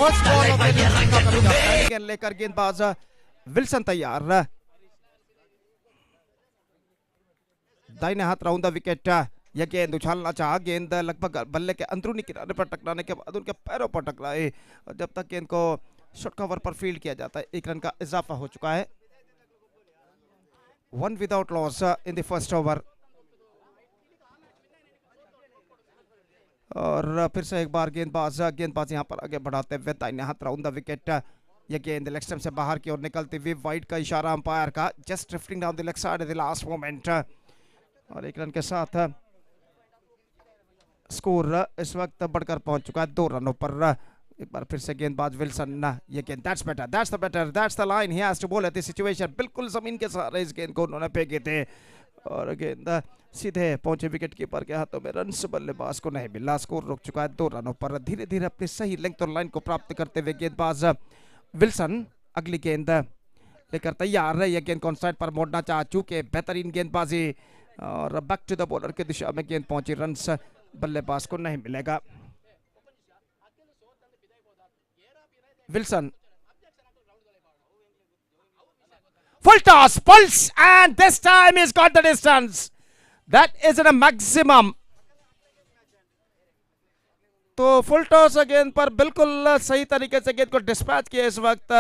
फर्स्ट बॉल ऑफ द लेकर गेंदबाज विल्सन तैयार। दाहिने हाथ राउंड द विकेट। यह गेंद उछालना चाहा, गेंद लगभग बल्ले के अंदरूनी किनारे पर टकराने के बाद उनके पैरों पर टकराए। और जब तक गेंद को शॉर्ट कवर पर फील्ड किया जाता है 1 रन का इजाफा हो चुका है। 1 without loss in the first over. और फिर से एक बार गेंदबाज यहाँ पर आगे बढ़ाते हुए दाहिने हाथ राउंड द विकेट। यह गेंद लेग स्टंप से बाहर की ओर निकलती हुई, वाइड का इशारा अंपायर का, just drifting down the leg side eight the last moment. और 1 रन के साथ स्कोर इस वक्त बढ़कर पहुंच चुका है 2 रनों पर। एक बार फिर से गेंदबाज विल्सन। ये गेंद that's better, that's the line he has to bowl at this situation. बिल्कुल जमीन के सहारे इस गेंद को उन्होंने फेंके थे और गेंद सीधे पहुंचे विकेट कीपर के हाथों में। रन से बल्लेबाज को नहीं मिला। स्कोर रुक चुका है 2 रनों पर। धीरे धीरे अपनी सही लेंथ और लाइन को प्राप्त करते हुए गेंदबाज विल्सन अगली गेंद लेकर तैयार है। यह गेंद कौन साइड पर मोड़ना चाह चुके, बेहतरीन गेंदबाजी और बैक टू द बॉलर की दिशा में गेंद पहुंची। रन बल्लेबाज को नहीं मिलेगा। Wilson full toss, pulse, and this time he's got the distance. That is in a maximum. तो फुल टॉस गेंद पर बिल्कुल सही तरीके से गेंद को डिस्पैच किया इस वक्त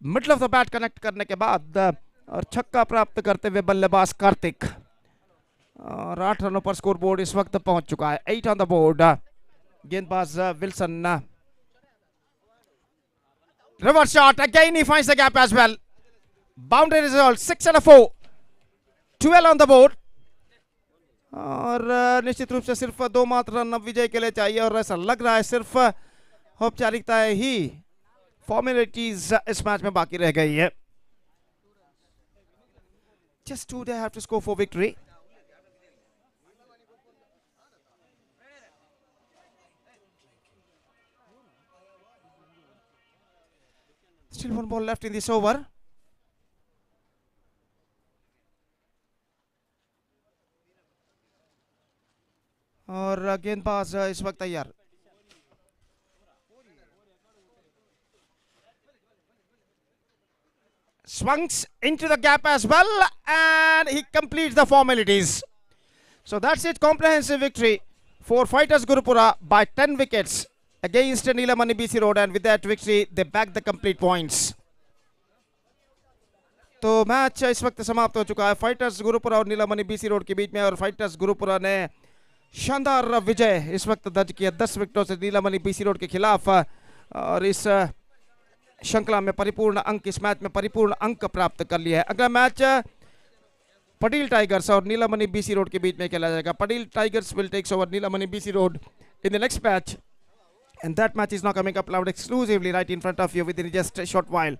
middle of the bat connect करने के बाद और छक्का प्राप्त करते हुए बल्लेबाज कार्तिक। और 8 रनों पर स्कोर बोर्ड इस वक्त पहुंच चुका है। 8 ऑन द बोर्ड। गेंदबाज Wilson. Reverse shot, again he finds the gap as well. Boundary result 6 and 4, 12 on the board. और निश्चित रूप से सिर्फ 2 मात्र रन अब विजय के लिए चाहिए और ऐसा लग रहा है सिर्फ औपचारिकताएं ही, फॉर्मेलिटीज इस मैच में बाकी रह गई है। Just 2 they have to score for victory. Still 1 ball left in this over. और गेंदबाज इस वक्त तैयार। Swings into the gap as well and he completes the formalities. So that's it, comprehensive victory for Fighters Gurupura by 10 wickets against Neelamani BC Road, and with that victory they back the complete points. तो match इस वक्त समाप्त हो चुका है fighters Gurupura और नीलामणि BC road के बीच में। और फाइटर्स गुरुपुरा ने शानदार विजय इस वक्त दर्ज किया 10 विकेटों से नीलामणि बीसी रोड के खिलाफ। और इस श्रृंखला में परिपूर्ण अंक, इस मैच में परिपूर्ण अंक प्राप्त कर लिया है। अगला मैच पटेल टाइगर्स और नीलामणि बीसी रोड के बीच में खेला जाएगा। Patel tigers will takes over Neelmani BC road in the next match, and that match is now coming up loud exclusively right in front of you within just a short while.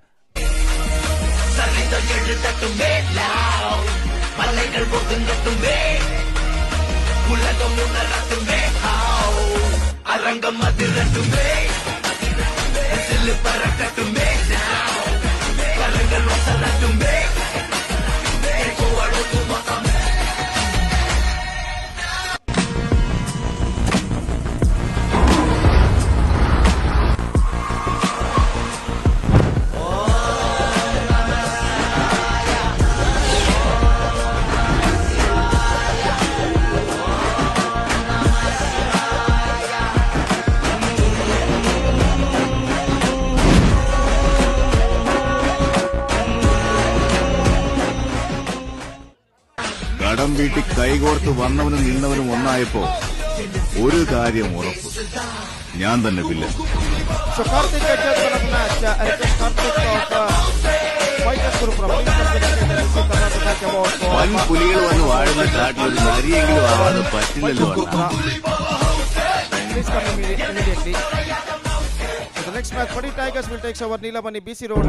കടം വീട്ടി കൈകോർത്ത് വന്നവനും നിന്നവനും ഒന്നായപ്പോ ഒരു കാര്യം ഉറപ്പ്, ഞാൻ തന്നെ villain. So Karthik gets the match. Karthik of fighters group from please come to the stage and receive the first match award for വൻപുലികൾ വന്ന് വാഴുന്ന കാട്ടിൽ ഒരു നരിയെങ്കിലും ആവാതെ പറ്റില്ലല്ലോ fighters group Anna. please come immediately. So the next match, Padi Tigers will take over Neelamani BC Road.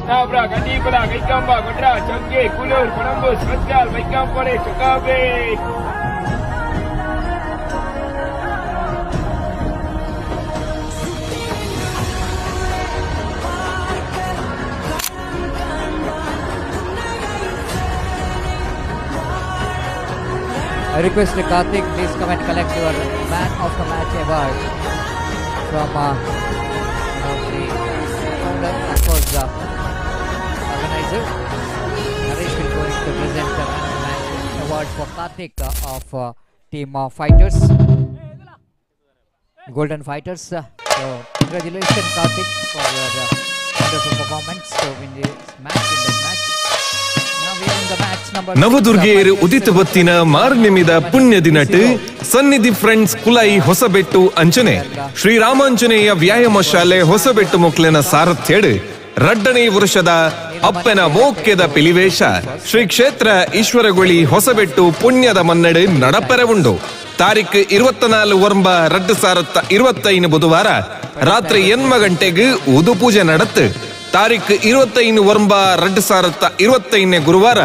Nabra, Gandibra, Gaikamba, Gondra, Changi, Kulur, Columbus, Pascal, Vaikampore, Chakabe. I request Karthik, please come and collect your Man of the Match award from the founder, of course, the organizer. Naresh will going to present the Man of the Match award for Karthik of team fighters, Golden Fighters. So congratulations, Karthik, for your wonderful performance to win this match in that match. ನವದುರ್ಗೆಯರು ಉದಿತ ಹೊತ್ತಿನ ಮಾರ್ನಿಮಿದ ಪುಣ್ಯ ದಿನಟ್ ಸನ್ನಿಧಿ friends Kulai Hosabettu ಅಂಚನೆ ಶ್ರೀರಾಮಾಂಜನೇಯ ವ್ಯಾಯಾಮ ಶಾಲೆ ಹೊಸಬೆಟ್ಟು ಮೊಕ್ಲೆನ ಸಾರಥ್ಯಡ್ ರಡ್ಡನೇ ವರ್ಷದ ಅಪ್ಪನ ಮೋಕ್ಯದ ಪಿಲಿವೇಶ ಶ್ರೀ ಕ್ಷೇತ್ರ ಈಶ್ವರಗುಳಿ ಹೊಸಬೆಟ್ಟು ಪುಣ್ಯದ ಮನ್ನಡ್ ನಡಪೆರವುಂಡು ತಾರೀಖು 24 ಒರಂಬ 2025 ಬುಧವಾರ ರಾತ್ರಿ 8 ಗಂಟೆಗೆ ಉದು ಪೂಜೆ ನಡತ್ ತಾರೀಖು 25 ಒರಂಬ 2025 ಗುರುವಾರ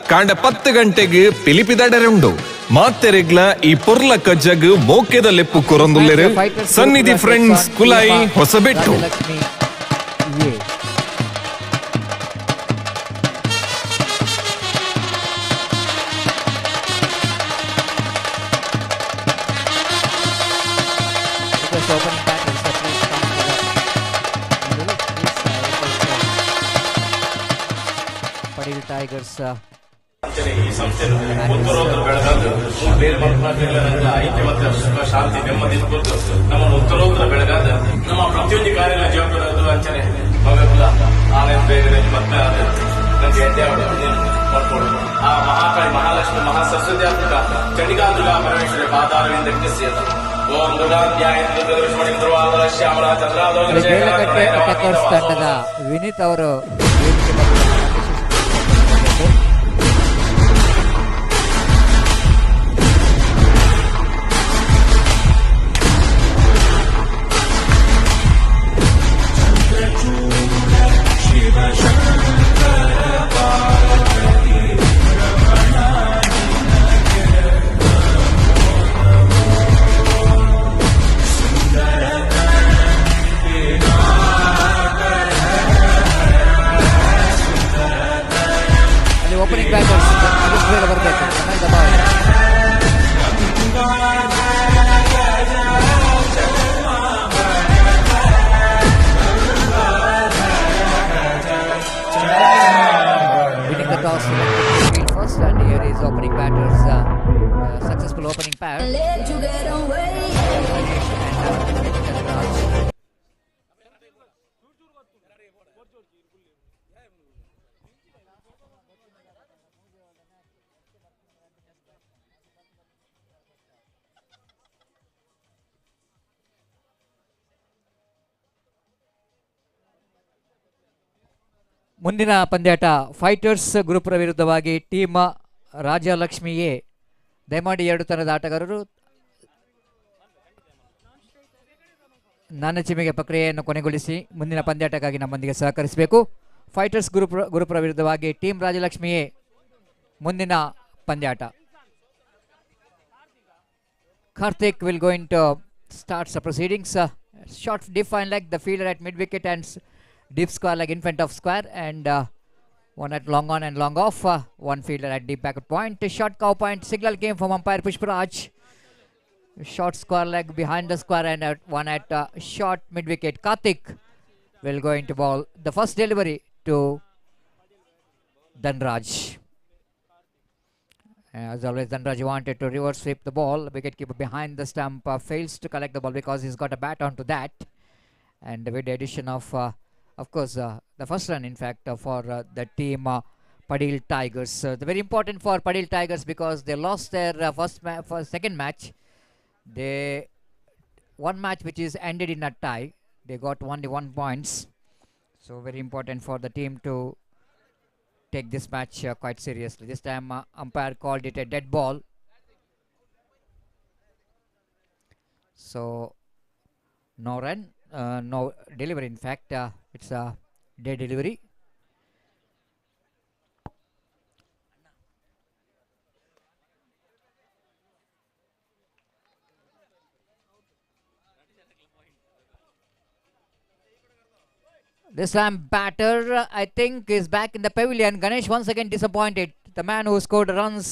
ಕಾಂಡ 10 ಗಂಟೆಗೆ ಪಿಲಿಪಿದಡರುಂಡು ಮಾತೆರೆಗ್ಲ ಈ ಪೊರ್ಲ ಕಜ್ಜಗ್ ಮೋಕ್ಯದ ಲೆಪ್ಪು ಕೊರೊಂದುಲ್ಲೆರು ಸನ್ನಿಧಿ ಫ್ರೆಂಡ್ಸ್ ಕುಲೈ ಹೊಸಬೆಟ್ಟು. Tigers ಈ ಸಂಸ್ಥೆ ಉತ್ತರೋತ್ತರ ಬೆಳಗಾದ ಬೇರೆ ಮಕ್ಕಳ ಐಕ್ಯ ಮತ್ತು ಸುಖ ಶಾಂತಿ ನೆಮ್ಮದಿ ಕುರಿತು ನಮ್ಮನ್ನು ಉತ್ತರೋತ್ತರ ಬೆಳಗಾದ ನಮ್ಮ ಪ್ರತಿಯೊಂದು ಕಾರ್ಯಗಳ ಜವಾಬ್ದಾರಿ ಅಂಚನೆ ಮಗಲ್ಲ ಆನಂದ್ ಬೇಗನೆ ಮತ್ತೆ ನನಗೆ ಮಾಡ್ಕೊಡು ಆ ಮಹಾಕಾಳಿ ಮಹಾಲಕ್ಷ್ಮಿ ಮಹಾಸರಸ್ವತಿ ಆತ್ಮಕ ಚಂಡಿಕಾ ದುರ್ಗಾ ಪರಮೇಶ್ವರಿ ಪಾದಾರವಿಂದ ಸೇತ ಓಂ ದುರ್ಗಾಧ್ಯಾಯ ಶ್ಯಾಮಲ Attackers ತಂಡದ ವಿನೀತ್ ಅವರು opening batters ಬರಬೇಕು winning the toss first, and here is opening batters successful opening pair. ಮುಂದಿನ ಪಂದ್ಯಾಟ ಫೈಟರ್ಸ್ ಗ್ರೂಪ್ರ ವಿರುದ್ಧವಾಗಿ ಟೀಮ್ ರಾಜಲಕ್ಷ್ಮಿ ಎ. ದಯಮಾಡಿ ಎರಡು ತಂಡದ ಆಟಗಾರರು ಚಿಮಿಗೆ ಪ್ರಕ್ರಿಯೆಯನ್ನು ಕೊನೆಗೊಳಿಸಿ ಮುಂದಿನ ಪಂದ್ಯಾಟಕ್ಕಾಗಿ ನಮ್ಮೊಂದಿಗೆ ಸಹಕರಿಸಬೇಕು. ಫೈಟರ್ಸ್ ಗ್ರೂಪ್ರ ವಿರುದ್ಧವಾಗಿ ಟೀಮ್ ರಾಜಲಕ್ಷ್ಮಿ ಎ ಮುಂದಿನ ಪಂದ್ಯಾಟ. Karthik will going to start the proceedings. Short define like the fielder at mid wicket and deep square like in front of square, and one at long on and long off. One fielder at deep back point. Short cow point. Signal came from umpire Pushparaj. Short square leg behind the square, and one at short mid wicket. Karthik will going to ball the first delivery to Dhanraj. As always, Dhanraj wanted to reverse sweep the ball. Wicketkeeper behind the stump fails to collect the ball because he's got a bat onto that. And with the addition of course, the first run, in fact, for the team Padil Tigers. The very important for Padil Tigers because they lost their second match. They one match which is ended in a tie. They got only 1 points. So very important for the team to take this match quite seriously. This time umpire called it a dead ball. So no run, no delivery. In fact, it's a dead delivery. This time batter, I think, is back in the pavilion. Ganesh once again disappointed. The man who scored runs.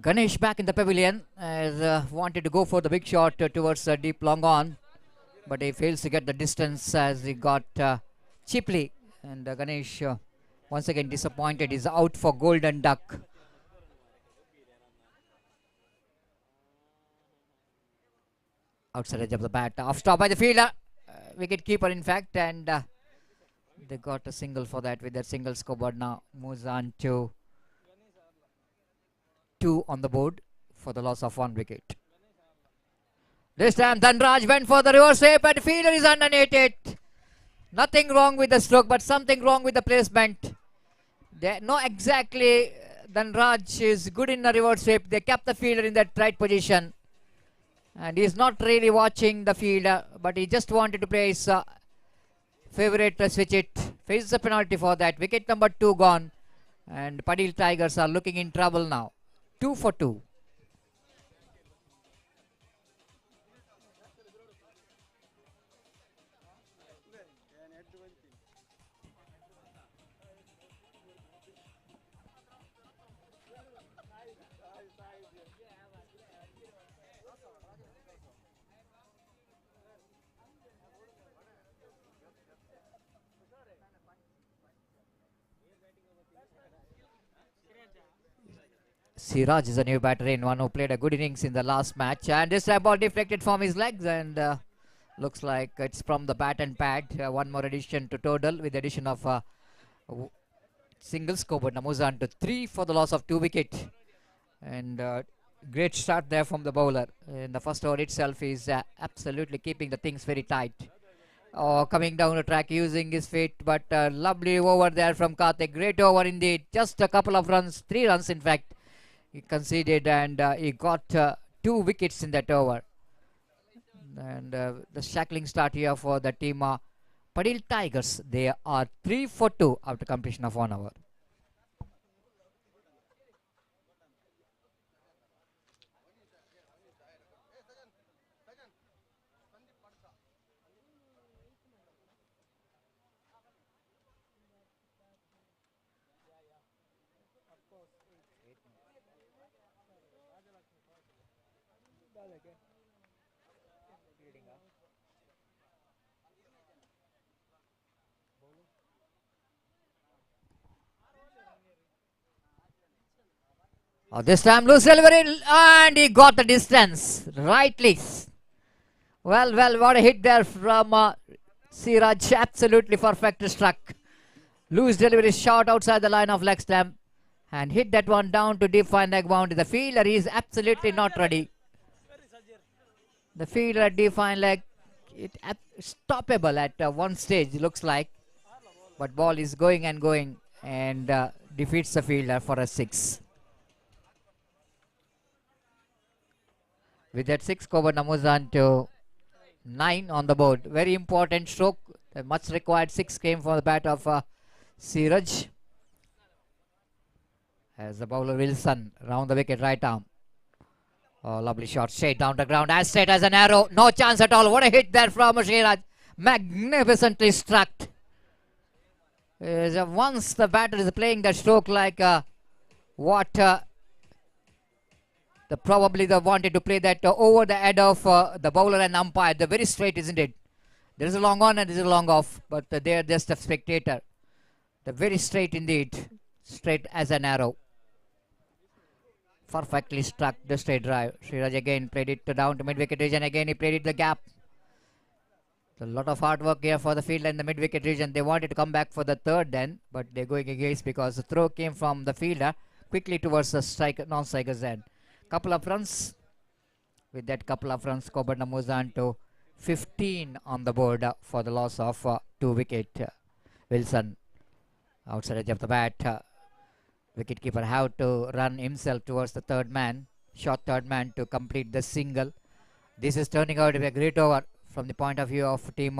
Ganesh back in the pavilion as wanted to go for the big shot towards deep long on. But he fails to get the distance as he got cheaply. And Ganesh once again disappointed. He's out for golden duck. Outside edge of the bat. Off stop by the fielder. Wicket keeper, in fact. And they got a single for that with their single scoreboard now. Moves on to 2 on the board for the loss of 1 wicket. This time Dhanraj went for the reverse sweep, and the fielder is underneath it. Nothing wrong with the stroke, but something wrong with the placement. No, exactly. Dhanraj is good in the reverse sweep. They kept the fielder in that right position. And he's not really watching the fielder, but he just wanted to play his favorite switch it. Faces a penalty for that. Wicket number 2 gone. And Padil Tigers are looking in trouble now. 2 for 2. Siraj is a new batter in, one who played a good innings in the last match, and this time ball deflected from his legs, and looks like it's from the bat and pad. One more addition to total with the addition of single scoreboard. Moves on to 3 for the loss of 2 wicket, and great start there from the bowler. In the first over itself, is absolutely keeping the things very tight. Coming down the track using his feet, but lovely over there from Karthik. Great over indeed. Just a couple of runs, 3 runs in fact. He conceded, and he got 2 wickets in that over. And the shackling start here for the team Padil Tigers. They are 3 for 2 after completion of 1 over. This time loose delivery, and he got the distance rightly. Well, what a hit there from Siraj absolutely perfect struck. Loose delivery shot outside the line of leg stamp and hit that one down to deep fine leg boundary. The fielder is absolutely not ready. The fielder at deep fine leg, stoppable at one stage looks like, but ball is going and defeats the fielder for a 6. With that 6, Coburn moves on to 9 on the board. Very important stroke. The much required 6 came from the bat of Siraj. As the bowler Wilson round the wicket, right arm. Oh, lovely shot, straight down the ground, as straight as an arrow. No chance at all. What a hit there from Siraj. Magnificently struck. Once the batter is playing that stroke like what probably they wanted to play that over the head of the bowler and umpire. They're very straight, isn't it? There is a long on and there is a long off, but they are just a spectator. They're very straight indeed, straight as an arrow. Perfectly struck the straight drive. Sriraj again played it down to mid-wicket region. Again he played it the gap. A lot of hard work here for the fielder in the mid-wicket region. They wanted to come back for the third then, but they're going against because the throw came from the fielder quickly towards the non-striker's end. Couple of runs. With that couple of runs, Coburn moves on to 15 on the board for the loss of 2 wickets. Wilson outside edge of the bat. Wicketkeeper have to run himself towards the third man, short third man, to complete the single. This is turning out to be a great over from the point of view of team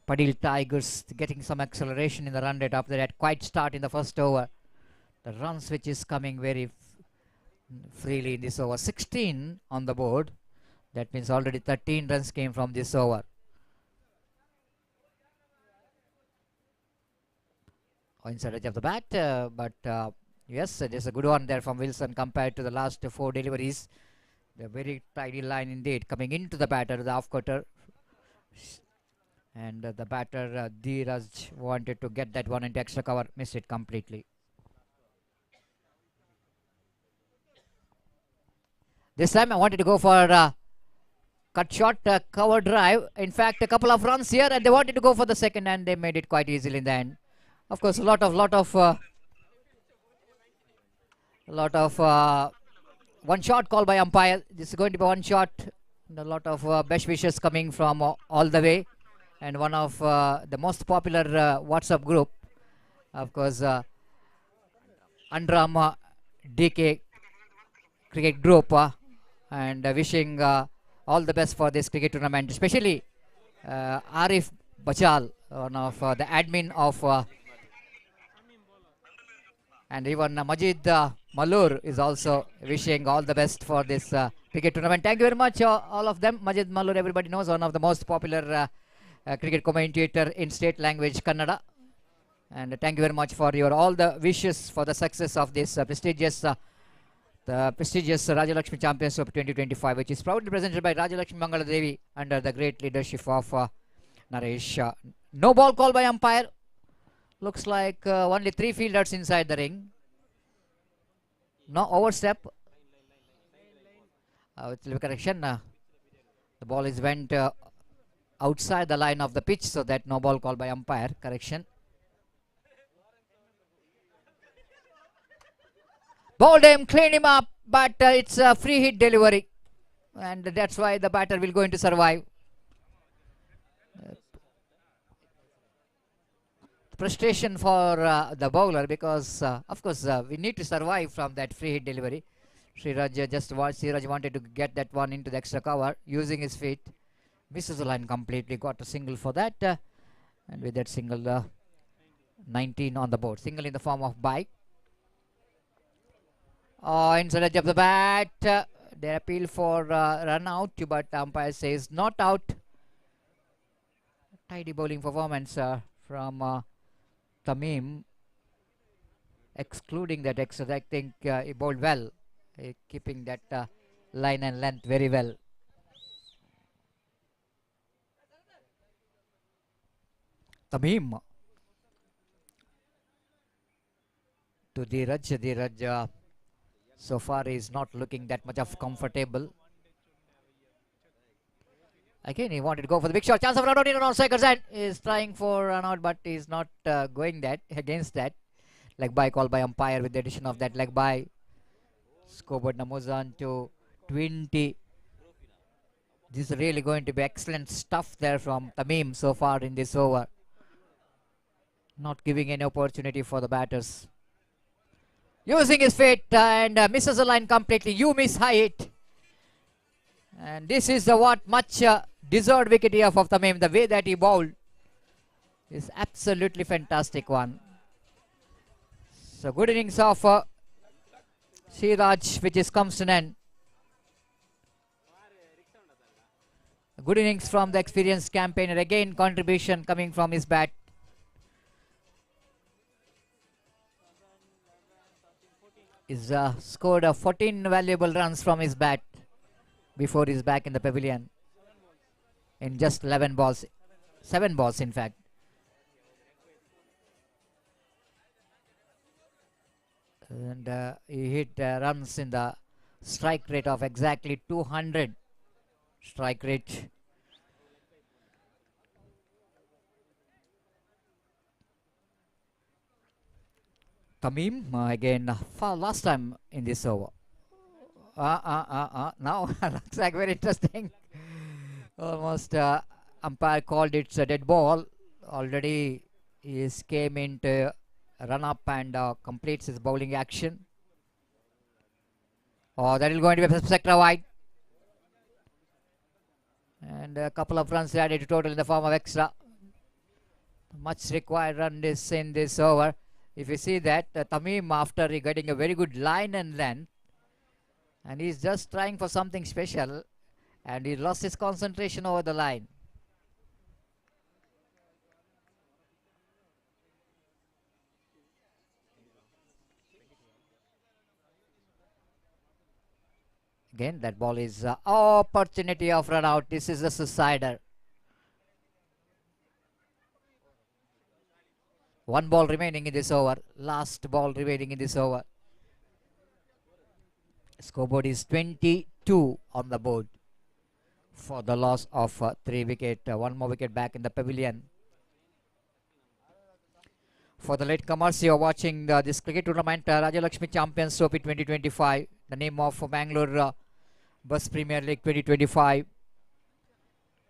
Padil Tigers, getting some acceleration in the run rate after that quiet start in the first over. The runs which is coming very freely in this over. 16 on the board. That means already 13 runs came from this over. Inside edge of the bat, but yes, there's a good one there from Wilson compared to the last 4 deliveries. The very tidy line indeed coming into the batter, the off-cutter. And the batter Dheeraj wanted to get that one into extra cover, missed it completely. This time I wanted to go for cut shot, cover drive. In fact, a couple of runs here, and they wanted to go for the second, and they made it quite easily in the end. Of course, a lot of one shot call by umpire. This is going to be one shot. And a lot of best wishes coming from all the way, and one of the most popular WhatsApp group, of course, Underarm DK cricket group, and wishing all the best for this cricket tournament, especially Arif Bachal, one of the admin of and even Majid Malur is also wishing all the best for this cricket tournament. Thank you very much, all of them. Majid Malur, everybody knows, one of the most popular cricket commentator in state language Kannada. And thank you very much for your all the wishes for the success of this prestigious Rajalakshmi Championship 2025, which is proudly presented by Rajalakshmi Mangala Devi under the great leadership of Naresh. No ball call by umpire. Looks like only 3 fielders inside the ring. No overstep. With correction, the ball is went outside the line of the pitch, so that no ball call by umpire. Correction. Bowled him, cleaned him up, but it's a free hit delivery, and that's why the batter will going to survive. Frustration for the bowler, because of course we need to survive from that free hit delivery. Siraj wanted to get that one into the extra cover using his feet, misses the line completely, got a single for that, and with that single 19 on the board. Single in the form of bye. Inside edge of the bat, they appeal for run out, but umpire says not out. Tidy bowling performance from Tamim, excluding that extra. I think he bowled well, keeping that line and length very well. Tamim to Dheeraj. So far is not looking that much of comfortable. Again, he wanted to go for the big shot. Chance of run out in around seconds and is trying for run out, but he's not going that against that. Leg by call by umpire with the addition of that leg by. Scoreboard numbers on to 20. This is really going to be excellent stuff there from Tamim so far in this over. Not giving any opportunity for the batters. Using his feet and misses the line completely. You miss high hit. And this is the what much deserved wicket here of Tamim. The way that he bowled is absolutely fantastic one. So good innings of Siraj, which is comes to an end. Good innings from the experienced campaigner. Again, contribution coming from his bat. He's scored 14 valuable runs from his bat before he's back in the pavilion in just 11 balls, 7 balls in fact. And he hit runs in the strike rate of exactly 200 strike rate. Tamim again for last time in this over. Now looks like very interesting. Almost umpire called it a dead ball. Already he came into run up and completes his bowling action. Oh, that is going to be a sector wide. And a couple of runs added to total in the form of extra. Much required run is in this over. If you see that Tamim, after getting a very good line and length, and he's just trying for something special, and he lost his concentration over the line. Again, that ball is opportunity of run out. This is a suicider. One ball remaining in this over. Last ball remaining in this over. Scoreboard is 22 on the board for the loss of 3 wicket. One more wicket back in the pavilion. For the latecomers, you are watching this cricket tournament, Rajalakshmi Champions Trophy 2025. The name of Mangalore Bus Premier League 2025.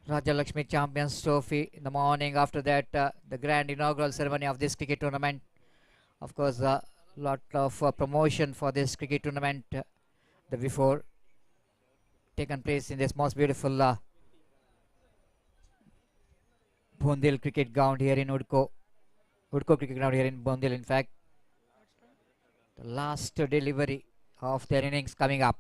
Rajalakshmi Champions Trophy in the morning. After that, the grand inaugural ceremony of this cricket tournament. Of course, a lot of promotion for this cricket tournament the before taken place in this most beautiful Bondil cricket ground here in Udko cricket ground here in Bondil. In fact, the last delivery of their innings coming up.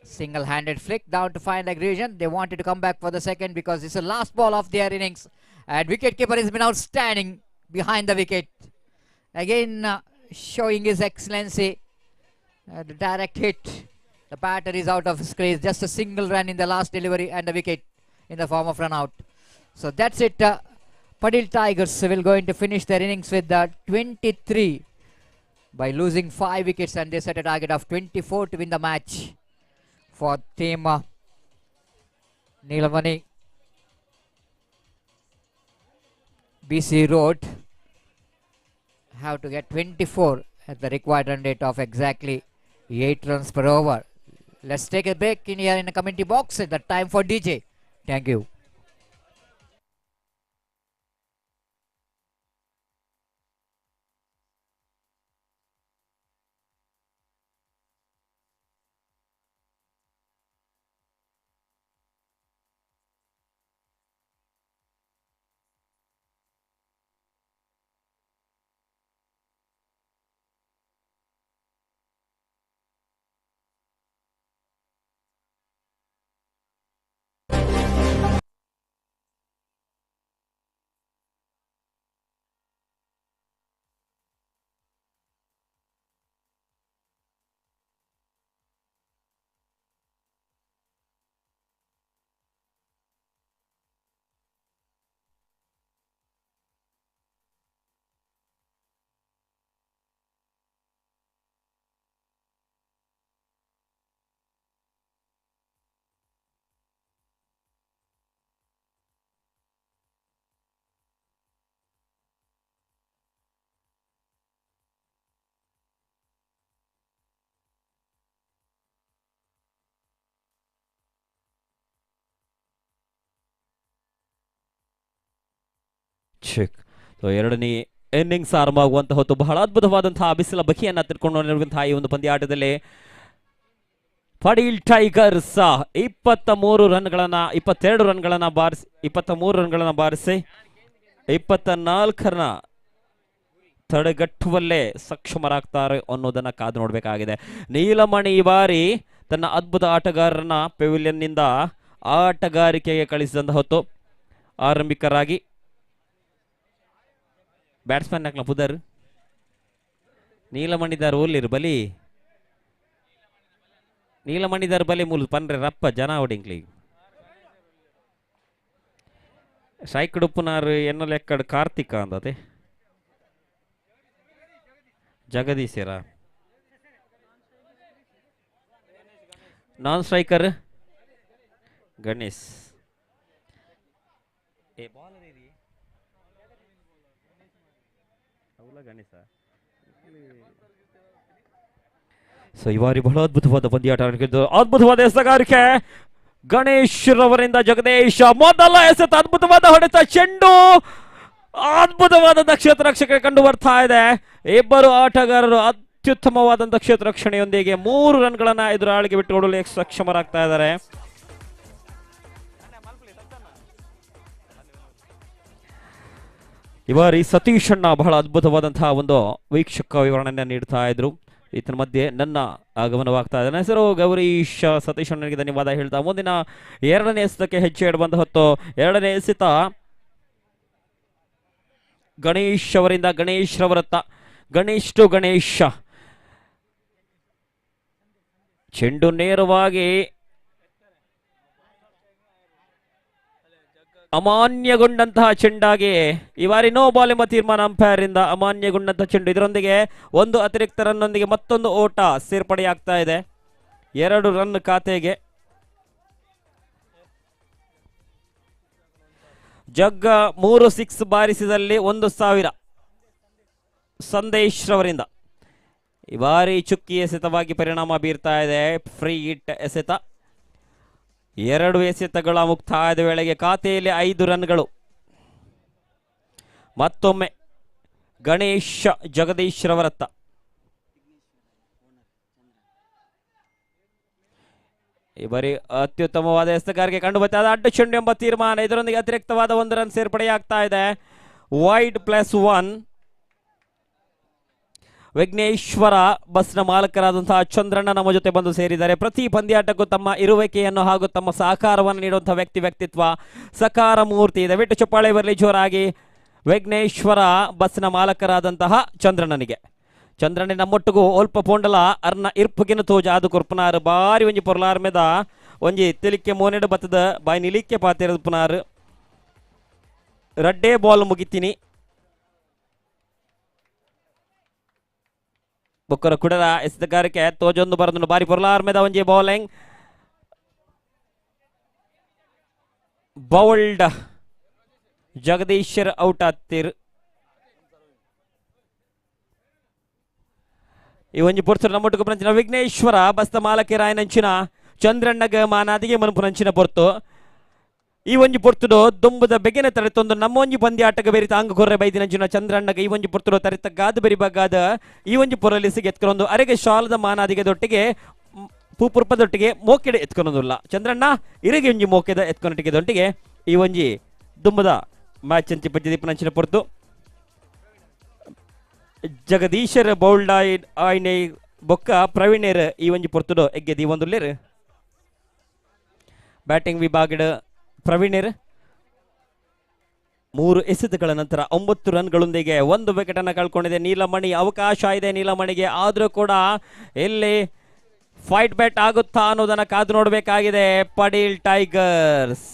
Single-handed flick down to fine leg region. They wanted to come back for the second because it's the last ball of their innings. And wicketkeeper has been outstanding behind the wicket. Again, showing his excellency. The direct hit. The batter is out of his crease. Just a single run in the last delivery and a wicket in the form of run out. So that's it. Padil Tigers will going to finish their innings with 23 by losing 5 wickets, and they set a target of 24 to win the match for team Neelamani BC Road. Have to get 24 at the required run rate of exactly 8 runs per over. Let's take a break in here in the community box. It's the time for DJ. Thank you. Check. So ಎರಡನೇ innings ಆರಂಭ ಆಗುವಂತ ಹೊತ್ತು ಬಹಳ ಅದ್ಭುತವಾದಂತಹ ಬಿಸಿಲ ಬಗೆಯನ್ನ ತಿಳ್ಕೊಂಡಿರುವಂತಹ ಈ ಒಂದು ಪಂದ್ಯಾಟದಲ್ಲಿ Padil tigers 22 ರನ್ಗಳನ್ನ ಬಾರಿಸಿ 24 ತಡೆಗಟ್ಟುವಲ್ಲೇ ಸಕ್ಷಮರಾಗ್ತಾರೆ ಅನ್ನೋದನ್ನ ಕಾದು ನೋಡಬೇಕಾಗಿದೆ. ನೀಲಮಣಿ ಈ ಬಾರಿ ತನ್ನ ಅದ್ಭುತ ಆಟಗಾರರನ್ನ ಪೆವಿಲಿಯನ್ನಿಂದ ಆಟಗಾರಿಕೆಗೆ ಕಳಿಸಿದಂತ ಹೊತ್ತು ಆರಂಭಿಕರಾಗಿ ಬ್ಯಾಟ್ಸ್ಮನ್ ಹಾಕ್ಲ ಪುದರ್ ನೀಲಮಣಿದಾರ್ ಓಲ್ಲಿರು ಬಲಿ ನೀಲಮಣಿದಾರ್ ಬಲಿ ಮೂಲ ಪನ್ರೆ ರಪ್ಪ ಜನ ಹೊಡಿಂಗ್ಲಿ ಸ್ಟ್ರೈಕ್ಡ್ ಎನ್ನೋ ಲೆಕ್ಕಡ್ ಕಾರ್ತಿಕ ಅಂದತೆ ಜಗದೀಶರ ನಾನ್ ಸ್ಟ್ರೈಕರ್ ಗಣೇಶ್ ಸೊ ಈ ಬಾರಿ ಬಹಳ ಅದ್ಭುತವಾದ ಪಂದ್ಯಾಟ ಅದ್ಭುತವಾದ ಎಸೆಗಾರಿಕೆ ಗಣೇಶ್ ರವರಿಂದ ಜಗದೀಶ್ ಮೊದಲ ಎಸೆತ ಅದ್ಭುತವಾದ ಹೊಡೆತ ಚೆಂಡು ಅದ್ಭುತವಾದ ಕ್ಷೇತ್ರ ರಕ್ಷಣೆ ಕಂಡು ಬರ್ತಾ ಇದೆ. ಇಬ್ಬರು ಆಟಗಾರರು ಅತ್ಯುತ್ತಮವಾದಂತಹ ಕ್ಷೇತ್ರ ರಕ್ಷಣೆಯೊಂದಿಗೆ 3 ರನ್ಗಳನ್ನ ಎದುರಾಳಿಗೆ ಬಿಟ್ಟುಕೊಡಲು ಸಕ್ಷಮರಾಗ್ತಾ ಇದ್ದಾರೆ. ಈ ಬಾರಿ ಸತೀಶ್ ಅಣ್ಣ ಬಹಳ ಅದ್ಭುತವಾದಂತಹ ಒಂದು ವೀಕ್ಷಕ ವಿವರಣೆಯನ್ನು ನೀಡ್ತಾ ಇದ್ರು. ಇದರ ಮಧ್ಯೆ ನನ್ನ ಆಗಮನವಾಗ್ತಾ ಇದೆ. ನನ್ನ ಹೆಸರು ಗೌರೀಶ್. ಸತೀಶ್ ಅಣ್ಣನಿಗೆ ಧನ್ಯವಾದ ಹೇಳ್ತಾ ಮುಂದಿನ 2ನೇ ಎಸೆತಕ್ಕೆ ಹೆಜ್ಜೆ ಬಂದ ಹೊತ್ತು 2ನೇ ಎಸೆತ ಗಣೇಶ್ ಅವರಿಂದ ಗಣೇಶ್ ರವರತ್ತ ಗಣೇಶ್ ಟು ಗಣೇಶ್ ಚೆಂಡು ನೇರವಾಗಿ ಅಮಾನ್ಯಗೊಂಡಂತಹ ಚೆಂಡಾಗಿ ಈ ಬಾರಿ ನೋ ಬಾಲ್ ಎಂಬ ತೀರ್ಮಾನ ಅಂಪೈರ್ ಇಂದ ಅಮಾನ್ಯಗೊಂಡಂತಹ ಚೆಂಡು. ಇದರೊಂದಿಗೆ ಒಂದು ಅತಿರಿಕ್ತ ರನ್ನೊಂದಿಗೆ ಮತ್ತೊಂದು ಓಟ ಸೇರ್ಪಡೆಯಾಗ್ತಾ ಇದೆ. 2 ರನ್ ಖಾತೆಗೆ. ಜಗ್ಗ 3 6 ಬಾರಿಸಿದಲ್ಲಿ 1000 ಸಂದೇಶ್ ರವರಿಂದ ಈ ಬಾರಿ ಚುಕ್ಕಿ ಎಸೆತವಾಗಿ ಪರಿಣಾಮ ಬೀರ್ತಾ ಇದೆ. ಫ್ರೀ ಹಿಟ್ ಎಸೆತ. 2 ಎಸೆತಗಳ ಮುಕ್ತಾಯದ ವೇಳೆಗೆ ಖಾತೆಯಲ್ಲಿ 5 ರನ್ಗಳು. ಮತ್ತೊಮ್ಮೆ ಗಣೇಶ್ ಜಗದೀಶ್ ರವರತ್ತ ಈ ಬಾರಿ ಅತ್ಯುತ್ತಮವಾದ ಎಸೆಗಾರಿಕೆ ಕಂಡು ಬರ್ತಾ ಅಡ್ಡ ಚೆಂಡು ಎಂಬ ತೀರ್ಮಾನ. ಇದರೊಂದಿಗೆ ಅತಿರಿಕ್ತವಾದ 1 ರನ್ ಸೇರ್ಪಡೆಯಾಗ್ತಾ ಇದೆ. ವೈಡ್ +1. ವಿಘ್ನೇಶ್ವರ ಬಸ್ನ ಮಾಲಕರಾದಂತಹ ಚಂದ್ರಣ್ಣ ನಮ್ಮ ಜೊತೆ ಬಂದು ಸೇರಿದ್ದಾರೆ. ಪ್ರತಿ ಪಂದ್ಯಾಟಕ್ಕೂ ತಮ್ಮ ಇರುವಿಕೆಯನ್ನು ಹಾಗೂ ತಮ್ಮ ಸಹಕಾರವನ್ನು ನೀಡುವಂತಹ ವ್ಯಕ್ತಿತ್ವ ಸಕಾರ ಮೂರ್ತಿ. ದಯವಿಟ್ಟು ಚಪ್ಪಾಳೆ ಬರಲಿ ಜೋರಾಗಿ ವಿಘ್ನೇಶ್ವರ ಬಸ್ನ ಮಾಲಕರಾದಂತಹ ಚಂದ್ರಣ್ಣನಿಗೆ. ಚಂದ್ರಣ್ಣ ನಮ್ಮೊಟ್ಟಿಗೂ ಒಲ್ಪ ಪೋಂಡಲ ಅರ್ನ ಇರ್ಪುಗಿನ ತೋಜ ಅದು ಕೊರ್ಪುನಾರು ಬಾರಿ ಒಂಜಿ ಪೊರ್ಲಾರ್ ಮೇದ ಒಂಜಿ ತಿಲಿಕ್ಕೆ ಮೋನೆಡು ಬತ್ತದ ಬಾಯಿ ನಿಲಿಕ್ಕೆ ಪಾತಿರೋದು ಪುನಾರು ರಡ್ಡೇ ಬಾಲ್ ಮುಗಿತೀನಿ ಬೊಕ್ಕರ ಕುಡರ ಎಸೆತಗಾರಿಕೆ ತೋಜೊಂದು ಬರದನು ಬಾರಿ ಪೊರ್ಲಾರ್ ಮೇದ ಒಂಜಿ ಬೌಲಿಂಗ್ ಬೌಲ್ಡ್ ಜಗದೀಶರ್ ಔಟ್ ಆಗ್ತಿರು. ಈ ಒಂಜಿ ಪೊರ್ತರು ನಮ್ಮೊಟ್ಟಿಗೆ ಪಂಚಿನ ವಿಘ್ನೇಶ್ವರ ಬಸ್ತ ಮಾಲಕಿ ರಾಯನಂಚಿನ ಚಂದ್ರಣ್ಣಗ ಮಾನಾದಿಗೆ ಮನಪುನಂಚಿನ ಪೊರ್ತು ಈ ಒಂಜಿ ಪೊರ್ತುಡು ದುಂಬುದ ಬೆಗೆನೆ ತಡೆತೊಂದು ನಮ್ಮ ಒಂಜಿ ಪಂದ್ಯಾಟಗ ಬೇರಿ ತಾಂಗ ಕೊರ್ರೆ ಬೈದಿನಂಚಿನ ಚಂದ್ರಣ್ಣಗ ಈ ಒಂಜಿ ಪೊರ್ತುಡು ತರಿತಗಾದ ಬೆರಿಬಗಾದ ಈ ಒಂಜಿ ಪೊರಲಿಸಿಗೆ ಎತ್ಕೊಂಡೊಂದು ಅರೆಗೆ ಶಾಲದ ಮಾನಾದಿಗೆ ದೊಟ್ಟಿಗೆ ಪೂಪುರ್ಪದೊಟ್ಟಿಗೆ ಮೋಕೆಡೆ ಎತ್ಕೊಂಡೊಂದುಲ್ಲ ಚಂದ್ರಣ್ಣ ಇರೆಗೆ ಒಂಜಿ ಮೋಕೆದ ಎತ್ಕೊಂಡೊಟ್ಟಿಗೆ ದೊಟ್ಟಿಗೆ ಈ ಒಂಜಿ ದುಂಬದ ಮ್ಯಾಚ್ ಅಂಚಿ ಪಂಚದೀಪ ನಂಚಿನ ಪೊರ್ತು ಜಗದೀಶರ್ ಬೌಲ್ಡ್ ಆಯ್ನೆ ಬೊಕ್ಕ ಪ್ರವೀಣೇರ್ ಈ ಒಂಜಿ ಪೊರ್ತುಡು ಎಗ್ಗೆ ದೀವೊಂದುಲ್ಲೇರು ಬ್ಯಾಟಿಂಗ್ ವಿಭಾಗದ ಪ್ರವೀಣೇರ್ 3 ಎಸೆತಗಳ ನಂತರ 9 ರನ್ಗಳೊಂದಿಗೆ 1 ವಿಕೆಟನ್ನು ಕಳ್ಕೊಂಡಿದೆ. ನೀಲಮಣಿ ಅವಕಾಶ ಇದೆ ನೀಲಮಣಿಗೆ, ಆದರೂ ಕೂಡ ಎಲ್ಲಿ ಫೈಟ್ ಬ್ಯಾಟ್ ಆಗುತ್ತಾ ಅನ್ನೋದನ್ನ ಕಾದು ನೋಡಬೇಕಾಗಿದೆ. ಪಡೀಲ್ ಟೈಗರ್ಸ್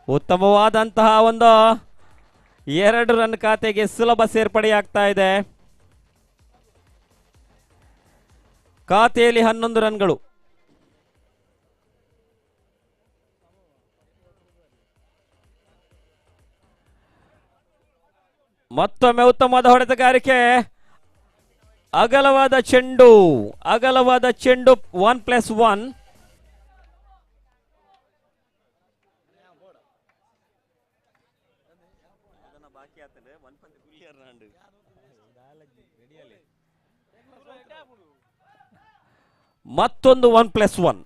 ಉತ್ತಮವಾದಂತಹ ಒಂದು 2 ರನ್ ಖಾತೆಗೆ ಸುಲಭ ಸೇರ್ಪಡೆಯಾಗ್ತಾ ಇದೆ. ಖಾತೆಯಲ್ಲಿ 11 ರನ್ಗಳು. ಮತ್ತೊಮ್ಮೆ ಉತ್ತಮವಾದ ಹೊಡೆತಗಾರಿಕೆ, ಅಗಲವಾದ ಚೆಂಡು 1+1. ಮತ್ತೊಂದು 1+1.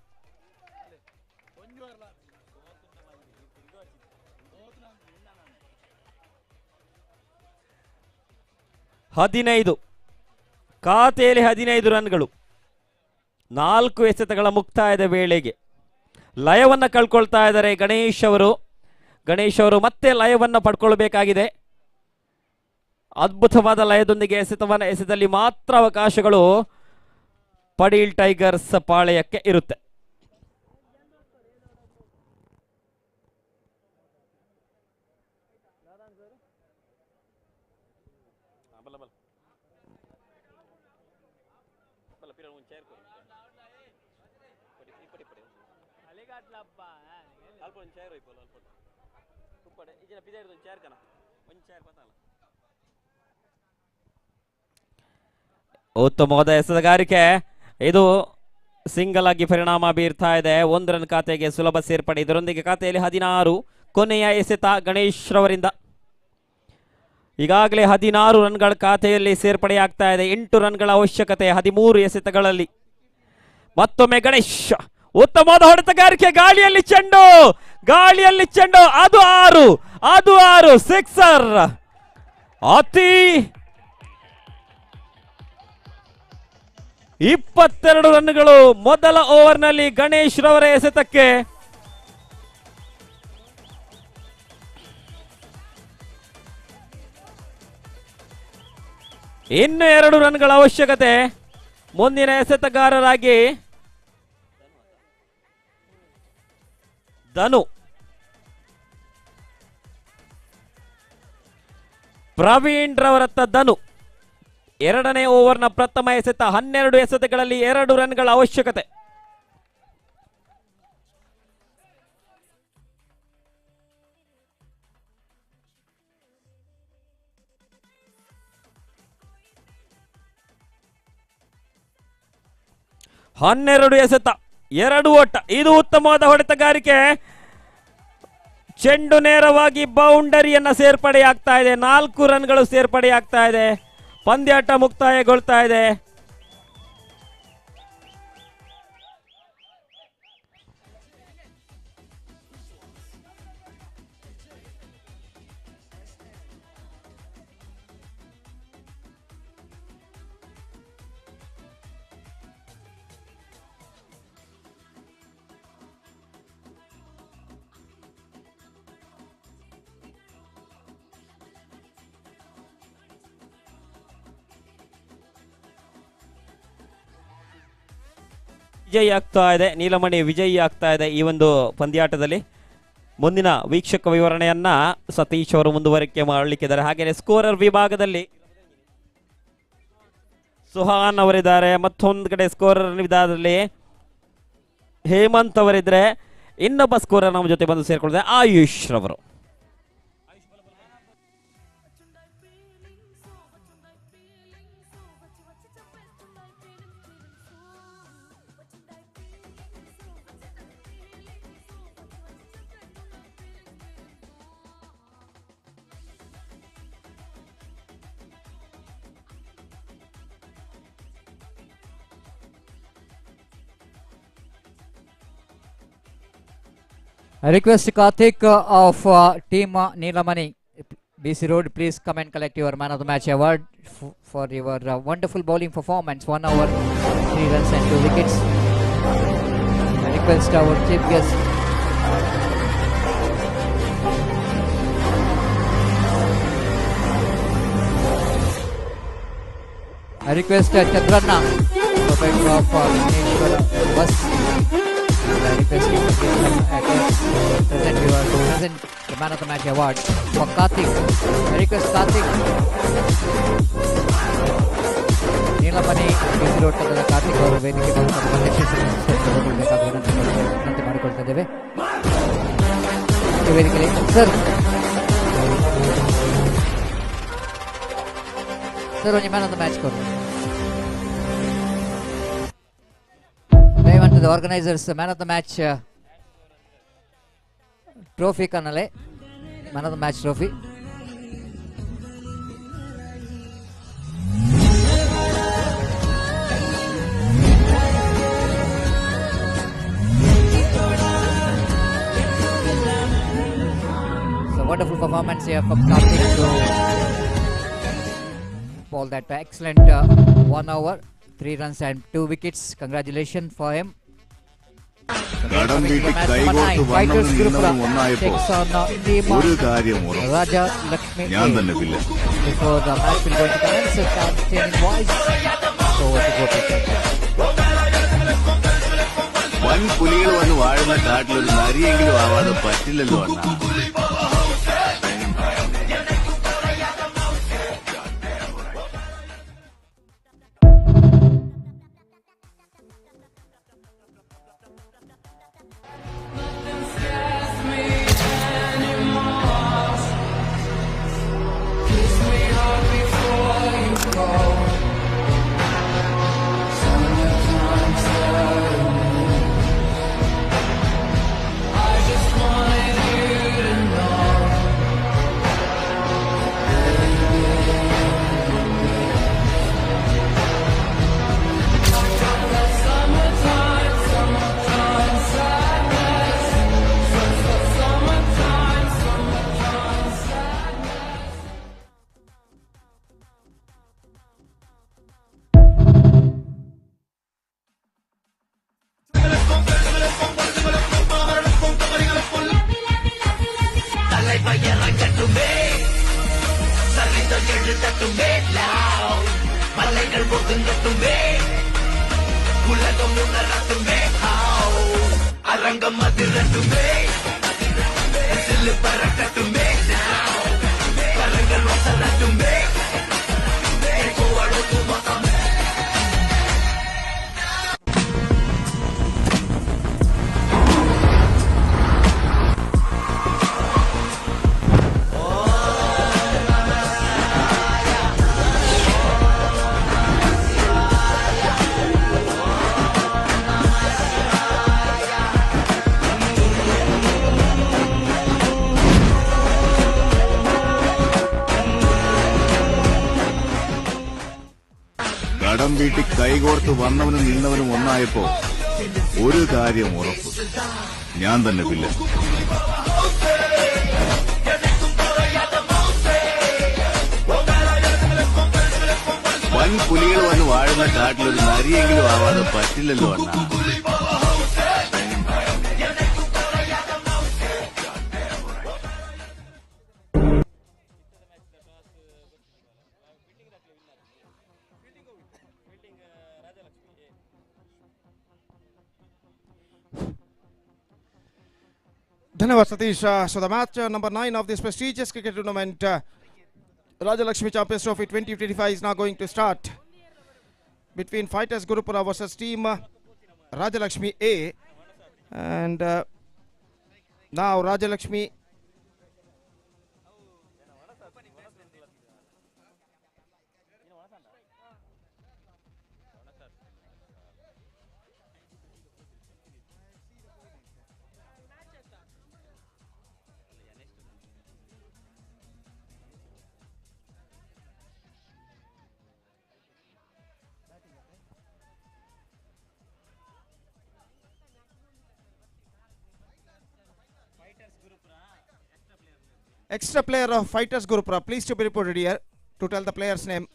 ಹದಿನೈದು ಖಾತೆಯಲ್ಲಿ 15 ರನ್ಗಳು. 4 ಎಸೆತಗಳ ಮುಕ್ತಾಯದ ವೇಳೆಗೆ ಲಯವನ್ನು ಕಳ್ಕೊಳ್ತಾ ಇದ್ದಾರೆ ಗಣೇಶ್ ಅವರು ಮತ್ತೆ ಲಯವನ್ನು ಪಡ್ಕೊಳ್ಬೇಕಾಗಿದೆ. ಅದ್ಭುತವಾದ ಲಯದೊಂದಿಗೆ ಎಸೆತದಲ್ಲಿ ಮಾತ್ರ ಅವಕಾಶಗಳು ಪಡೀಲ್ ಟೈಗರ್ಸ್ ಪಾಳೆಯಕ್ಕೆ ಇರುತ್ತೆ. ಉತ್ತಮವಾದ ಎಸೆತಗಾರಿಕೆ. ಇದು ಸಿಂಗಲ್ ಆಗಿ ಪರಿಣಾಮ ಬೀರ್ತಾ ಇದೆ. 1 ರನ್ ಖಾತೆಗೆ ಸುಲಭ ಸೇರ್ಪಡೆ. ಇದರೊಂದಿಗೆ ಖಾತೆಯಲ್ಲಿ 16. ಕೊನೆಯ ಎಸೆತ ಗಣೇಶ್ ರವರಿಂದ. ಈಗಾಗಲೇ 16 ರನ್ಗಳ ಖಾತೆಯಲ್ಲಿ ಸೇರ್ಪಡೆಯಾಗ್ತಾ ಇದೆ. 8 ರನ್ಗಳ ಅವಶ್ಯಕತೆ 13 ಎಸೆತಗಳಲ್ಲಿ. ಮತ್ತೊಮ್ಮೆ ಗಣೇಶ್ ಉತ್ತಮವಾದ ಹೊಡೆತಗಾರಿಕೆ. ಗಾಳಿಯಲ್ಲಿ ಚೆಂಡು ಅದು 6 ಸಿಕ್ಸರ್. ಅತಿ 22 ರನ್ಗಳು ಮೊದಲ ಓವರ್ನಲ್ಲಿ ಗಣೇಶ್ ರವರ ಎಸೆತಕ್ಕೆ. ಇನ್ನು 2 ರನ್ಗಳ ಅವಶ್ಯಕತೆ. ಮುಂದಿನ ಎಸೆತಗಾರರಾಗಿ ಧನು. ಪ್ರವೀಣ್ ರವರತ್ತ ಧನು. 2ನೇ ಓವರ್ನ ಪ್ರಥಮ ಎಸೆತ. 12 ಎಸೆತಗಳಲ್ಲಿ 2 ರನ್ಗಳ ಅವಶ್ಯಕತೆ. ಎಸೆತ 2 ಓಟ. ಇದು ಉತ್ತಮವಾದ ಹೊಡೆತಗಾರಿಕೆ. ಚೆಂಡು ನೇರವಾಗಿ ಬೌಂಡರಿಯನ್ನ ಸೇರ್ಪಡೆಯಾಗ್ತಾ ಇದೆ. 4 ರನ್ಗಳು ಸೇರ್ಪಡೆಯಾಗ್ತಾ ಇದೆ. ಪಂದ್ಯಾಟ ಮುಕ್ತಾಯಗೊಳ್ತಾ ಇದೆ. ವಿಜಯಿ ಆಗ್ತಾ ಇದೆ. ನೀಲಮಣಿ ವಿಜಯಿ ಆಗ್ತಾ ಇದೆ ಈ ಒಂದು ಪಂದ್ಯಾಟದಲ್ಲಿ. ಮುಂದಿನ ವೀಕ್ಷಕ ವಿವರಣೆಯನ್ನ ಸತೀಶ್ ಅವರು ಮುಂದುವರಿಕೆ ಮಾಡಲಿಕ್ಕಿದ್ದಾರೆ. ಹಾಗೆಯೇ ಸ್ಕೋರರ್ ವಿಭಾಗದಲ್ಲಿ ಸುಹಾನ್ ಅವರಿದ್ದಾರೆ. ಮತ್ತೊಂದು ಕಡೆ ಸ್ಕೋರರ್ ವಿಭಾಗದಲ್ಲಿ ಹೇಮಂತ್ ಅವರಿದ್ರೆ. ಇನ್ನೊಬ್ಬ ಸ್ಕೋರರ್ ನಮ್ಮ ಜೊತೆ ಬಂದು ಸೇರ್ಕೊಳ್ತಾರೆ ಆಯುಷ್ ರವರು. I request Karthik of team Neelamani BC Road, please come and collect your man of the match award for your wonderful bowling performance. 1 over 3 runs and 2 wickets. I request our chief guest Chandranna of bus. I request you to present the man of the match award for Karthik. I request Karthik Neelamani BC Road ತಂಡದ ಕಾರ್ತಿಕ್ ಅವರು ವೇದಿಕೆ ವಿನಂತಿ ಮಾಡಿಕೊಳ್ತಾ ಇದ್ದೇವೆ. ವೇದಿಕೆಯಲ್ಲಿ sir ಒಂದು man of the match ಕೊಡಿ. The organizers man of the match trophy kanale man of the match trophy wonderful performance here from Karthik to bowl that excellent 1 over, 3 runs and 2 wickets. Congratulations for him. കടം വീട്ടി കൈകോർത്ത് വന്നവനും നിന്നവനും ഒന്നായപ്പോ ഒരു കാര്യം ഉറപ്പ്, Rajalakshmi ഞാൻ തന്നെ villain. before the match will go into comments, captain voice. Over to Gopi. വൻ പുലികൾ വന്ന് വാഴുന്ന കാട്ടിലൊരു നരിയെങ്കിലും ആവാതെ പറ്റില്ലല്ലോ അണ്ണാ. കടം വീട്ടി കൈകോർത്ത് വന്നവനും നിന്നവനും ഒന്നായപ്പോ ഒരു കാര്യം ഉറപ്പ്, ഞാൻ തന്നെ വില്ലൻ. വൻ പുലികൾ വന്ന് വാഴുന്ന കാട്ടിലൊരു നരിയെങ്കിലും ആവാതെ പറ്റില്ലല്ലോ അണ്ണാ. Dhanyawad Satish. So the match number 9 of this prestigious cricket tournament, Rajalakshmi Champions Trophy 2025 is now going to start between Fighters Gurupura versus team Rajalakshmi A. And now Rajalakshmi extra player of Fighters Gurupura, please to be reported here to tell the player's name.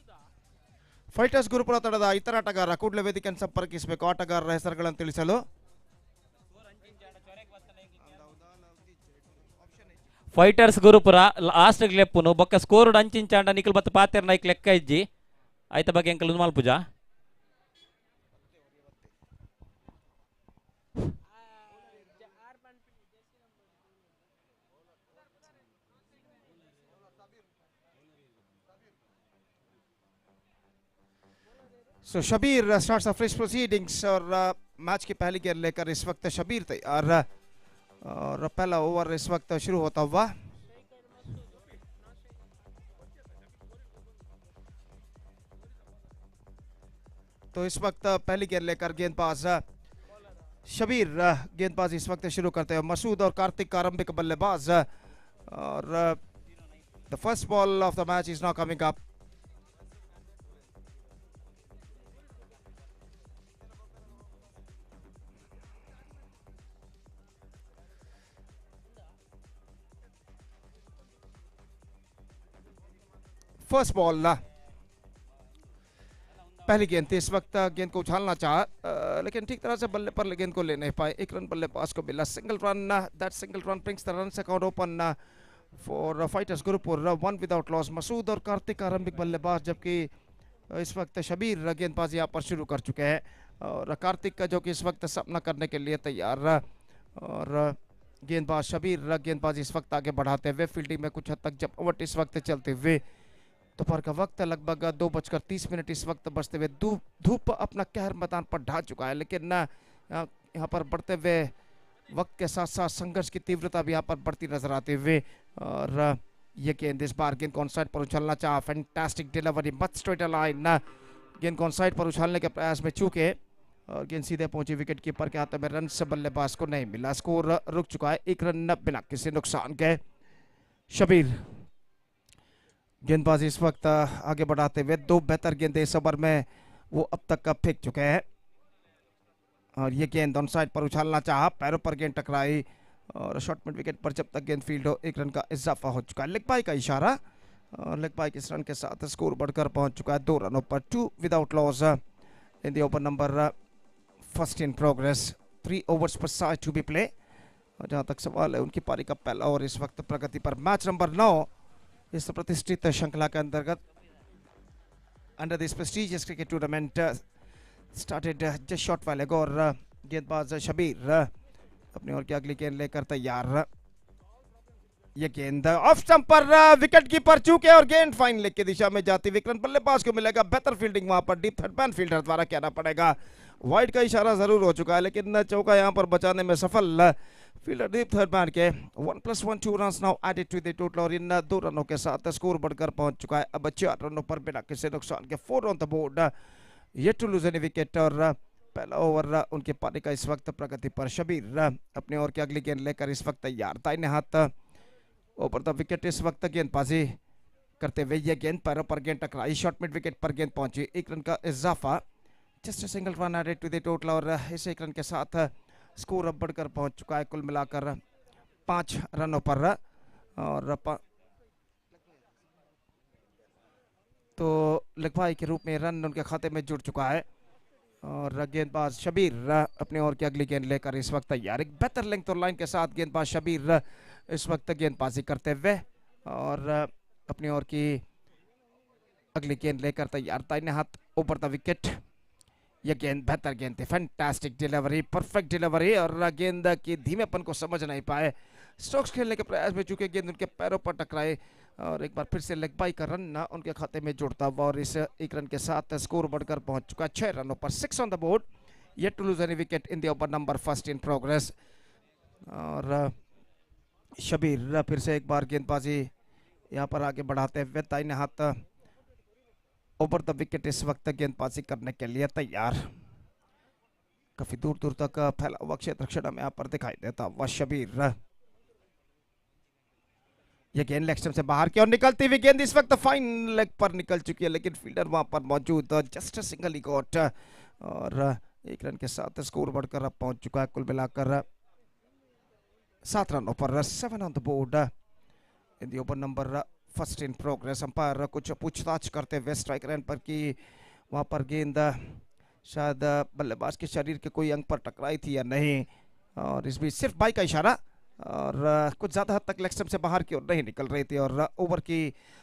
Fighters Gurupura ತಡದ ಇತರ ಆಟಗಾರ ಕೂಡಲೇ ವೇದಿಕೆಯನ್ನು ಸಂಪರ್ಕಿಸಬೇಕು. ಆಟಗಾರರ ಹೆಸರುಗಳನ್ನು ತಿಳಿಸಲು. Fighters Gurupura last ಲೆಪ್ಪುನು ಬೊಕ್ಕ score ಅಂಚಿಂಚಾಂಡ Nikhil ಬತ್ತ ಪಾತೆರ್ ನೈಕ್ ಲೆಕ್ಕ ಇಜ್ಜಿ ಐತ ಬಗ್ಗೆ ಎಂಕಲ್ ಮಲ್ಪುಜಾ. So Shabir starts the fresh proceedings और मैच की पहली गेंद लेकर इस वक्त शबीर तैयार और पहला ओवर इस वक्त शुरू होता हुआ. तो इस वक्त पहली गेंद लेकर गेंदबाज शबीर गेंदबाजी इस वक्त शुरू करते हैं. मसूद और कार्तिक का आरंभिक बल्लेबाज और the first ball of the match is now coming up. First ball पहली गेंद थी, इस वक्त गेंद को उछालना चाहा लेकिन ठीक तरह से बल्ले पर गेंद को ले नहीं पाए। एक रन बल्लेबाज को मिला, single run, that single run brings the runs account open for fighters Gurupur, one without loss. Masood और कार्तिक आरंभिक बल्लेबाज, जबकि इस वक्त शबीर गेंदबाजी यहाँ पर शुरू कर चुके हैं और कार्तिक का जो कि इस वक्त सामना करने के लिए तैयार, और गेंदबाज शबीर गेंदबाजी इस वक्त आगे बढ़ाते हुए फील्डिंग में कुछ हद तक जमावट इस वक्त चलते हुए। दोपहर का वक्त लगभग 2:30 इस वक्त बजते हुए, धूप अपना कहर मैदान पर ढा चुका है, लेकिन यहाँ पर बढ़ते हुए वक्त के साथ साथ संघर्ष की तीव्रता भी यहाँ पर बढ़ती नजर आते हुए। और ये गेंद इस बार गेंद को ऑन साइड पर उछालना चाहा, fantastic delivery, much straight line, गेंद को ऑन साइड पर उछालने के प्रयास में चूके और गेंद सीधे पहुंची विकेट कीपर के हाथ में, रन से बल्लेबाज को नहीं मिला। स्कोर रुक चुका है 1 रन बिना किसी नुकसान के। शबीर गेंदबाजी इस वक्त आगे बढ़ाते हुए 2 बेहतर गेंदें इस ओवर में वो अब तक का फेंक चुके हैं और ये गेंद ऑन साइड पर उछालना चाहा, पैरों पर गेंद टकराई और शॉर्ट मिड विकेट पर जब तक गेंद फील्ड हो 1 रन का इजाफा हो चुका है। लेग बाई का इशारा और लेग बाई के इस रन के साथ स्कोर बढ़कर पहुंच चुका है 2 रनों पर, 2 without loss in the over number first in progress. 3 overs पर साइड टू बी प्ले। और जहां तक सवाल है उनकी पारी का पहला ओवर इस वक्त प्रगति पर। मैच नंबर 9 इस प्रतिष्ठित श्रृंखला के अंतर्गत under this prestigious cricket tournament started just shot वाले गो और गेंदबाज शबीर अपनी ओर की अगली गेंद लेकर तैयार। ये गेंद ऑफ स्टंप पर विकेट कीपर चूके और गेंद फाइन लेग की दिशा में जाती, विकेट बल्लेबाज को मिलेगा। बेहतर फील्डिंग वहां पर डीप थर्ड मैन फील्डर द्वारा कहना पड़ेगा। वाइड का इशारा जरूर हो चुका है लेकिन चौका यहां पर बचाने में सफल फील्डर डीप थर्ड मैन के। 1+1 2 runs now added to the total और इन 2 रनों के साथ स्कोर बढ़कर पहुंच चुका है अब 4 रनों पर बिना किसी नुकसान के। 4 on the board, yet to lose any wicket और पहला ओवर उनके पारी का इस वक्त प्रगति पर। शबीर अपने ओर की अगली गेंद लेकर इस वक्त तैयार, दाहिने हाथ ओवर द विकेट इस वक्त गेंदबाजी करते हुए ये गेंद पैरों पर गेंद टकराई, शॉर्ट मिड विकेट पर गेंद पहुंची। 1 रन का इजाफा, just single run added to the total और इस 1 रन के साथ स्कोर अब बढ़कर पहुंच चुका है कुल मिलाकर 5 रनों पर। और तो लिखवाई के रूप में रन उनके खाते में जुड़ चुका है और गेंदबाज शबीर अपने ओर की अगली गेंद लेकर इस वक्त तैयार। एक बेहतर लेंथ और लाइन के साथ गेंदबाज शबीर इस वक्त गेंदबाजी करते हुए और अपनी ओर की अगली गेंद लेकर तैयार, दाहिने हाथ ऊपर द विकेट। यह गेंद बेहतर गेंद थी, फैंटास्टिक डिलीवरी, परफेक्ट डिलीवरी और गेंद की धीमेपन को समझ नहीं पाए। स्ट्रोक्स खेलने के प्रयास में चूंकि गेंद उनके पैरों पर टकराए और एक बार फिर से लेग बाई का रन उनके खाते में जुड़ता हुआ और इस 1 रन के साथ स्कोर बढ़कर पहुंच चुका 6 रनों पर। 6 on the board, yet to lose any wicket in the over number first in progress. और शबीर फिर से एक बार गेंदबाजी यहाँ पर आगे बढ़ाते हुए दाहिने हाथ ओवर द विकेट इस वक्त गेंदबाजी करने के लिए तैयार। काफी दूर दूर तक फैला हुआ क्षेत्र क्षण में यहाँ पर दिखाई देता हुआ शबीर। ये गेंद लेग स्टंप से बाहर की और निकलती हुई गेंद इस वक्त फाइन लेग पर निकल चुकी है लेकिन फील्डर वहां पर मौजूद, जस्ट सिंगल ही गॉट और 1 रन के साथ स्कोर बढ़कर अब पहुंच चुका है कुल मिलाकर 7 रनों पर। 7 on the board in the over number first in progress. Umpire कुछ पूछताछ करते हुए स्ट्राइक रेंज पर कि वहां पर गेंद शायद बल्लेबाज के शरीर के कोई अंग पर टकराई थी या नहीं और इस बीच सिर्फ बाई का इशारा और कुछ ज्यादा हद तक लेग स्टंप से बाहर की ओर नहीं निकल रही थी और ओवर की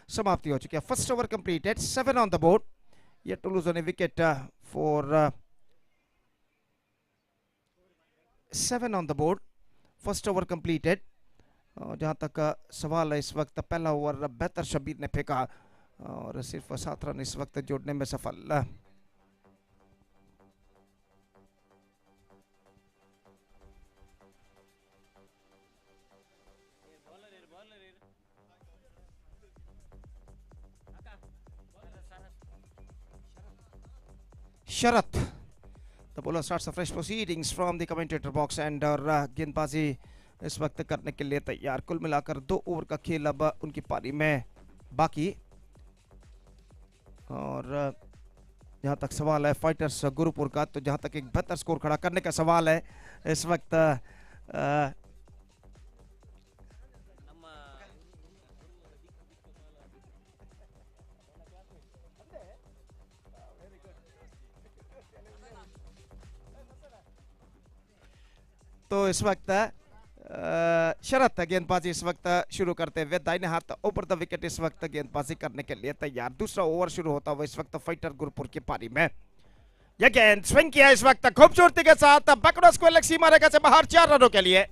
समाप्ति हो चुकी है। First over completed, 7 on the board, yet to lose on a wicket for 7 on the board, first over completed. जहां तक सवाल है इस वक्त पहला ओवर बेहतर शबीर ने फेंका और सिर्फ 7 रन इस वक्त जोड़ने में सफल। शरत the bowler starts the fresh proceedings from the commentator box and और गेंदबाजी इस वक्त करने के लिए तैयार। कुल मिलाकर 2 ओवर का खेल अब उनकी पारी में बाकी और जहां तक सवाल है फाइटर्स गुरुपुर का, तो जहां तक एक बेहतर स्कोर खड़ा करने का सवाल है इस वक्त तो इस वक्त शरत गेंदबाजी इस वक्त शुरू करते हुए दाहिने हाथ ऊपर द विकेट इस वक्त गेंदबाजी करने के लिए तैयार। दूसरा ओवर शुरू होता हुआ इस वक्त फाइटर गुरुपुर की पारी में। यह गेंद स्विंग किया इस वक्त खूबसूरती के साथ बैकवर्ड स्क्वायर सीमा रेखा से बाहर 4 रनों के लिए।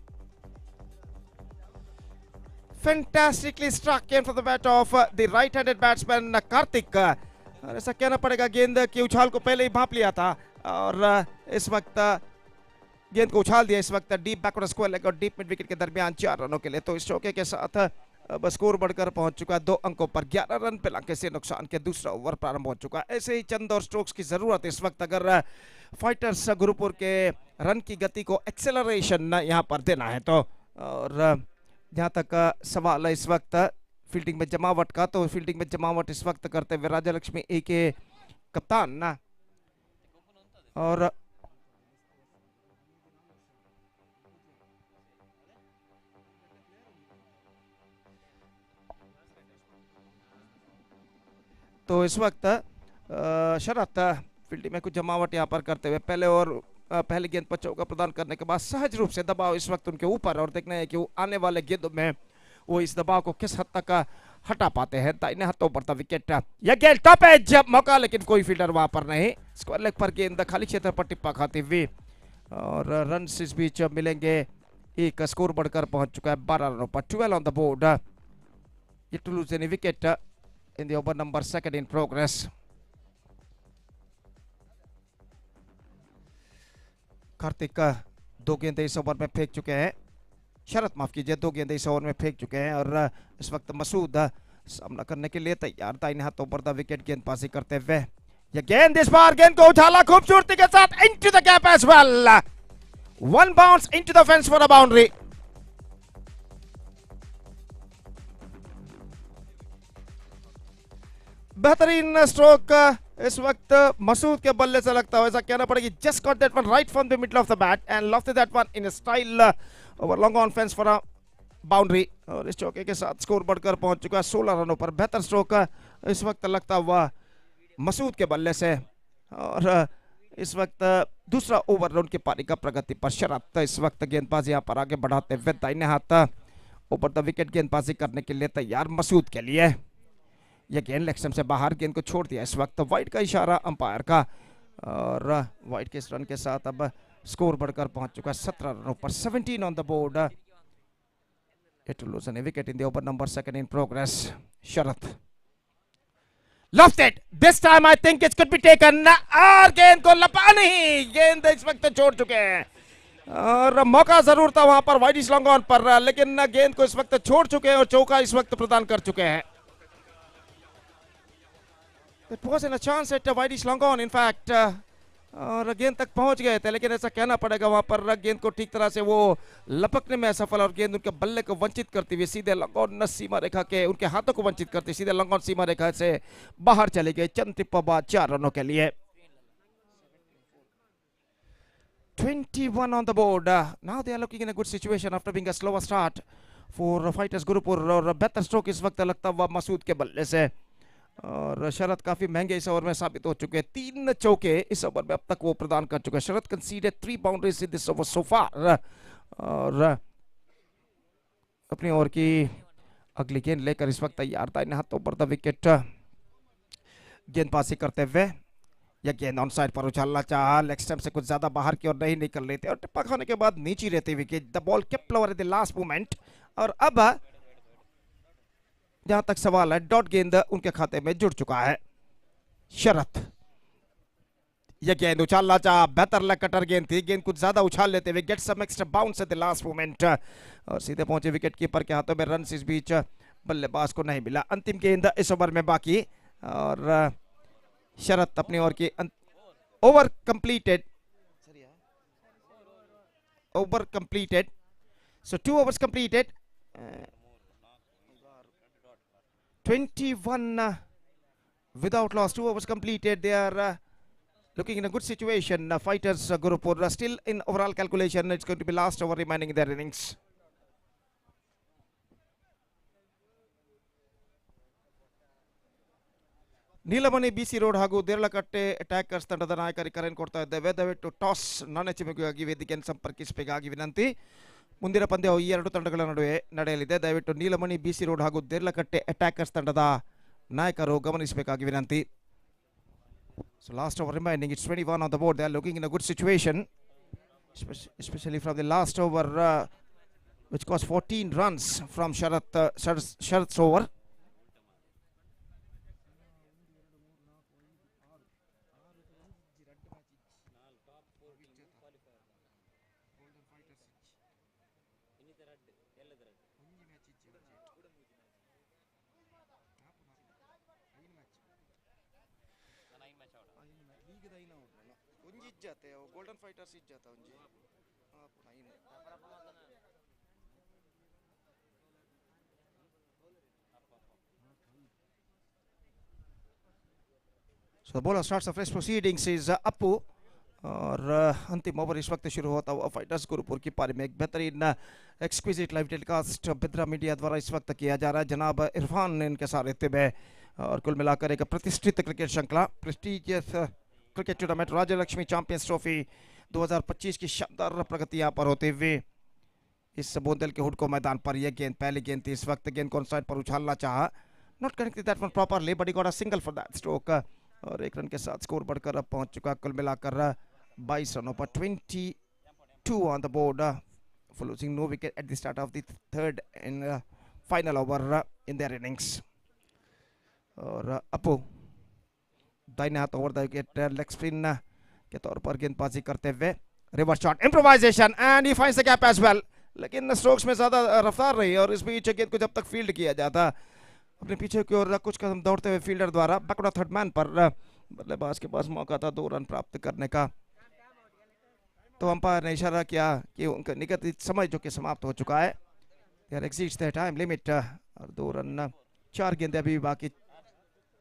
Fantastically struck in from the bat of the right-handed batsman Kartik. और ऐसा कहना पड़ेगा गेंद की उछाल को पहले ही भांप लिया था और इस वक्त गेंद को उछाल दिया इस वक्त डीप बैकवर्ड स्क्वायर लेग और डीप मिड विकेट के दरमियान 4 रनों के लिए। तो इस चौके के साथ अब स्कोर बढ़कर पहुंच चुका है 2 अंकों पर। 11 रन बिलंके से नुकसान के दूसरा ओवर प्रारंभ हो चुका है। ऐसे ही चंद और स्ट्रोक्स की जरूरत इस वक्त अगर फाइटर्स गुरुपुर के रन की गति को एक्सेलरेशन यहां पर देना है तो। और जहां तक सवाल है इस वक्त फील्डिंग में जमावट का, तो फील्डिंग में जमावट इस वक्त करते हुए राजलक्ष्मी ए के कप्तान ना। और तो इस वक्त शरत फील्डिंग में कुछ जमावट यहां पर करते हुए पहले गेंद पर चौका प्रदान करने के बाद सहज रूप से दबाव इस वक्त उनके ऊपर और देखना है कि वो आने वाले गेंदों में वो इस दबाव को किस हद तक हटा पाते हैं। दाहिने हाथों पर विकेट। यह गेंद टॉप एज मौका लेकिन कोई फील्डर वहां पर नहीं। स्क्वायर लेग पर गेंद खाली क्षेत्र पर टिप्पा खाती हुई और रन इस बीच मिलेंगे। एक स्कोर बढ़कर पहुंच चुका है 12 रनों पर। 12 on the board. Yet to lose any wicket in the over number 2 in progress. Kartik 2 गेंदें इस ओवर में फेंक चुके हैं। शरत माफ कीजिए 2 गेंदें इस ओवर में फेंक चुके हैं और इस वक्त मसूद सामना करने के लिए तैयार। दाहिने हाथों पर द विकेट गेंदबाजी करते हुए। यह गेंद इस बार गेंद को उछाला खूबसूरती के साथ into the gap as well. 1 bounce into the fence for a boundary. बेहतरीन स्ट्रोक इस वक्त मसूद के बल्ले से लगता है। ऐसा कहना पड़ेगा just got that one right from the middle of the bat and lofted that one in style over long on fence for a boundary. और इस चौके के साथ स्कोर बढ़कर पहुंच चुका है 16 रनों पर। बेहतर स्ट्रोक इस वक्त लगता हुआ मसूद के बल्ले से। और इस वक्त दूसरा ओवर उनकी पारी का प्रगति पर। शरत इस वक्त गेंदबाजी यहाँ पर आगे बढ़ाते हुए दाहिने हाथ ऊपर द विकेट गेंदबाजी करने के लिए तैयार मसूद के लिए। यह गेंद लेग स्टंप से बाहर गेंद को छोड़ दिया इस वक्त। वाइड का इशारा अंपायर का और वाइड के इस रन के साथ अब स्कोर बढ़कर पहुंच चुका है 17 रनों पर। 17 on the board. It will lose a wicket in the over number 2 in progress. Sharath lofted. This time I think it could be taken. और गेंद को लपा नहीं। गेंद इस वक्त छोड़ चुके हैं और मौका जरूर था वहां पर वाइड इस लॉन्ग ऑन पर, लेकिन गेंद को इस वक्त छोड़ चुके हैं और चौका इस वक्त प्रदान कर चुके हैं। It wasn't a chance at a wide long on in fact. और गेंद तक पहुंच गए थे लेकिन ऐसा कहना पड़ेगा वहां पर गेंद को ठीक तरह से वो लपकने में असफल और गेंद उनके बल्ले को वंचित करती हुई सीधे लॉन्ग ऑन सीमा रेखा के उनके हाथों को वंचित करती सीधे लॉन्ग ऑन सीमा रेखा से बाहर चली गई। चंद टिप्पा बाद 4 रनों के लिए। 21 on the board. Now they are looking in a good situation after being a slower start for fighters Gurupur. और बेहतर स्ट्रोक इस वक्त लगता हुआ मसूद के बल्ले से और शरत काफी महंगे इस ओवर में साबित हो चुके हैं। 3 चौके इस ओवर में अब तक वो प्रदान कर चुके हैं। Sharat conceded 3 boundaries in this over so far और अपनी ओवर की अगली गेंद लेकर इस वक्त तैयार था। इन हाथों पर द विकेट गेंदबाजी करते हुए। यह गेंद ऑन साइड पर उछालना चाहा, लेग स्टंप से कुछ ज्यादा बाहर की ओर नहीं निकल रही थी और टिप्पा खाने के बाद नीचे रहती wicket. The ball kept lower at the last moment और अब जहां तक सवाल है डॉट गेंद उनके खाते में जुड़ चुका है। शरत यह गेंद उछालना चाहा, बेहतर लेग कटर गेंद थी। गेंद कुछ ज्यादा उछाल लेते हुए get some extra bounce at the last moment और सीधे पहुंचे विकेट कीपर के हाथों में। रन इस बीच बल्लेबाज को नहीं मिला। अंतिम गेंद इस ओवर में बाकी और शरत अपनी ओवर की over completed so 2 overs completed 21 without loss, 2 overs completed. They are looking in a good situation. Fighters Gurupur still in overall calculation. It's going to be last over remaining in their innings. Neelamani BC Road ಹಾಗೂ Deralakatte attackers ತಂಡದ ನಾಯಕರಿಗೆ ಕರೆಯನ್ನು ಕೊಡ್ತಾ ಇದ್ದೇವೆ. ದಯವಿಟ್ಟು toss ನಾಣ್ಯಚಿಮುಖವಾಗಿ ವೇದಿಕೆಯನ್ನು ಸಂಪರ್ಕಿಸಬೇಕಾಗಿ ವಿನಂತಿ. ಮುಂದಿನ ಪಂದ್ಯವು ಈ ಎರಡು ತಂಡಗಳ ನಡುವೆ ನಡೆಯಲಿದೆ. ದಯವಿಟ್ಟು ನೀಲಮಣಿ ಬಿಸಿ ರೋಡ್ ಹಾಗೂ ದೇರಳಕಟ್ಟೆ ಅಟ್ಯಾಕರ್ಸ್ ತಂಡದ ನಾಯಕರು ಗಮನಿಸಬೇಕಾಗಿ ವಿನಂತಿ. So last over remaining, it's 21 on the board. They are looking in a good situation, especially from the last over, which cost 14 runs from Sharat's over. Golden fighters is जाता उंजी So the bowler starts the fresh proceedings is Appu और अंतिम over इस वक्त शुरू होता हुआ fighters Gurupur की पारी में एक बेहतरीन एक्सक्विजिट लाइव टेलीकास्ट बेद्रा मीडिया द्वारा इस वक्त किया जा रहा है. जनाब इरफान ने इनके सारथ्य में और कुल मिलाकर एक प्रतिष्ठित क्रिकेट श्रृंखला prestigious cricket tournament Rajalakshmi champions trophy 2025 की शानदार प्रगति यहाँ पर होते हुए इस बोंदल के हुड को मैदान पर यह गेंद पहली गेंद थी. इस वक्त गेंद को साइड पर उछालना चाहा, not connected that one properly but he got a single for that stroke और एक रन के साथ स्कोर बढ़कर अब पहुंच चुका. कुल मिलाकर 22 रनों पर 22 on the board for losing no wicket at the start of the third and final over in their innings. और अपू दाहिने हाथ over the wicket leg spin के तौर पर गेंदबाजी करते हुए reverse shot improvisation and he finds the gap as well, लेकिन स्ट्रोक्स में ज्यादा रफ्तार रही और इस बीच गेंद को जब तक फील्ड किया जाता अपने पीछे की ओर कुछ कदम दौड़ते हुए फील्डर द्वारा बैकवर्ड थर्ड मैन पर बल्लेबाज के पास मौका था 2 रन प्राप्त करने का. तो अंपायर ने इशारा किया कि उनका निगत समय जो कि समाप्त हो चुका है, there exceeds the time limit और 2 रन 4 गेंदें अभी बाकी.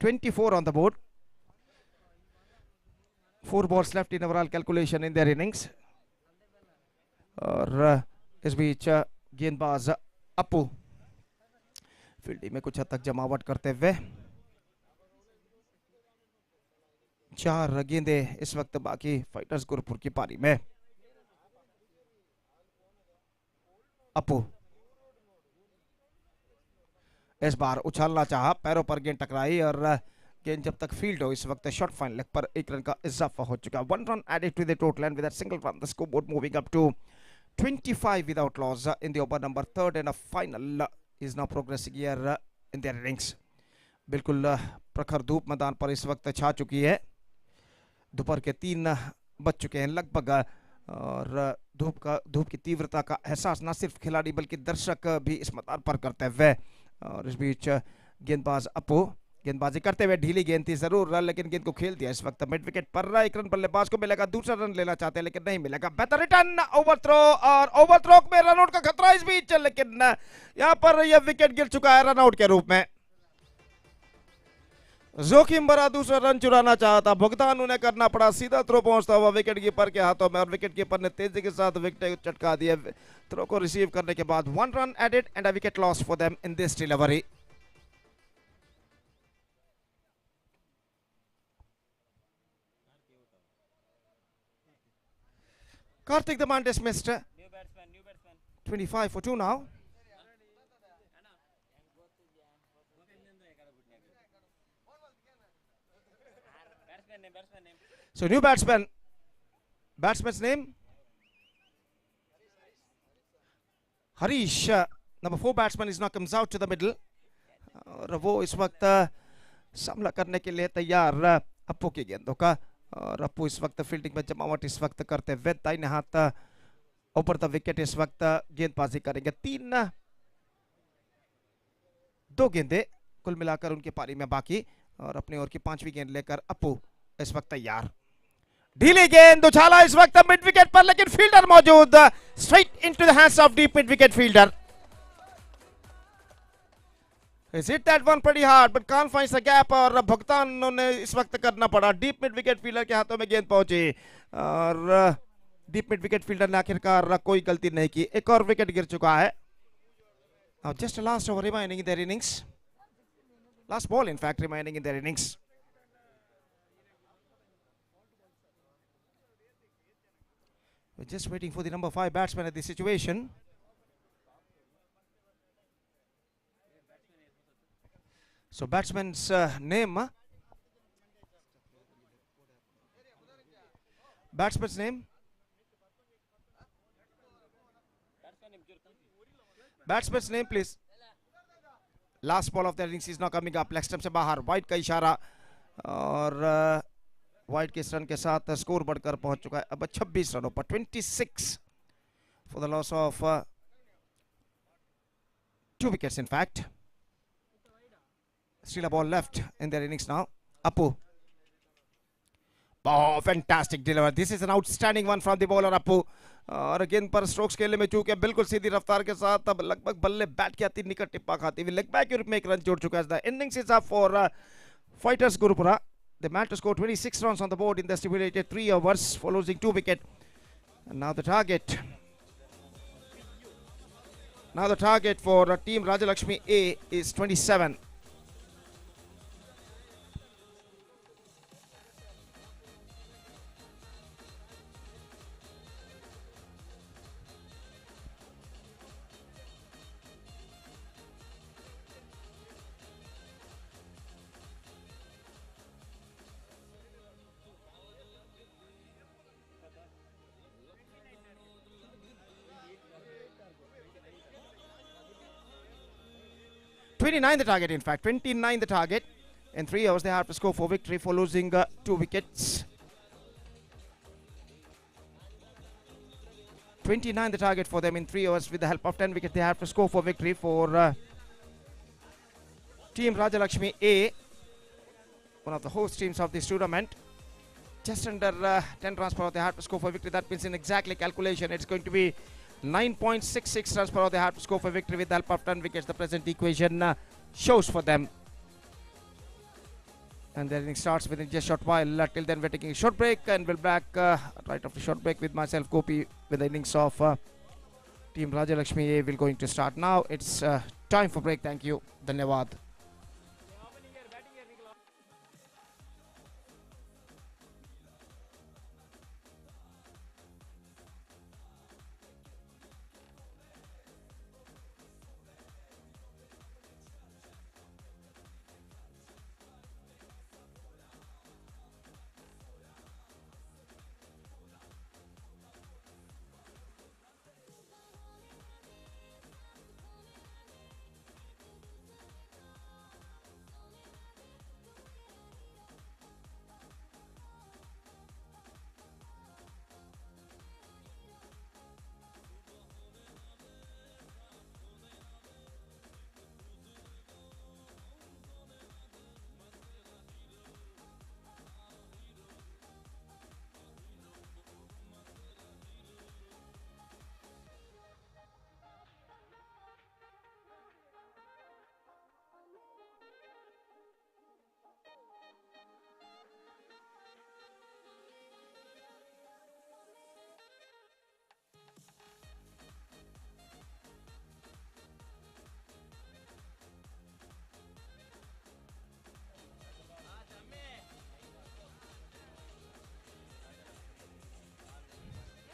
24 on the board, 4 balls left in overall calculation in their innings. और इस बीच गेंदबाज अपू फील्डिंग में कुछ हद तक जमावट करते हुए 4 गेंदें इस वक्त बाकी फाइटर्स गुरुपुर की पारी में. अपू इस बार उछालना चाहा, पैरों पर गेंद टकराई और गेंद जब तक फील्ड हो इस वक्त शॉर्ट फाइन लेग पर 1 रन का इजाफा हो चुका. 1 run added to the total and with that single run the scoreboard moving up to 25 without loss in the over number 3rd and a final is now progressing here in their innings. बिल्कुल प्रखर धूप मैदान पर इस वक्त छा चुकी है. दोपहर के 3 बज चुके हैं लगभग और धूप की तीव्रता का एहसास न सिर्फ खिलाड़ी बल्कि दर्शक भी इस मैदान पर करते हुए. और इस बीच गेंदबाज अपू गेंदबाजी करते हुए ढीली गेंद थी जरूर लेकिन गेंद को खेल दिया इस वक्त मिड विकेट पर. 1 रन बल्लेबाज को मिलेगा, दूसरा रन लेना चाहते हैं लेकिन नहीं मिलेगा. बेहतर रिटर्न ओवर थ्रो और ओवर थ्रो में रन आउट का खतरा इस बीच, लेकिन यहां पर यह विकेट गिर चुका है रन आउट के रूप में. जोखिम भरा दूसरा रन चुराना चाहा था, भुगतान उन्हें करना पड़ा. सीधा थ्रो पहुंचता हुआ विकेट कीपर के हाथों में और विकेट कीपर ने तेजी के साथ विकेट चटका दिया. थ्रो को रिसीव करने के बाद 1 run added and a wicket lost for them in this delivery. Karthik the man dismissed. New batsman. 25 for 2 now. So new batsman. Batsman's name? Harish. Number 4 batsman is now comes out to the middle. और वो इस वक्त सामना करने के लिए तैयार अपू की गेंदों का. और अपू इस वक्त फील्डिंग में जमावट इस वक्त करते हुए दाहिने हाथ ऊपर द विकेट इस वक्त गेंदबाजी करेंगे. 2 गेंदें कुल मिलाकर उनकी पारी में बाकी और अपनी ओर की 5वीं गेंद लेकर अपू इस वक्त तैयार. ढीली गेंद उछाला इस वक्त मिड विकेट पर लेकिन फील्डर मौजूद. Straight into the hands of deep mid wicket fielder. He's hit that one pretty hard but can't find the gap और भुगतान उन्होंने इस वक्त करना पड़ा. डीप मिड विकेट फील्डर के हाथों में गेंद पहुंची और डीप मिड विकेट फील्डर ने आखिरकार कोई गलती नहीं की. एक और विकेट गिर चुका है. Now just a last over remaining in their innings. Last ball in fact remaining in their innings. We're just waiting for the number 5 batsman at the situation. So batsman's name. Batsman's name. Batsman's name, please. Last ball of the innings is now coming up. Leg stump से बाहर. White का इशारा और White के run के साथ score बढ़कर पहुंच चुका है अब 26 रनों पर 26 for the loss of 2 wickets in fact. Still a ball left in their innings now. Appu. Oh, fantastic delivery. This is an outstanding one from the bowler Appu. और गेंद पर स्ट्रोक्स खेलने में चूक है बिल्कुल सीधी रफ्तार के साथ अब लगभग बल्ले बैट के अति निकट टिप्पा खाती हुई लेग बैक के रूप में एक रन जोड़ चुका है. The innings is up for fighters Gurupura. They managed to score 26 runs on the board in the stipulated 3 overs for losing 2 wickets. And now the target. Now the target for team Rajalakshmi A is 27. The target, in fact. 29 the target. In 3 overs, they have to score for victory for losing 2 wickets. 29 the target for them in 3 overs. With the help of 10 wickets, they have to score for victory for team Rajalakshmi A, one of the host teams of this tournament. Just under 10 runs per hour, they have to score for victory. That means in exactly calculation, it's going to be 9.66 runs per hour they have to score for victory with the help of 10 wickets. The present equation shows for them. And their innings starts within just a short while. Till then, we're taking a short break and we'll back right after short break with myself, Gopi, with the innings of team Rajalakshmi A will going to start now. It's time for break. Thank you. Dhanyavad.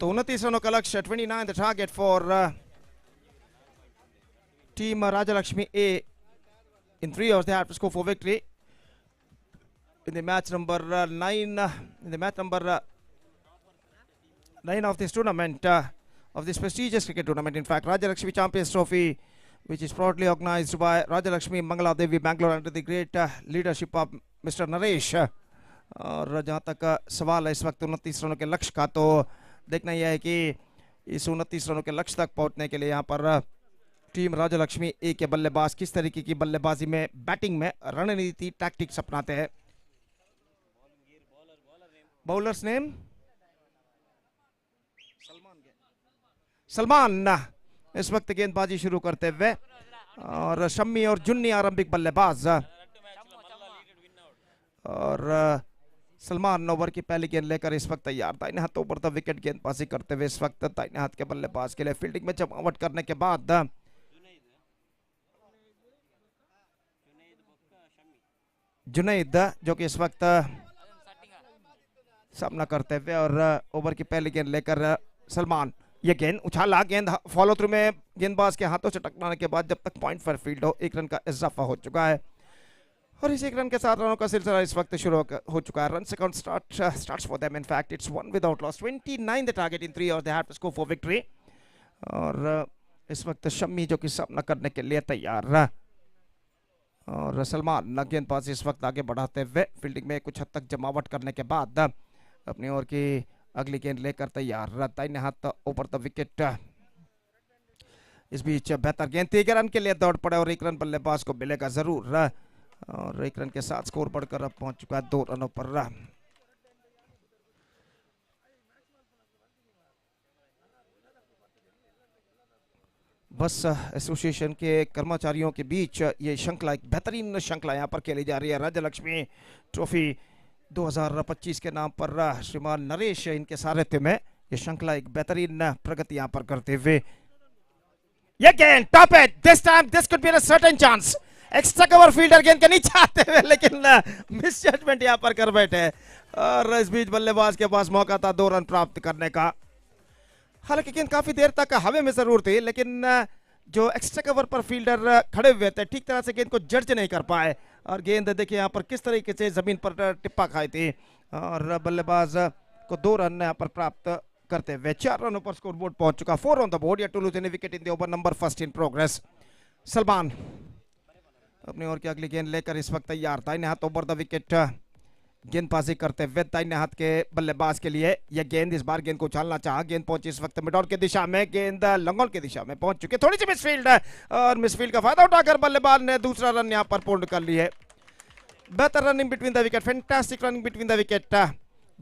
तो 29 रनों का लक्ष्य 29 the target for team Rajalakshmi A. In 3 overs they have to score for victory in the match number 9 of this tournament, of this prestigious cricket tournament. In fact, Rajalakshmi Champions Trophy, which is proudly organized by Rajalakshmi Mangalore Mangalore under the great leadership of Mr. Naresh. और जहाँ तक सवाल है इस वक्त 29 रनों के लक्ष्य का, तो देखना यह है कि इस 29 रनों के लक्ष्य तक पहुंचने के लिए यहाँ पर टीम राजलक्ष्मी ए के बल्लेबाज किस तरीके की बल्लेबाजी में, बैटिंग में रणनीति टैक्टिक्स अपनाते हैं. बॉलर्स नेम सलमान इस वक्त गेंदबाजी शुरू करते हुए, और शम्मी और जुन्नी आरंभिक बल्लेबाज, और सलमान ओवर की पहली गेंद लेकर इस वक्त तैयार. दाहिने हाथों पर विकेट गेंदबाजी करते हुए इस वक्त दाहिने हाथ के बल्लेबाज के लिए फील्डिंग में जमावट करने के बाद जुनैद जो कि इस वक्त सामना करते हुए, और ओवर की पहली गेंद लेकर सलमान ये गेंद उछाला, गेंद फॉलो थ्रू में गेंदबाज के हाथों से टकराने के बाद जब तक पॉइंट पर फील्ड हो, 1 रन का इजाफा हो चुका है और इस 1 रन के साथ रनों का सिलसिला इस वक्त शुरू हो चुका है. Run account starts for them. In fact, it's 1 without loss. 29 the target in 3 और they have to score for victory. और इस वक्त शम्मी जो कि सामना करने के लिए तैयार रहा और सलमान गेंदबाज इस वक्त आगे बढ़ाते हुए फील्डिंग में कुछ हद तक जमावट करने के बाद अपनी ओर की अगली गेंद लेकर तैयार रहा. दाहिने हाथ ऊपर द विकेट. इस बीच बेहतर गेंद 3 रन के लिए दौड़ पड़े और 1 रन बल्लेबाज को मिलेगा जरूर और 1 रन के साथ स्कोर बढ़कर अब पहुंच चुका है 2 रनों पर. बस एसोसिएशन के कर्मचारियों के बीच ये श्रृंखला, एक बेहतरीन श्रृंखला यहाँ पर खेली जा रही है. राजलक्ष्मी ट्रॉफी 2025 के नाम पर श्रीमान नरेश इनके सारथ्य में ये श्रृंखला एक बेहतरीन प्रगति यहाँ पर करते हुए. ये गेंद टॉप है. This time this could be a certain chance. Extra cover fielder गेंद के नीचे आते हुए लेकिन मिस जजमेंट यहाँ पर कर बैठे और इस बीच बल्लेबाज के पास मौका था 2 रन प्राप्त करने का. हालांकि गेंद काफी देर तक हवा में जरूर थी लेकिन जो एक्स्ट्रा कवर पर फील्डर खड़े हुए थे ठीक तरह से गेंद को जज नहीं कर पाए और गेंद देखिए यहाँ पर किस तरीके से जमीन पर टिप्पा खाई थी और बल्लेबाज को 2 रन यहाँ पर प्राप्त करते हुए 4 रनों पर स्कोर बोर्ड पहुंच चुका. 4 on the board. Yet to lose any wicket in the over number first in progress. Salman अपनी ओर की अगली गेंद लेकर इस वक्त तैयार. दाहिने हाथ ओवर द विकेट गेंदबाजी करते हुए दाहिने हाथ के बल्लेबाज के लिए यह गेंद इस बार गेंद को उछालना चाहा. गेंद पहुंची इस वक्त मिडॉल की दिशा में. गेंद लंगोल की दिशा में पहुंच चुकी. थोड़ी सी मिसफील्ड है और मिसफील्ड का फायदा उठाकर बल्लेबाज ने दूसरा रन यहां पर पूर्ण कर ली है. बेहतर running between the wicket. Fantastic running between the wicket.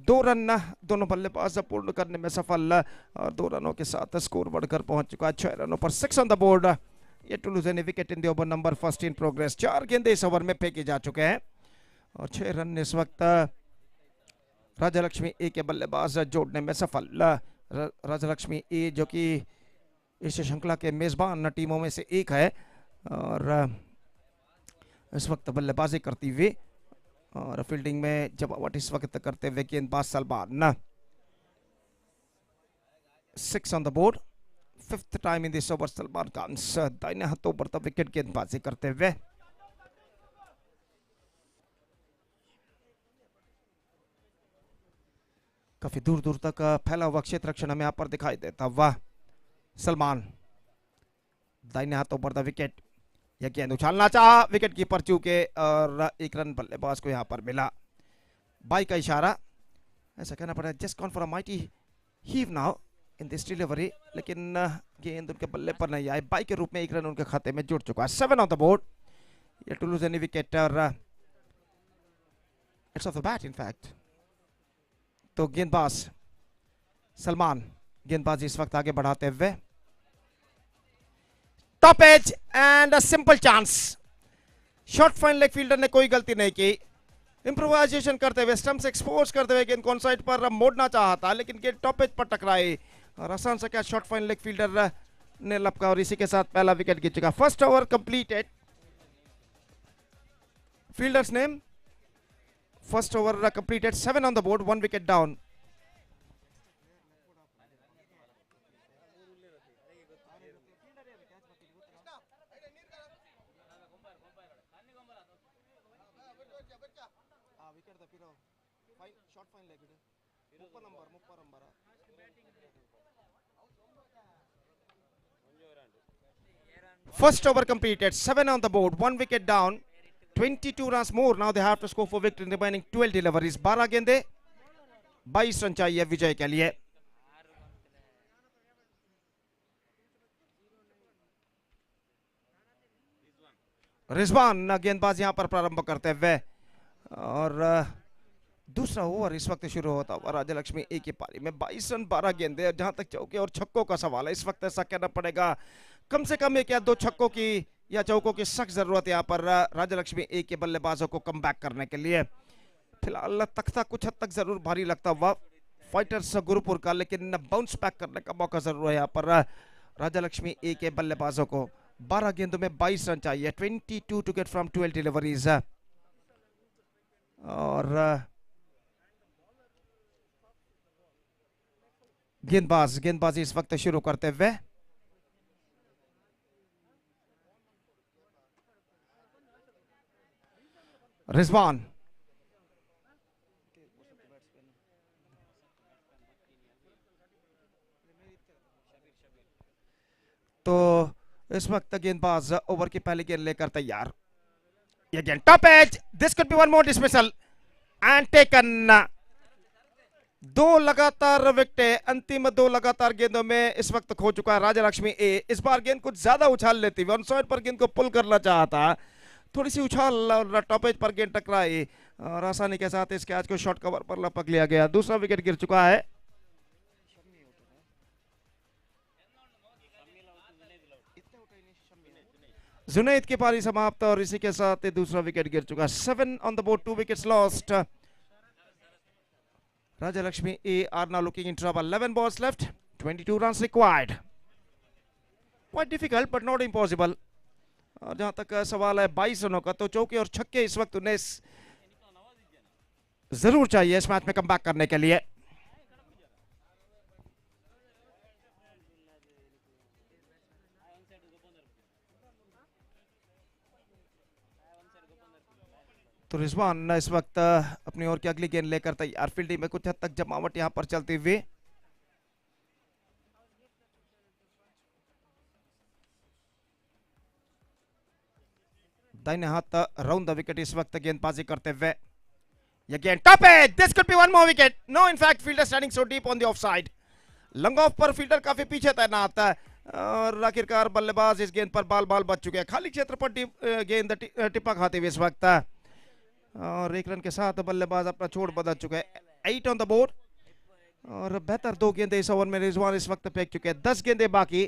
2 run दोनों बल्लेबाज पूर्ण करने में सफल और 2 रनों के साथ स्कोर बढ़कर पहुंच चुका है 6 रनों पर. 6 on the board. Yet to lose any wicket in the over number first in progress. 4 गेंदे इस ओवर में फेंके जा चुके हैं और 6 रन इस वक्त राजलक्ष्मी ए के बल्लेबाज जोड़ने में सफल. राजलक्ष्मी ए जो कि इस श्रृंखला के मेजबान टीमों में से एक है और इस वक्त बल्लेबाजी करती हुई और फील्डिंग में जमावट इस वक्त करते हुए गेंदबाज Salman. 6 on the board. 5th time in this over Salman Khan दाहिने हाथों पर विकेट गेंदबाजी करते हुए. काफी दूर दूर तक फैला हुआ क्षेत्र रक्षण हमें यहाँ पर दिखाई देता. वाह सलमान दाहिने हाथों पर द विकेट. यह गेंद उछालना चाहा, विकेट कीपर चूके और 1 रन बल्लेबाज को यहाँ पर मिला. बाई का इशारा, ऐसा कहना पड़ा. Just gone for a mighty heave now in this delivery. लेकिन गेंद उनके बल्ले पर नहीं आई. बाई के रूप में 1 रन उनके खाते में जुड़ चुका है. 7 on the board. Yet to lose any wicket और it's off the bat in fact. तो गेंदबाज सलमान गेंदबाजी इस वक्त आगे बढ़ाते हुए. Top edge and a simple chance. Short fine leg fielder ने कोई गलती नहीं की. इंप्रोवाइजेशन करते हुए स्टंप से एक्सपोज करते हुए गेंद कौन साइड पर मोड़ना चाहा था लेकिन गेंद टॉप एज पर टकराई और आसान से क्या शॉर्ट फाइन लेग फील्डर ने लपका और इसी के साथ पहला विकेट गिर चुका. First over completed. Fielders name first over completed. 7 on the board. 1 wicket down. First over completed. 7 on the board. 1 wicket down. 22 runs more. Now they have to score for victory in remaining 12 deliveries. 12 गेंदे 22 run चाहिए विजय के लिए. रिजवान गेंदबाज यहां पर प्रारंभ करते हुए और दूसरा ओवर इस वक्त शुरू होता हुआ राजलक्ष्मी ए की पारी में 22 रन 12 गेंदे. जहां तक चौके और छक्कों का सवाल है इस वक्त ऐसा कहना पड़ेगा कम से कम 1 या 2 छक्कों की या चौकों की सख्त जरूरत यहाँ पर राजलक्ष्मी ए के बल्लेबाजों को कम बैक करने के लिए. फिलहाल तख्ता कुछ हद तक जरूर भारी लगता हुआ फाइटर्स गुरुपुर का लेकिन बाउंस बैक करने का मौका जरूर है यहाँ पर राजलक्ष्मी ए के बल्लेबाजों को. 12 गेंदों में 22 रन चाहिए. 22 टू गेट फ्रॉम 12 डिलीवरीज और गेंदबाजी इस वक्त शुरू करते हुए रिजवान, तो इस वक्त गेंदबाज ओवर की पहली गेंद लेकर तैयार। Again, top edge. This could be one more dismissal and taken. दो लगातार विकेटें, अंतिम दो लगातार गेंदों में इस वक्त खो चुका है राजलक्ष्मी ए। इस बार गेंद कुछ ज्यादा उछाल लेती, 1 साइड पर गेंद को पुल करना चाहा था, थोड़ी सी उछाल और टॉप एज पर गेंद टकराई और आसानी के साथ इस कैच को शॉर्ट कवर पर लपक लिया गया। दूसरा विकेट गिर चुका है। जुनैद की पारी समाप्त और इसी के साथ दूसरा विकेट गिर चुका है। 7 on the board, 2 wickets lost. Rajalakshmi A are now looking in trouble. 11 balls left, 22 runs required. Quite difficult but not impossible. और जहां तक सवाल है 22 रनों का, तो चौके और छक्के इस वक्त उन्हें जरूर चाहिए इस मैच में कमबैक करने के लिए। तो रिजवान इस वक्त अपनी ओर की अगली गेंद लेकर तैयार। फील्डिंग में कुछ हद तक जमावट यहां पर चलती हुई। दाहिने हाथ राउंड द विकेट इस वक्त गेंदबाजी करते हुए। ये गेंद टॉप है, this could be one more wicket. No, in fact fielder standing so deep on the offside. Long off पर फील्डर काफी पीछे तैनात है और आखिरकार बल्लेबाज इस गेंद पर बाल बाल बच चुके हैं। खाली क्षेत्र पर गेंद टिप्पा खाते हुए इस वक्त और 1 रन के साथ बल्लेबाज अपना छोड़ बदल चुके हैं। 8 ऑन द बोर्ड और बेहतर 2 गेंदे इस ओवर में रिजवान इस वक्त फेंक चुके हैं। 10 गेंदे बाकी,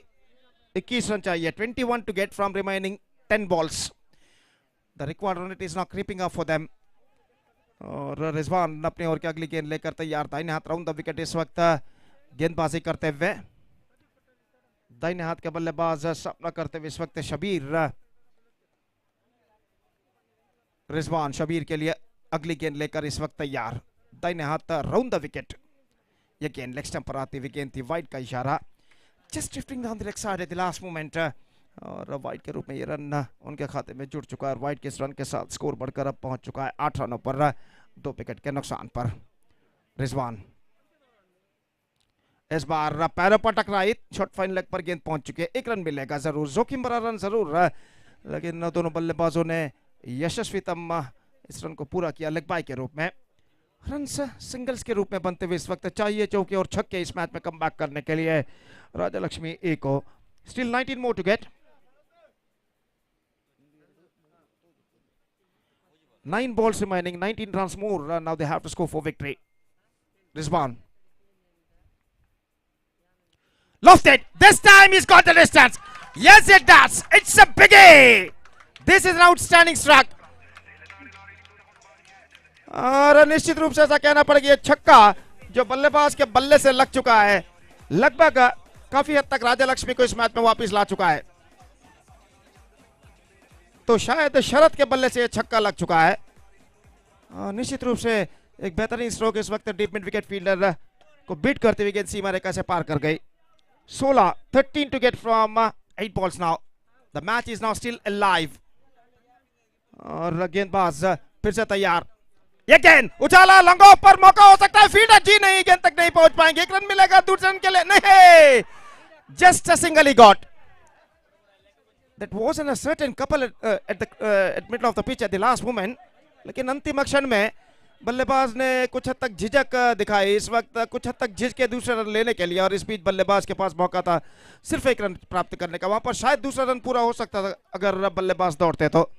21 रन चाहिए। 21 to get from remaining 10 balls. The required run rate is not creeping up for them. और रिजवान अपने ओर की अगली गेंद लेकर तैयार। दाहिने हाथ राउंड द विकेट इस वक्त गेंदबाजी करते हुए। दाहिने हाथ के बल्लेबाज सामना करते हुए इस वक्त शबीर। रिजवान शबीर के लिए अगली गेंद लेकर इस वक्त तैयार। दाहिने हाथ राउंड द विकेट। यह गेंद लेग स्टंप पर आती हुई गेंद थी, वाइड का इशारा। Just drifting down the leg side eight the last moment और वाइड के रूप में ये रन उनके खाते में जुड़ चुका है। वाइड के इस रन के साथ स्कोर बढ़कर अब पहुंच चुका है 8 रनों पर, 2 विकेट के नुकसान पर। रिजवान इस बार पैरों पर टकराई, शॉर्ट फाइन लेग पर गेंद पहुंच चुकी है। 1 रन मिलेगा जरूर, जोखिम भरा रन जरूर, लेकिन दोनों बल्लेबाजों ने यशस्वीतम इस रन को पूरा किया लेग बाय के रूप में। रन सिंगल्स के रूप में बनते हुए इस वक्त चाहिए चौके और छक्के इस मैच में कमबैक करने के लिए राजलक्ष्मी ए को। Still 19 more to get. 9 balls remaining, 19 runs more. Now they have to score for victory. Rizwan. Lofted. This time he's got the distance. Yes, it does. It's a biggie. This is an outstanding struck. और निश्चित रूप से ऐसा कहना पड़ेगा ये छक्का जो बल्लेबाज के बल्ले से लग चुका है, लगभग काफी हद तक राजलक्ष्मी को इस मैच में वापस ला चुका है। तो शायद शरद के बल्ले से ये छक्का लग चुका है। निश्चित रूप से एक बेहतरीन स्ट्रोक इस वक्त डीप मिड विकेट फील्डर को बीट करते हुए गेंद सीमा रेखा से पार कर गई। 13 to get from 8 balls now. The match is now still alive. और गेंदबाज फिर से तैयार। ये गेंद उछाला, लॉन्ग ऑफ पर मौका हो सकता है, फील्डर जी नहीं, गेंद तक नहीं पहुंच पाएंगे। 1 रन मिलेगा दूसरे रन के लिए, नहीं, just a single he got. That wasn't a certain couple at middle of the pitch at the last moment. लेकिन अंतिम क्षण में बल्लेबाज ने कुछ हद तक झिझक दिखाई, इस वक्त कुछ हद तक झिझके दूसरे रन लेने के लिए, और इस बीच बल्लेबाज के पास मौका था सिर्फ 1 रन प्राप्त करने का। वहां पर शायद दूसरा रन पूरा हो सकता था अगर बल्लेबाज दौड़ते तो।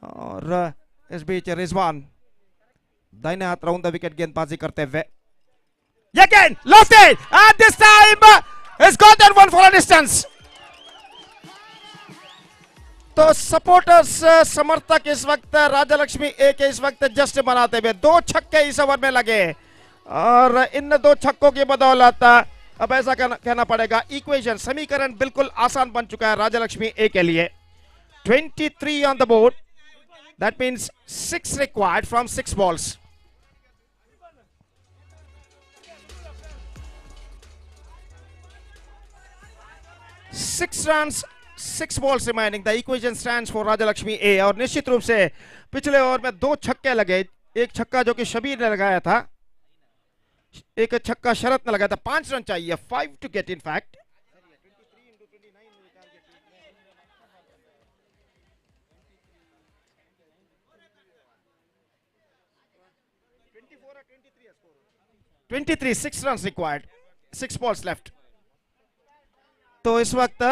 और इस बीच रिजवान दाहिने हाथ राउंड द विकेट गेंदबाजी करते हुए। ये गेंद lofted and this time has got that one for a distance. तो सपोर्टर्स समर्थक इस वक्त राजलक्ष्मी ए के इस वक्त जश्न मनाते हुए। 2 छक्के इस ओवर में लगे और इन 2 छक्कों की बदौलत अब ऐसा कहना पड़ेगा इक्वेशन, समीकरण बिल्कुल आसान बन चुका है राजलक्ष्मी ए के लिए। 23 on the board, that means 6 required from 6 balls. 6 runs, 6 balls remaining. The equation stands for Rajalakshmi A. और निश्चित रूप से पिछले ओवर में 2 छक्के लगे, एक छक्का जो कि शबीर ने लगाया था, एक छक्का शरत ने लगाया था. 5 रन चाहिए, 5 to get in fact. Six runs required, 6 balls left. तो इस वक्त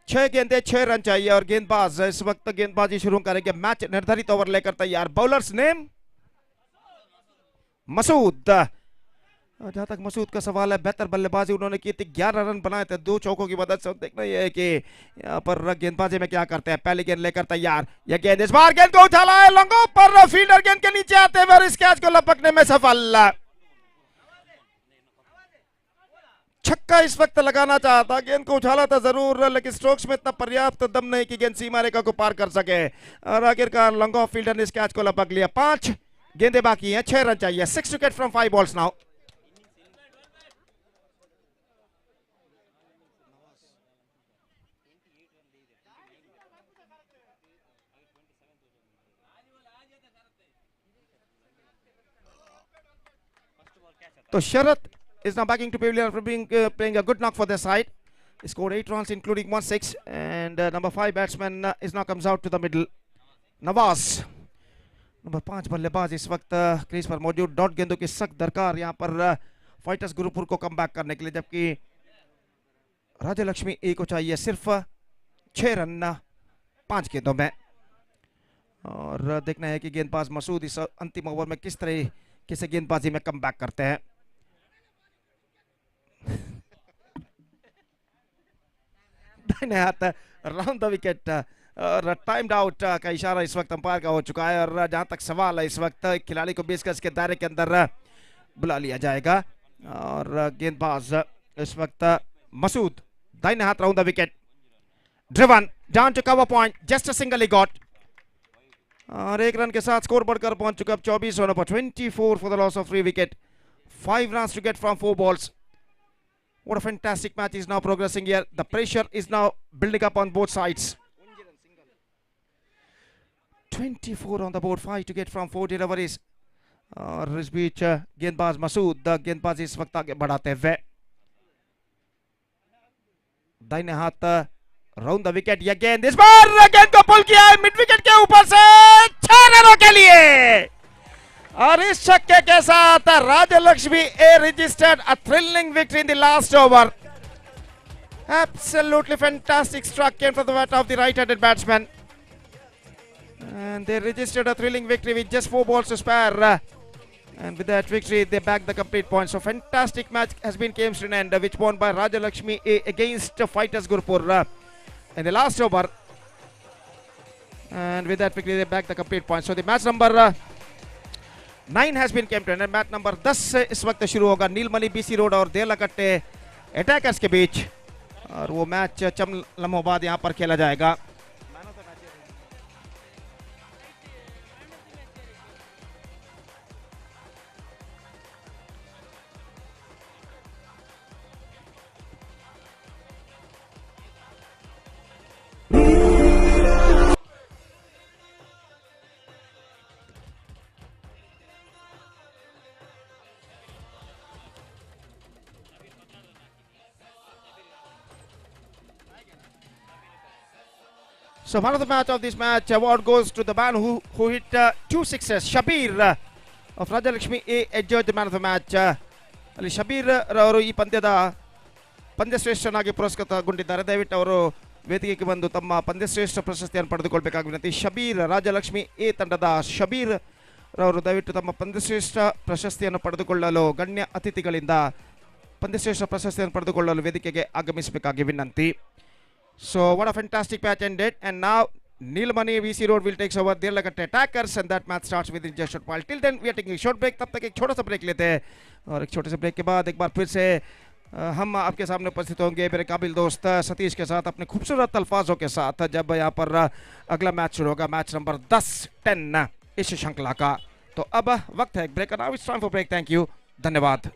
6 गेंदे 6 रन चाहिए और गेंदबाज इस वक्त गेंदबाजी शुरू करेंगे. मैच निर्धारित ओवर लेकर तैयार. Bowler's name Masood. जहां तक मसूद का सवाल है, बेहतर बल्लेबाजी उन्होंने की थी, 11 रन बनाए थे 2 चौकों की मदद से. देखना यह है कि यहाँ पर गेंदबाजी में क्या करते हैं. पहली गेंद लेकर तैयार. यह गेंद इस बार गेंद को उछाला है लंगों पर, फील्डर गेंद के नीचे आते हुए इस कैच को लपकने में सफल. छक्का इस वक्त लगाना चाहता, गेंद को उछाला था जरूर, लेकिन स्ट्रोक्स में इतना पर्याप्त दम नहीं कि गेंद सीमा रेखा को पार कर सके और आखिरकार लंगों फील्डर ने इस कैच को लपक लिया. 5 गेंदे बाकी हैं, 6 रन चाहिए. 6 विकेट फ्रॉम 5 बॉल्स नाउ. तो शरत is now backing to pavilion after playing a good knock for their side. He scored 8 runs including 1 6, and number 5 batsman is now comes out to the middle. Nawaz, number 5 बल्लेबाज इस वक्त crease पर मौजूद. Dot गेंदों की सख्त दरकार यहाँ पर फाइटर्स गुरुपुर को कम बैक करने के लिए, जबकि राजलक्ष्मी ए को चाहिए सिर्फ 6 रन 5 गेंदों में. और देखना है कि गेंदबाज मसूद इस अंतिम ओवर में किस तरह किसे गेंदबाजी में कम बैक करते हैं. दाहिने हाथ राउंड द विकेट और टाइम्ड आउट का इशारा इस वक्त अंपायर का हो चुका है. और जहां तक सवाल है, इस वक्त खिलाड़ी को 20 गज के दायरे के अंदर बुला लिया जाएगा. और गेंदबाज इस वक्त मसूद दाहिने हाथ round the wicket. Driven down to cover point, just a single he got. और 1 रन के साथ स्कोर बढ़कर पहुंच चुका अब 24 रनों पर. 24 for the loss of 3 wicket. 5 runs to get from 4 balls. What a fantastic match is now progressing here. The pressure is now building up on both sides. 24 on the board, 5 to get from 4 deliveries. और इस बीच गेंदबाज मसूद गेंदबाजी इस वक्त आगे बढ़ाते हुए. दाहिने हाथ राउंड द विकेट. यह गेंद इस बार गेंद को पुल किया है मिड विकेट के ऊपर से 6 रनों के लिए. और इस छक्के के साथ राजलक्ष्मी ए registered a thrilling victory in the last over. Absolutely fantastic struck came from the bat of the right-handed batsman, and they registered a thrilling victory with just 4 balls to spare. And with that victory, they bagged the complete points. So fantastic match has been came to an end, which won by Rajalakshmi A against Fighters Gurupur in the last over. And with that victory, they bagged the complete points. So the match number 9 has been came to an end. Match number 10 से इस वक्त शुरू होगा नीलमणि BC road और देलकट्टे attackers के बीच. और वो match चंद लम्हों बाद यहाँ पर खेला जाएगा. So man of the match of this match award goes to the man who hit 2 sixes. Shabir of Rajalakshmi A adjudged the man of the match. Ali Shabir ಅವರು ಈ ಪಂದ್ಯದ ಪಂದ್ಯಶ್ರೇಷ್ಠನಾಗಿ ಪುರಸ್ಕೃತಗೊಂಡಿದ್ದಾರೆ. ದಯವಿಟ್ಟು ಅವರು ವೇದಿಕೆಗೆ ಬಂದು ತಮ್ಮ ಪಂದ್ಯಶ್ರೇಷ್ಠ ಪ್ರಶಸ್ತಿಯನ್ನು ಪಡೆದುಕೊಳ್ಳಬೇಕಾಗಿ ವಿನಂತಿ. ಶಬೀರ್ ರಾಜಲಕ್ಷ್ಮಿ ಎ ತಂಡದ ಶಬೀರ್ ರವರು ದಯವಿಟ್ಟು ತಮ್ಮ ಪಂದ್ಯಶ್ರೇಷ್ಠ ಪ್ರಶಸ್ತಿಯನ್ನು ಪಡೆದುಕೊಳ್ಳಲು ಗಣ್ಯ ಅತಿಥಿಗಳಿಂದ ಪಂದ್ಯಶ್ರೇಷ್ಠ ಪ್ರಶಸ್ತಿಯನ್ನು ಪಡೆದುಕೊಳ್ಳಲು ವೇದಿಕೆಗೆ ಆಗಮಿಸಬೇಕಾಗಿ ವಿನಂತಿ. So what a fantastic match ended, and now Neelmani VC Road will take over Derlakatte Attackers, and that match starts within just short while. Till then we are taking a short break. तब तक एक छोटा सा break लेते हैं और एक छोटे से ब्रेक के बाद एक बार फिर से हम आपके सामने उपस्थित होंगे मेरे काबिल दोस्त सतीश के साथ अपने खूबसूरत अल्फाजों के साथ, जब यहाँ पर अगला मैच शुरू होगा, मैच नंबर 10 इस श्रृंखला का. तो अब वक्त है एक ब्रेक का. Now it's time for break. Thank you, धन्यवाद.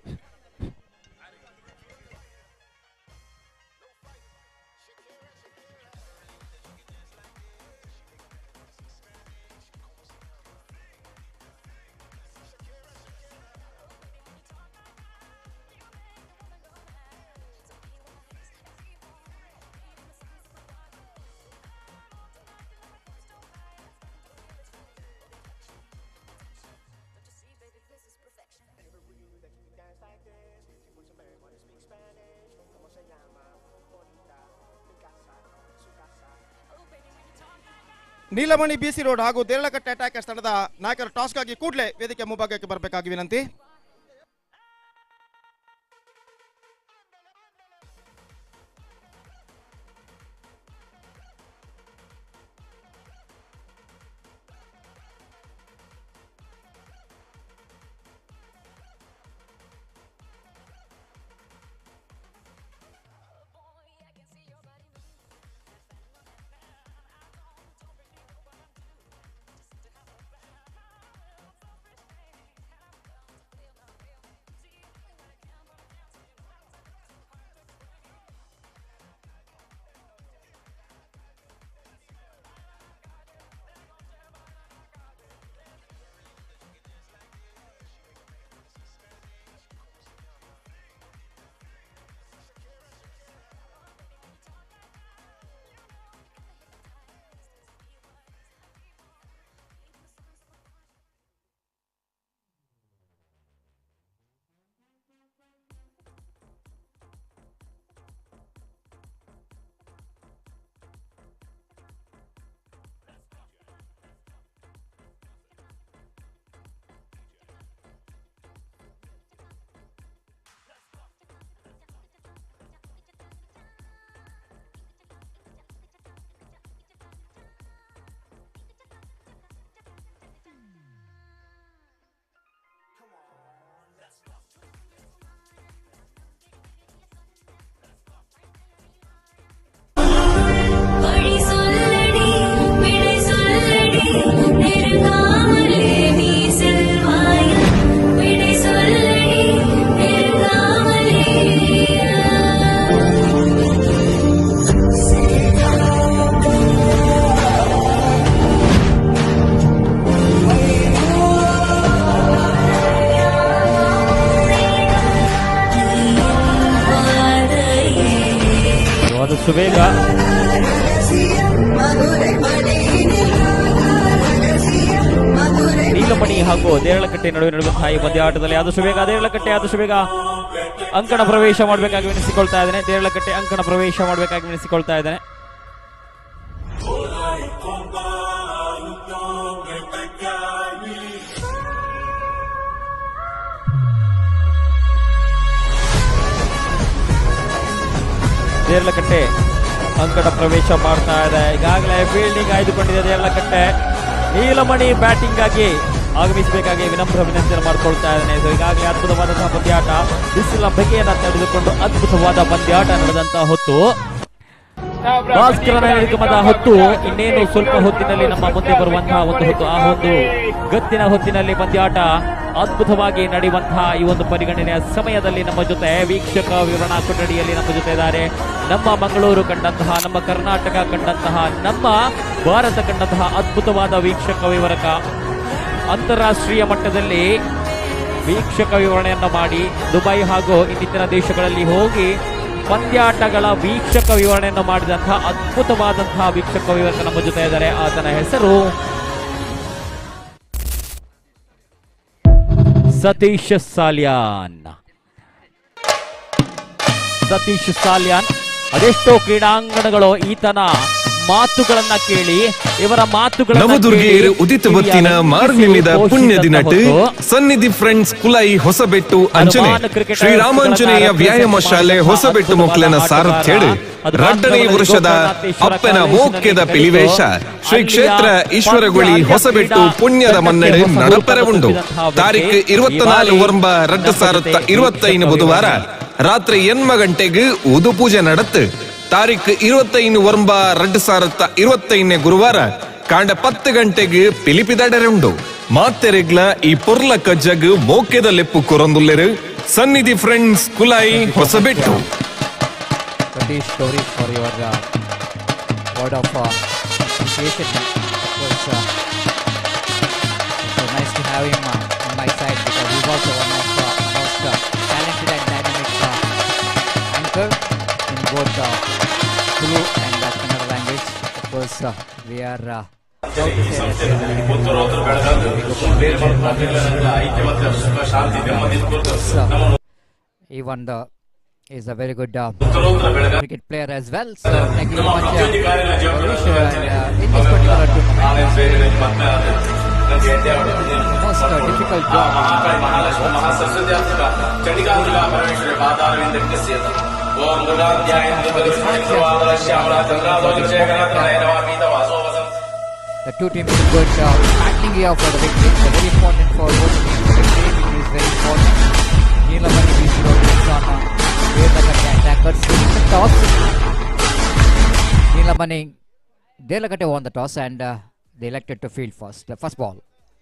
ನೀಲಮಣಿ ಬಿಸಿ ರೋಡ್ ಹಾಗೂ ದೇರಳಕಟ್ಟೆ ಅಟ್ಯಾಕರ್ಸ್ ತಂಡದ ನಾಯಕರು ಟಾಸ್ಗಾಗಿ ಕೂಡಲೇ ವೇದಿಕೆ ಮುಂಭಾಗಕ್ಕೆ ಬರಬೇಕಾಗಿ ವಿನಂತಿ. ಸುಬೇಗ ನೀಲಮಣಿ ಹಾಗೂ ದೇರಳಕಟ್ಟೆ ನಡುವೆ ನಡೆಯುವಂತಹ ಈ ಪಂದ್ಯಾಟದಲ್ಲಿ ಆದಷ್ಟು ಬೇಗ ಅಂಕಣ ಪ್ರವೇಶ ಮಾಡಬೇಕಾಗಿ ವಿನಿಸಿಕೊಳ್ತಾ ಇದ್ದಾನೆ. ದೇರಳಕಟ್ಟೆ ಅಂಕಣ ಪ್ರವೇಶ ಮಾಡಬೇಕಾಗಿ ವಿನಿಸಿಕೊಳ್ತಾ ಇದ್ದಾನೆ. ದೇರಳಕಟ್ಟೆ ಅಂಕಣ ಪ್ರವೇಶ ಮಾಡ್ತಾ ಇದೆ. ಈಗಾಗಲೇ ಫೀಲ್ಡಿಂಗ್ ಆಯ್ದುಕೊಂಡಿದೆ ದೇರಳಕಟ್ಟೆ. ನೀಲಮಣಿ ಬ್ಯಾಟಿಂಗ್ ಆಗಿ ಆಗಮಿಸಬೇಕಾಗಿ ವಿನಮ್ರ ವಿನಂತಿಯನ್ನು ಮಾಡಿಕೊಳ್ತಾ ಇದ್ದಾನೆ. ಸೊ ಈಗಾಗಲೇ ಅದ್ಭುತವಾದಂತಹ ಪಂದ್ಯಾಟ, ಬಿಸಿಲ ಬಗೆಯನ್ನು ತಡೆದುಕೊಂಡು ಅದ್ಭುತವಾದ ಪಂದ್ಯಾಟ ನಡೆದಂತಹ ಹೊತ್ತು, ಭಾಸ್ಕರನ ನಿರ್ಗಮದ ಹೊತ್ತು ಇನ್ನೇನು ಸ್ವಲ್ಪ ಹೊತ್ತಿನಲ್ಲಿ ನಮ್ಮ ಮುಂದೆ ಬರುವಂತಹ ಒಂದು ಹೊತ್ತು. ಆ ಒಂದು ಗತ್ತಿನ ಹೊತ್ತಿನಲ್ಲಿ ಪಂದ್ಯಾಟ ಅದ್ಭುತವಾಗಿ ನಡೆಯುವಂತಹ ಈ ಒಂದು ಪರಿಗಣನೆಯ ಸಮಯದಲ್ಲಿ ನಮ್ಮ ಜೊತೆ ವೀಕ್ಷಕ ವಿವರಣಾ ಕೊಠಡಿಯಲ್ಲಿ ನಮ್ಮ ಜೊತೆ ಇದ್ದಾರೆ. ನಮ್ಮ ಮಂಗಳೂರು ಕಂಡಂತಹ, ನಮ್ಮ ಕರ್ನಾಟಕ ಕಂಡಂತಹ, ನಮ್ಮ ಭಾರತ ಕಂಡಂತಹ ಅದ್ಭುತವಾದ ವೀಕ್ಷಕ ವಿವರಕ, ಅಂತಾರಾಷ್ಟ್ರೀಯ ಮಟ್ಟದಲ್ಲಿ ವೀಕ್ಷಕ ವಿವರಣೆಯನ್ನು ಮಾಡಿ ದುಬೈ ಹಾಗೂ ಇನ್ನಿತರ ದೇಶಗಳಲ್ಲಿ ಹೋಗಿ ಪಂದ್ಯಾಟಗಳ ವೀಕ್ಷಕ ವಿವರಣೆಯನ್ನು ಮಾಡಿದಂತಹ ಅದ್ಭುತವಾದಂತಹ ವೀಕ್ಷಕ ವಿವರಕ ನಮ್ಮ ಜೊತೆ ಇದ್ದಾರೆ. ಆತನ ಹೆಸರು ಸತೀಶ್ ಸಾಲ್ಯಾನ್. ಅದೆಷ್ಟೋ ಕ್ರೀಡಾಂಗಣಗಳು ಈತನ ಮಾತುಗಳನ್ನ ಕೇಳಿ, ಇವರ ಮಾತುಗಳನ್ನ ನವದುರ್ಗೆಯರು ಉದಿತ ಬತ್ತಿನ ಮಾರ್ನಿಮಿದ ಪುಣ್ಯ ದಿನಟ್ ಸನ್ನಿಧಿ ಫ್ರೆಂಡ್ಸ್ ಕುಲೈ ಹೊಸಬೆಟ್ಟು ಅಂಚನೆ ಶ್ರೀರಾಮಾಂಜನೇಯ ವ್ಯಾಯಾಮ ಶಾಲೆ ಹೊಸಬೆಟ್ಟು ಮೊಕ್ಲನ ಸಾರಥ್ಯಡ್ ರಡ್ಡನೇ ವರ್ಷದ ಅಪ್ಪನ ಮೋಕ್ಯದ ಪಿಲಿವೇಶ ಶ್ರೀ ಕ್ಷೇತ್ರ ಈಶ್ವರಗುಳಿ ಹೊಸಬೆಟ್ಟು ಪುಣ್ಯದ ಮನ್ನಡೆ ನಡಪೆರವುಂಡು. ತಾರೀಖು 24 ಒರಂಬ 2025 ಬುಧವಾರ ರಾತ್ರಿ 8 ಗಂಟೆಗೆ ಉದು ಪೂಜೆ ನಡೆತು. ತಾರೀಖು 25 ಒರಂಬ 2025 ಗುರುವಾರ ಕಾಂಡ 10 ಗಂಟೆಗೆ ಪಿಲಿಪಿದಡರುಂಡು. ಮಾತೆರೆಗ್ಲ ಈ ಪೊರ್ಲ ಕಜ್ಜಗ್ ಮೋಕ್ಯದ ಲೆಪ್ಪು ಕೊರೊಂದುಲ್ಲೆರು Sannidhi friends Kulai Hosabettu. Satish, Gauri, for your word of appreciation. It was so nice to have him on my side because he's also one of the most talented and dynamic anchor in both Tulu and Kannada language. Of course, we are proud to say that even the is a very good cricket player as well. So thank you very much, Gaurish, in this particular tournament. difficult job. Mahakali Mahalakshmi Mahasaraswati आपका चंडिका दुर्गा परमेश्वरी पाताल विंदಕ್ಕೆ ಸೇತ ಓಂ ದುರ್ಗಾಧ್ಯಾಯ Shyamala ಚಂದ್ರಾದೋಜಯಗಣಾಥ ನಯನವಾಮೀತ ವಾಸೋವಸಂ. The two teams are good battling here for the victory. It's very important for both teams. The victory which is very important. Neelamani BC Road is on Rajalakshmi attackers winning the toss. Neelamani Rajalakshmi won the toss and they elected to field first. The first ball.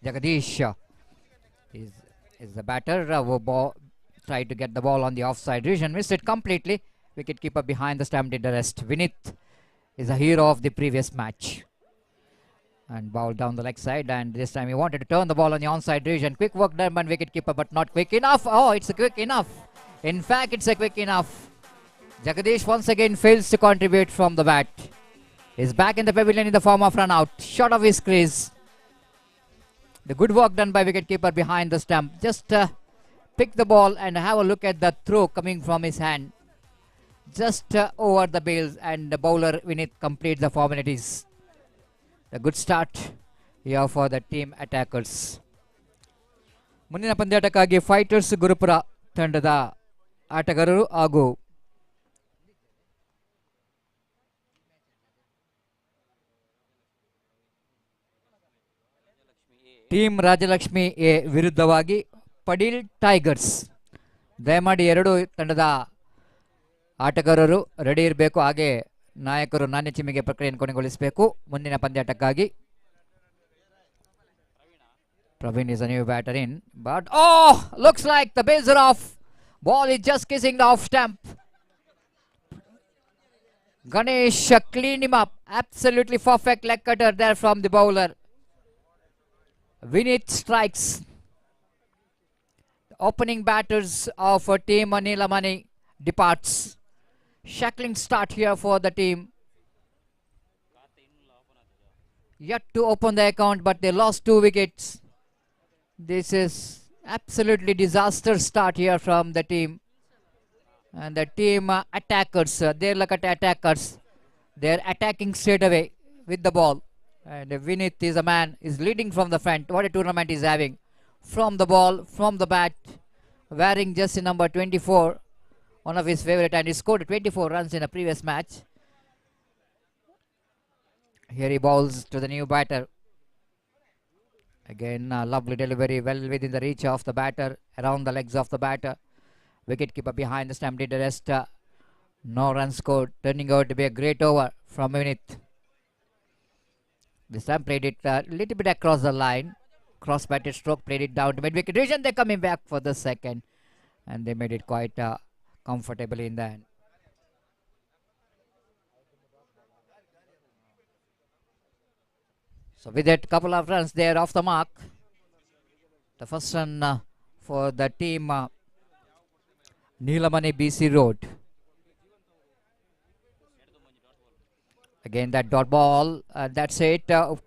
Jagadish is the batter. Tried to get the ball on the offside region. Missed it completely. Wicketkeeper behind the stump did the rest. Vinith is a hero of the previous match. And bowled down the leg side, and this time he wanted to turn the ball on the onside region. Quick work done by wicketkeeper, but not quick enough. Oh, it's a quick enough. In fact, it's a quick enough. Jagadish once again fails to contribute from the bat. He's back in the pavilion in the form of run out. Short of his crease. The good work done by wicketkeeper behind the stump. Just pick the ball and have a look at the throw coming from his hand. Just over the bails, and the bowler Vinith completes the formalities. A good start here for the team attackers. ಮುಂದಿನ ಪಂದ್ಯಾಟಕ್ಕಾಗಿ fighters Gurupura ತಂಡದ ಆಟಗಾರರು ಹಾಗೂ team Rajalakshmi A ವಿರುದ್ಧವಾಗಿ Padil tigers. ದಯಮಾಡಿ ಎರಡು ತಂಡದ ಆಟಗಾರರು ready ಇರಬೇಕು. ಹಾಗೆ ನಾಯಕರು ನಾಣ್ಯ ಚಿಮ್ಮಿಗೆ ಪ್ರಕ್ರಿಯೆಯನ್ನು ಕೊನೆಗೊಳಿಸಬೇಕು. ಮುಂದಿನ ಪಂದ್ಯಾಟಕ್ಕಾಗಿ Praveen is a new batter in, but looks like the bases are off. Ball is just kissing the off stump. Ganesh cleaned him up. Absolutely perfect leg cutter there from the bowler. Vinith strikes. The opening batters of team Neelamani departs. Shackling start here for the team. Yet to open the account, but they lost 2 wickets. This is absolutely disaster start here from the team. And the team attackers, they look at attackers. They're attacking straight away with the ball. And Vinith is a man, is leading from the front. What a tournament he's having. From the ball, from the bat, wearing jersey number 24. One of his favorite, and he scored 24 runs in a previous match. Here he bowls to the new batter. Again, lovely delivery, well within the reach of the batter, around the legs of the batter. Wicketkeeper behind the stump did the rest. No run scored, turning out to be a great over from Vinith. This time played it a little bit across the line. Cross-batted stroke, played it down to mid-wicket region. They're coming back for the second, and they made it quite comfortably in the end. So with that, couple of runs there off the mark. The first run for the team Neelamani BC Road. Again that dot ball, that's it.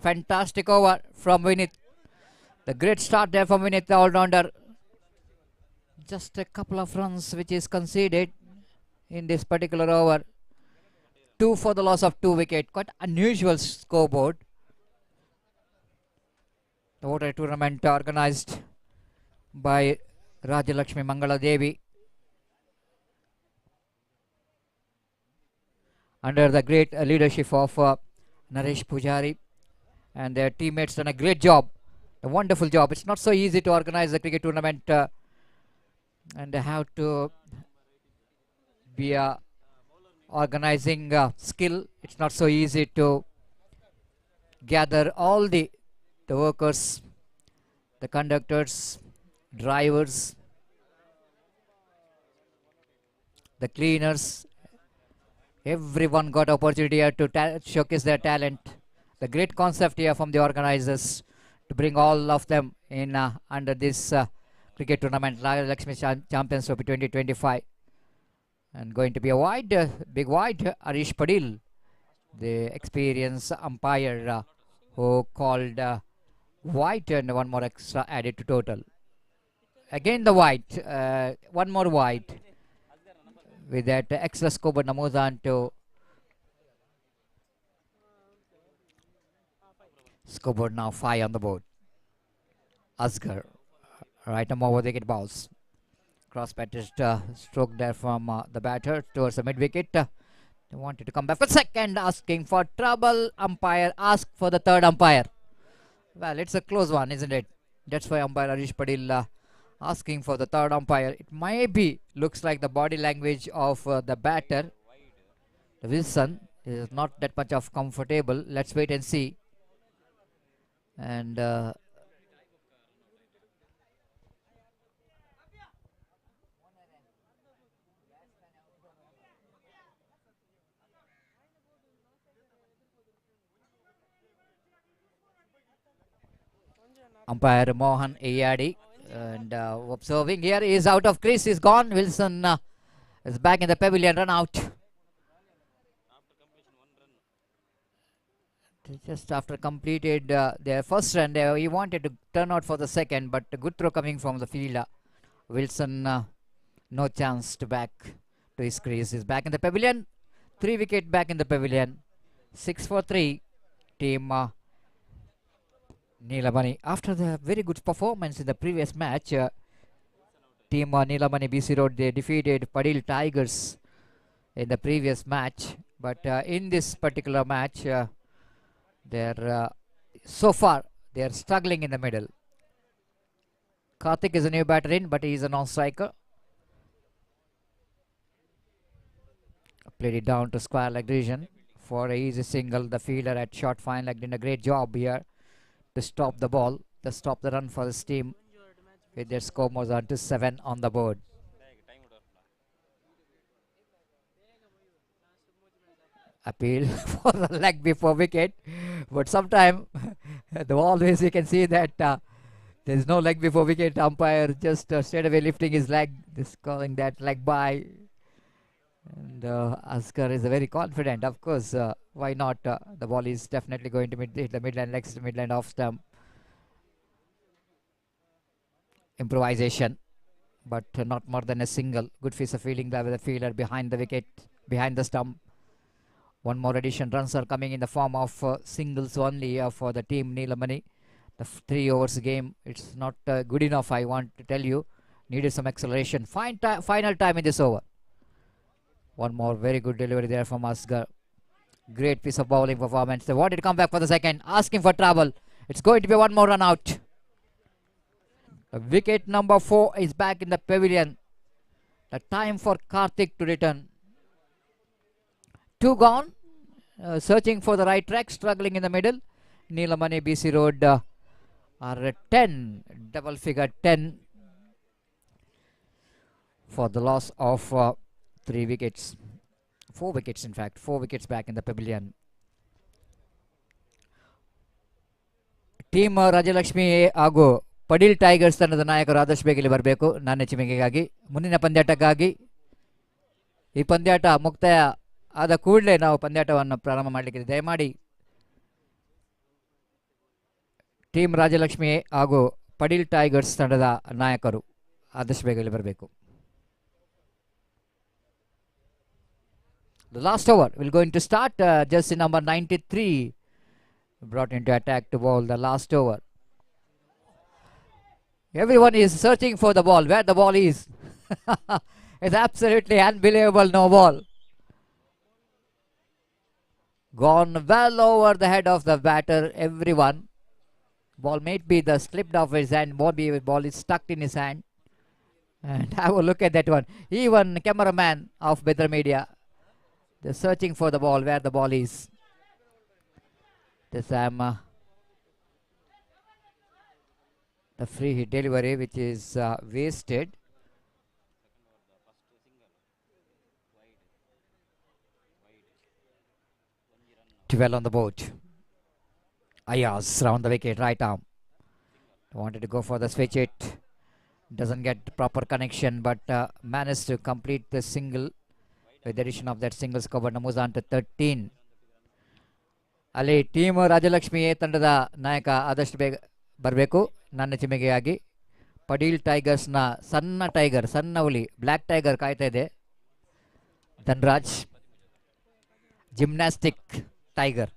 Fantastic over from Vinith. The great start there from Vinith, the all-rounder. Just a couple of runs which is conceded in this particular over. 2 for the loss of 2 wickets. Quite unusual scoreboard. The water tournament organized by Rajalakshmi Mangala Devi under the great leadership of Naresh Pujari, and their teammates done a great job, a wonderful job. It's not so easy to organize a cricket tournament, and they have to be organizing skill. It's not so easy to gather all the workers, the conductors, drivers, the cleaners. Everyone got opportunity here to showcase their talent. The great concept here from the organizers to bring all of them in under this cricket tournament, Rajalakshmi Champions Trophy 2025. And going to be a wide, big wide, Arish Padil, the experienced umpire who called white, and one more extra added to total. Again the white, one more white. With that extra scoreboard now moves on to Scoreboard now 5 on the board. Asgar, right arm over the wicket balls. Cross batted stroke there from the batter towards the mid wicket. They wanted to come back for second, asking for trouble. Umpire asked for the third umpire. Well, it's a close one, isn't it? That's why umpire Arish Padil asking for the third umpire. It maybe looks like the body language of the batter, Wilson, is not that much of comfortable. Let's wait and see. And umpire Mohan Ayadi, and observing here, he is out of crease, he's gone. Wilson is back in the pavilion, run out. Just after completed their first run, he wanted to turn out for the second, but a good throw coming from the field. Wilson, no chance to back to his crease. He's back in the pavilion. 3 wicket back in the pavilion. 6 for 3. Team Neelamani. After the very good performance in the previous match, Team Neelamani BC Road, they defeated Padil Tigers in the previous match. But in this particular match, so far they are struggling in the middle. Karthik is a new batter in, but he is a non-striker. Played it down to square leg region for a easy single. The fielder at short fine leg did a great job here to stop the ball, to stop the run for this team, with their score more than to 7 on the board. Appeal for the leg before wicket, but sometime always you can see that there is no leg before wicket. Umpire just straight away lifting his leg, just calling that leg by. And Asgar is very confident, of course. Why not? The ball is definitely going to hit the midline legs, midline off stump. Improvisation, but not more than a single. Good piece of fielding by the fielder behind the wicket, behind the stump. One more addition. Runs are coming in the form of singles only for the team Neelamani. The 3 overs game, it's not good enough, I want to tell you. Needed some acceleration. Final time in this over. One more very good delivery there from Asgar. Great piece of bowling performance. They wanted to come back for the second, asking for trouble. It's going to be one more run out. Wicket number 4 is back in the pavilion. The time for Karthik to return. 2 gone. Searching for the right track, struggling in the middle. Neelamani BC Road are at 10. Double figure 10 for the loss of 3 wickets. 4 wickets, in fact. 4 wickets back in the pavilion. Team Rajalakshmi ಹಾಗೂ Padil tigers ತಂಡದ ನಾಯಕರು ಆದಷ್ಟು ಬೇಗ ಇಲ್ಲಿ ಬರಬೇಕು. ನನ್ನ ಚಿಮಿಗೆಗಾಗಿ ಮುಂದಿನ ಪಂದ್ಯಾಟಕ್ಕಾಗಿ ಈ ಪಂದ್ಯಾಟ ಮುಕ್ತಾಯ ಆದ ಕೂಡಲೇ ನಾವು ಪಂದ್ಯಾಟವನ್ನು ಪ್ರಾರಂಭ ಮಾಡಲಿಕ್ಕೆ ದಯಮಾಡಿ ಟೀಮ್ ರಾಜಲಕ್ಷ್ಮಿ ಹಾಗೂ ಪಡೀಲ್ ಟೈಗರ್ಸ್ ತಂಡದ ನಾಯಕರು ಆದಷ್ಟು ಬೇಗ ಇಲ್ಲಿ ಬರಬೇಕು. The last over will going to start. Jersey number 93 brought into attack to bowl the last over. Everyone is searching for the ball. Where the ball is. It's absolutely unbelievable. No ball. Gone well over the head of the batter. Everyone. Ball may be the slipped off his hand. Ball is stuck in his hand. And have a look at that one. Even cameraman of Bedra Media. They're searching for the ball, where the ball is. This time, the free hit delivery, which is wasted. Well on the board. Ayaz round the wicket, right arm. Wanted to go for the switch it. Doesn't get proper connection, but managed to complete the single. With the addition of that single score, moves on to 13. Ali team Rajalakshmi ತಂಡದ ನಾಯಕ ಆದಷ್ಟು ಬೇಗ ಬರಬೇಕು. ನನ್ನ ಚಿಮಿಗೆಯಾಗಿ Padil tigers ನ ಸಣ್ಣ tiger, ಸಣ್ಣ ಹುಲಿ, ಬ್ಲ್ಯಾಕ್ ಟೈಗರ್ ಕಾಯ್ತಾ ಇದೆ. Dhanraj gymnastic tiger.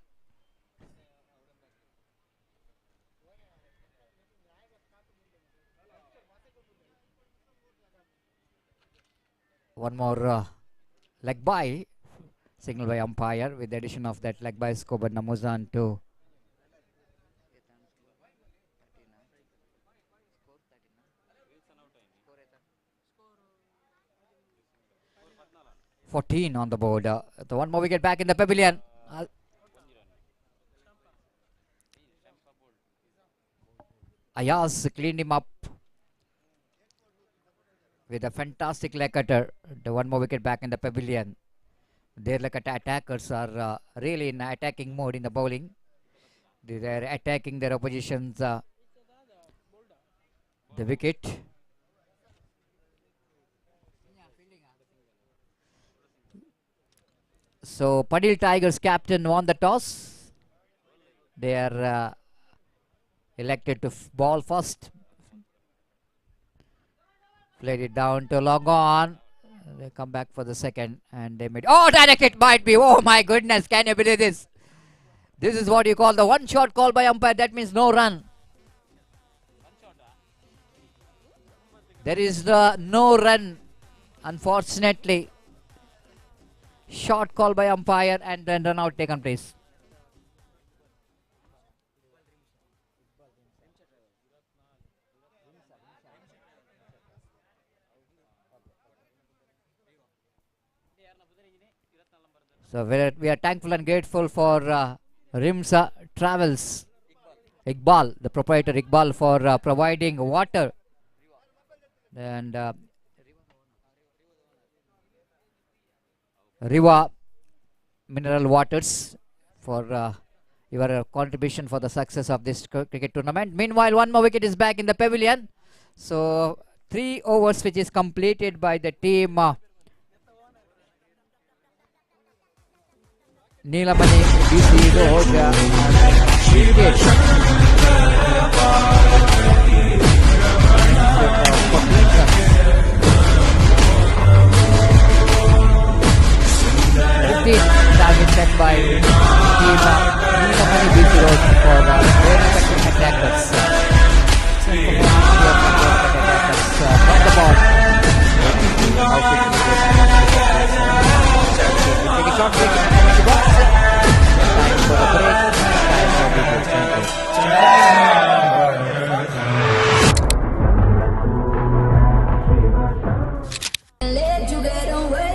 one more leg by signal by umpire with the addition of that leg by scope and Namuzan to (14) on the board. The one more wicket back in the pavilion. Ayaz cleaned him up with a fantastic leg cutter. The one more wicket back in the pavilion. Their leg attackers are really in attacking mode in the bowling. They are attacking their opposition's the wicket. So Padil Tigers captain won the toss. They are elected to ball first. Played it down to long on. They come back for the second and they made. Oh, direct it might be. Oh my goodness, can you believe this? This is what you call the one shot call by umpire. That means no run. There is no run, unfortunately. Short call by umpire and then run out taken place. So we are thankful and grateful for Rimsa Travels, Iqbal, the proprietor Iqbal, for providing water and Riva mineral waters for your contribution for the success of this cricket tournament. Meanwhile, one more wicket is back in the pavilion. So 3 overs which is completed by the team Neelamani, DC, Roja, target set by team Neelamani, DC, Roja for their respective attackers. From the ball. How quickly they take a short break in the box. Time for a break. Time for the let you get away.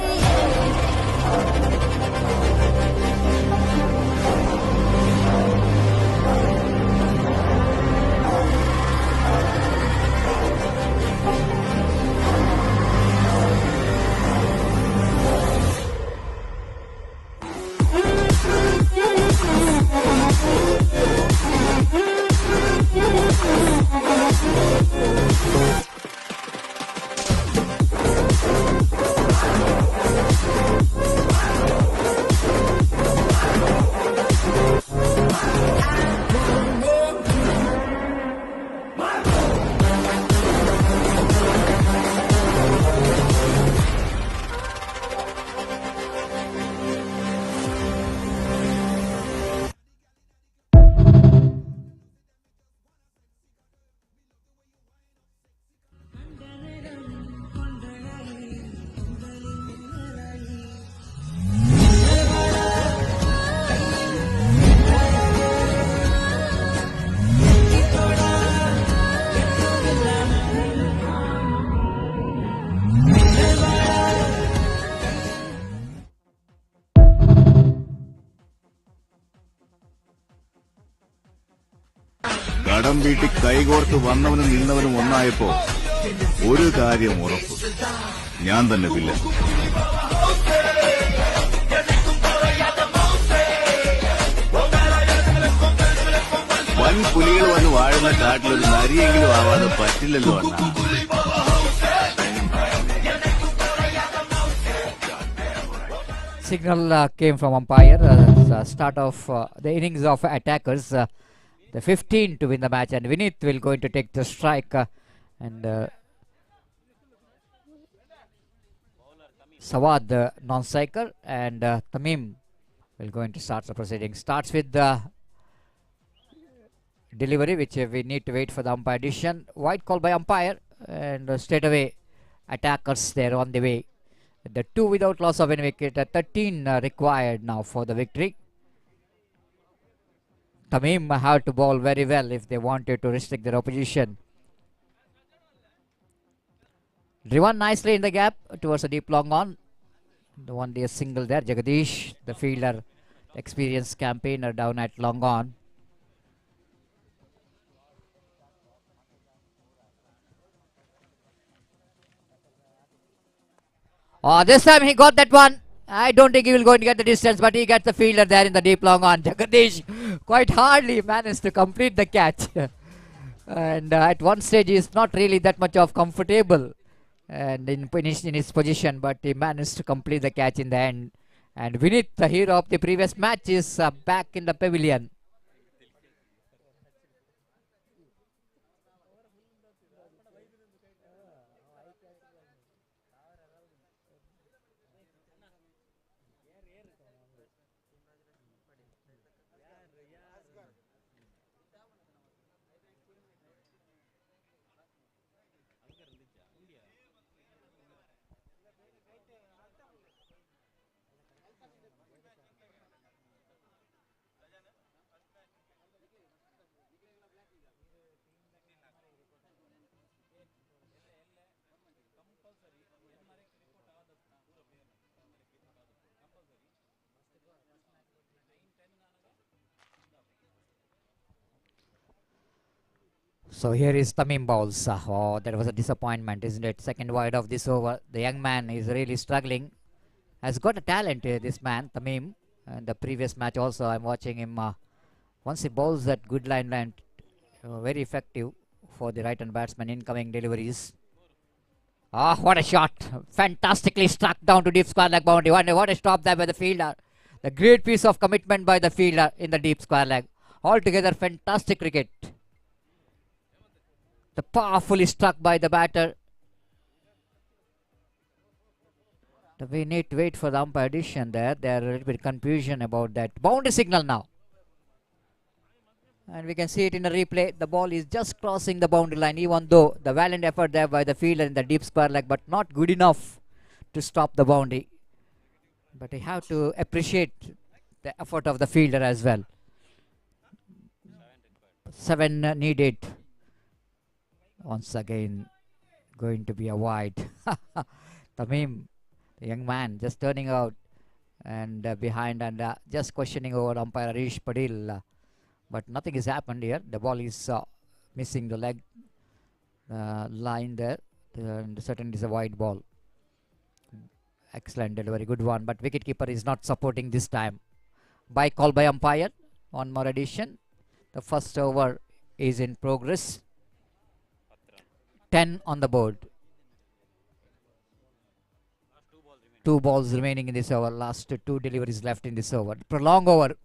കടം വീട്ടി കൈകോർത്ത് വന്നവനും നിന്നവനും ഒന്നായപ്പോ ഒരു കാര്യം ഉറപ്പ്, ഞാൻ തന്നെ villain. വൻ പുലികൾ വന്ന് വാഴുന്ന കാട്ടിലൊരു നരിയെങ്കിലും ആവാതെ പറ്റില്ലല്ലോ അണ്ണാ. Signal came from umpire. The start of the innings of attackers. The 15 to win the match, and Vinith will going to take the strike, and Sawad non-striker, and Tamim will going to start the proceedings. Starts with the delivery, which we need to wait for the umpire decision. White call by umpire, and straight away attackers there on the way. The 2 without loss of any wicket. 13 required now for the victory. Tamim have to bowl very well if they wanted to restrict their opposition. Driven nicely in the gap towards a deep long on. The one day single there. Jagadish, the fielder, experienced campaigner down at long on. Oh, this time he got that one. I don't think he will go and get the distance, but he gets the fielder there in the deep long on. Jagadish quite hardly managed to complete the catch. And at one stage he is not really that much of comfortable and in his position, but he managed to complete the catch in the end. And Vinith, the hero of the previous match, is back in the pavilion. So here is Tamim bowls. Oh, that was a disappointment, isn't it? Second wide of this over. The young man is really struggling. Has got a talent, this man, Tamim. And the previous match also, I'm watching him. Once he bowls that good line, very effective for the right-hand batsman incoming deliveries. Ah, what a shot. Fantastically struck down to deep square leg boundary. What a stop there by the fielder. The great piece of commitment by the fielder in the deep square leg. Altogether fantastic cricket. The powerfully struck by the batter. We need to wait for the umpire decision there. There are a little bit confusion about that. Boundary signal now. And we can see it in the replay. The ball is just crossing the boundary line, even though the valiant effort there by the fielder in the deep square leg, but not good enough to stop the boundary. But you have to appreciate the effort of the fielder as well. 7 needed. Once again, going to be a wide. Tamim, the young man, just turning out and behind and just questioning over umpire Arish Padil. But nothing has happened here. The ball is missing the leg line there. And certainly is a wide ball. Excellent delivery, good one. But wicketkeeper is not supporting this time. By call by umpire. One more addition. The first over is in progress. 10 on the board. 2 balls remaining in this over. Last 2 deliveries left in this over. Prolonged over.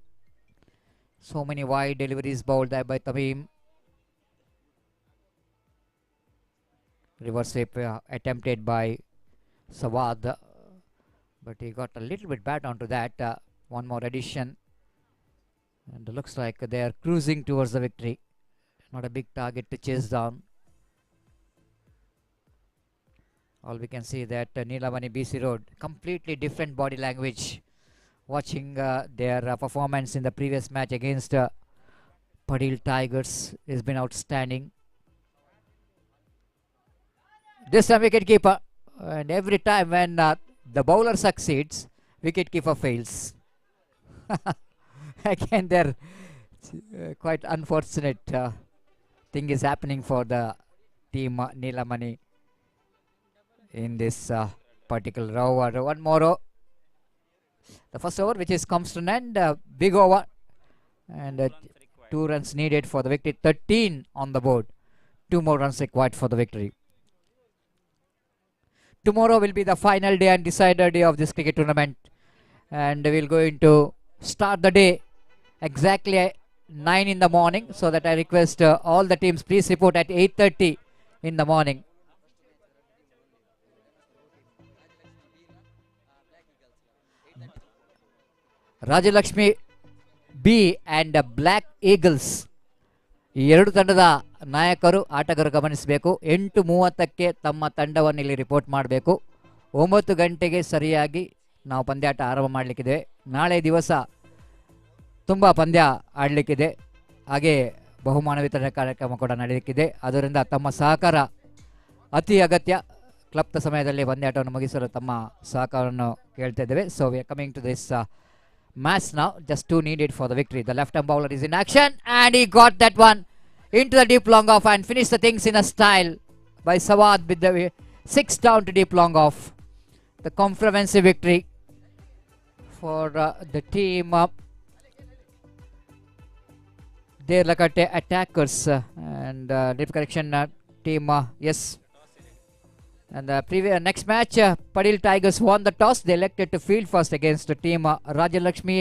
So many wide deliveries bowled there by Tamim. Reverse sweep attempted by Sawad. But he got a little bit bad onto that. One more addition. And it looks like they are cruising towards the victory. Not a big target to chase down. All we can see that Neelamani BC Road, completely different body language. Watching their performance in the previous match against Padil Tigers has been outstanding. This time wicketkeeper, and every time when the bowler succeeds, wicketkeeper fails. Again, there quite unfortunate thing is happening for the team Neelamani in this particular over. One more the first over, which is comes to an end, big over, and 2 runs needed for the victory. 13 on the board. 2 more runs required for the victory. Tomorrow will be the final day and decider day of this cricket tournament, and we'll going to start the day exactly at 9 in the morning, so that I request all the teams, please report at 8:30 in the morning. Rajalakshmi B and Black Eagles ಈ ಎರಡು ತಂಡದ ನಾಯಕರು ಆಟಗಾರರು ಗಮನಿಸಬೇಕು. 8:30ಕ್ಕೆ ತಮ್ಮ ತಂಡವನ್ನು ಇಲ್ಲಿ report ಮಾಡಬೇಕು. 9 ಗಂಟೆಗೆ ಸರಿಯಾಗಿ ನಾವು ಪಂದ್ಯಾಟ ಆರಂಭ ಮಾಡಲಿಕ್ಕಿದೆ. ನಾಳೆ ದಿವಸ ತುಂಬ ಪಂದ್ಯ ಆಡಲಿಕ್ಕಿದೆ, ಹಾಗೆ ಬಹುಮಾನ ವಿತರಣೆ ಕಾರ್ಯಕ್ರಮ ಕೂಡ ನಡೆಯಲಿಕ್ಕಿದೆ. ಅದರಿಂದ ತಮ್ಮ ಸಹಕಾರ ಅತಿ ಅಗತ್ಯ. ಕ್ಲಬ್ನ ಸಮಯದಲ್ಲಿ ಪಂದ್ಯಾಟವನ್ನು ಮುಗಿಸಲು ತಮ್ಮ ಸಹಕಾರವನ್ನು ಕೇಳ್ತಾ ಇದ್ದೇವೆ. So we are coming to this match now. Just 2 needed for the victory. The left arm bowler is in action and he got that one into the deep long off and finished the things in a style by Sawad with the 6 down to deep long off. The comprehensive victory for the team there Lakate attackers and deep correction team yes. And the next match, Padil Tigers won the toss. They elected to field first against the team Rajalakshmi.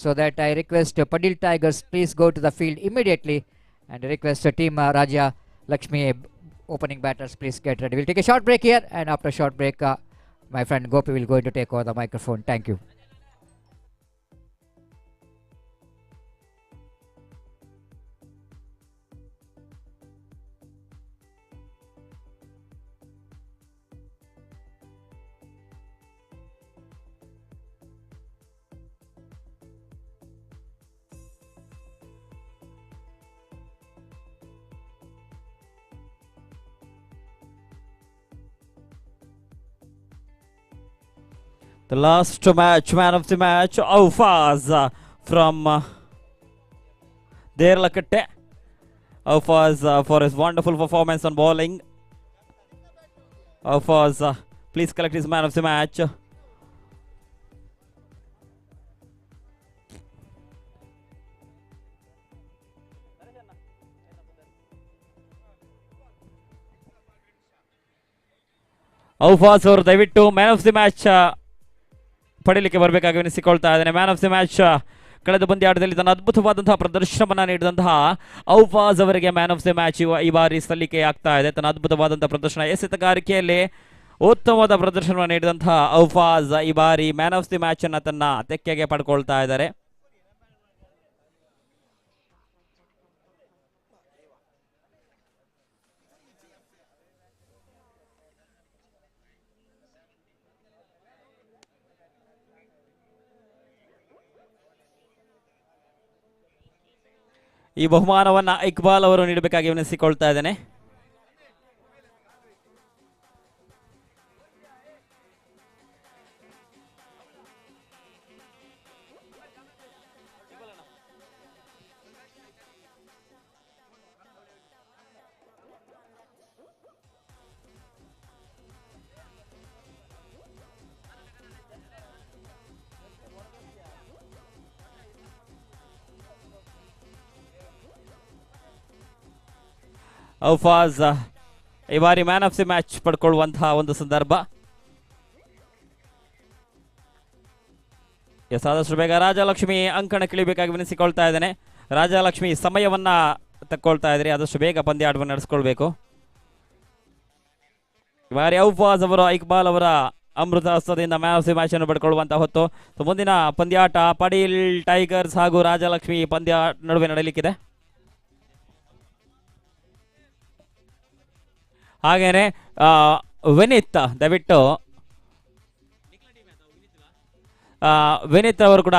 So that I request Padil Tigers please go to the field immediately, and request the team Rajalakshmi opening batters please get ready. We'll take a short break here, and after a short break, my friend Gopi will go to take over the microphone. Thank you. The last match, man of the match, Aufaz from Derlakate. Aufaz for his wonderful performance on bowling. Aufaz, please collect his man of the match. Aufaz ಅವರು ದಯವಿಟ್ಟು man of the match ಪಡೀಲಿಕ್ಕೆ ಬರಬೇಕಾಗಿ ವಿನಿಸಿಕೊಳ್ತಾ ಇದ್ದಾನೆ. Man of the match ಕಳೆದ ಪಂದ್ಯಾಟದಲ್ಲಿ ತನ್ನ ಅದ್ಭುತವಾದಂತಹ ಪ್ರದರ್ಶನವನ್ನು ನೀಡಿದಂತಹ ಔಫಾಜ್ ಅವರಿಗೆ ಮ್ಯಾನ್ ಆಫ್ ದಿ ಮ್ಯಾಚ್ ಈ ಬಾರಿ ಸಲ್ಲಿಕೆ ಆಗ್ತಾ ಇದೆ. ತನ್ನ ಅದ್ಭುತವಾದಂತಹ ಪ್ರದರ್ಶನ ಎಸೆತಗಾರಿಕೆಯಲ್ಲಿ ಉತ್ತಮವಾದ ಪ್ರದರ್ಶನವನ್ನು ನೀಡಿದಂತಹ ಔಫಾಜ್ ಈ ಬಾರಿ ಮ್ಯಾನ್ ಆಫ್ ದಿ ಮ್ಯಾಚ್ ಅನ್ನು ತನ್ನ ತೆಕ್ಕೆಗೆ ಪಡ್ಕೊಳ್ತಾ ಇದ್ದಾರೆ. ಈ ಬಹುಮಾನವನ್ನು ಇಕ್ಬಾಲ್ ಅವರು ನೀಡಬೇಕಾಗಿ ವಿನಿಸಿಕೊಳ್ತಾ ಇದ್ದೇನೆ. ಔಫಾಜ್ ಈ ಬಾರಿ ಮ್ಯಾನ್ ಆಫ್ ದಿ ಮ್ಯಾಚ್ ಪಡ್ಕೊಳ್ಳುವಂತಹ ಒಂದು ಸಂದರ್ಭ. ಆದಷ್ಟು ಬೇಗ ರಾಜಲಕ್ಷ್ಮಿ ಅಂಕಣ ಕಿಳಿಬೇಕಾಗಿ ವಿನಿಸಿಕೊಳ್ತಾ ಇದ್ದೇನೆ. ರಾಜಲಕ್ಷ್ಮಿ ಸಮಯವನ್ನ ತಕ್ಕೊಳ್ತಾ ಇದ್ರಿ, ಆದಷ್ಟು ಬೇಗ ಪಂದ್ಯಾಟವನ್ನು ನಡೆಸ್ಕೊಳ್ಬೇಕು. ಈ ಬಾರಿ ಔಫಾಜ್ ಅವರು ಇಕ್ಬಾಲ್ ಅವರ ಅಮೃತ ಹಸ್ತದಿಂದ ಮ್ಯಾನ್ ಆಫ್ ದಿ ಮ್ಯಾಚ್ ಅನ್ನು ಪಡ್ಕೊಳ್ಳುವಂತಹ ಹೊತ್ತು. ಮುಂದಿನ ಪಂದ್ಯಾಟ ಪಡೀಲ್ ಟೈಗರ್ಸ್ ಹಾಗೂ ರಾಜಲಕ್ಷ್ಮಿ ಪಂದ್ಯ ನಡುವೆ ನಡೆಯಲಿಕ್ಕಿದೆ. ಹಾಗೇನೆ ವಿನೀತ್ ದಯವಿಟ್ಟು ವಿನೀತ್ ಅವರು ಕೂಡ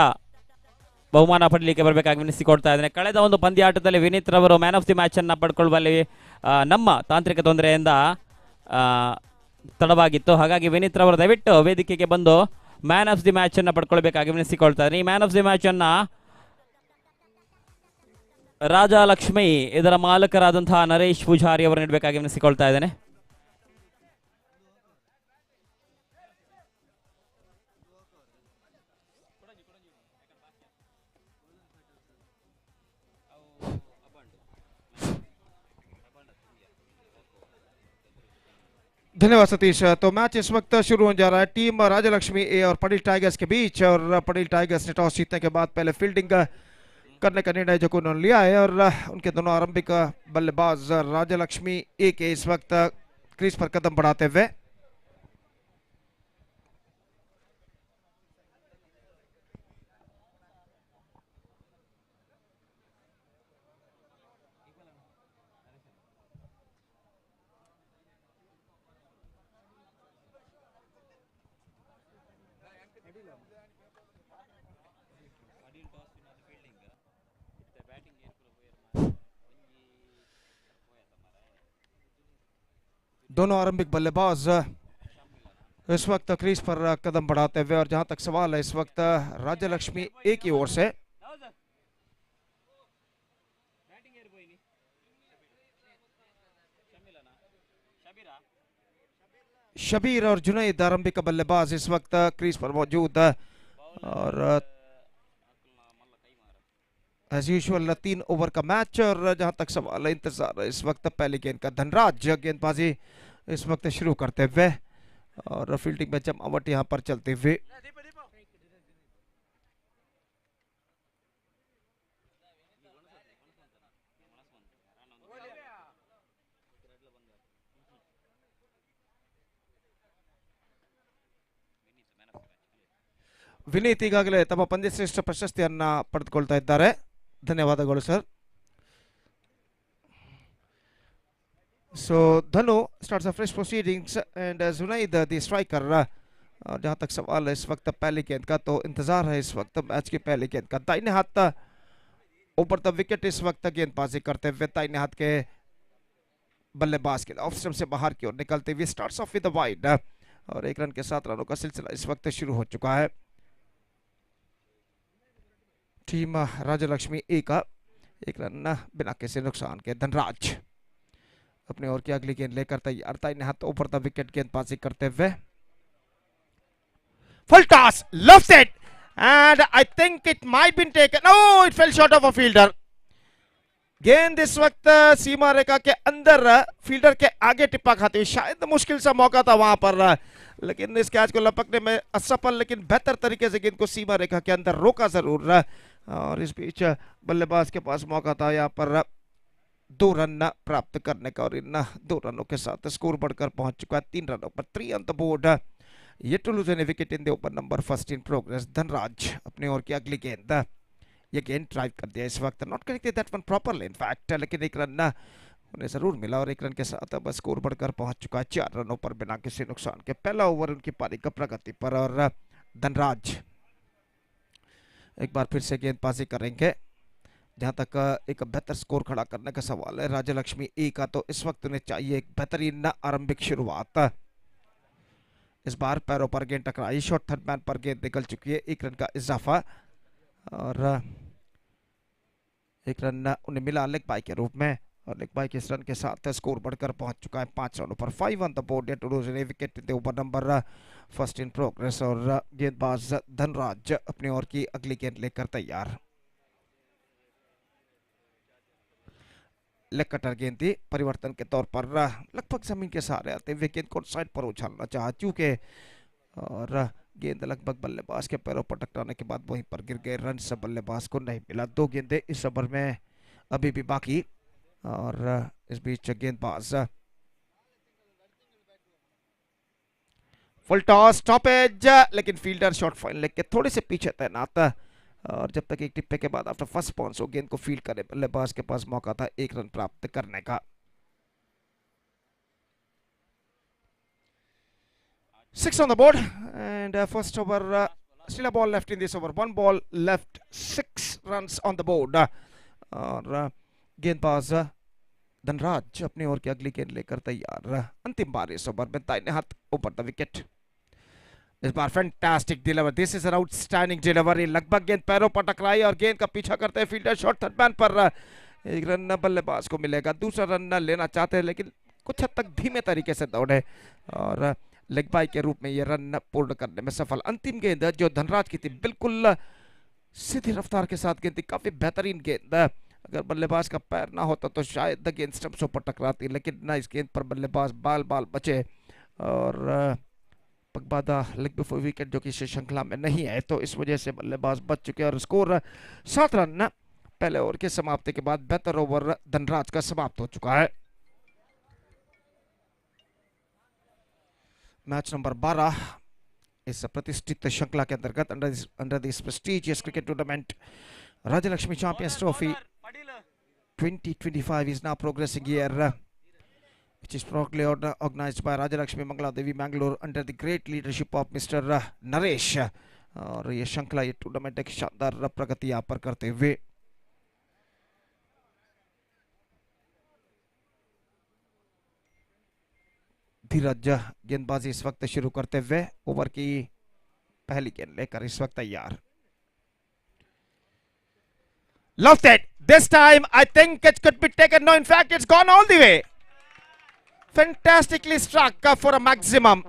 ಬಹುಮಾನ ಪಡಲಿಕ್ಕೆ ಬರಬೇಕಾಗಿ ವಿನಿಸಿಕೊಡ್ತಾ ಇದ್ದೇನೆ. ಕಳೆದ ಒಂದು ಪಂದ್ಯಾಟದಲ್ಲಿ ವಿನೀತ್ ರವರು ಮ್ಯಾನ್ ಆಫ್ ದಿ ಮ್ಯಾಚ್ ಅನ್ನು ಪಡ್ಕೊಳ್ಳುವಲ್ಲಿ ನಮ್ಮ ತಾಂತ್ರಿಕ ತೊಂದರೆಯಿಂದ ತಡವಾಗಿತ್ತು. ಹಾಗಾಗಿ ವಿನೀತ್ ರವರು ದಯವಿಟ್ಟು ವೇದಿಕೆಗೆ ಬಂದು ಮ್ಯಾನ್ ಆಫ್ ದಿ ಮ್ಯಾಚ್ ಅನ್ನು ಪಡ್ಕೊಳ್ಬೇಕಾಗಿ ವಿನಿಸಿಕೊಳ್ತಾ ಇದ್ದೀನಿ. ಈ ಮ್ಯಾನ್ ಆಫ್ ದಿ ಮ್ಯಾಚ್ ಅನ್ನ ರಾಜಲಕ್ಷ್ಮಿ ಇದರ ಮಾಲಕರಾದಂತಹ ನರೇಶ್ ಪೂಜಾರಿ ಅವರು ನೀಡಬೇಕಾಗಿ ವಿನಿಸಿಕೊಳ್ತಾ ಇದ್ದೇನೆ. धन्यवाद सतीश। तो मैच इस वक्त शुरू होने जा रहा है। टीम राजलक्ष्मी ए और पडील टाइगर्स के बीच, और पडील टाइगर्स ने टॉस जीतने के बाद पहले फील्डिंग करने का निर्णय जो उन्होंने लिया है, और उनके दोनों आरंभिक बल्लेबाज राजलक्ष्मी ए के इस वक्त क्रीज पर कदम बढ़ाते हुए दोनों आरंभिक बल्लेबाज इस वक्त क्रीज पर कदम बढ़ाते हुए, और जहां तक सवाल है इस वक्त राजलक्ष्मी ए की ओर से शबीर और जुनैद आरंभिक बल्लेबाज इस वक्त क्रीज पर मौजूद, और एज यूजुअल 3 ओवर का मैच। और जहां तक सवाल है, इंतजार है इस वक्त पहली गेंद का। धनराज गेंदबाजी इस वक्त शुरू करते हुए, और फील्डिंग में जमावट यहां पर चलते हुए। ವಿನೀತ್ ಈಗಾಗಲೇ ತಮ್ಮ ಪಂದ್ಯಶ್ರೇಷ್ಠ ಪ್ರಶಸ್ತಿಯನ್ನ ಪಡೆದುಕೊಳ್ತಾ ಇದ್ದಾರೆ. ಧನ್ಯವಾದಗಳು sir. So Dhanu starts the fresh proceedings and Zunaid the striker. जहां तक सवाल है इस वक्त पहली गेंद का, तो इंतजार है इस वक्त मैच की पहली गेंद का। दाहिने हाथ ऊपर द विकेट इस वक्त गेंदबाजी करते हुए दाहिने हाथ के बल्लेबाज के ऑफ स्टंप से बाहर की ओर निकलते हुए starts of with the wide, और 1 रन के 7 रनों का सिलसिला इस वक्त शुरू हो चुका है। टीम राजलक्ष्मी ए का 1 रन बिना किसी नुकसान के। धनराज अपने ओर की अगली गेंद लेकर तैयार, दाहिने हाथ ऊपर द विकेट गेंदबाजी करते हुए। Full toss, loves it and I think it might been taken, oh it fell short of a fielder. गेंद इस वक्त सीमा रेखा के अंदर फील्डर के आगे टिप्पा खाती हुई, शायद मुश्किल सा मौका था वहां पर, लेकिन इस कैच को लपकने में असफल, लेकिन बेहतर तरीके से गेंद को सीमा रेखा के अंदर रोका जरूर। और इस बीच बल्लेबाज के पास मौका था यहाँ पर 2 रन प्राप्त करने का, और इन 2 रनों के साथ स्कोर बढ़कर पहुंच चुका है 3 रनों पर। 3 on the board, yet to lose any wicket in the over number first in progress. Dhanraj अपने ओर की अगली गेंद, ये गेंद ड्राइव कर दिया इस वक्त, not corrected that one properly in fact, लेकिन 1 रन उन्हें जरूर मिला, और 1 रन के साथ अब स्कोर बढ़कर पहुंच चुका है 4 रनों पर बिना किसी नुकसान के। पहला ओवर उनकी पारी का प्रगति पर, और धनराज एक बार फिर से गेंदबाजी करेंगे। जहां तक एक बेहतर स्कोर खड़ा करने का सवाल है राजलक्ष्मी ए का, तो इस वक्त उन्हें चाहिए एक बेहतरीन आरंभिक शुरुआत। इस बार पैरों पर गेंद टकराई, शॉर्ट थर्ड मैन पर गेंद निकल चुकी है, 1 रन का इजाफा, और 1 रन उन्हें मिला लेग बाई के रूप में, और लेग बाई के इस रन के साथ स्कोर बढ़कर पहुंच चुका है 5 रनों पर। 5 on the board, to lose any wicket in the over number first in progress, और गेंदबाज धनराज अपनी ओर की अगली गेंद लेकर तैयार। लेग कटर गेंद थी, परिवर्तन के तौर पर लगभग जमीन के सहारे आते हुए गेंद को साइड पर उछालना चाहा चूके, और गेंद लगभग बल्लेबाज के पैरों पर टकराने के बाद वहीं पर गिर गए। रन से बल्लेबाज को नहीं मिला। 2 गेंदें इस ओवर में अभी भी बाकी, और इस बीच गेंदबाज फुल टॉस, स्टॉपेज, लेकिन फील्डर शॉर्ट फाइन लेग के थोड़े से पीछे तैनात, और जब तक एक टिप्पे के बाद आफ्टर फर्स्ट पॉइंट वो गेंद को फील्ड करे, बल्लेबाज के पास मौका था 1 रन प्राप्त करने का। 6 on the board and first over, still a ball left in this over, 1 ball left, 6 runs on the board, और गेंदबाज धनराज अपनी ओर की अगली गेंद लेकर तैयार। अंतिम बार इस ओवर में, दाहिने हाथ ऊपर द विकेट। इस बार fantastic deliver, this is an outstanding delivery, लगभग गेंद पैरों पर टकराई और गेंद का पीछा करते हैं फील्डर, शॉर्ट थर्ड मैन पर 1 रन बल्लेबाज को मिलेगा। दूसरा रन लेना चाहते हैं लेकिन कुछ हद तक धीमे तरीके से दौड़े, और लेग बाई के रूप में ये रन पूर्ण करने में सफल। अंतिम गेंद जो धनराज की थी बिल्कुल सीधी रफ्तार के साथ गेंद थी, काफी बेहतरीन गेंद। अगर बल्लेबाज का पैर ना होता तो शायद गेंद स्टंप्सों पर टकराती, लेकिन ना, इस गेंद पर बल्लेबाज बाल बाल बचे, और पगबादा लेग बिफोर विकेट जो कि इस श्रृंखला में नहीं है, तो इस वजह से बल्लेबाज बच चुके हैं, और स्कोर 7 रन पहले ओवर के समाप्ति के बाद बेहतर ओवर धनराज का समाप्त हो चुका है। मैच नंबर 12 इस प्रतिष्ठित श्रृंखला के अंतर्गत under this prestigious cricket tournament Rajalakshmi Champions Trophy 2025 is now progressing here, which is proudly organized by Rajalakshmi Devi Mangalore under the great leadership of Mr. Naresh, और ये श्रृंखला, ये टूर्नामेंट एक शानदार प्रगति यहाँ पर करते हुए धीरज गेंदबाजी इस वक्त शुरू करते हुए ओवर की पहली गेंद लेकर इस वक्त तैयार। Loved it. This time I think it could be taken. No, in fact it's gone all the way. Fantastically struck for a maximum.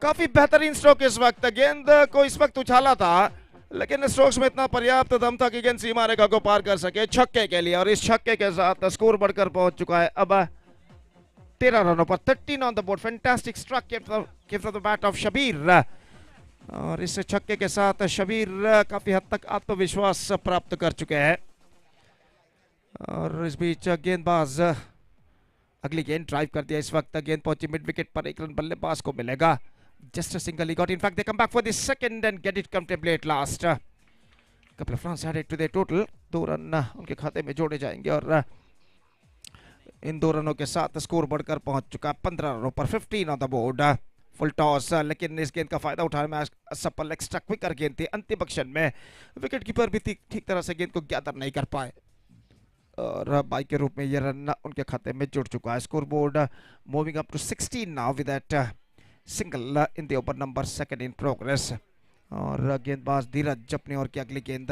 काफी बेहतरीन स्ट्रोक इस वक्त। गेंद को इस वक्त उछाला था लेकिन स्ट्रोक्स में इतना पर्याप्त दम था कि गेंद सीमा रेखा को पार कर सके छक्के के लिए, और इस छक्के के साथ स्कोर बढ़कर पहुंच चुका है अब 13 रनों पर। 13 on the board. Fantastic struck came from the bat of Shabir, और इस छक्के के साथ शबीर काफी हद तक आत्मविश्वास प्राप्त कर चुके हैं। और इस बीच गेंदबाज अगली गेंद ड्राइव कर दिया इस वक्त। गेंद पहुंची मिड विकेट पर, 1 रन बल्लेबाज को मिलेगा। Just a single he got. In fact, they come back for the second and get it comfortably at last. Couple of runs added to their total. 2 run उनके खाते में जोड़े जाएंगे और इन 2 रनों के साथ स्कोर बढ़कर पहुंच चुका 15 रनों पर। 15 on the board. Full toss, लेकिन इस गेंद का फायदा उठाने में असफल। एक्स्ट्रा क्विकर गेंद थी अंतिम क्षण में। विकेट कीपर भी ठीक तरह से गेंद को गैदर नहीं कर पाए और बाई के रूप में यह रन उनके खाते में जुड़ चुका है। Score board moving up to 16 now with that single in the over number 2 in progress. और गेंदबाज धीरज अपनी ओर की अगली गेंद।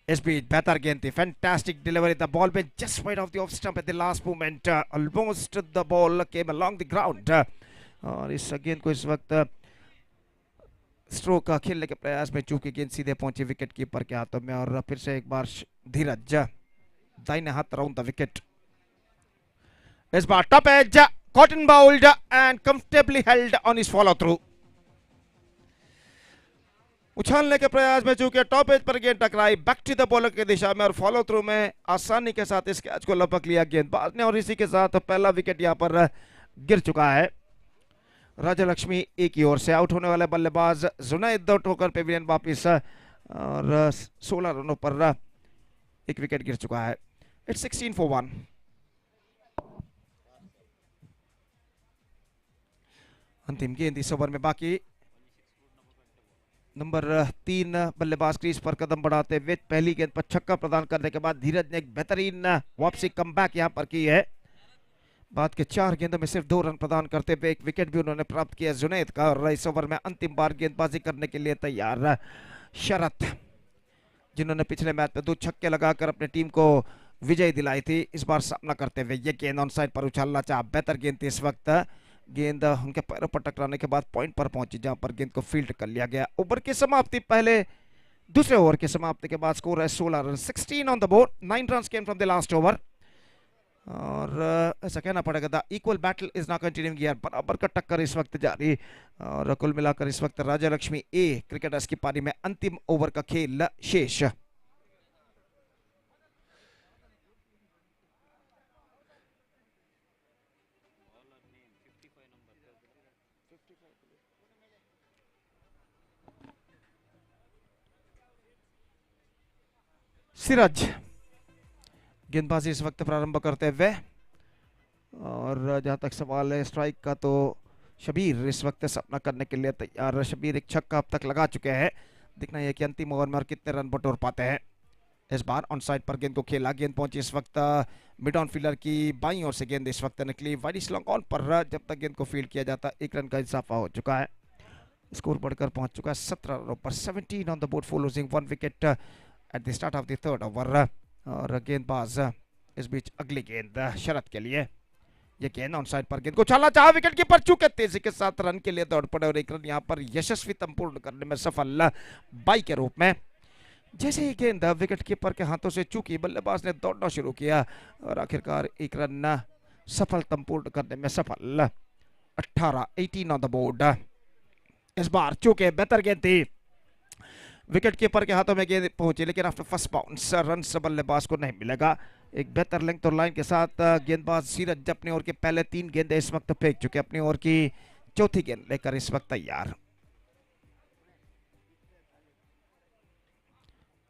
इस बीच बेहतर गेंद थी। Fantastic delivery. द बॉल पे just wide of the off stump eight the last moment. Almost the ball came along the ground. और इस गेंद को इस वक्त स्ट्रोक खेलने के प्रयास में चूंकि गेंद सीधे पहुंची विकेट कीपर के हाथों में। और फिर से एक बार धीरज दाहिने हाथ अराउंड द विकेट। इस बार top edge caught and bowled and comfortably held on his follow through. उछालने के प्रयास में चूंकि टॉप एज पर गेंद टकराई बैक टू द बॉलर की दिशा में और फॉलो थ्रू में आसानी के साथ इस कैच को लपक लिया गेंदबाज ने। और इसी के साथ पहला विकेट यहां पर गिर चुका है। राजलक्ष्मी एक की ओर से आउट होने वाले बल्लेबाज जुनैद होकर पेविलियन वापिस और 16 रनों पर एक विकेट गिर चुका है। It's 16 for 1। अंतिम गेंद इस ओवर में बाकी। नंबर 3 बल्लेबाज क्रीज पर कदम बढ़ाते हुए पहली गेंद पर छक्का प्रदान करने के बाद धीरज ने एक बेहतरीन वापसी कमबैक यहां पर की है। बाद के 4 गेंदों में सिर्फ 2 रन प्रदान करते हुए एक विकेट भी उन्होंने प्राप्त किया जुनैद का। और इस ओवर में अंतिम बार गेंदबाजी करने के लिए तैयार शरत, जिन्होंने पिछले मैच में 2 छक्के लगाकर अपनी टीम को विजय दिलाई थी, इस बार सामना करते हुए ये गेंद ऑन साइड पर उछालना चाहा। बेहतर गेंद थी इस वक्त। गेंद उनके पैरों पर टकराने के बाद पॉइंट पर पहुंची जहां पर गेंद को फील्ड कर लिया गया। ओवर की समाप्ति दूसरे ओवर की समाप्ति के बाद स्कोर है 16 run. 16 on the board. 9 runs came from the last over. और ऐसा कहना पड़ेगा the equal battle is not continuing here. बराबर का टक्कर इस वक्त जारी। और कुल मिलाकर इस वक्त राजालक्ष्मी ए क्रिकेटर्स की पारी में अंतिम ओवर का खेल शेष। सिराज गेंदबाजी इस वक्त प्रारंभ करते हुए। और जहां तक सवाल है स्ट्राइक का तो शबीर इस वक्त सामना करने के लिए तैयार। शबीर एक छक्का अब तक लगा चुके हैं। देखना यह कि अंतिम ओवर में और कितने रन बटोर पाते हैं। इस बार ऑन साइड पर गेंद को खेला। गेंद पहुंची इस वक्त मिड ऑन फील्डर की बाईं ओर से गेंद इस वक्त निकली वाइड लॉन्ग ऑन पर। जब तक गेंद को फील्ड किया जाता 1 रन का इजाफा हो चुका है। स्कोर बढ़कर पहुंच चुका है 17 रनों पर। 17 on the board for losing 1 wicket at the start of the 3rd over. और गेंदबाज इस बीच अगली गेंद शरत के लिए। ये गेंद ऑन साइड पर गेंद को उछालना चाहा। विकेट कीपर चूके तेजी के साथ रन के लिए दौड़ पड़े और 1 रन यहां पर यशस्वी पूर्ण करने में सफल बाई के रूप में। जैसे ही गेंद विकेट कीपर के हाथों से चूकी बल्लेबाज ने दौड़ना शुरू किया और आखिरकार 1 रन सफल पूर्ण करने में सफल। 18 ऑन द बोर्ड। इस बार चूके बेहतर गेंद थी। विकेट कीपर के हाथों में गेंद पहुंची लेकिन आफ्टर फर्स्ट बाउंस रन बल्लेबाज को नहीं मिलेगा। एक बेहतर लेंथ और लाइन के साथ गेंदबाज सीरज अपनी ओर के पहले 3 गेंदें इस वक्त फेंक चुके। अपनी ओर की चौथी गेंद लेकर इस वक्त तैयार।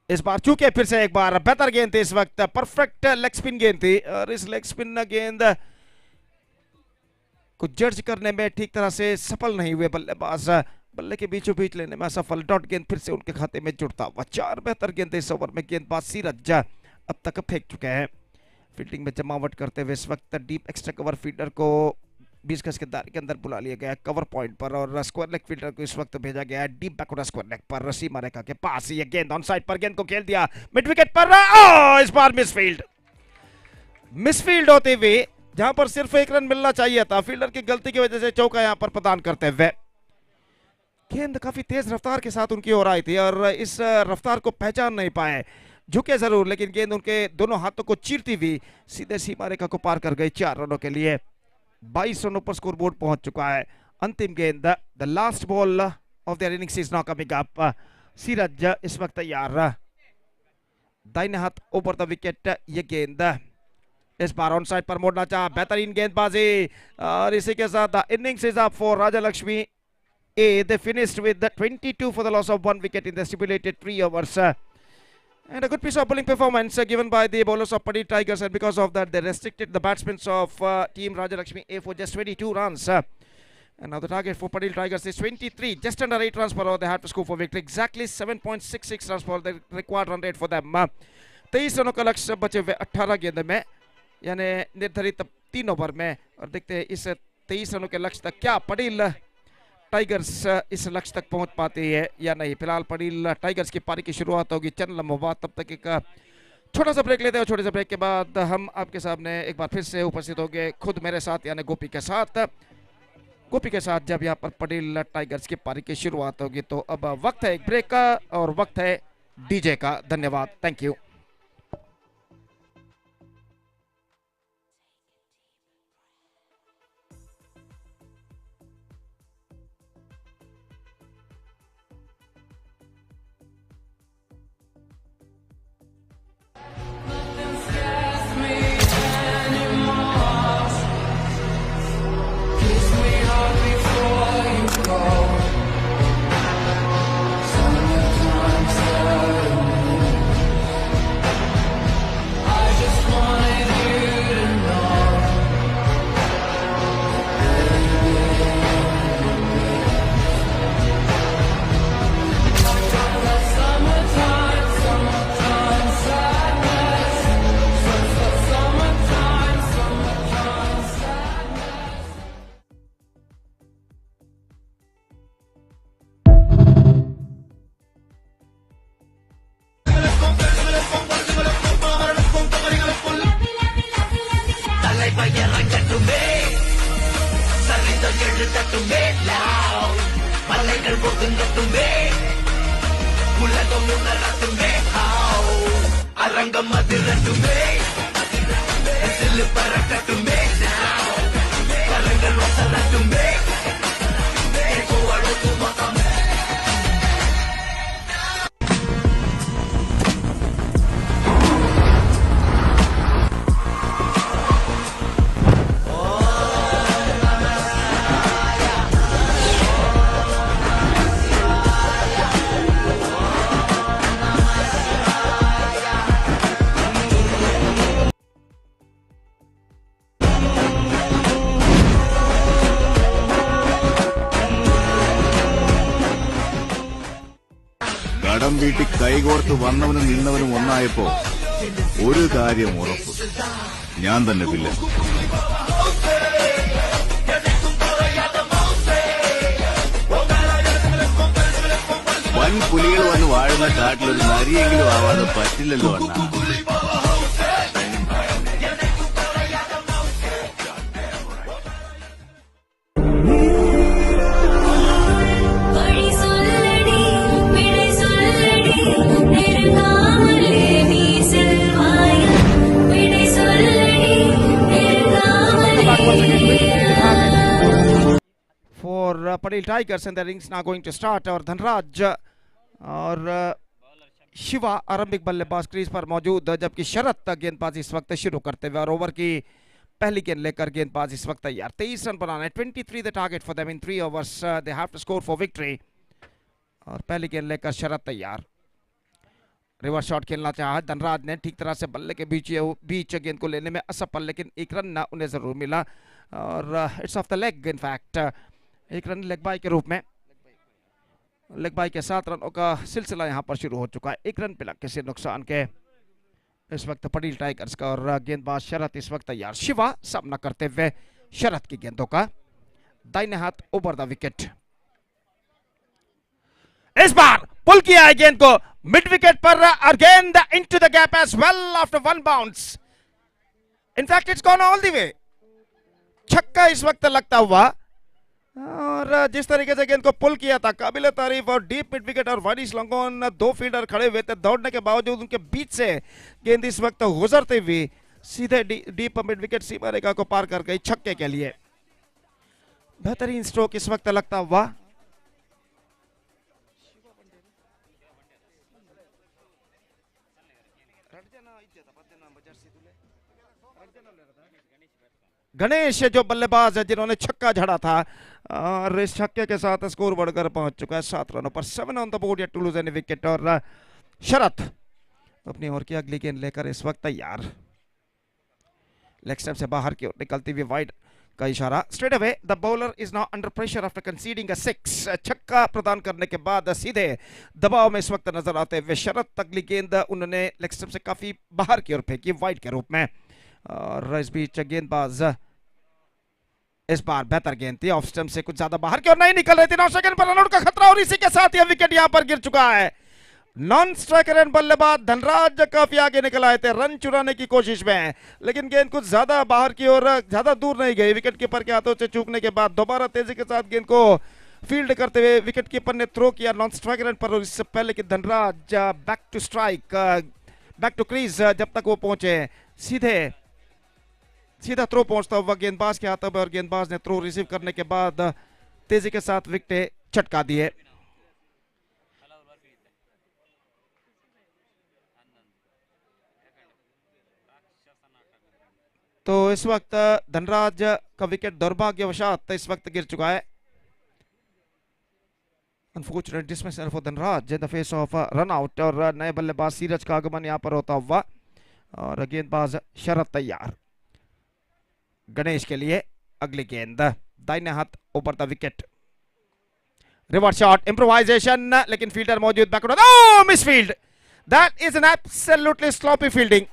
इस बार चूके फिर से एक बार बेहतर गेंद थी इस वक्त। परफेक्ट लेग स्पिन गेंद थी और इस लेग स्पिन गेंद को जज करने में ठीक तरह से सफल नहीं हुए बल्लेबाज। बल्ले के बीचों बीच लेने में असफल। डॉट गेंद फिर से उनके खाते में जुड़ता हुआ। 4 बेहतर गेंद इस ओवर में गेंदबाज सीरज अब तक फेंक चुके हैं। फील्डिंग में जमावट करते हुए इस वक्त डीप एक्स्ट्रा कवर फील्डर को 20 गज के दायरे के अंदर बुला लिया गया है कवर पॉइंट पर, और स्क्वायर लेग फील्डर को इस वक्त भेजा गया है डीप बैकवर्ड स्क्वायर लेग पर, सीमा रेखा के पास। ये गेंद ऑन साइड पर, गेंद को खेल दिया मिड विकेट पर, इस बार मिसफील्ड होते हुए, जहां पर सिर्फ 1 रन मिलना चाहिए था, फील्डर की गलती की वजह से चौका यहां पर प्रदान करते हुए। गेंद काफी तेज रफ्तार के साथ उनकी ओर आई थी और इस रफ्तार को पहचान नहीं पाए, झुके जरूर, लेकिन गेंद उनके दोनों हाथों को चीरती हुई सीधे सीमा रेखा को पार कर गई 4 रनों के लिए। 22 रनों पर स्कोर बोर्ड पहुंच चुका है। अंतिम गेंद, the last ball of their innings is now coming up. Series इस वक्त तैयार, दाहिने हाथ ऊपर द विकेट। ये गेंद इस बार ऑन साइड पर मोड़ना चाहा, बेहतरीन गेंदबाजी, और इसी के साथ the innings is up for Rajalakshmi A. They finished with the 22 for the loss of 1 wicket in the stipulated 3 overs. And a good piece of bowling performance given by the bowlers of Padil Tigers, and because of that they restricted the batsmen of team Rajalakshmi A for just 22 runs. And now the target for Padil Tigers is 23, just under 8 runs per over. They have to score for victory. Exactly 7.66 runs per the required run rate for them. 23 रनों का लक्ष्य बचे हुए 18 गेंद में, यानी निर्धारित 3 over में, और देखते हैं इस 23 रनों के लक्ष्य तक क्या पटेल टाइगर्स इस लक्ष्य तक पहुंच पाती है या नहीं। फिलहाल पटेल टाइगर्स की पारी की शुरुआत होगी चंद लम्हों बाद। तब तक एक छोटा सा ब्रेक लेते हैं, और छोटे से ब्रेक के बाद हम आपके सामने एक बार फिर से उपस्थित होंगे, खुद मेरे साथ यानी गोपी के साथ जब यहाँ पर पटेल टाइगर्स की पारी की शुरुआत होगी। तो अब वक्त है एक ब्रेक का और वक्त है डीजे का। धन्यवाद, थैंक यू। കടം വീട്ടി കൈകോർത്ത് വന്നവനും നിന്നവനും ഒന്നായപ്പോ ഒരു കാര്യം ഉറപ്പ്, ഞാൻ തന്നെ വില്ലൻ. വൻ പുലികൾ വന്ന് വാഴുന്ന കാട്ടിലൊരു നരിയെങ്കിലും ആവാതെ പറ്റില്ലല്ലോ അണ്ണാ. For Padil Tigers, and the innings now going to start. और धनराज और शिवा आरंभिक बल्लेबाज क्रीज पर मौजूद, जबकि शरत गेंदबाजी इस वक्त शुरू करते हुए, और ओवर की पहली गेंद लेकर गेंदबाज इस वक्त तैयार। 23 रन बनाना है, 23 the target for them in 3 overs. They have to score for victory. और पहली गेंद लेकर शरत तैयार। रिवर्स शॉट खेलना चाहा धनराज ने, ठीक तरह से बल्ले के बीच गेंद को लेने में असफल, लेकिन 1 रन उन्हें जरूर मिला, और it's off the leg. In fact 1 run leg bye के रूप में, लेग बाई के 7 रनों का सिलसिला यहां पर शुरू हो चुका है, 1 रन पिलक किसी नुकसान के। इस वक्त पटेल टाइगर्स का, और गेंदबाज शरद इस वक्त तैयार। शिवा सामना करते हुए शरद की गेंदों का, दाहिने हाथ ओवर द विकेट। इस बार पुल किया है गेंद को मिड विकेट पर, और गेंद into the gap as well after one bounce. In fact it's gone all the way. छक्का इस वक्त लगता हुआ, और जिस तरीके से गेंद को पुल किया था काबिल तारीफ, और डीप मिड विकेट और वाइडिश लॉन्गॉन, दो फील्डर खड़े हुए थे, दौड़ने के बावजूद उनके बीच से गेंद इस वक्त गुजरते हुए सीधे डीप मिड विकेट सीमा रेखा को पार कर गई छक्के के लिए। बेहतरीन स्ट्रोक इस वक्त लगता हुआ। गणेश जो बल्लेबाज है जिन्होंने छक्का झड़ा था, और इस छक्के के साथ स्कोर बढ़कर पहुंच चुका है 7 रनों पर, 7 on the board, to lose any wicket. और शरद अपनी ओर की अगली गेंद लेकर इस वक्त तैयार। लेग स्टंप से बाहर की ओर निकलती हुई वाइड का इशारा। Straight away the bowler is now under pressure after conceding a 6। छक्का प्रदान करने के बाद सीधे दबाव में इस वक्त नजर आते हुए शरद। अगली गेंद उन्होंने लेग स्टंप से काफी बाहर की ओर फेंकी वाइड के रूप में, और इस बीच गेंदबाज इस बार बेहतर गेंद थी, ऑफ स्टंप से कुछ ज्यादा बाहर की ओर नहीं निकल रही थी। 9 सेकंड पर रनआउट का खतरा, और इसी के साथ यह विकेट यहां पर गिर चुका है। नॉन स्ट्राइकर एंड बल्लेबाज धनराज काफी आगे निकल आए थे रन चुराने की कोशिश में, लेकिन गेंद कुछ ज्यादा बाहर की ओर, ज्यादा दूर नहीं गई। विकेट कीपर के हाथों से चूकने के बाद दोबारा तेजी के साथ गेंद को फील्ड करते हुए विकेट कीपर ने थ्रो किया नॉन स्ट्राइकर एंड पर, इससे पहले कि Dhanraj back to strike, back to crease जब तक वो पहुंचे, सीधा थ्रो पहुंचता हुआ गेंदबाज के हाथों में, और गेंदबाज ने थ्रो रिसीव करने के बाद तेजी के साथ विकेट चटका दिए। तो इस वक्त धनराज का विकेट दुर्भाग्यवशात इस वक्त गिर चुका है। Unfortunate dismissal for Dhanraj in the face of run out, और नए बल्लेबाज सीरज का आगमन यहां पर होता हुआ, और गेंदबाज शरद तैयार। गणेश के लिए अगली गेंद, दाहिने हाथ ऊपर the wicket. Reverse shot improvisation, लेकिन फील्डर मौजूद backward, oh misfield, that is an absolutely sloppy fielding.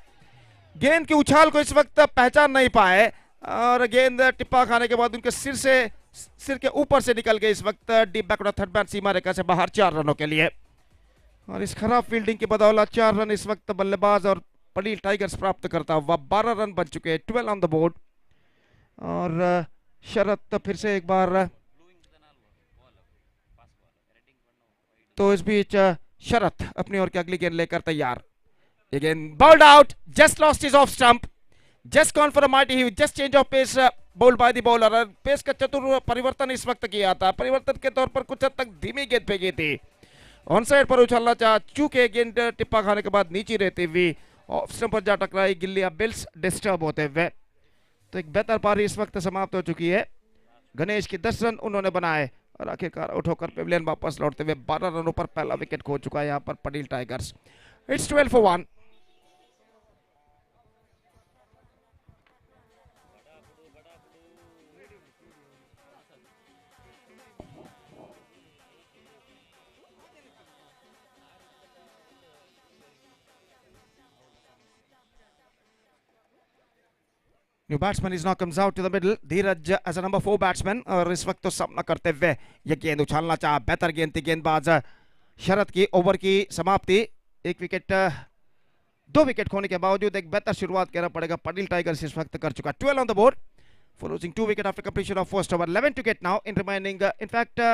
गेंद की उछाल को इस वक्त पहचान नहीं पाए, और गेंद टिप्पा खाने के बाद उनके सिर के ऊपर से निकल गई इस वक्त डीप बैकवर्ड थर्ड मैन सीमा रेखा से बाहर 4 रनों के लिए। और इस खराब फील्डिंग की बदौलत 4 रन इस वक्त बल्लेबाज और पटेल टाइगर्स प्राप्त करता हुआ 12 रन बन चुके हैं, 12 ऑन द बोर्ड। और शरद तो फिर से एक बार, तो इस बीच शरद अपनी ओर की अगली गेंद लेकर तैयार। ये गेंद bowled out, just lost his off stump, just gone for a mighty hit, just change of pace bowled by the bowler. Pace का चतुर परिवर्तन इस वक्त किया था, परिवर्तन के तौर पर कुछ हद तक धीमी गेंद फेंकी थी, ऑन साइड पर उछलना चाहा, चूंकि गेंद टिप्पा खाने के बाद नीचे रहती हुई ऑफ स्टंप पर जा टकराई, गिल्लियां बिल्स डिस्टर्ब होते हुए। तो एक बेहतर पारी इस वक्त समाप्त हो चुकी है। गणेश की 10 रन उन्होंने बनाए, और आखिरकार आउट होकर पेविलियन वापस लौटते हुए 12 रनों पर पहला विकेट खो चुका है यहाँ पर Patel tigers. It's 12 for 1। New batsman is now comes out to the middle. Dheeraj as a number 4 batsman, और इस वक्त तो सामना करते हुए ये गेंद उछालना चाहा, बेहतर गेंद थी गेंदबाज शरद की। ओवर की समाप्ति, 1 विकेट, 2 विकेट खोने के बावजूद एक बेहतर शुरुआत कहना पड़ेगा पटेल टाइगर्स इस वक्त कर चुका। 12 on the board for losing 2 wicket after completion of first over. 11 to get now in remaining, in fact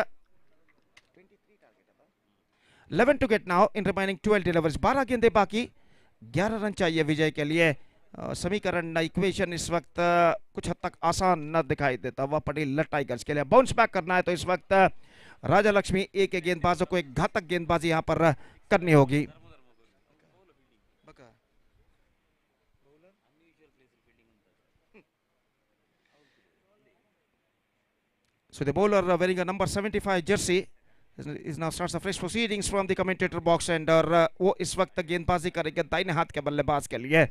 11 to get now in remaining 12 deliveries. 12 गेंदें बाकी, 11 रन चाहिए विजय के लिए। समीकरण इक्वेशन इस वक्त कुछ हद तक आसान न दिखाई देता हुआ पटेल टाइगर्स के लिए। बाउंस बैक करना है तो इस वक्त राजा लक्ष्मी ए के गेंदबाजों को एक घातक गेंदबाजी यहां पर करनी होगी। So the bowler wearing a number 75 jersey is now starts the fresh proceedings from the commentator box, and वो इस वक्त गेंदबाजी करेंगे दाहिने हाथ के बल्लेबाज के लिए।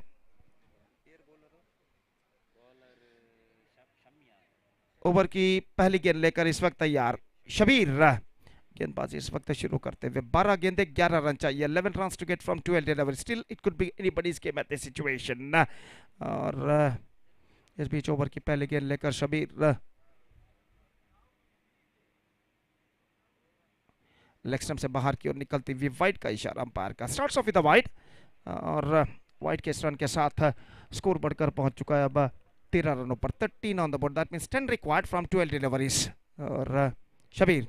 ओवर की पहली गेंद लेकर इस वक्त तैयार शबीर, गेंदबाजी इस वक्त शुरू करते हुए 12 गेंदे 11 रन चाहिए, 11 run to get from 12 delivery, still it could be anybody's game at this situation. और इस बीच ओवर की पहली गेंद लेकर शबीर लेग स्टंप से बाहर की ओर निकलती हुई वाइड का इशारा अंपायर का, starts of with the wide. और वाइड के इस रन के साथ स्कोर बढ़कर पहुंच चुका है अब 13 रनों पर, 13 on the board, that means 10 required from 12 deliveries. और शबीर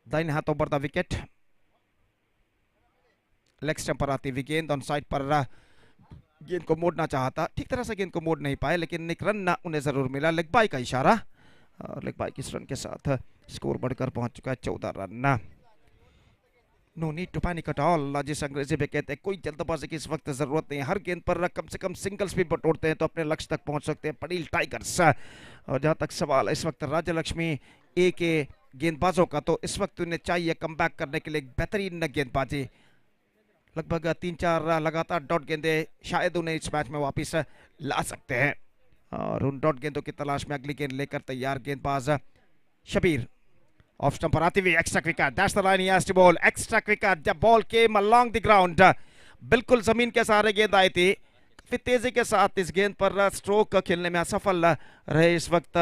दाहिने हाथ over the wicket, leg stump पर आती हुई गेंद ऑन साइड पर गेंद को मोड़ना चाहता, ठीक तरह से गेंद को मोड़ नहीं पाए, लेकिन एक रन उन्हें जरूर मिला, लेग बाई का इशारा। और लेग बाई की इस रन के साथ स्कोर बढ़कर पहुंच चुका है 14 run. No need to panic at all, जिस अंग्रेजी में कहते हैं कोई जल्दबाजी की इस वक्त जरूरत नहीं है, हर गेंद पर कम से कम सिंगल्स भी बटोरते हैं तो अपने लक्ष्य तक पहुंच सकते हैं पटेल टाइगर्स। और जहां तक सवाल इस वक्त राजलक्ष्मी ए के गेंदबाजों का, तो इस वक्त उन्हें चाहिए कमबैक करने के लिए एक बेहतरीन गेंदबाजी, लगभग 3-4 लगातार डॉट गेंदे शायद उन्हें इस मैच में वापस ला सकते हैं। और उन डॉट गेंदों की तलाश में अगली गेंद लेकर तैयार गेंदबाज शबीर, ऑफ स्टंप पर आती हुई extra quicker, that's the line he has to bowl, extra quicker, the ball came along the ground, बिल्कुल जमीन के सहारे गेंद आई थी, काफी तेजी के साथ इस गेंद पर स्ट्रोक खेलने में असफल रहे इस वक्त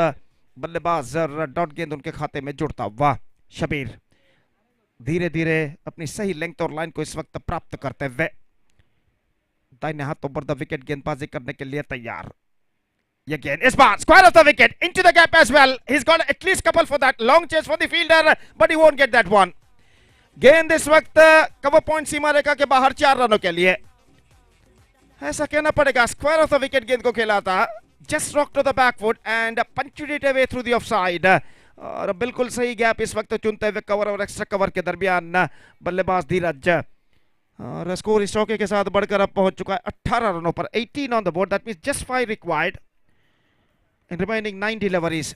बल्लेबाज, डॉट गेंद उनके खाते में जुड़ता हुआ शबीर धीरे धीरे अपनी सही लेंथ और लाइन को इस वक्त प्राप्त करते हुए दाहिने हाथ ओवर द विकेट गेंदबाजी करने के लिए तैयार। Again, is bar square of the wicket into the gap as well. He's got at least couple for that long chase for the fielder, but he won't get that one. गेंद इस वक्त cover point सीमा रेखा के बाहर 4 रनों के लिए, ऐसा कहना पड़ेगा। स्क्वायर ऑफ द विकेट गेंद को खेला था, just rock to the back foot and punched it away through the offside. और बिल्कुल सही गैप इस वक्त चुनते हुए कवर और एक्स्ट्रा कवर के दरमियान बल्लेबाज धीरज, और स्कोर इस चौके के साथ बढ़कर अब पहुंच चुका है 18 रनों पर, 18 on the board, that means just 5 required in remaining 9 deliveries.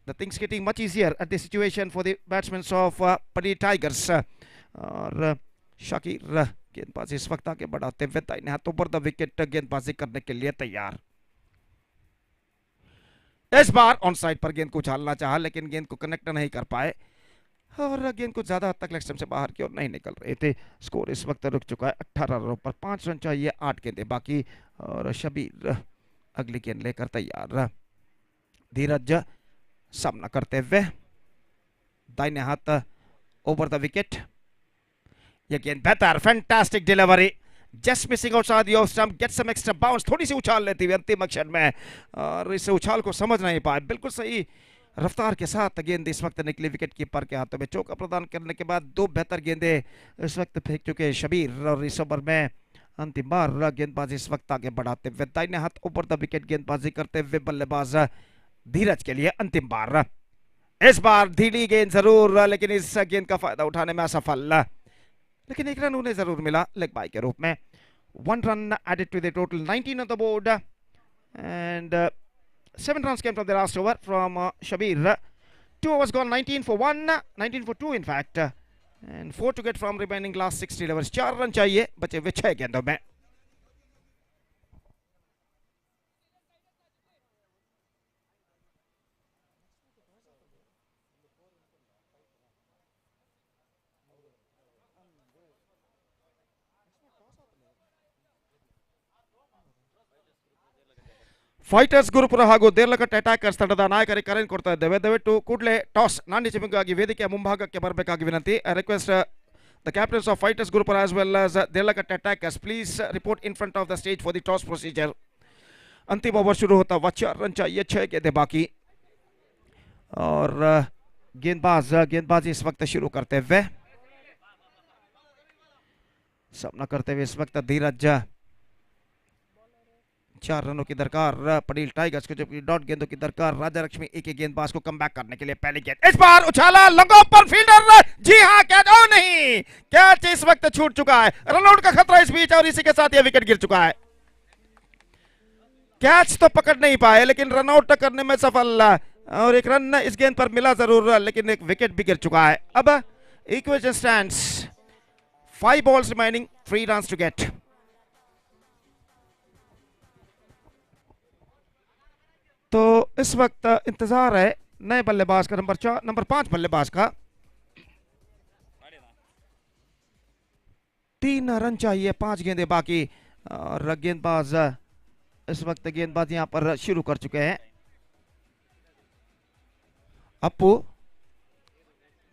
The things getting much easier at the situation for the batsmen of Paddy Tigers. और शाकिर गेंदबाजी इस वक्त आगे बढ़ाते हुए दाहिने हाथ ओवर द विकेट गेंदबाजी करने के लिए तैयार। इस बार ऑन साइड पर गेंद को उछालना चाहा, लेकिन गेंद को कनेक्ट नहीं कर पाए और गेंद को ज्यादा हद तक लेग स्टंप से बाहर की ओर नहीं निकल रहे थे। स्कोर इस वक्त रुक चुका है 18 रनों पर, 5 रन चाहिए, 8 गेंदें बाकी। और शबीर अगली गेंद लेकर तैयार, धीरज सामना करते हुए दाहिने हाथ ओवर द विकेट, ये गेंद बेहतर, fantastic delivery, just missing outside the off stump, get some extra bounce, थोड़ी सी उछाल लेती हुई अंतिम अक्षर में, और इस उछाल को समझ नहीं पाए, बिल्कुल सही रफ्तार के साथ गेंद इस वक्त निकली विकेट कीपर के हाथों में। चौका प्रदान करने के बाद 2 बेहतर गेंदे इस वक्त फेंक चुके शबीर, और इस ओवर में अंतिम बार गेंदबाजी इस वक्त आगे बढ़ाते हुए दाहिने हाथ ओवर द विकेट गेंदबाजी करते हुए बल्लेबाज धीरज के लिए अंतिम बार। इस बार धीली गेंद जरूर, लेकिन इस गेंद का फायदा उठाने में असफल, लेकिन 1 रन उन्हें जरूर मिला लेग बाई के रूप में। 1 run added to the total, 19 on the board and 7 runs came from the last over from Shabir. 2 overs gone, 19 for 1, 19 for 2 in fact, and 4 to get from remaining last 6 deliveries. 4 run चाहिए बचे हुए 6 गेंदों में। Fighters Gurupura ಹಾಗೂ Deralakatte attackers ತಂಡದ ನಾಯಕರಿಗೆ ಕರೆ ಕೊಡ್ತಾ ಇದ್ದೇವೆ, ದಯವಿಟ್ಟು ಕೂಡಲೇ ಟಾಸ್ ನಾಣ್ಯ ಚಿಮುಗಾಗಿ ವೇದಿಕೆಯ ಮುಂಭಾಗಕ್ಕೆ ಬರಬೇಕಾಗಿ ವಿನಂತಿ. I request the captains of fighters Gurupura as well as Derlakatte attackers please report in front of the stage for the toss procedure. अंतिम ओवर शुरू होता हुआ, 4 रन चाहिए, 6 गेंदें बाकी, और गेंदबाजी इस वक्त शुरू करते हुए सामना करते हुए इस वक्त धीरज, 4 रनों की दरकार पटेल टाइगर्स को, जबकि डॉट गेंदों की दरकार राजालक्ष्मी एक गेंदबाज को कमबैक करने के लिए। पहली गेंद इस बार उछाला, लंगों पर फील्डर, जी हां कैच, ओ नहीं, कैच इस वक्त छूट चुका है, रनआउट का खतरा इस बीच, और इसी के साथ यह विकेट गिर चुका है। कैच तो पकड़ नहीं पाए, लेकिन रनआउट करने में सफल, और 1 रन इस गेंद पर मिला जरूर, लेकिन एक विकेट भी गिर चुका है। अब equation stands 5 balls remaining, 3 runs to get। तो इस वक्त इंतजार है नए बल्लेबाज का, नंबर 5 बल्लेबाज का, 3 रन चाहिए, 5 गेंदें बाकी और गेंदबाज इस वक्त गेंदबाज यहां पर शुरू कर चुके हैं। अपू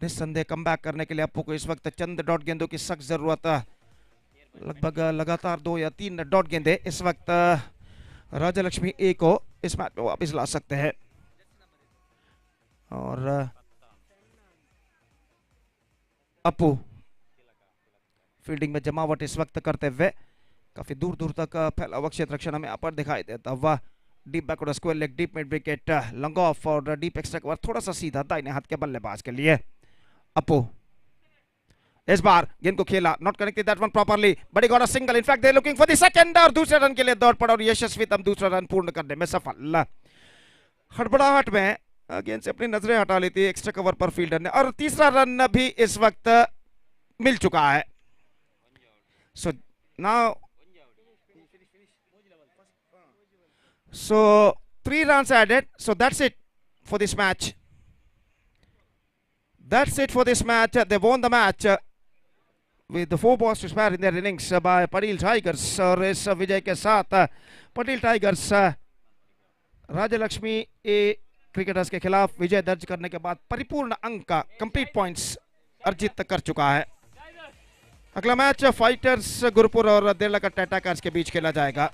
निस्संदेह कम बैक करने के लिए अपू को इस वक्त चंद डॉट गेंदों की सख्त जरूरत है। लगभग लगातार 2 या 3 डॉट गेंदें इस वक्त राजा लक्ष्मी ए को इस मैच में वापस ला सकते हैं। और अपू फील्डिंग में जमावट इस वक्त करते हुए काफी दूर दूर तक फैला हुआ क्षेत्र रक्षण हमें यहाँ पर दिखाई देता हुआ। Deep backward square leg, deep mid wicket, long off और डीप एक्स्ट्रा कवर, थोड़ा सा सीधा दाहिने हाथ के बल्लेबाज के लिए। अपू इस बार गेंद को खेला, not connected that one properly, but he got a single, in fact they looking for the second, और दूसरे रन के लिए दौड़ पड़ा और यशस्वी तम दूसरा रन पूर्ण करने में सफल। हड़बड़ाहट में गेंद से अपनी नजरें हटा ली थी एक्स्ट्रा कवर पर फील्डर ने, और तीसरा रन भी इस वक्त मिल चुका है। So now 3 runs added, so that's it for this match. That's it for this match. They won the match with the 4 balls to spare in their innings by Padil Tigers, और इस विजय के साथ Patel tigers Rajalakshmi ए cricketers के खिलाफ विजय दर्ज करने के बाद परिपूर्ण अंक का कंप्लीट पॉइंट्स अर्जित कर चुका है। अगला मैच फाइटर्स गुरुपुर और देरलाकट्टा अटैकर्स के बीच खेला जाएगा।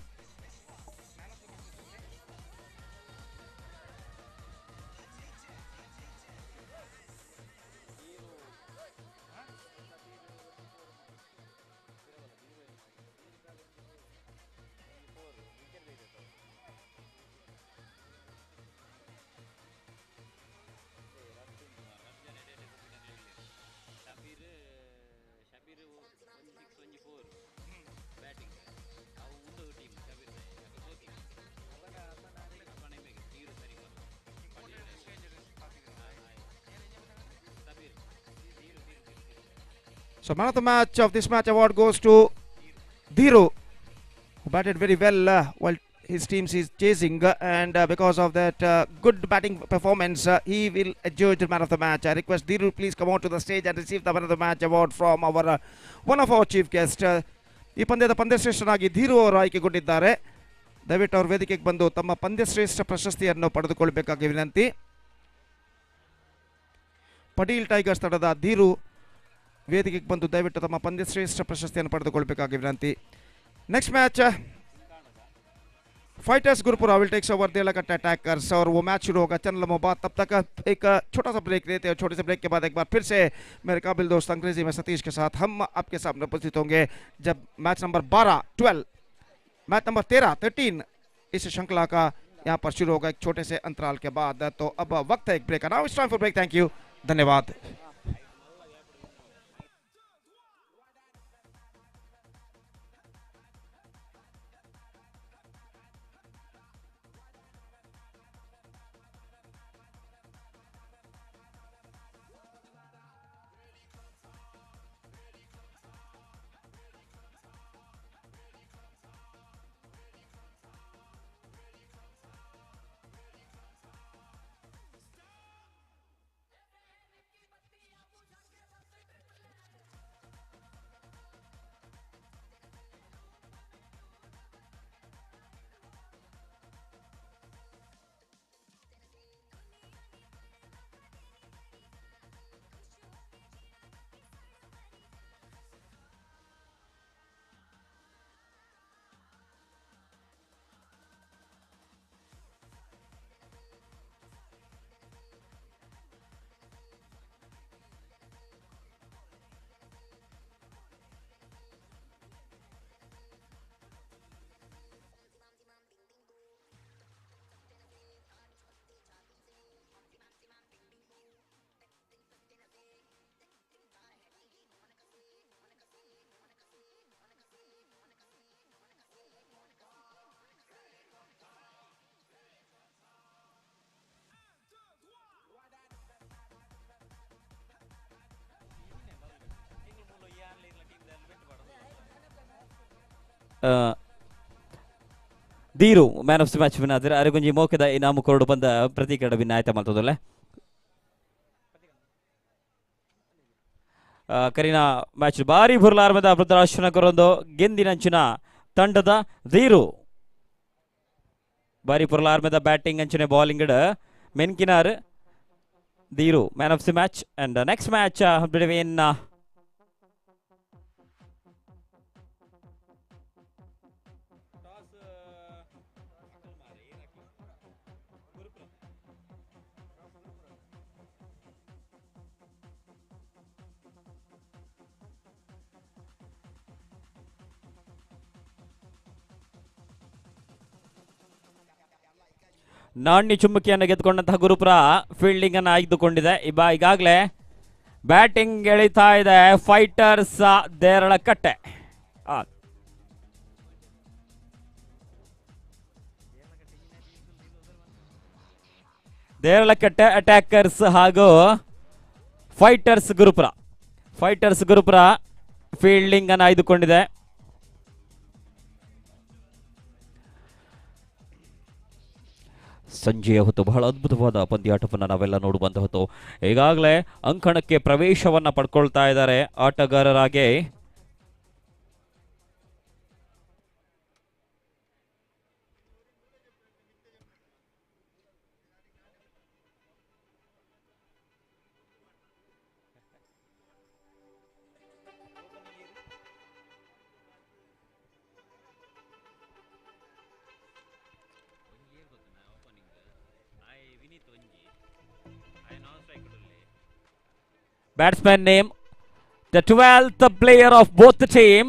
So man of the match of this match award goes to Dhiru, who batted very well while his team is chasing, and because of that good batting performance, he will adjudge the man of the match. I request Dhiru please come on to the stage and receive the man of the match award from our one of our chief guests. ಈ ಪಂದ್ಯದ ಪಂದ್ಯಶ್ರೇಷ್ಠನಾಗಿ ಧೀರು ಅವರು ಆಯ್ಕೆಗೊಂಡಿದ್ದಾರೆ. ದಯವಿಟ್ಟು ಅವರು ವೇದಿಕೆಗೆ ಬಂದು ತಮ್ಮ ಪಂದ್ಯಶ್ರೇಷ್ಠ ಪ್ರಶಸ್ತಿಯನ್ನು ಪಡೆದುಕೊಳ್ಳಬೇಕಾಗಿ ವಿನಂತಿ. ಪಟೇಲ್ ಟೈಗರ್ಸ್ ತಂಡದ ಧೀರು ವೇದಿಕೆಗೆ ಬಂದು ದಯವಿಟ್ಟು ತಮ್ಮ ಪಂದ್ಯಶ್ರೇಷ್ಠ ಪ್ರಶಸ್ತಿಯನ್ನು ಪಡೆದುಕೊಳ್ಳಬೇಕಾಗಿ ವಿನಂತಿ. Next match fighters Gurupura will takes over Derlakatte attackers, और वो मैच शुरू होगा चंद लम्हों बाद। तब तक एक छोटा सा ब्रेक लेते हैं, छोटे से ब्रेक के बाद एक बार फिर से मेरे काबिल दोस्त अंग्रेजी में सतीश के साथ हम आपके सामने उपस्थित होंगे जब मैच नंबर 12 मैच नंबर 13 इस श्रृंखला का यहाँ पर शुरू होगा एक छोटे से अंतराल के बाद। तो अब वक्त है एक ब्रेक का। Now it's time for break. Thank you, धन्यवाद। ಧೀರು man of the match win ಆದರೆ ಅರೆಗೊಂಜಿ ಮೋಕದ ಇನಾಮು ಕೊರಡು ಬಂದ ಪ್ರತೀಕರಣ ವಿನ್ ಆಯ್ತಾ ಮಾಡ್ತದಲ್ಲ. ಕರಿನ ಮ್ಯಾಚ್ ಭಾರಿ ಬುರ್ಲಾರ್ಮದ ಪ್ರದರ್ಶನ ಕೊರೊಂದು ಗೆಂದಿನಂಚಿನ ತಂಡದ ಧೀರು ಭಾರಿ ಪುರ್ಲಾರ್ಮದ ಬ್ಯಾಟಿಂಗ್ ಅಂಚನೆ ಬಾಲಿಂಗ್ ಮೆನ್ಕಿನಾರ್ ಧೀರು man of the match and next match between ನಾಣ್ಯ ಚುಮ್ಮಕಿಯನ್ನು ಗೆದ್ದುಕೊಂಡಂತಹ ಗುರುಪುರ ಫೀಲ್ಡಿಂಗ್ ಅನ್ನು ಆಯ್ದುಕೊಂಡಿದೆ. ಈಗಾಗಲೇ ಬ್ಯಾಟಿಂಗ್ ಎಳಿತಾ ಇದೆ ಫೈಟರ್ಸ್ ದೇರಳಕಟ್ಟೆ. ದೇರಳಕಟ್ಟೆ ಅಟ್ಯಾಕರ್ಸ್ ಹಾಗೂ ಫೈಟರ್ಸ್ ಗುರುಪುರ ಫೀಲ್ಡಿಂಗ್ ಅನ್ನು ಆಯ್ದುಕೊಂಡಿದೆ. ಸಂಜೆಯ ಹೊತ್ತು ಬಹಳ ಅದ್ಭುತವಾದ ಪಂದ್ಯಾಟವನ್ನು ನಾವೆಲ್ಲ ನೋಡುವಂತಹದ್ದು. ಈಗಾಗಲೇ ಅಂಕಣಕ್ಕೆ ಪ್ರವೇಶವನ್ನು ಪಡ್ಕೊಳ್ತಾ ಇದ್ದಾರೆ ಆಟಗಾರರಾಗಿ. Batsman name, the 12th player of both the team.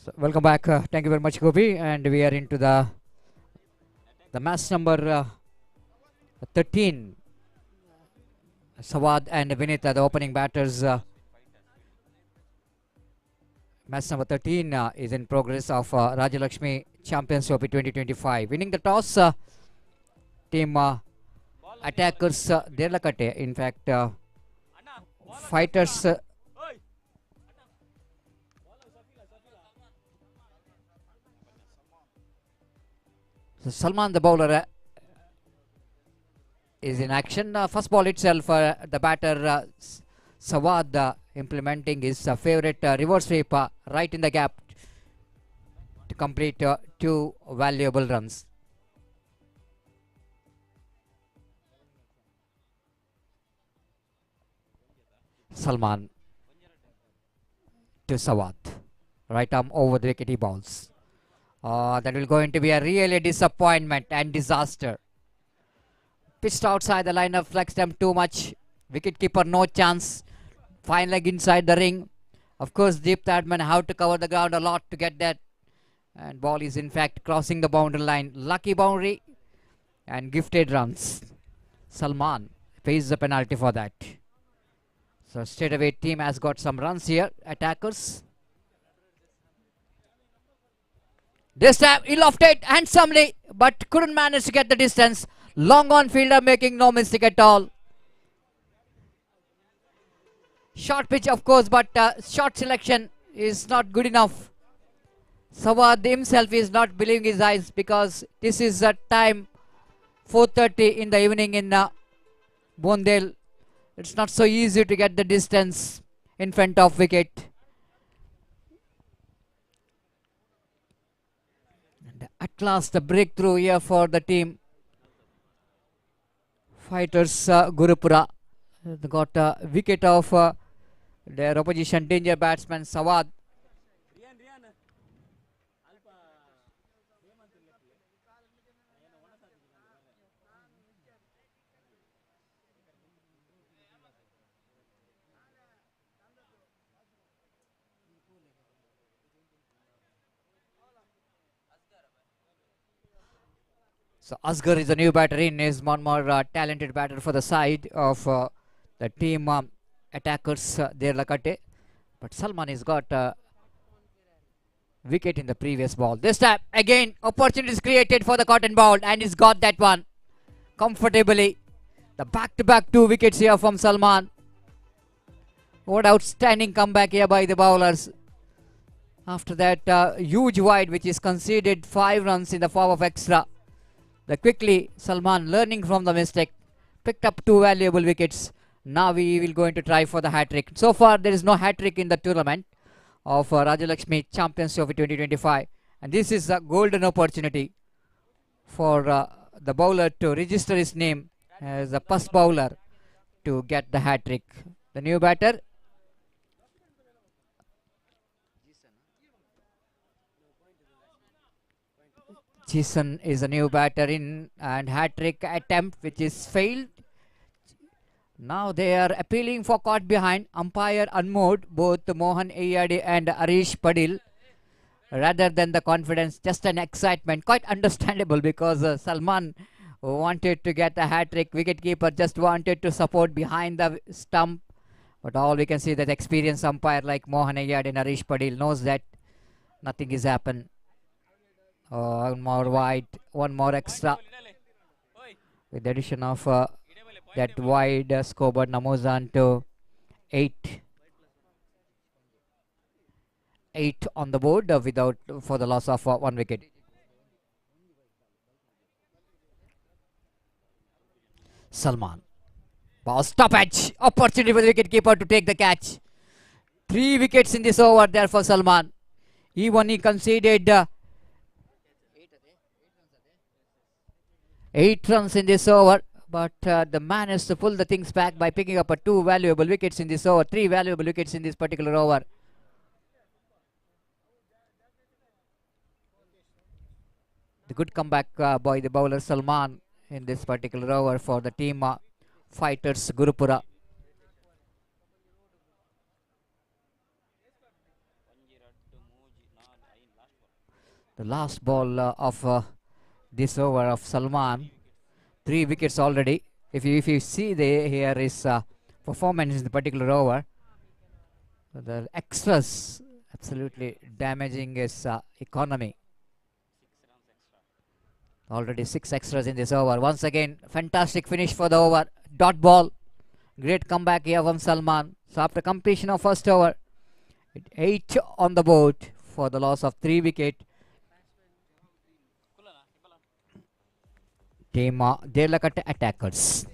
So, welcome back. Thank you very much, Gopi. And we are into the match number 13. Sawad and Vinita, the opening batters. Match number 13 is in progress of Rajalakshmi Champions Trophy 2025. Winning the toss, team attackers Derlakate. In fact, fighters. So Salman, the bowler, is in action. First ball itself, the batter Sawad implementing his favorite reverse sweep right in the gap to complete 2 valuable runs. Salman to Sawad, right arm over the wicket he bowls. That will going to be a really disappointment and disaster. Pitched outside the line of flexed them too much. Wicketkeeper no chance. Fine leg inside the ring. Of course, Deep Tadman have to cover the ground a lot to get that. And ball is in fact crossing the boundary line. Lucky boundary and gifted runs. Salman pays the penalty for that. So straight away team has got some runs here. Attackers. This time he lofted handsomely but couldn't manage to get the distance. Long on fielder making no mistake at all. Short pitch of course, but short selection is not good enough. Sawad himself is not believing his eyes because this is a time 4:30 in the evening in Bondel. It's not so easy to get the distance in front of wicket. And at last the breakthrough here for the team. Fighters Gurupura. They got a wicket of their opposition danger batsman Sawad. So Asghar is a new batter in, is one more talented batter for the side of the team attackers there Lakate. But Salman has got wicket in the previous ball. This time again opportunities created for the cotton ball, and he's got that one comfortably. The back-to-back 2 wickets here from Salman. What outstanding comeback here by the bowlers. After that huge wide which is conceded 5 runs in the form of extra. Quickly Salman, learning from the mistake, picked up 2 valuable wickets. Now we will going to try for the hat-trick. So far there is no hat-trick in the tournament of Rajalakshmi Champions Trophy 2025, and this is a golden opportunity for the bowler to register his name as the first bowler to get the hat-trick. The new batter, Jason is a new batter in, and hat-trick attempt which is failed. Now they are appealing for caught behind. Umpire unmoved, both Mohan Ayade and Arish Padil. Rather than the confidence, just an excitement. Quite understandable because Salman wanted to get a hat-trick. Wicketkeeper just wanted to support behind the stump. But all we can see that experienced umpire like Mohan Ayade and Arish Padil knows that nothing is happened. One more wide, one more extra. With the addition of that wide scoreboard numbers on to 8. 8 on the board without for the loss of 1 wicket. Salman. Ball stoppage. Opportunity for the wicketkeeper to take the catch. 3 wickets in this over there for Salman. Even he conceded 8 runs in this over. But the man has to pull the things back by picking up 2 valuable wickets in this over. 3 valuable wickets in this particular over. The good comeback by the bowler Salman in this particular over for the team fighters Gurupura. The last ball of this over of Salman. 3 wickets already. If you see here is performance in the particular over, the extras absolutely damaging his economy. Already 6 extras in this over. Once again, fantastic finish for the over. Dot ball. Great comeback here from Salman. So after completion of first over, 8 on the board for the loss of 3 wicket. Team Derlakat attackers.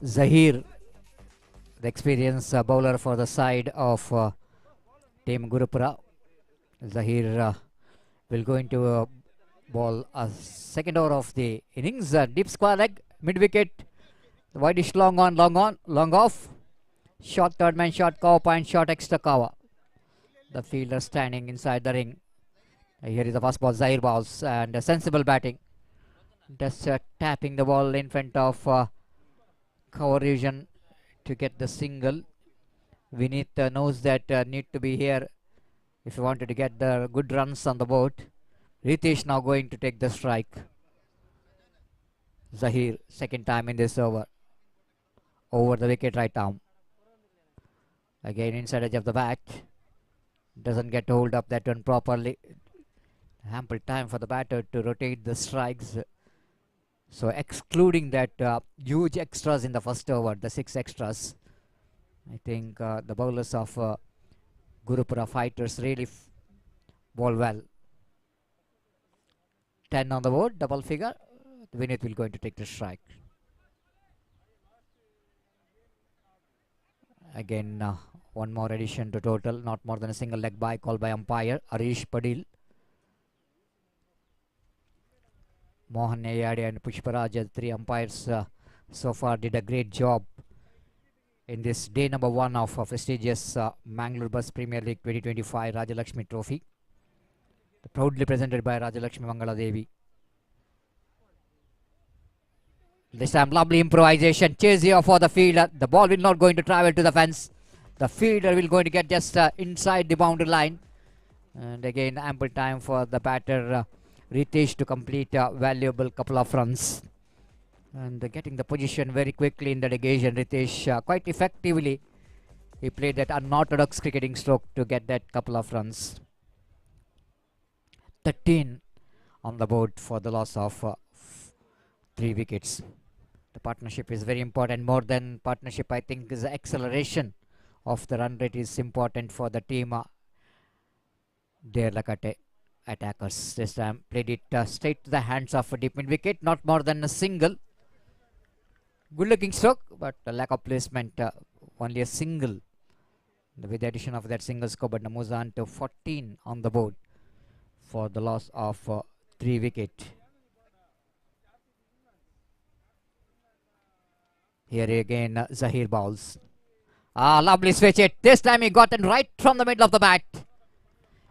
Zahir, the experienced bowler for the side of team Gurupura. Zahir will go into ball a second over of the innings. Deep square leg, mid wicket, wideish long on, long off. Short third man, short cover point, short extra cover. The fielder standing inside the ring. Here is the first ball. Zahir balls and sensible batting. Just tapping the ball in front of cover region to get the single. Vineet knows that need to be here if you wanted to get the good runs on the board. Ritesh now going to take the strike. Zahir, second time in this over. Over the wicket right arm. Again inside edge of the bat. Doesn't get hold of that one properly. Ample time for the batter to rotate the strikes. So excluding that huge extras in the first over, the 6 extras, I think the bowlers of Gurupura fighters really bowl well. 10 on the board, double figure. Vineet will going to take the strike. Again, one more addition to total, not more than a single leg by called by umpire Arish Padil. Mohan Nayade and Pushparaj, 3 umpires so far did a great job in this day number 1 of prestigious Mangalore Bus Premier League 2025 Rajalakshmi Trophy, proudly presented by Rajalakshmi Mangala Devi. This time lovely improvisation, chase here for the fielder. The ball will not going to travel to the fence. The fielder will going to get just inside the boundary line. And again ample time for the batter Ritesh to complete a valuable couple of runs. And getting the position very quickly in that occasion, Ritesh quite effectively he played that unorthodox cricketing stroke to get that couple of runs. 13 on the board for the loss of 3 wickets. The partnership is very important. More than partnership, I think, is the acceleration of the run rate is important for the team. Rajalakshmi attackers this time played it straight to the hands of a deep mid wicket. Not more than a single. Good looking stroke, but a lack of placement. Only a single. With the addition of that single score, but moves on to 14 on the board for the loss of 3 wickets. Here again Zahir bowls. Lovely switch it. This time he got it right from the middle of the bat.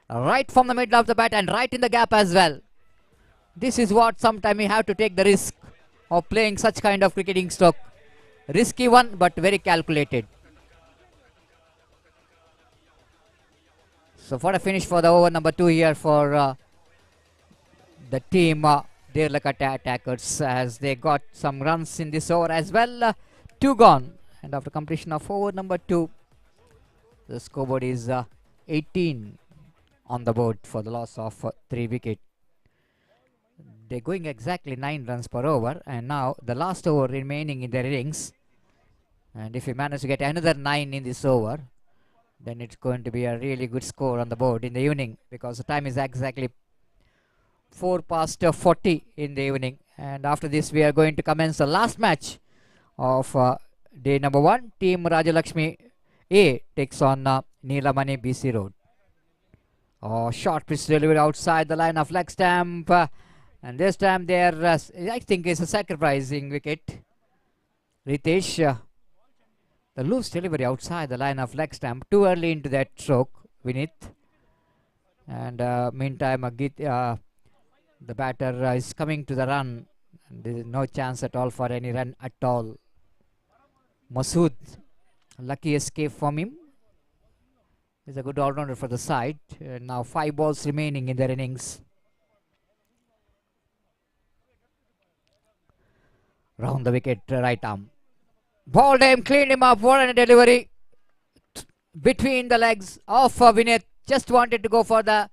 Right from the middle of the bat and right in the gap as well. This is what sometimes you have to take the risk of playing such kind of cricketing stroke. Risky one, but very calculated. So for a finish for the over number 2 here for the team Rajalakshmi attackers, as they got some runs in this over as well. 2 gone, and after completion of over number 2, the scoreboard is 18 on the board for the loss of 3 wickets. They're going exactly 9 runs per over, and now the last over remaining in their innings, and if we manage to get another 9 in this over, then it's going to be a really good score on the board in the evening, because the time is exactly 4 past 40 in the evening. And after this we are going to commence the last match of day number 1. Team Rajalakshmi A takes on Neelamani BC Road. Short pitch delivery outside the line of leg stamp, and this time there I think is a sacrificing wicket. Ritesh, the loose delivery outside the line of leg stamp, too early into that stroke, Vinith. And meantime the batter is coming to the run, and there is no chance at all for any run at all. Masood, lucky escape from him. He's a good all-rounder for the side. Now 5 balls remaining in their innings. Round the wicket, right arm. Balled him, cleaned him up. What a delivery between the legs of Vinith. Just wanted to go for the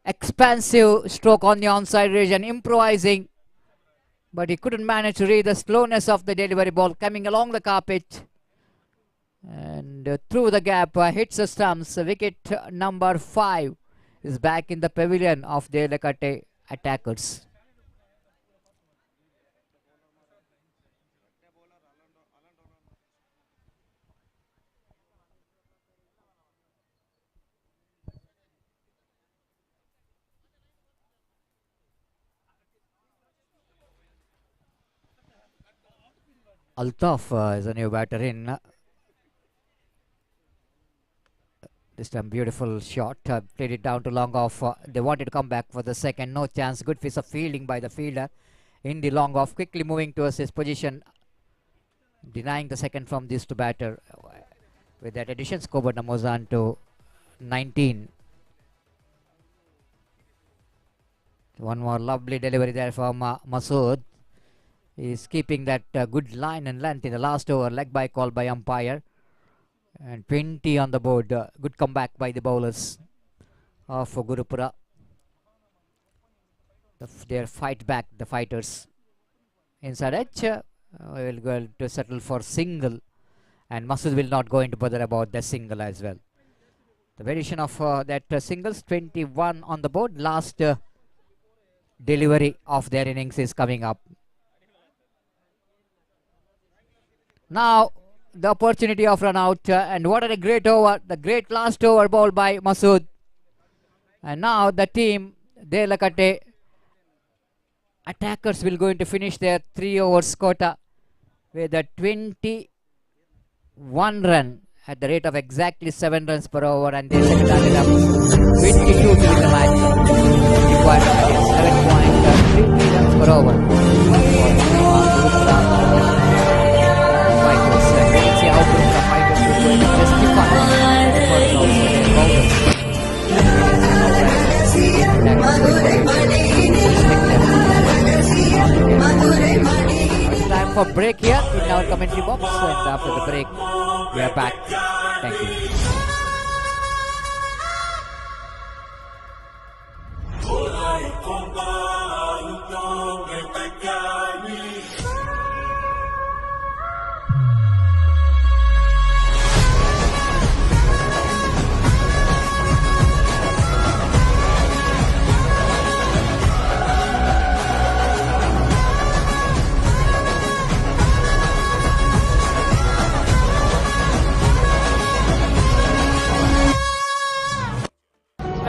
expansive stroke on the onside region, improvising, but he couldn't manage to read the slowness of the delivery. Ball coming along the carpet and through the gap, hits the stumps. Wicket number 5 is back in the pavilion of the Rajalakshmi attackers. Altaf is a new batter in. This time beautiful shot, played it down to long off. They wanted to come back for the second, no chance. Good piece of fielding by the fielder in the long off, quickly moving towards his position, denying the second from this to batter. With that addition, scoreboard moves on to 19. One more lovely delivery there from Masood. He's keeping that good line and length in the last over. Leg by call by umpire. And 20 on the board. Good comeback by the bowlers of Gurupura. Their fight back, the fighters. Inside edge, will go to settle for single. And Masood will not go into bother about the single as well. The variation of that singles, 21 on the board. Last delivery of their innings is coming up. Now the opportunity of run out. And what a great over, the great last over ball by Masood. And now the team, Delakate attackers will going to finish their 3 overs quota with a 21 run at the rate of exactly 7 runs per over, and they set a target of 22 to win the match. Required at 7.33 runs per over. We'll see how the fighters will going to justify the efforts of their bowlers. It's time for break here in our commentary box, and after the break we are back. Thank you.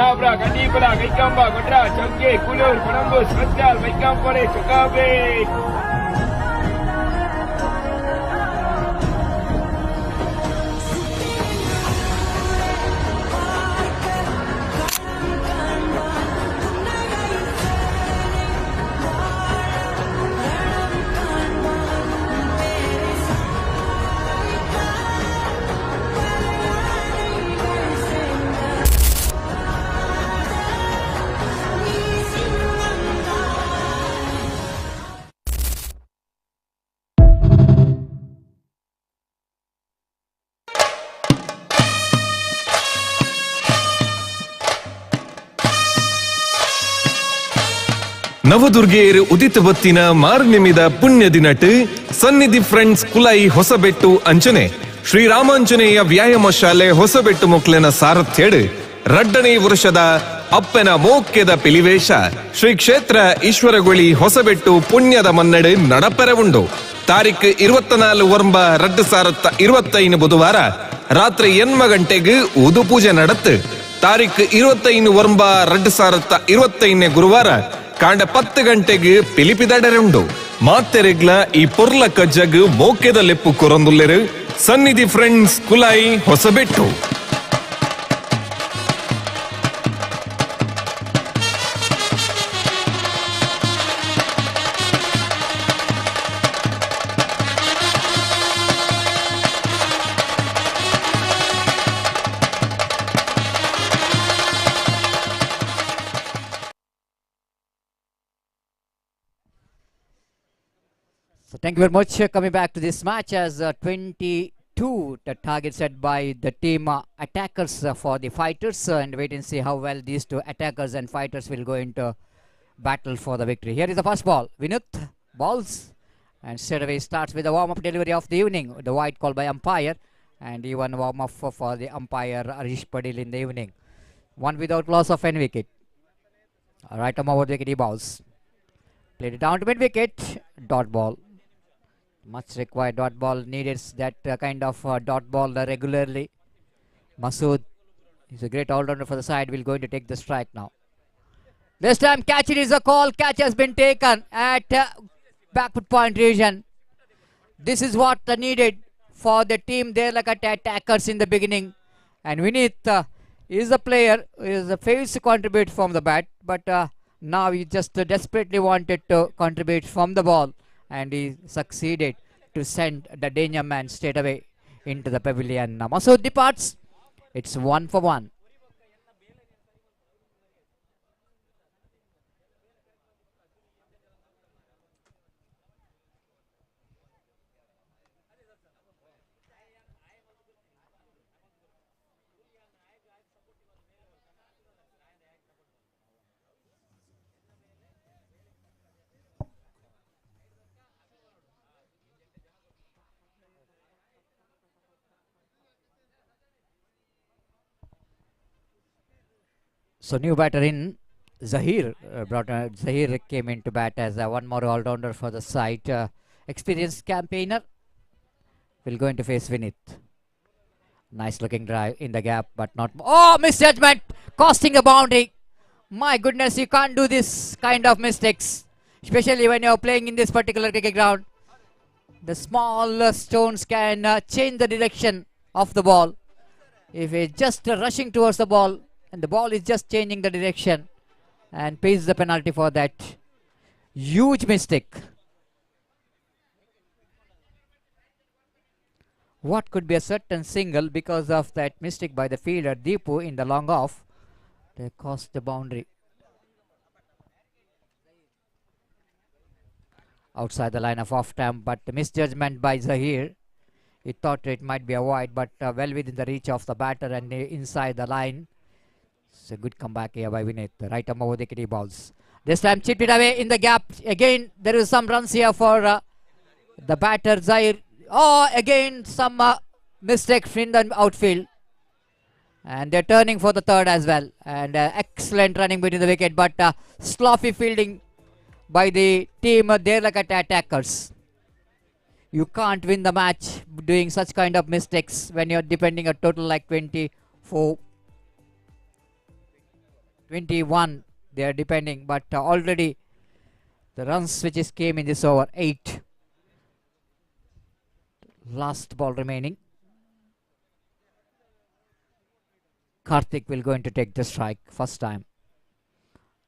Nabra, Kandipala, Kaikamba, Godra, Chunky, Kulur, Colombo, Swatkal, Vaikampore, Chukabe. ನವದುರ್ಗೆಯರು ಉದಿತ ಬತ್ತಿನ ಮಾರ್ನಿಮಿದ ಪುಣ್ಯ ದಿನಟ್ ಸನ್ನಿಧಿ friends Kulai Hosabettu ಅಂಚನೆ ಶ್ರೀರಾಮಾಂಜನೇಯ ವ್ಯಾಯಾಮ ಶಾಲೆ ಹೊಸಬೆಟ್ಟು ಮೊಕ್ಲೆನ ಸಾರಥ್ಯಡ್ ರಡ್ಡನೇ ವರ್ಷದ ಅಪ್ಪನ ಮೋಕ್ಯದ ಪಿಲಿವೇಶ ಶ್ರೀ ಕ್ಷೇತ್ರ ಈಶ್ವರಗುಳಿ ಹೊಸಬೆಟ್ಟು ಪುಣ್ಯದ ಮನ್ನಡ್ ನಡಪೆರವುಂಡು ತಾರೀಖ್ 24 ವರ್ಂಬ 2025 ಬುಧವಾರ ರಾತ್ರಿ 8 ಗಂಟೆಗೆ ಉದು ಪೂಜೆ ನಡತ್ ತಾರೀಖ್ 25 ವರ್ಂಬ 2025 ಗುರುವಾರ ಕಾಂಡ 10 ಗಂಟೆಗೆ ಪಿಲಿಪಿದಡರುಂಡು ಮಾತೆರೆಗ್ಲ ಈ ಪೊರ್ಲ ಕಜ್ಜಗ್ ಮೋಕ್ಯದ ಲೆಪ್ಪು ಕೊರೊಂದುಲ್ಲೆರು Sannidhi friends Kulai Hosabettu. So thank you very much. Coming back to this match as 22 the target set by the team attackers for the fighters, and wait and see how well these two attackers and fighters will go into battle for the victory. Here is the first ball. Vinut balls and straight away starts with the warm-up delivery of the evening. The white call by umpire, and even warm-up for the umpire Arish Padil in the evening. One without loss of any wicket. Right arm over the wicket, he balls. Played it down to mid-wicket. Dot ball. Much required dot ball needed, that kind of dot ball regularly. Masood is a great all-rounder for the side, will going to take the strike now. This time catch, it is a call. Catch has been taken at backward point region. This is what needed for the team there, like attackers in the beginning. And Vinith is a player who fails to contribute from the bat, but now he just desperately wanted to contribute from the ball, and he succeeded to send the danger man straight away into the pavilion. Masood departs. It's 1 for 1. So new batter in Zahir. Zahir came into bat as one more all-rounder for the side. Experienced campaigner. will going to face Vinith. Nice looking drive in the gap, but not. Oh, misjudgment, costing a boundary. My goodness, you can't do this kind of mistakes, especially when you're playing in this particular cricket ground. The small stones can change the direction of the ball. If it's just rushing towards the ball and the ball is just changing the direction, and pays the penalty for that huge mistake. What could be a certain single because of that mistake by the fielder Deepu in the long off. They cost the boundary. Outside the line of off stamp, but the misjudgment by Zahir. He thought it might be a wide, but well within the reach of the batter and inside the line. It's a good comeback here by Vinith. The right arm over the kitty balls. This time chipped it away in the gap. Again, there is some runs here for the batter Zahir. Oh, again some mistake in the outfield. And they're turning for the third as well. And excellent running between the wicket, but sloppy fielding by the team. They're like attackers. You can't win the match doing such kind of mistakes when you're depending a total like 24, 21 they are depending, but already the runs which came in this over 8. Last ball remaining. Karthik will going to take the strike first time.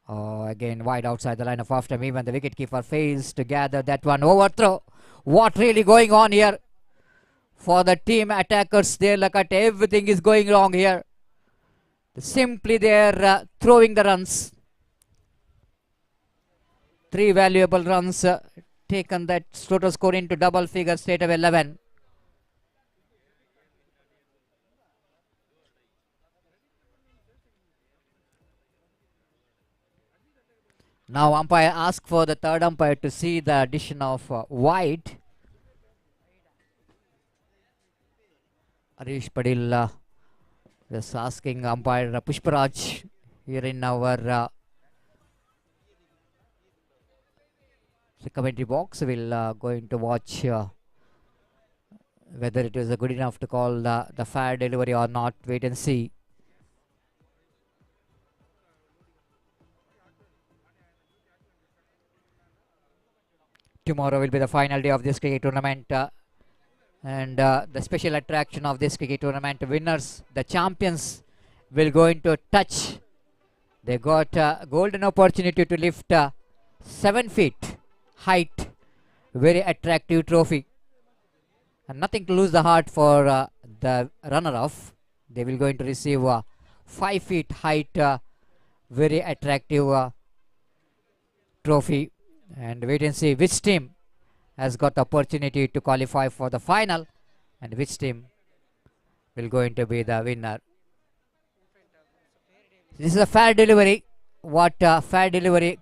Again wide outside the line of off time. Even the wicketkeeper fails to gather that one. Overthrow. What really going on here for the team attackers? They look at everything is going wrong here. Simply they are throwing the runs. 3 valuable runs taken that total score into double figures straight away 11. Now umpire asked for the third umpire to see the addition of wide. Harish Padil just asking umpire Pushparaj here in our commentary box. We'll going to watch whether it is good enough to call the fair delivery or not. Wait and see. Tomorrow will be the final day of this cricket tournament, and the special attraction of this cricket tournament, winners, the champions, will go into touch. They got a golden opportunity to lift 7 feet height, very attractive trophy, and nothing to lose the heart for the runner-up. They will going to receive 5 feet height, very attractive trophy. And wait and see which team has got the opportunity to qualify for the final and which team will going to be the winner. This is a fair delivery. What fair delivery?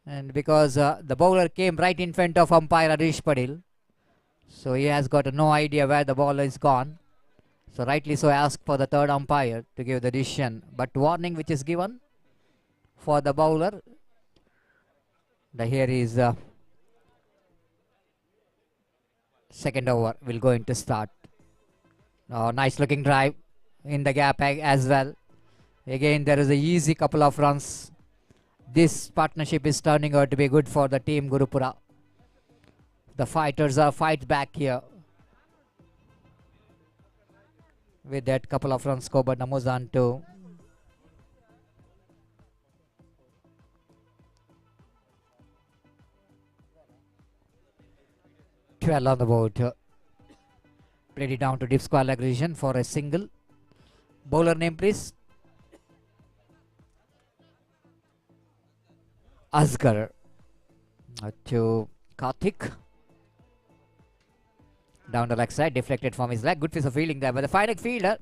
And because the bowler came right in front of umpire Harish Padil, so he has got no idea where the ball is gone. So rightly so asked for the third umpire to give the decision. But warning which is given for the bowler. Here is second over will going to start. Nice looking drive in the gap as well. Again there is a easy couple of runs. This partnership is turning out to be good for the team Gurupura. The fighters are fight back here with that couple of runs score, but Namuzan too. 12 on the board. Played it down to deep square aggression for a single. Bowler name please. Asgar to Karthik. Down the leg side, deflected from his leg. Good piece of fielding there by the final fielder.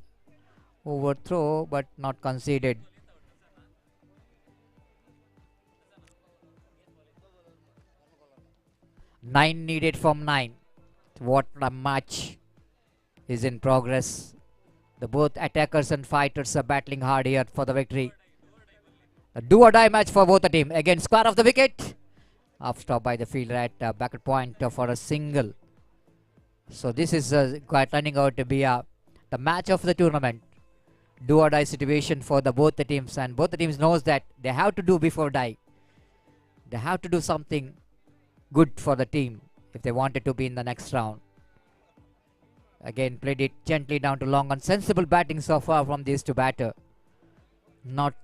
Overthrow but not conceded. Nine needed from 9. What a match is in progress. The both attackers and fighters are battling hard here for the victory. A do or die match for both the team. Again square of the wicket. Off stop by the fielder at back point for a single. So this is quite turning out to be the match of the tournament. Do or die situation for both the teams, and both the teams knows that they have to do before die. They have to do something good for the team if they wanted to be in the next round. Again, played it gently down to long on. Sensible batting so far from these two batter. Not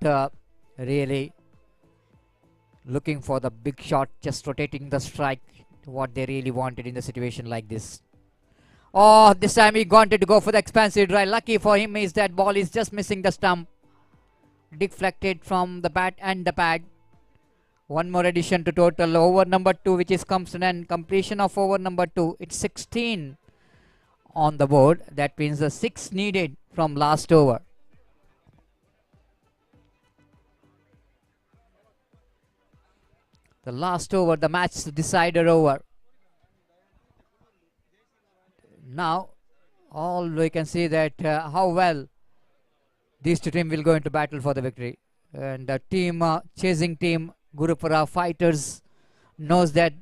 really looking for the big shot, just rotating the strike, what they really wanted in the situation like this. Oh, this time he wanted to go for the expansive drive. Lucky for him is that ball is just missing the stump. Deflected from the bat and the pad. One more addition to total. Over number 2, which is comes to an completion of over number 2. It's 16 on the board. That means the 6 needed from last over. The last over, the match decider over. Now, all we can see that how well these two teams will go into battle for the victory. And the team, chasing team, Gurupura Fighters, knows that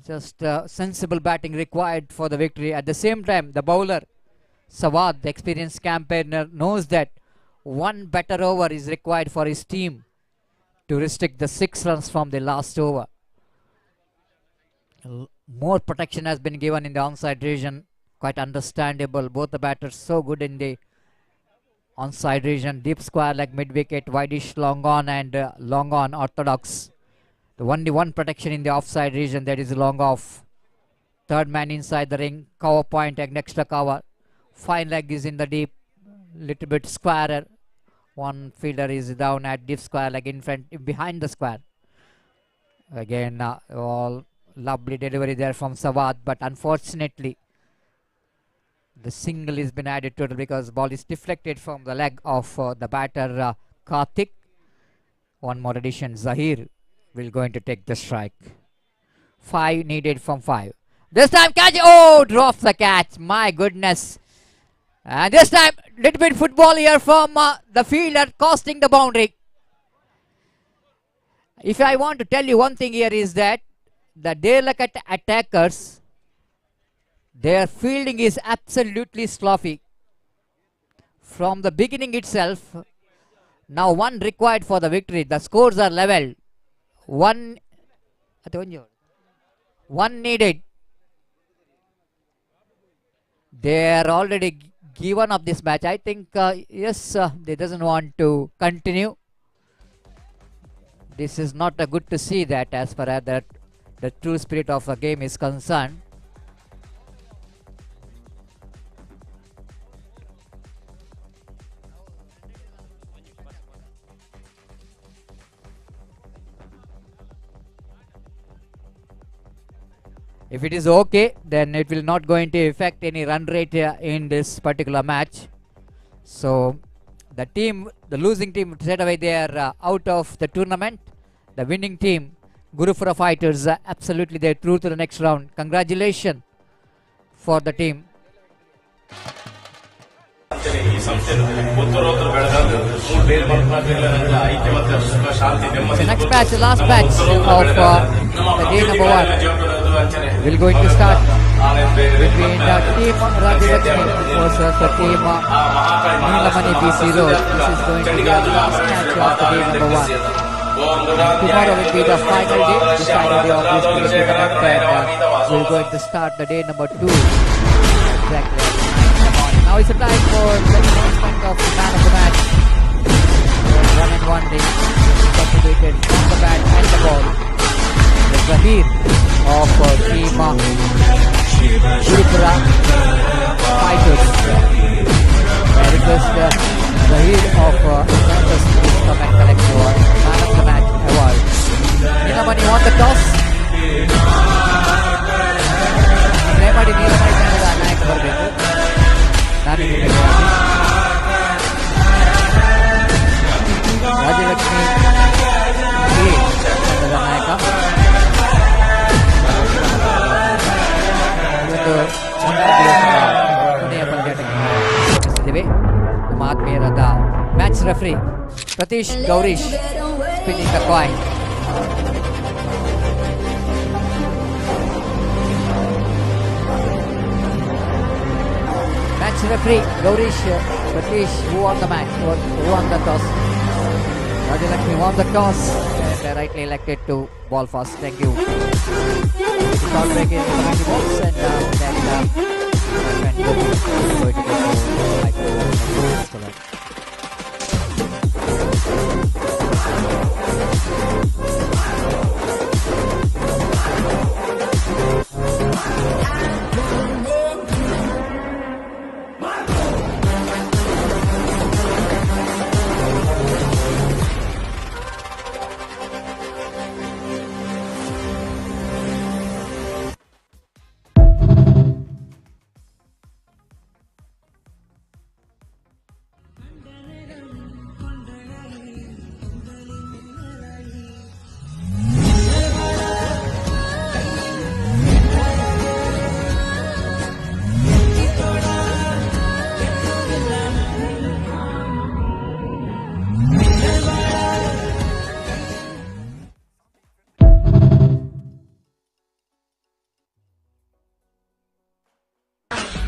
just sensible batting required for the victory. At the same time, the bowler, Sawad, the experienced campaigner, knows that one better over is required for his team to restrict the 6 runs from the last over. More protection has been given in the onside region. Quite understandable. Both the batters so good in the onside region. Deep square leg, mid wicket, wideish long on and long on orthodox. The only one protection in the offside region, that is long off. Third man inside the ring. Cover point and extra cover. Fine leg is in the deep. Little bit squarer. One fielder is down at deep square leg in front, behind the square. Again, all lovely delivery there from Sawad, but unfortunately the single has been added to it because ball is deflected from the leg of the batter Karthik. One more addition, Zahir will going to take the strike. 5 needed from 5. This time catch, oh, drops the catch, my goodness. And this time little bit football here from the fielder, costing the boundary. If I want to tell you one thing here is that the delicate attackers, their fielding is absolutely sloppy. From the beginning itself, now 1 required for the victory. The scores are level. 1 needed. They are already given up this match. I think, yes, they doesn't want to continue. This is not good to see that as far as that the true spirit of the game is concerned. If it is okay, then it will not going to affect any run rate in this particular match. So the team, the losing team, straight away they are out of the tournament. The winning team, Gurupura Fighters, absolutely they're through to the next round. Congratulations for the team. So next match, the last match of the day number 1 will going to start between the team Rajalakshmi versus the team Neelamani BC Road. This is going to be the last match of the day number 1. Tomorrow will be the final day, the final day of this tournament, and we're going to start the day number 2 exactly at 9 in the morning. Now it's a time for the announcement of the man of the match. 1 and 1 ring contributed from the bat and the ball. The Zahir of team Gurupura Fighters. I request Zahir of Santos to come and collect your man of the match award. Neelamani won the toss. ದಯಮಾಡಿ ನೀಲಮಣಿ ತಂಡದ ನಾಯಕ ಬರಬೇಕು. ನಾನು ರಾಜಲಕ್ಷ್ಮಿ ತಂಡದ ನಾಯಕ. ಕೊನೆಯ ಪಂದ್ಯಾಟಕ್ಕೆ ನಮ್ಮ ಆತ್ಮೀಯರಾದ match referee Pratheesh Gaurish spinning the coin. Mr. Referee, Gaurish, Pratish, who won the match? Who won the toss? Rajalakshmi won the toss and rightly elected to ball first. Thank you. Short break in the commentary box and then my friend Gopi is going to go to microphone.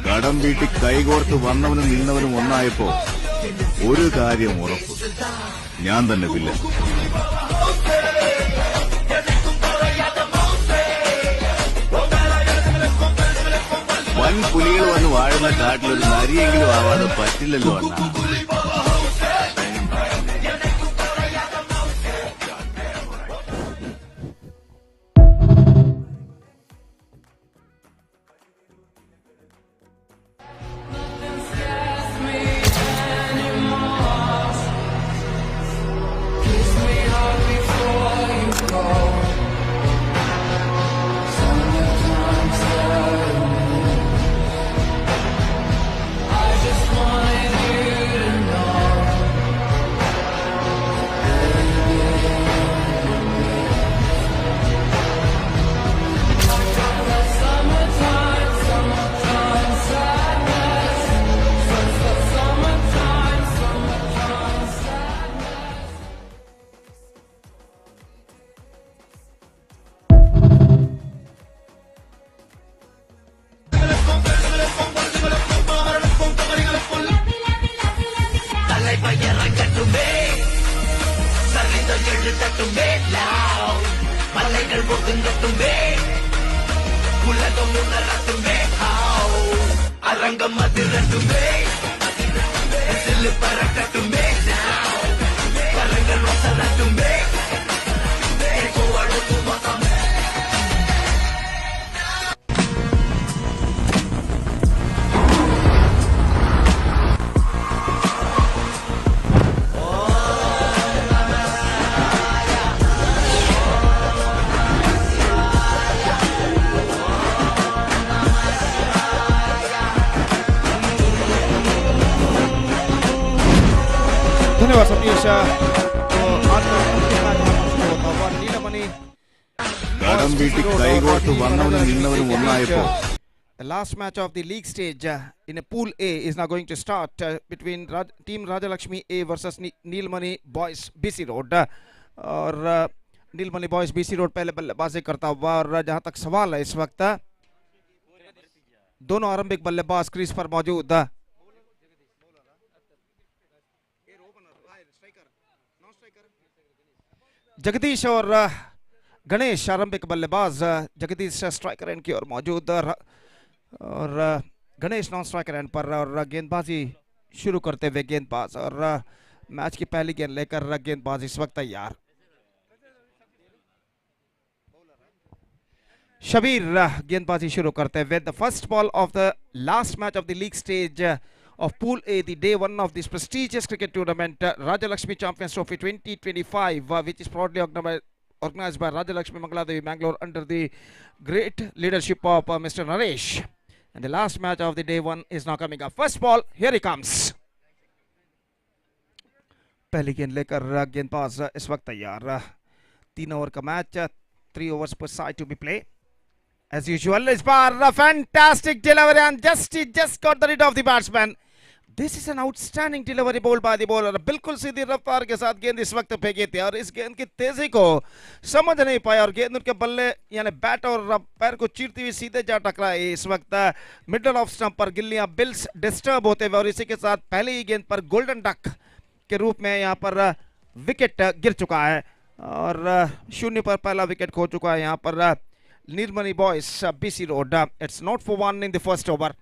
കടം വീട്ടി കൈകോർത്ത് വന്നവനും നിന്നവനും ഒന്നായപ്പോ ഒരു കാര്യം ഉറപ്പ്, ഞാൻ തന്നെ villain. വൻ പുലികൾ വന്ന് വാഴുന്ന കാട്ടിലൊരു നരിയെങ്കിലും ആവാതെ പറ്റില്ലല്ലോ അണ്ണാ. धन्यवाद सतीश. आज का मैच होता हुआ नीलमणि കടം വീട്ടി കൈകോർത്ത് വന്നവനും നിന്നവനും ഒന്നായപ്പോ. The last match of the league stage in a pool A is now going to start between team Rajalakshmi A versus Neelmani Boys BC Road. और नीलमणि बॉयज BC रोड पहले बल्लेबाजी करता हुआ, और जहां तक सवाल है इस वक्त दोनों आरंभिक बल्लेबाज क्रीज पर मौजूद. जगदीश और गणेश आरंभिक बल्लेबाज. जगदीश स्ट्राइकर एंड की ओर मौजूद और गणेश नॉन स्ट्राइकर एंड पर. और गेंदबाजी शुरू करते हुए गेंदबाज, और मैच की पहली गेंद लेकर गेंदबाज इस वक्त तैयार. शबीर गेंदबाजी शुरू करते हुए. The first ball of the last match of the league stage of Pool A, the day one of this prestigious cricket tournament, Rajalakshmi Champions Trophy 2025, which is proudly organized by Rajalakshmi Mangalore under the great leadership of Mr. Naresh. And the last match of the day one is now coming up. First ball, here he comes. पहली गेंद लेकर गेंदबाज इस वक्त तैयार. 3 over का match, 3 overs per side to be played. As usual, it's a fantastic delivery and he just got the rid of the batsman. This is an outstanding delivery bowled by the bowler. बिल्कुल सीधी रफ्तार के साथ गेंद इस वक्त फेंकी थी और इस गेंद की तेजी को समझ नहीं पाया और गेंद उनके बल्ले यानी बैट और पैर को चीरती हुई सीधे जा टकराई। इस वक्त मिडल ऑफ स्टंप पर गिल्लियां बिल्स डिस्टर्ब होते हुए और इसी के साथ पहले ही गेंद पर गोल्डन डक के रूप में यहाँ पर विकेट गिर चुका है और 0 पर पहला विकेट खो चुका है यहाँ पर Neelmani boys BC road. It's not for 1 in the first over.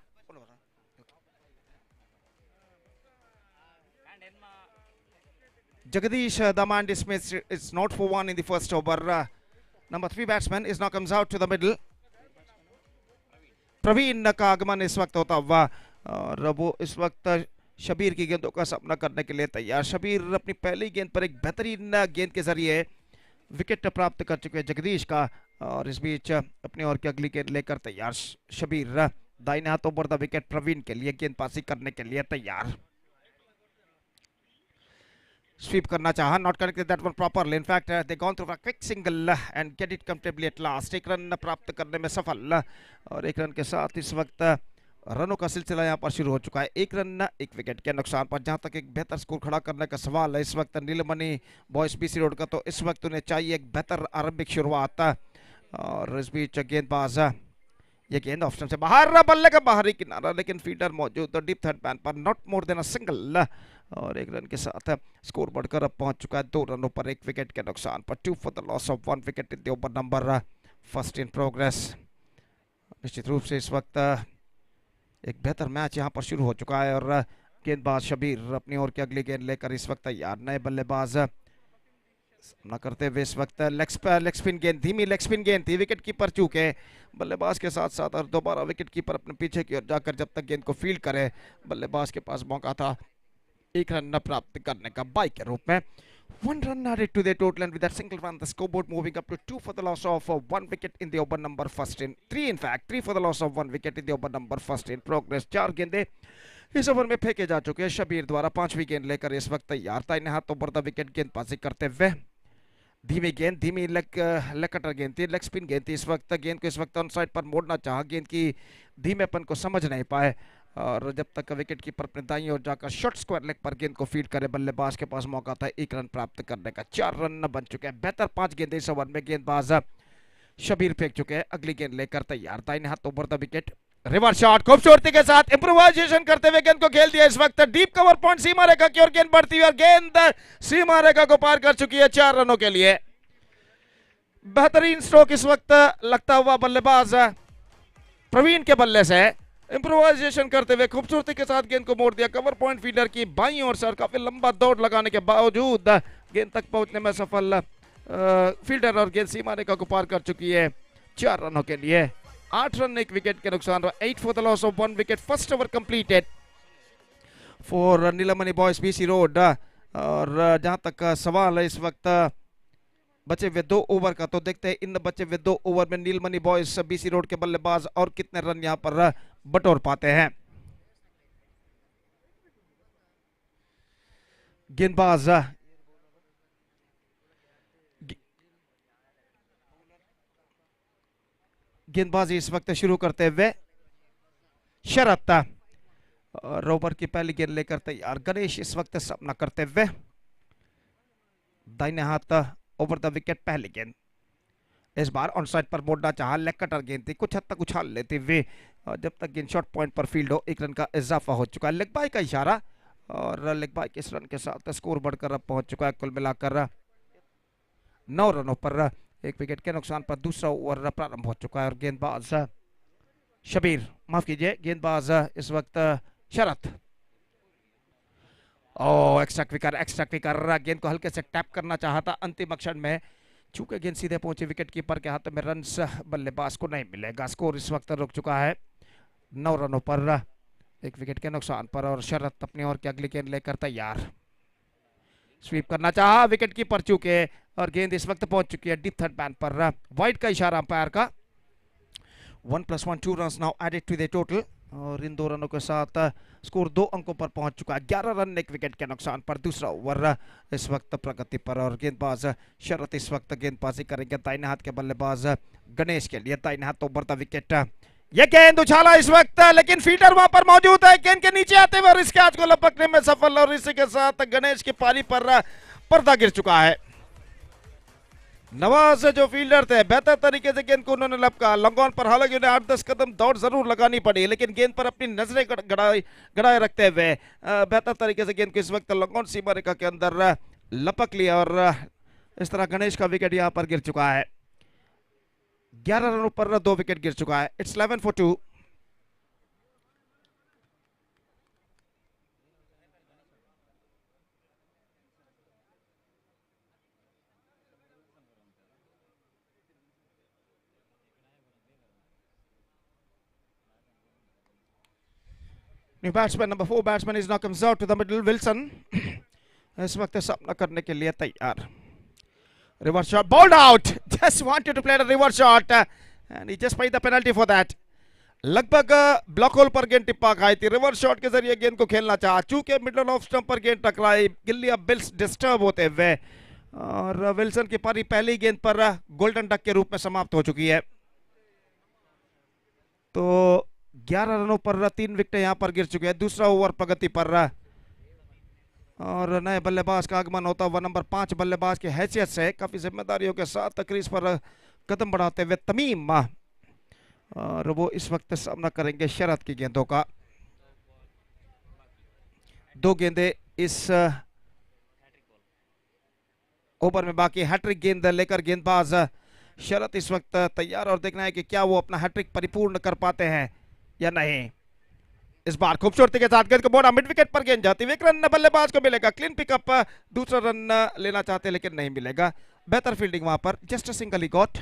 Jagadish, the man dismissed. It's not for 1 in the first over. Number 3 batsman is now comes out to the middle. Praveen का आगमन इस वक्त होता हुआ और वो इस वक्त शबीर की गेंदों का सामना करने के लिए तैयार। शबीर अपनी पहली गेंद पर एक बेहतरीन गेंद के जरिए विकेट प्राप्त कर चुके हैं जगदीश का और इस बीच अपनी ओर की अगली गेंद लेकर तैयार शबीर। दाहिने हाथों पर द विकेट प्रवीण के लिए गेंदबाजी करने के लिए तैयार। स्वीप करना चाहा, not connected that one properly. In fact they gone through a quick single and get it comfortably at last. एक रन प्राप्त करने में सफल और एक रन के साथ इस वक्त रनों का सिलसिला यहां पर शुरू हो चुका है। एक रन एक विकेट के नुकसान पर जहां तक एक बेहतर स्कोर खड़ा करने का सवाल है इस वक्त नीलमणि बॉयज बीसी रोड का, तो इस वक्त उन्हें चाहिए एक बेहतर आरंभिक शुरुआत और इस बीच गेंदबाज ये गेंद ऑफ स्टंप से बाहर, बल्ले का बाहरी किनारा लेकिन फील्डर मौजूद तो डीप थर्ड मैन पर not more than a single और एक रन के साथ स्कोर बढ़कर अब पहुंच चुका है 2 रनों पर 1 विकेट के नुकसान पर। 2 for the loss of 1 wicket in the over number first in progress. निश्चित रूप से इस वक्त एक बेहतर मैच यहां पर शुरू हो चुका है और गेंदबाज शबीर अपनी ओर की अगली गेंद लेकर इस वक्त तैयार। नए बल्लेबाज सामना करते हुए इस वक्त लेग स्पिन गेंद, धीमी लेग स्पिन गेंद थी, विकेट कीपर चूके बल्लेबाज के साथ साथ और दोबारा विकेट कीपर अपने पीछे की ओर जाकर जब तक गेंद को फील्ड करे बल्लेबाज के पास मौका था 1 रन प्राप्त करने का बाई के रूप में। 1 run added to the total and with that single run the scoreboard moving up to 2 for the loss of 1 wicket in the over number first in 3 in fact 3 for the loss of 1 wicket in the over number first in progress। 4 गेंदे इस over में फेंके जा चुके हैं शबीर द्वारा। 5वीं गेंद लेकर इस वक्त तैयार। दाहिने हाथों पर द विकेट गेंदबाजी करते हुए धीमी गेंद, धीमी लेग कटर गेंद थी, लेग स्पिन गेंद थी। इस वक्त गेंद को इस वक्त ऑन साइड पर मोड़ना चाहा, गेंद की धीमेपन को समझ नहीं पाए और जब तक विकेट कीपर अपने दाईं ओर जाकर शॉर्ट स्क्वायर लेग पर गेंद को फीड करे बल्लेबाज के पास मौका था 1 रन प्राप्त करने का। 4 रन बन चुके हैं। बेहतर 5 गेंदें इस ओवर में गेंदबाज शबीर फेंक चुके हैं। अगली गेंद लेकर तैयार। दाहिने हाथ over the wicket, reverse shot खूबसूरती के साथ इम्प्रोवाइजेशन करते हुए गेंद को खेल दिया इस वक्त डीप कवर पॉइंट सीमा रेखा की ओर गेंद बढ़ती हुई और गेंद सीमा रेखा को पार कर चुकी है 4 रनों के लिए। बेहतरीन स्ट्रोक इस वक्त लगता हुआ बल्लेबाज प्रवीण के बल्ले से इम्प्रोवाइजेशन करते हुए खूबसूरती के साथ गेंद को मोड़ दिया कवर पॉइंट फील्डर की बाईं ओर सर। काफी लंबा दौड़ लगाने के बावजूद गेंद तक पहुंचने में सफल फील्डर और गेंद सीमा रेखा को पार कर चुकी है 4 रनों के लिए। 8 रन 1 विकेट के नुकसान। 8 for the loss of 1 wicket. First over completed for Neelmani boys BC road और जहां तक सवाल है इस वक्त बचे हुए 2 ओवर का, तो देखते हैं इन बचे हुए 2 ओवर में नीलमणि बॉयज बीसी रोड के बल्लेबाज और कितने रन यहां पर बटोर पाते हैं। गेंदबाज गेंदबाजी इस वक्त शुरू करते हुए शरत और ओवर की पहली गेंद लेकर तैयार। गणेश इस वक्त सामना करते हुए दाहिने हाथ ओवर द विकेट पहली गेंद इस बार ऑन साइड पर मोड़ना चाहा, लेग कटर गेंद थी, कुछ हद तक उछाल लेते हुए और जब तक गेंद शॉर्ट पॉइंट पर फील्ड हो 1 रन का इजाफा हो चुका है। लेग बाई का इशारा और लेग बाई के इस रन के साथ स्कोर बढ़कर अब पहुंच चुका है कुल मिलाकर 9 रनों पर 1 विकेट के नुकसान पर। दूसरा ओवर प्रारंभ हो चुका है और गेंदबाज शबीर, माफ कीजिए, गेंदबाज इस वक्त शरत एक्स्ट्रा क्विकर गेंद को हल्के से टैप करना चाहता अंतिम क्षण में, चूंकि गेंद सीधे पहुंचे विकेट कीपर के हाथ में रन्स बल्लेबाज को नहीं मिलेगा। स्कोर इस वक्त रुक चुका है 9 रनों पर 1 विकेट के नुकसान पर और शरत अपनी ओर की अगली गेंद लेकर तैयार। स्वीप करना चाहा, विकेट कीपर चूके और गेंद इस वक्त पहुंच चुकी है डीप थर्ड मैन पर। वाइड का इशारा अंपायर का। 1+1 2 run now added to the total और इन 2 रनों के साथ स्कोर 2 अंकों पर पहुंच चुका है। 11 रन 1 विकेट के नुकसान पर। दूसरा ओवर इस वक्त प्रगति पर और गेंदबाज शरत इस वक्त गेंदबाजी करेंगे दाहिने हाथ के बल्लेबाज गणेश के लिए। दाहिने हाथ ओवर द विकेट ये गेंद उछाला इस वक्त, लेकिन फील्डर वहां पर मौजूद है। गेंद के नीचे आते हुए और इस कैच को लपकने में सफल, और इसी के साथ गणेश की पारी पर पर्दा गिर चुका है। नवाज जो फील्डर थे, बेहतर तरीके से गेंद को उन्होंने लपका। लॉन्ग ऑन पर हालांकि उन्हें 8-10 कदम दौड़ जरूर लगानी पड़ी, लेकिन गेंद पर अपनी नजरें गड़ाए रखते हुए बेहतर तरीके से गेंद को इस वक्त लॉन्ग ऑन सीमा रेखा के अंदर लपक लिया, और इस तरह गणेश का विकेट यहां पर गिर चुका है। 11 रनों पर 2 विकेट गिर चुका है। It's 11 for 2। New batsman number 4 batsman is now comes out to the middle. Wilson इस वक्त सामना करने के लिए तैयार। Reverse shot bowled out. Just wanted to play the reverse shot and he just paid the penalty for that. लगभग block whole पर गेंद टिप्पा खाई थी। रिवर्स शॉट के जरिए गेंद को खेलना चाहा, चूंकि मिडल ऑफ स्टंप पर गेंद टकराई, गिल्ली अब बिल्स डिस्टर्ब होते हुए, और विल्सन की पारी पहली गेंद पर गोल्डन डक के रूप में समाप्त हो चुकी है। तो 11 रनों पर 3 विकेट यहां पर गिर चुके हैं। दूसरा ओवर प्रगति पर, और नए बल्लेबाज का आगमन होता हुआ नंबर 5 बल्लेबाज की हैसियत से काफी जिम्मेदारियों के साथ क्रीज पर कदम बढ़ाते हुए तमीम, और वो इस वक्त सामना करेंगे शरद की गेंदों का। 2 गेंदें इस ओवर में बाकी। हैट्रिक गेंद लेकर गेंदबाज शरद इस वक्त तैयार, और देखना है कि क्या वो अपना हैट्रिक परिपूर्ण कर पाते हैं या नहीं। इस बार खूबसूरती के साथ गेंद को बोड़ा, मिड विकेट पर गेंद जाती है। 1 रन बल्लेबाज को मिलेगा। क्लीन पिकअप, दूसरा रन लेना चाहते लेकिन नहीं मिलेगा। बेहतर फील्डिंग वहां पर। Just a single he got.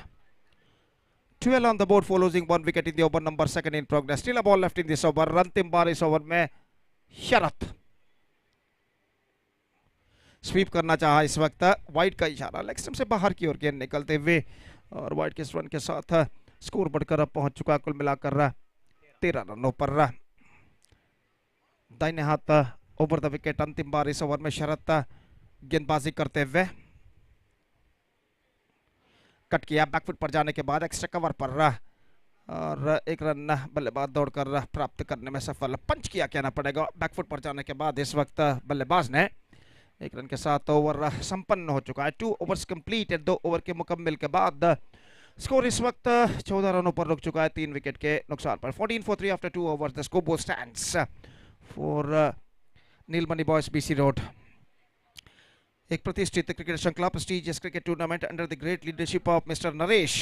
12 on the board for losing 1 wicket in the over number 2 in progress. Still a ball left in this over. अंतिम बार इस ओवर में शरत स्वीप करना चाहा इस वक्त। वाइड का इशारा, लेग स्टंप से बाहर की ओर गेंद निकलते हुए, और वाइड के रन के साथ स्कोर बढ़कर अब पहुंच चुका कुल मिलाकर 13 रनों पर। दाहिने हाथ ओवर द विकेट अंतिम बार इस ओवर में शरत गेंदबाजी करते हुए। कट किया बैकफुट पर जाने के बाद एक्स्ट्रा कवर पर, और 1 रन बल्लेबाज दौड़कर प्राप्त करने में सफल। पंच किया कहना पड़ेगा बैकफुट पर जाने के बाद इस वक्त बल्लेबाज ने। 1 रन के साथ ओवर संपन्न हो चुका है। 2 ओवर्स कंप्लीटेड। 2 ओवर के मुकम्मल के बाद स्कोर इस वक्त 14 रनों पर रुक चुका है 3 विकेट के नुकसान पर। 14 for 3 after 2 overs. The scoreboard stands for Neelmani boys BC road. एक प्रतिष्ठित क्रिकेट श्रृंखला, prestigious cricket tournament under the great leadership of Mr. Naresh.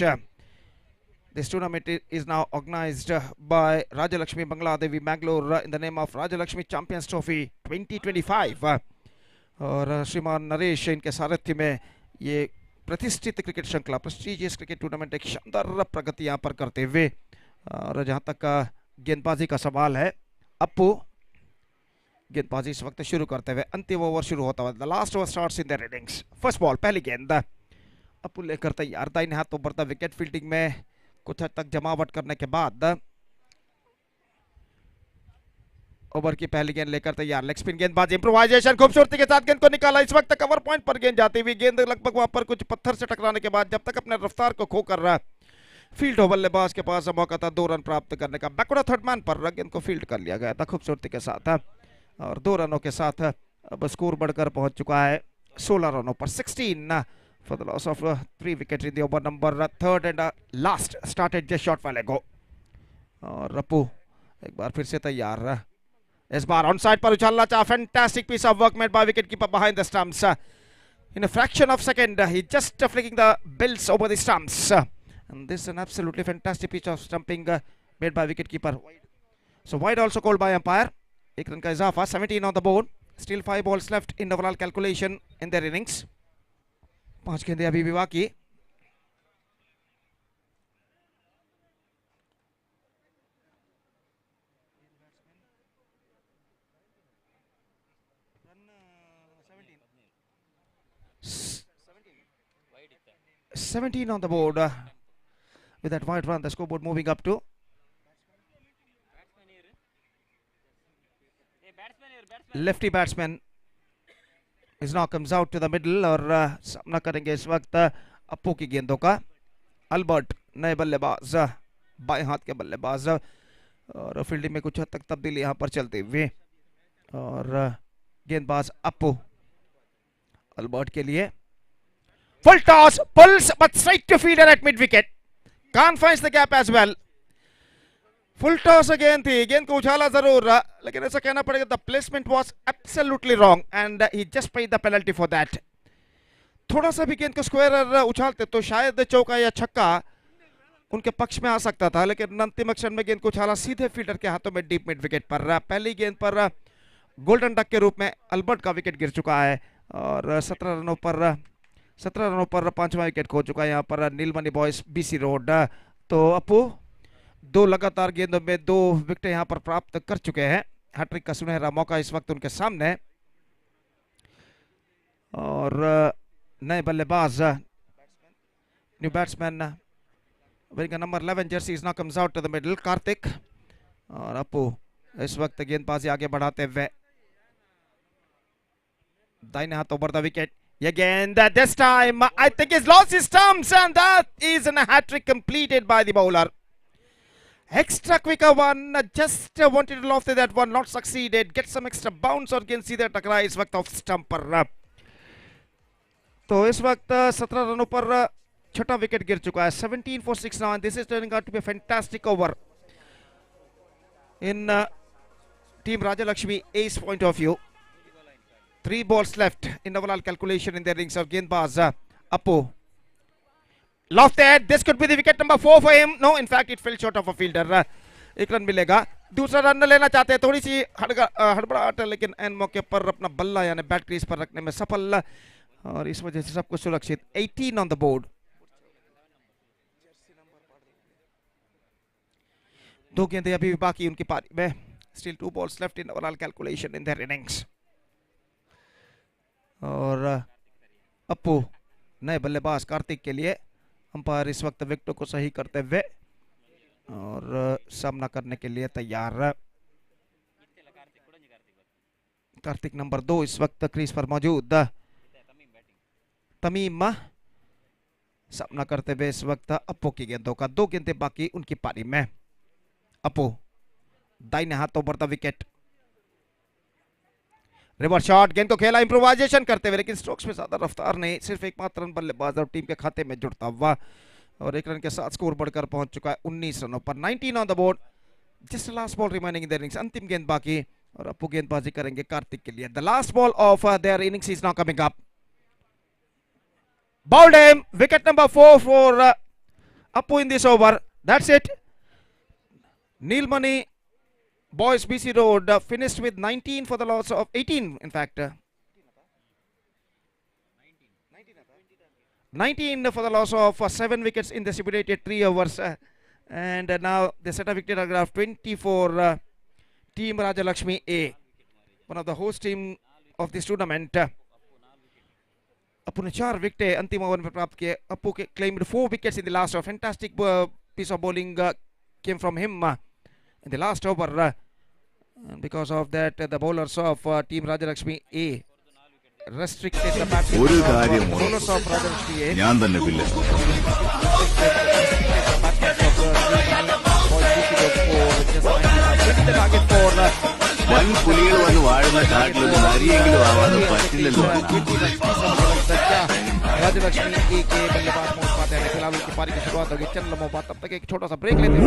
This tournament is now organized by Rajalakshmi Bangladevi Manglore in the name of Rajalakshmi Champions Trophy 2025. और श्रीमान नरेश इनके सारथ्य में ये प्रतिष्ठित cricket श्रृंखला, prestigious cricket tournament एक शानदार प्रगति यहाँ पर करते हुए, और जहाँ तक गेंदबाजी का सवाल है, अप्पू गेंदबाजी इस वक्त शुरू करते हुए। अंतिम ओवर शुरू होता हुआ। The last over starts in their innings. First ball, पहली गेंद अप्पू लेकर तैयार। दाहिने हाथ ओवर द विकेट। फील्डिंग में कुछ हद तक जमावट करने के बाद ओवर की पहली गेंद लेकर तैयार। लेग स्पिन गेंदबाजी, इंप्रोवाइजेशन, खूबसूरती के साथ गेंद को निकाला। इस वक्त कवर पॉइंट पर गेंद जाती हुई, गेंद लगभग वहां पर कुछ पत्थर से टकराने के बाद जब तक अपने रफ्तार को खोकर फील्ड हो बल्लेबाज के पास मौका था 2 रन प्राप्त करने का। बैकवर्ड थर्ड मैन पर गेंद को फील्ड कर लिया गया था खूबसूरती के साथ, और 2 रनों के साथ अब स्कोर बढ़कर पहुंच चुका है 16 रनों पर। 16 for the loss of 3 wickets in the over number 3rd and last started just short while ago. और रप्पू एक बार फिर से तैयार। इस बार ऑन साइड पर उछालना चाहा। Fantastic piece of work made by wicket keeper behind the stumps. In a fraction of a second, he just flicking the bills over the stumps. And this is an absolutely fantastic piece of stumping made by wicket keeper. So wide also called by umpire. 1 run का इजाफा। 17 on the board. Still 5 balls left in overall calculation in their innings. 5 गेंदें अभी भी बाकी। Seventeen on the board. With that wide run, the scoreboard moving up to lefty batsman is now comes out to the middle, और सामना करेंगे इस वक्त अप्पू की गेंदों का। अल्बर्ट नए बल्लेबाज बाएं हाथ के बल्लेबाज, और फील्डिंग में कुछ हद तक तब्दीली यहाँ पर चलते हुए, और गेंदबाज अपू अल्बर्ट के लिए full toss, pulls but straight to fielder at mid wicket, can't find the gap as well. Full toss गेंद थी, गेंद को उछाला जरूर, लेकिन ऐसा कहना पड़ेगा the placement was absolutely wrong and he just paid the penalty for that. थोड़ा सा भी गेंद को स्क्वायर उछालते तो शायद चौका या छक्का उनके पक्ष में आ सकता था, लेकिन अंतिम क्षण में गेंद को उछाला सीधे फील्डर के हाथों में डीप मिड विकेट पर. पहली गेंद पर गोल्डन डक के रूप में अल्बर्ट का विकेट गिर चुका है, और 17 रनों पर 5वां विकेट खो चुका है यहाँ पर नीलमणि बॉयज बीसी रोड. तो अपू 2 लगातार गेंदों में 2 विकेट यहाँ पर प्राप्त कर चुके हैं. हैट्रिक का सुनहरा मौका इस वक्त उनके सामने, और नए बल्लेबाज new batsman wearing number 11 Jersey now comes out to the middle, Kartik, और अपू इस वक्त गेंदबाजी आगे बढ़ाते हुए दाहिने हाथ over the wicket. Again, this time I think he's lost his stumps, and that is a hat-trick completed by the bowler. Extra quicker one, just wanted to loft that one, not succeeded. Get some extra bounce और गेंद सीधे टकरा इस वक्त off stump पर. तो इस वक्त 17 रनों पर 6वां विकेट गिर चुका है. 17 for 6 now, and this is turning out to be a fantastic over in team Rajalakshmi Ace point of view. 3 balls left in overall calculation in their innings of गेंदबाज अपू. Lofted, this could be the wicket number 4 for him. No, in fact, it fell short of a fielder. 1 run मिलेगा. दूसरा run लेना चाहते हैं, थोड़ी सी हड़बड़ाहट, लेकिन N मौके पर अपना बल्ला यानी बैट क्रीज पर रखने में सफल, और इस वजह से सब कुछ सुरक्षित. 18 ऑन द बोर्ड. 2 गेंदें अभी भी बाकी उनकी पारी में. Still 2 balls left in overall calculation in their innings. और अपू नए बल्लेबाज कार्तिक के लिए अंपायर इस वक्त विकेटों को सही करते हुए और सामना करने के लिए तैयार. कार्तिक नंबर 2 इस वक्त क्रीज पर मौजूद. तमीम सामना करते हुए इस वक्त अपू की गेंदों का. 2 गेंदें बाकी उनकी पारी में. अपू दाहिने हाथ over the wicket. Reverse shot, गेंद को खेला इंप्रोवाइजेशन करते हुए, लेकिन स्ट्रोक्स में ज्यादा रफ्तार नहीं, सिर्फ एकमात्र रन बल्लेबाज और टीम के खाते में जुड़ता हुआ, और 1 रन के साथ स्कोर बढ़कर पहुंच चुका है 19 रनों पर. 19 on the board. Just last ball remaining in their innings. अंतिम गेंद बाकी, और अपू गेंदबाजी करेंगे कार्तिक के लिए. The last ball of their innings is now coming up. Bowled him. Wicket number 4 for Appu in this over. That's it. Neelmani Boys BC Road finished with 19 for the loss of 18, in fact. 19 for the loss of 7 wickets in the stipulated 3 overs. And now they set a victory paragraph 20 for Team Rajalakshmi A, one of the host team of this tournament. Appu ने 4 wicket अंतिम over में प्राप्त किए. Appu claimed 4 wickets in the last over. Fantastic piece of bowling came from him in the last over. And because of that, the bowlers of Team Rajalakshmi A restricted the batsmen of bowlers of Rajalakshmi A. ഞാൻ തന്നെ പിള്ളേ. വൻ പുലികൾ വന്ന് വാഴുന്ന കാട്ടിലൊന്നും അറിയെങ്കിലും ആവാതെ പറ്റില്ലല്ലോ. राजलक्ष्मी ए के बल्लेबाज पहुंच पाते हैं. फिलहाल उनकी पारी की शुरुआत होगी. चल लम्बो बात, तब तक एक छोटा सा ब्रेक लेते हैं.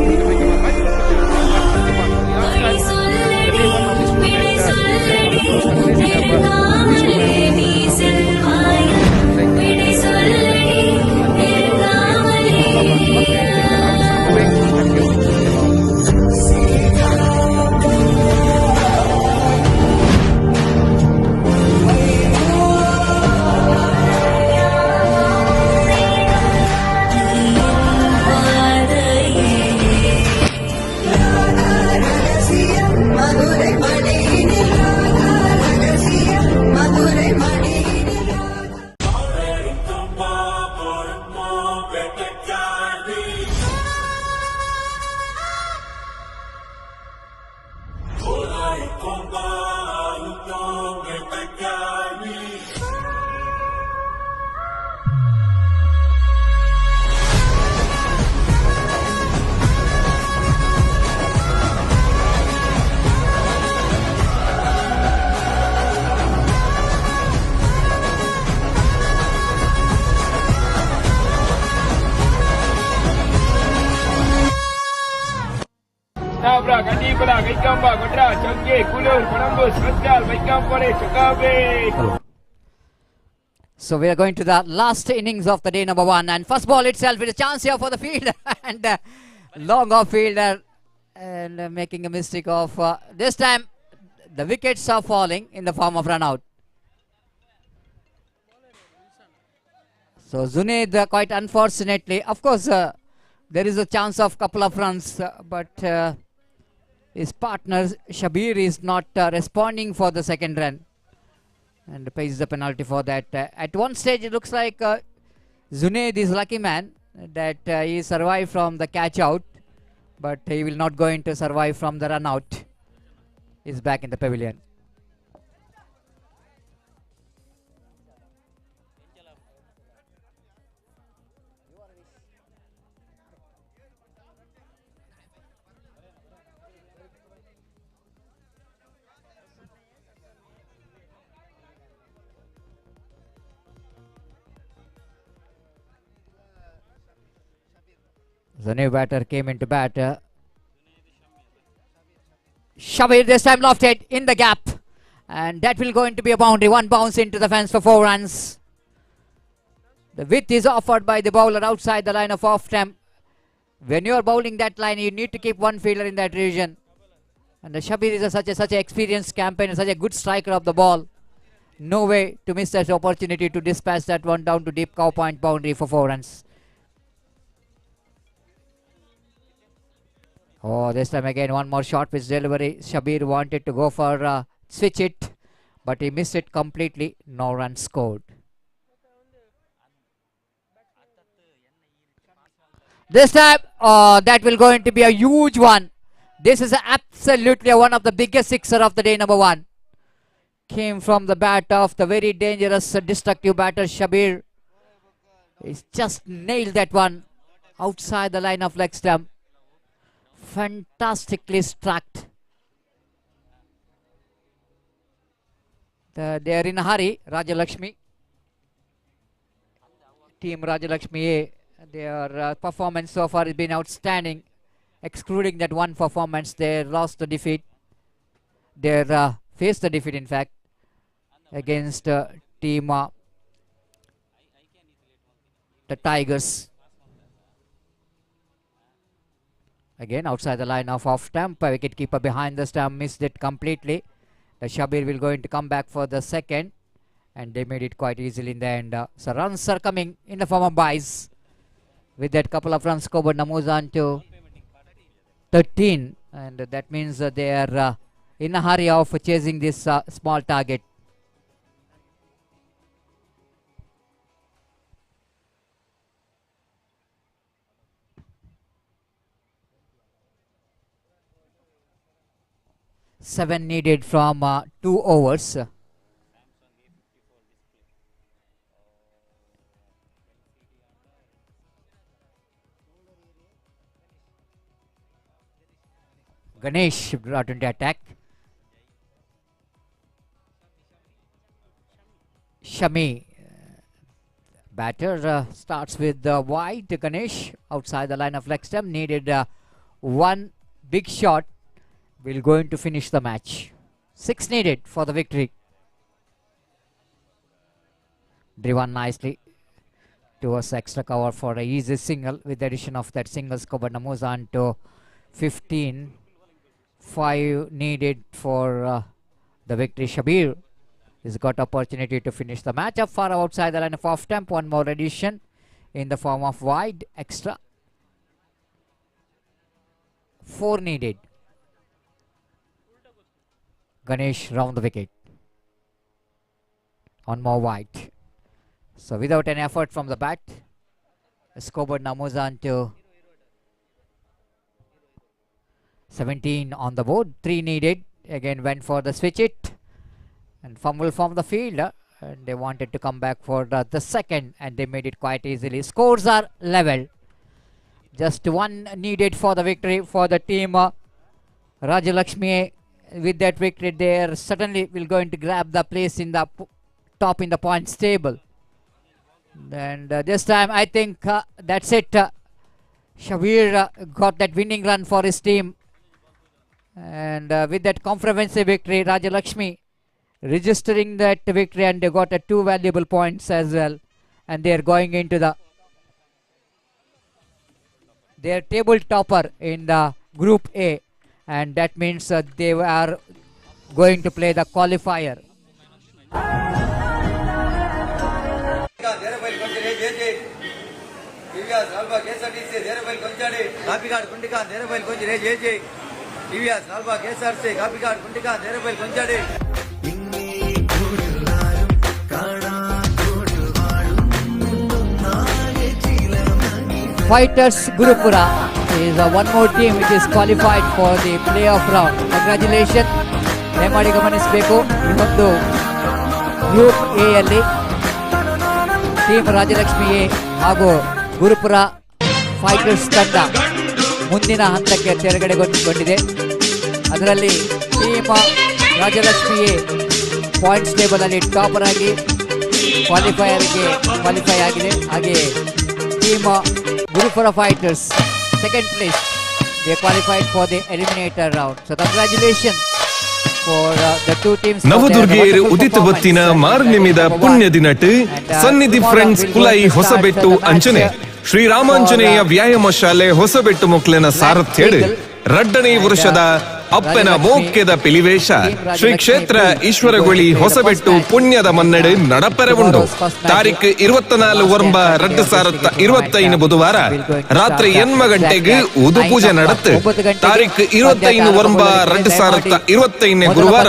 Tabra, Kadipala, Kaikamba, Godra, Chunky, Kulur, Colombo, Sanjal, Vaikampore, Chokabe. So we are going to the last innings of the day number 1, and first ball itself with a chance here for the fielder and long off fielder and making a mistake of this time the wickets are falling in the form of run out. So Zunaid quite unfortunately, of course there is a chance of couple of runs, but his partner Shabir is not responding for the second run and pays the penalty for that. At one stage it looks like Zunaid is lucky man that he survived from the catch out, but he will not going to survive from the run out. He's back in the pavilion. The new batter came into bat. Shabir this time lofted in the gap, and that will going to be a boundary. One bounce into the fence for 4 runs. The width is offered by the bowler outside the line of off stump. When you are bowling that line, you need to keep one fielder in that region. And the Shabir is such an experienced campaigner, such a good striker of the ball. No way to miss that opportunity to dispatch that one down to deep cow point boundary for 4 runs. Oh, this time again one more short pitch delivery. Shabir wanted to go for switch it, but he missed it completely. No runs scored. This time, that will going to be a huge one. This is absolutely one of the biggest sixer of the day number 1. Came from the bat of the very dangerous destructive batter Shabir. He's just nailed that one outside the line of leg stump. Fantastically struck. They are in a hurry. Rajalakshmi, team Rajalakshmi, their performance so far has been outstanding. Excluding that one performance, they lost the defeat. They faced the defeat, in fact, against team the Tigers. Again outside the line of off stump, wicket keeper behind the stump missed it completely. The Shabir will going to come back for the second, and they made it quite easily in the end. So runs are coming in the form of buys. With that couple of runs scored, Namuzan to 13, and that means they are in a hurry of chasing this small target. Seven needed from 2 overs. Ganesh brought into attack. Shami, batter starts with wide. Ganesh outside the line of leg stump, needed one big shot. Will going to finish the match. 6 needed for the victory. Driven nicely towards extra cover for a easy single, with the addition of that single scored Namuzan to 15. 5 needed for the victory. Shabir has got opportunity to finish the match up far outside the line of off stump. One more addition in the form of wide extra. 4 needed. Ganesh round the wicket. One more wide. So without any effort from the bat, scored Namuzan to 17 on the board. 3 needed. Again went for the switch it and fumble from the fielder, and they wanted to come back for the second, and they made it quite easily. Scores are level. Just 1 needed for the victory for the team Rajalakshmi. With that victory, they are certainly will going to grab the place in the top in the points table. And this time I think that's it. Shabir got that winning run for his team. And with that comprehensive victory, Rajalakshmi registering that victory, and they got 2 valuable points as well. And they are going into their table topper in the Group A. And that means they are going to play the qualifier. Fighters Gurupura is one more team which is qualified for the playoff round. Congratulations. ದಯಮಾಡಿ ಗಮನಿಸಬೇಕು, ಈ ಒಂದು group A ಯಲ್ಲಿ team Rajalakshmi A ಹಾಗೂ Gurupura fighters ತಂಡ ಮುಂದಿನ ಹಂತಕ್ಕೆ ತೆರಗಡೆಗೊಂಡಿದೆ. ಅದರಲ್ಲಿ team Rajalakshmi A points table ಅಲ್ಲಿ ಟಾಪರ್ ಆಗಿ ಕ್ವಾಲಿಫೈ ಆಗಿದೆ. ಹಾಗೆ team Gurupura fighters second place, they qualified for the eliminator round. So congratulation for the two teams. ನವದುರ್ಗೆಯರು ಉದಿತ ಬತ್ತಿನ ಮಾರ್ನಿಮಿದ ಪುಣ್ಯ ದಿನಟ್ ಸನ್ನಿಧಿ ಫ್ರೆಂಡ್ಸ್ ಕುಲೈ ಹೊಸಬೆಟ್ಟು ಅಂಚನೆ ಶ್ರೀರಾಮಾಂಜನೇಯ ವ್ಯಾಯಾಮ ಶಾಲೆ ಹೊಸಬೆಟ್ಟು ಮೊಕ್ಲೆನ ಸಾರಥ್ಯಡ್ ರಡ್ಡನೇ ವರ್ಷದ ಅಪ್ಪನ ಮೋಕ್ಯದ ಪಿಲಿವೇಶ ಶ್ರೀ ಕ್ಷೇತ್ರ ಈಶ್ವರಗೊಳಿ ಹೊಸಬೆಟ್ಟು ಪುಣ್ಯದ ಮನ್ನಡೆ ನಡಪೆರವುಂಡು. ತಾರೀಖು 24 ಒರಂಬ 2025 ಬುಧವಾರ ರಾತ್ರಿ 8 ಗಂಟೆಗೆ ಉದು ಪೂಜೆ ನಡೆತು. ತಾರೀಖು 25 ಒರಂಬ 2025 ಗುರುವಾರ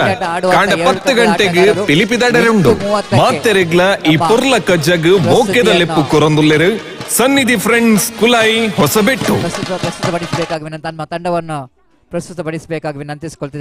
ಕಾಂಡ 10 ಗಂಟೆಗೆ ಪಿಲಿಪಿದಡೆರುಂಡು. ಮಾತೆರೆಗ್ಲ ಈ ಪುರ್ಲ ಕಜ್ಜಗ್ ಮೋಕ್ಯದ ಲೆಪ್ಪು ಕೊರೊಂದುಲ್ಲೆರು ಸನ್ನಿಧಿ ಫ್ರೆಂಡ್ಸ್ ಕುಲೈ ಹೊಸಬೆಟ್ಟು ಪ್ರಸ್ತುತಪಡಿಸಬೇಕಾಗಿ ತಮ್ಮ ತಂಡವನ್ನು ಪ್ರಸ್ತುತಪಡಿಸಬೇಕಾಗಿ ವಿನಂತಿಸಿಕೊಳ್ತಿದೆ.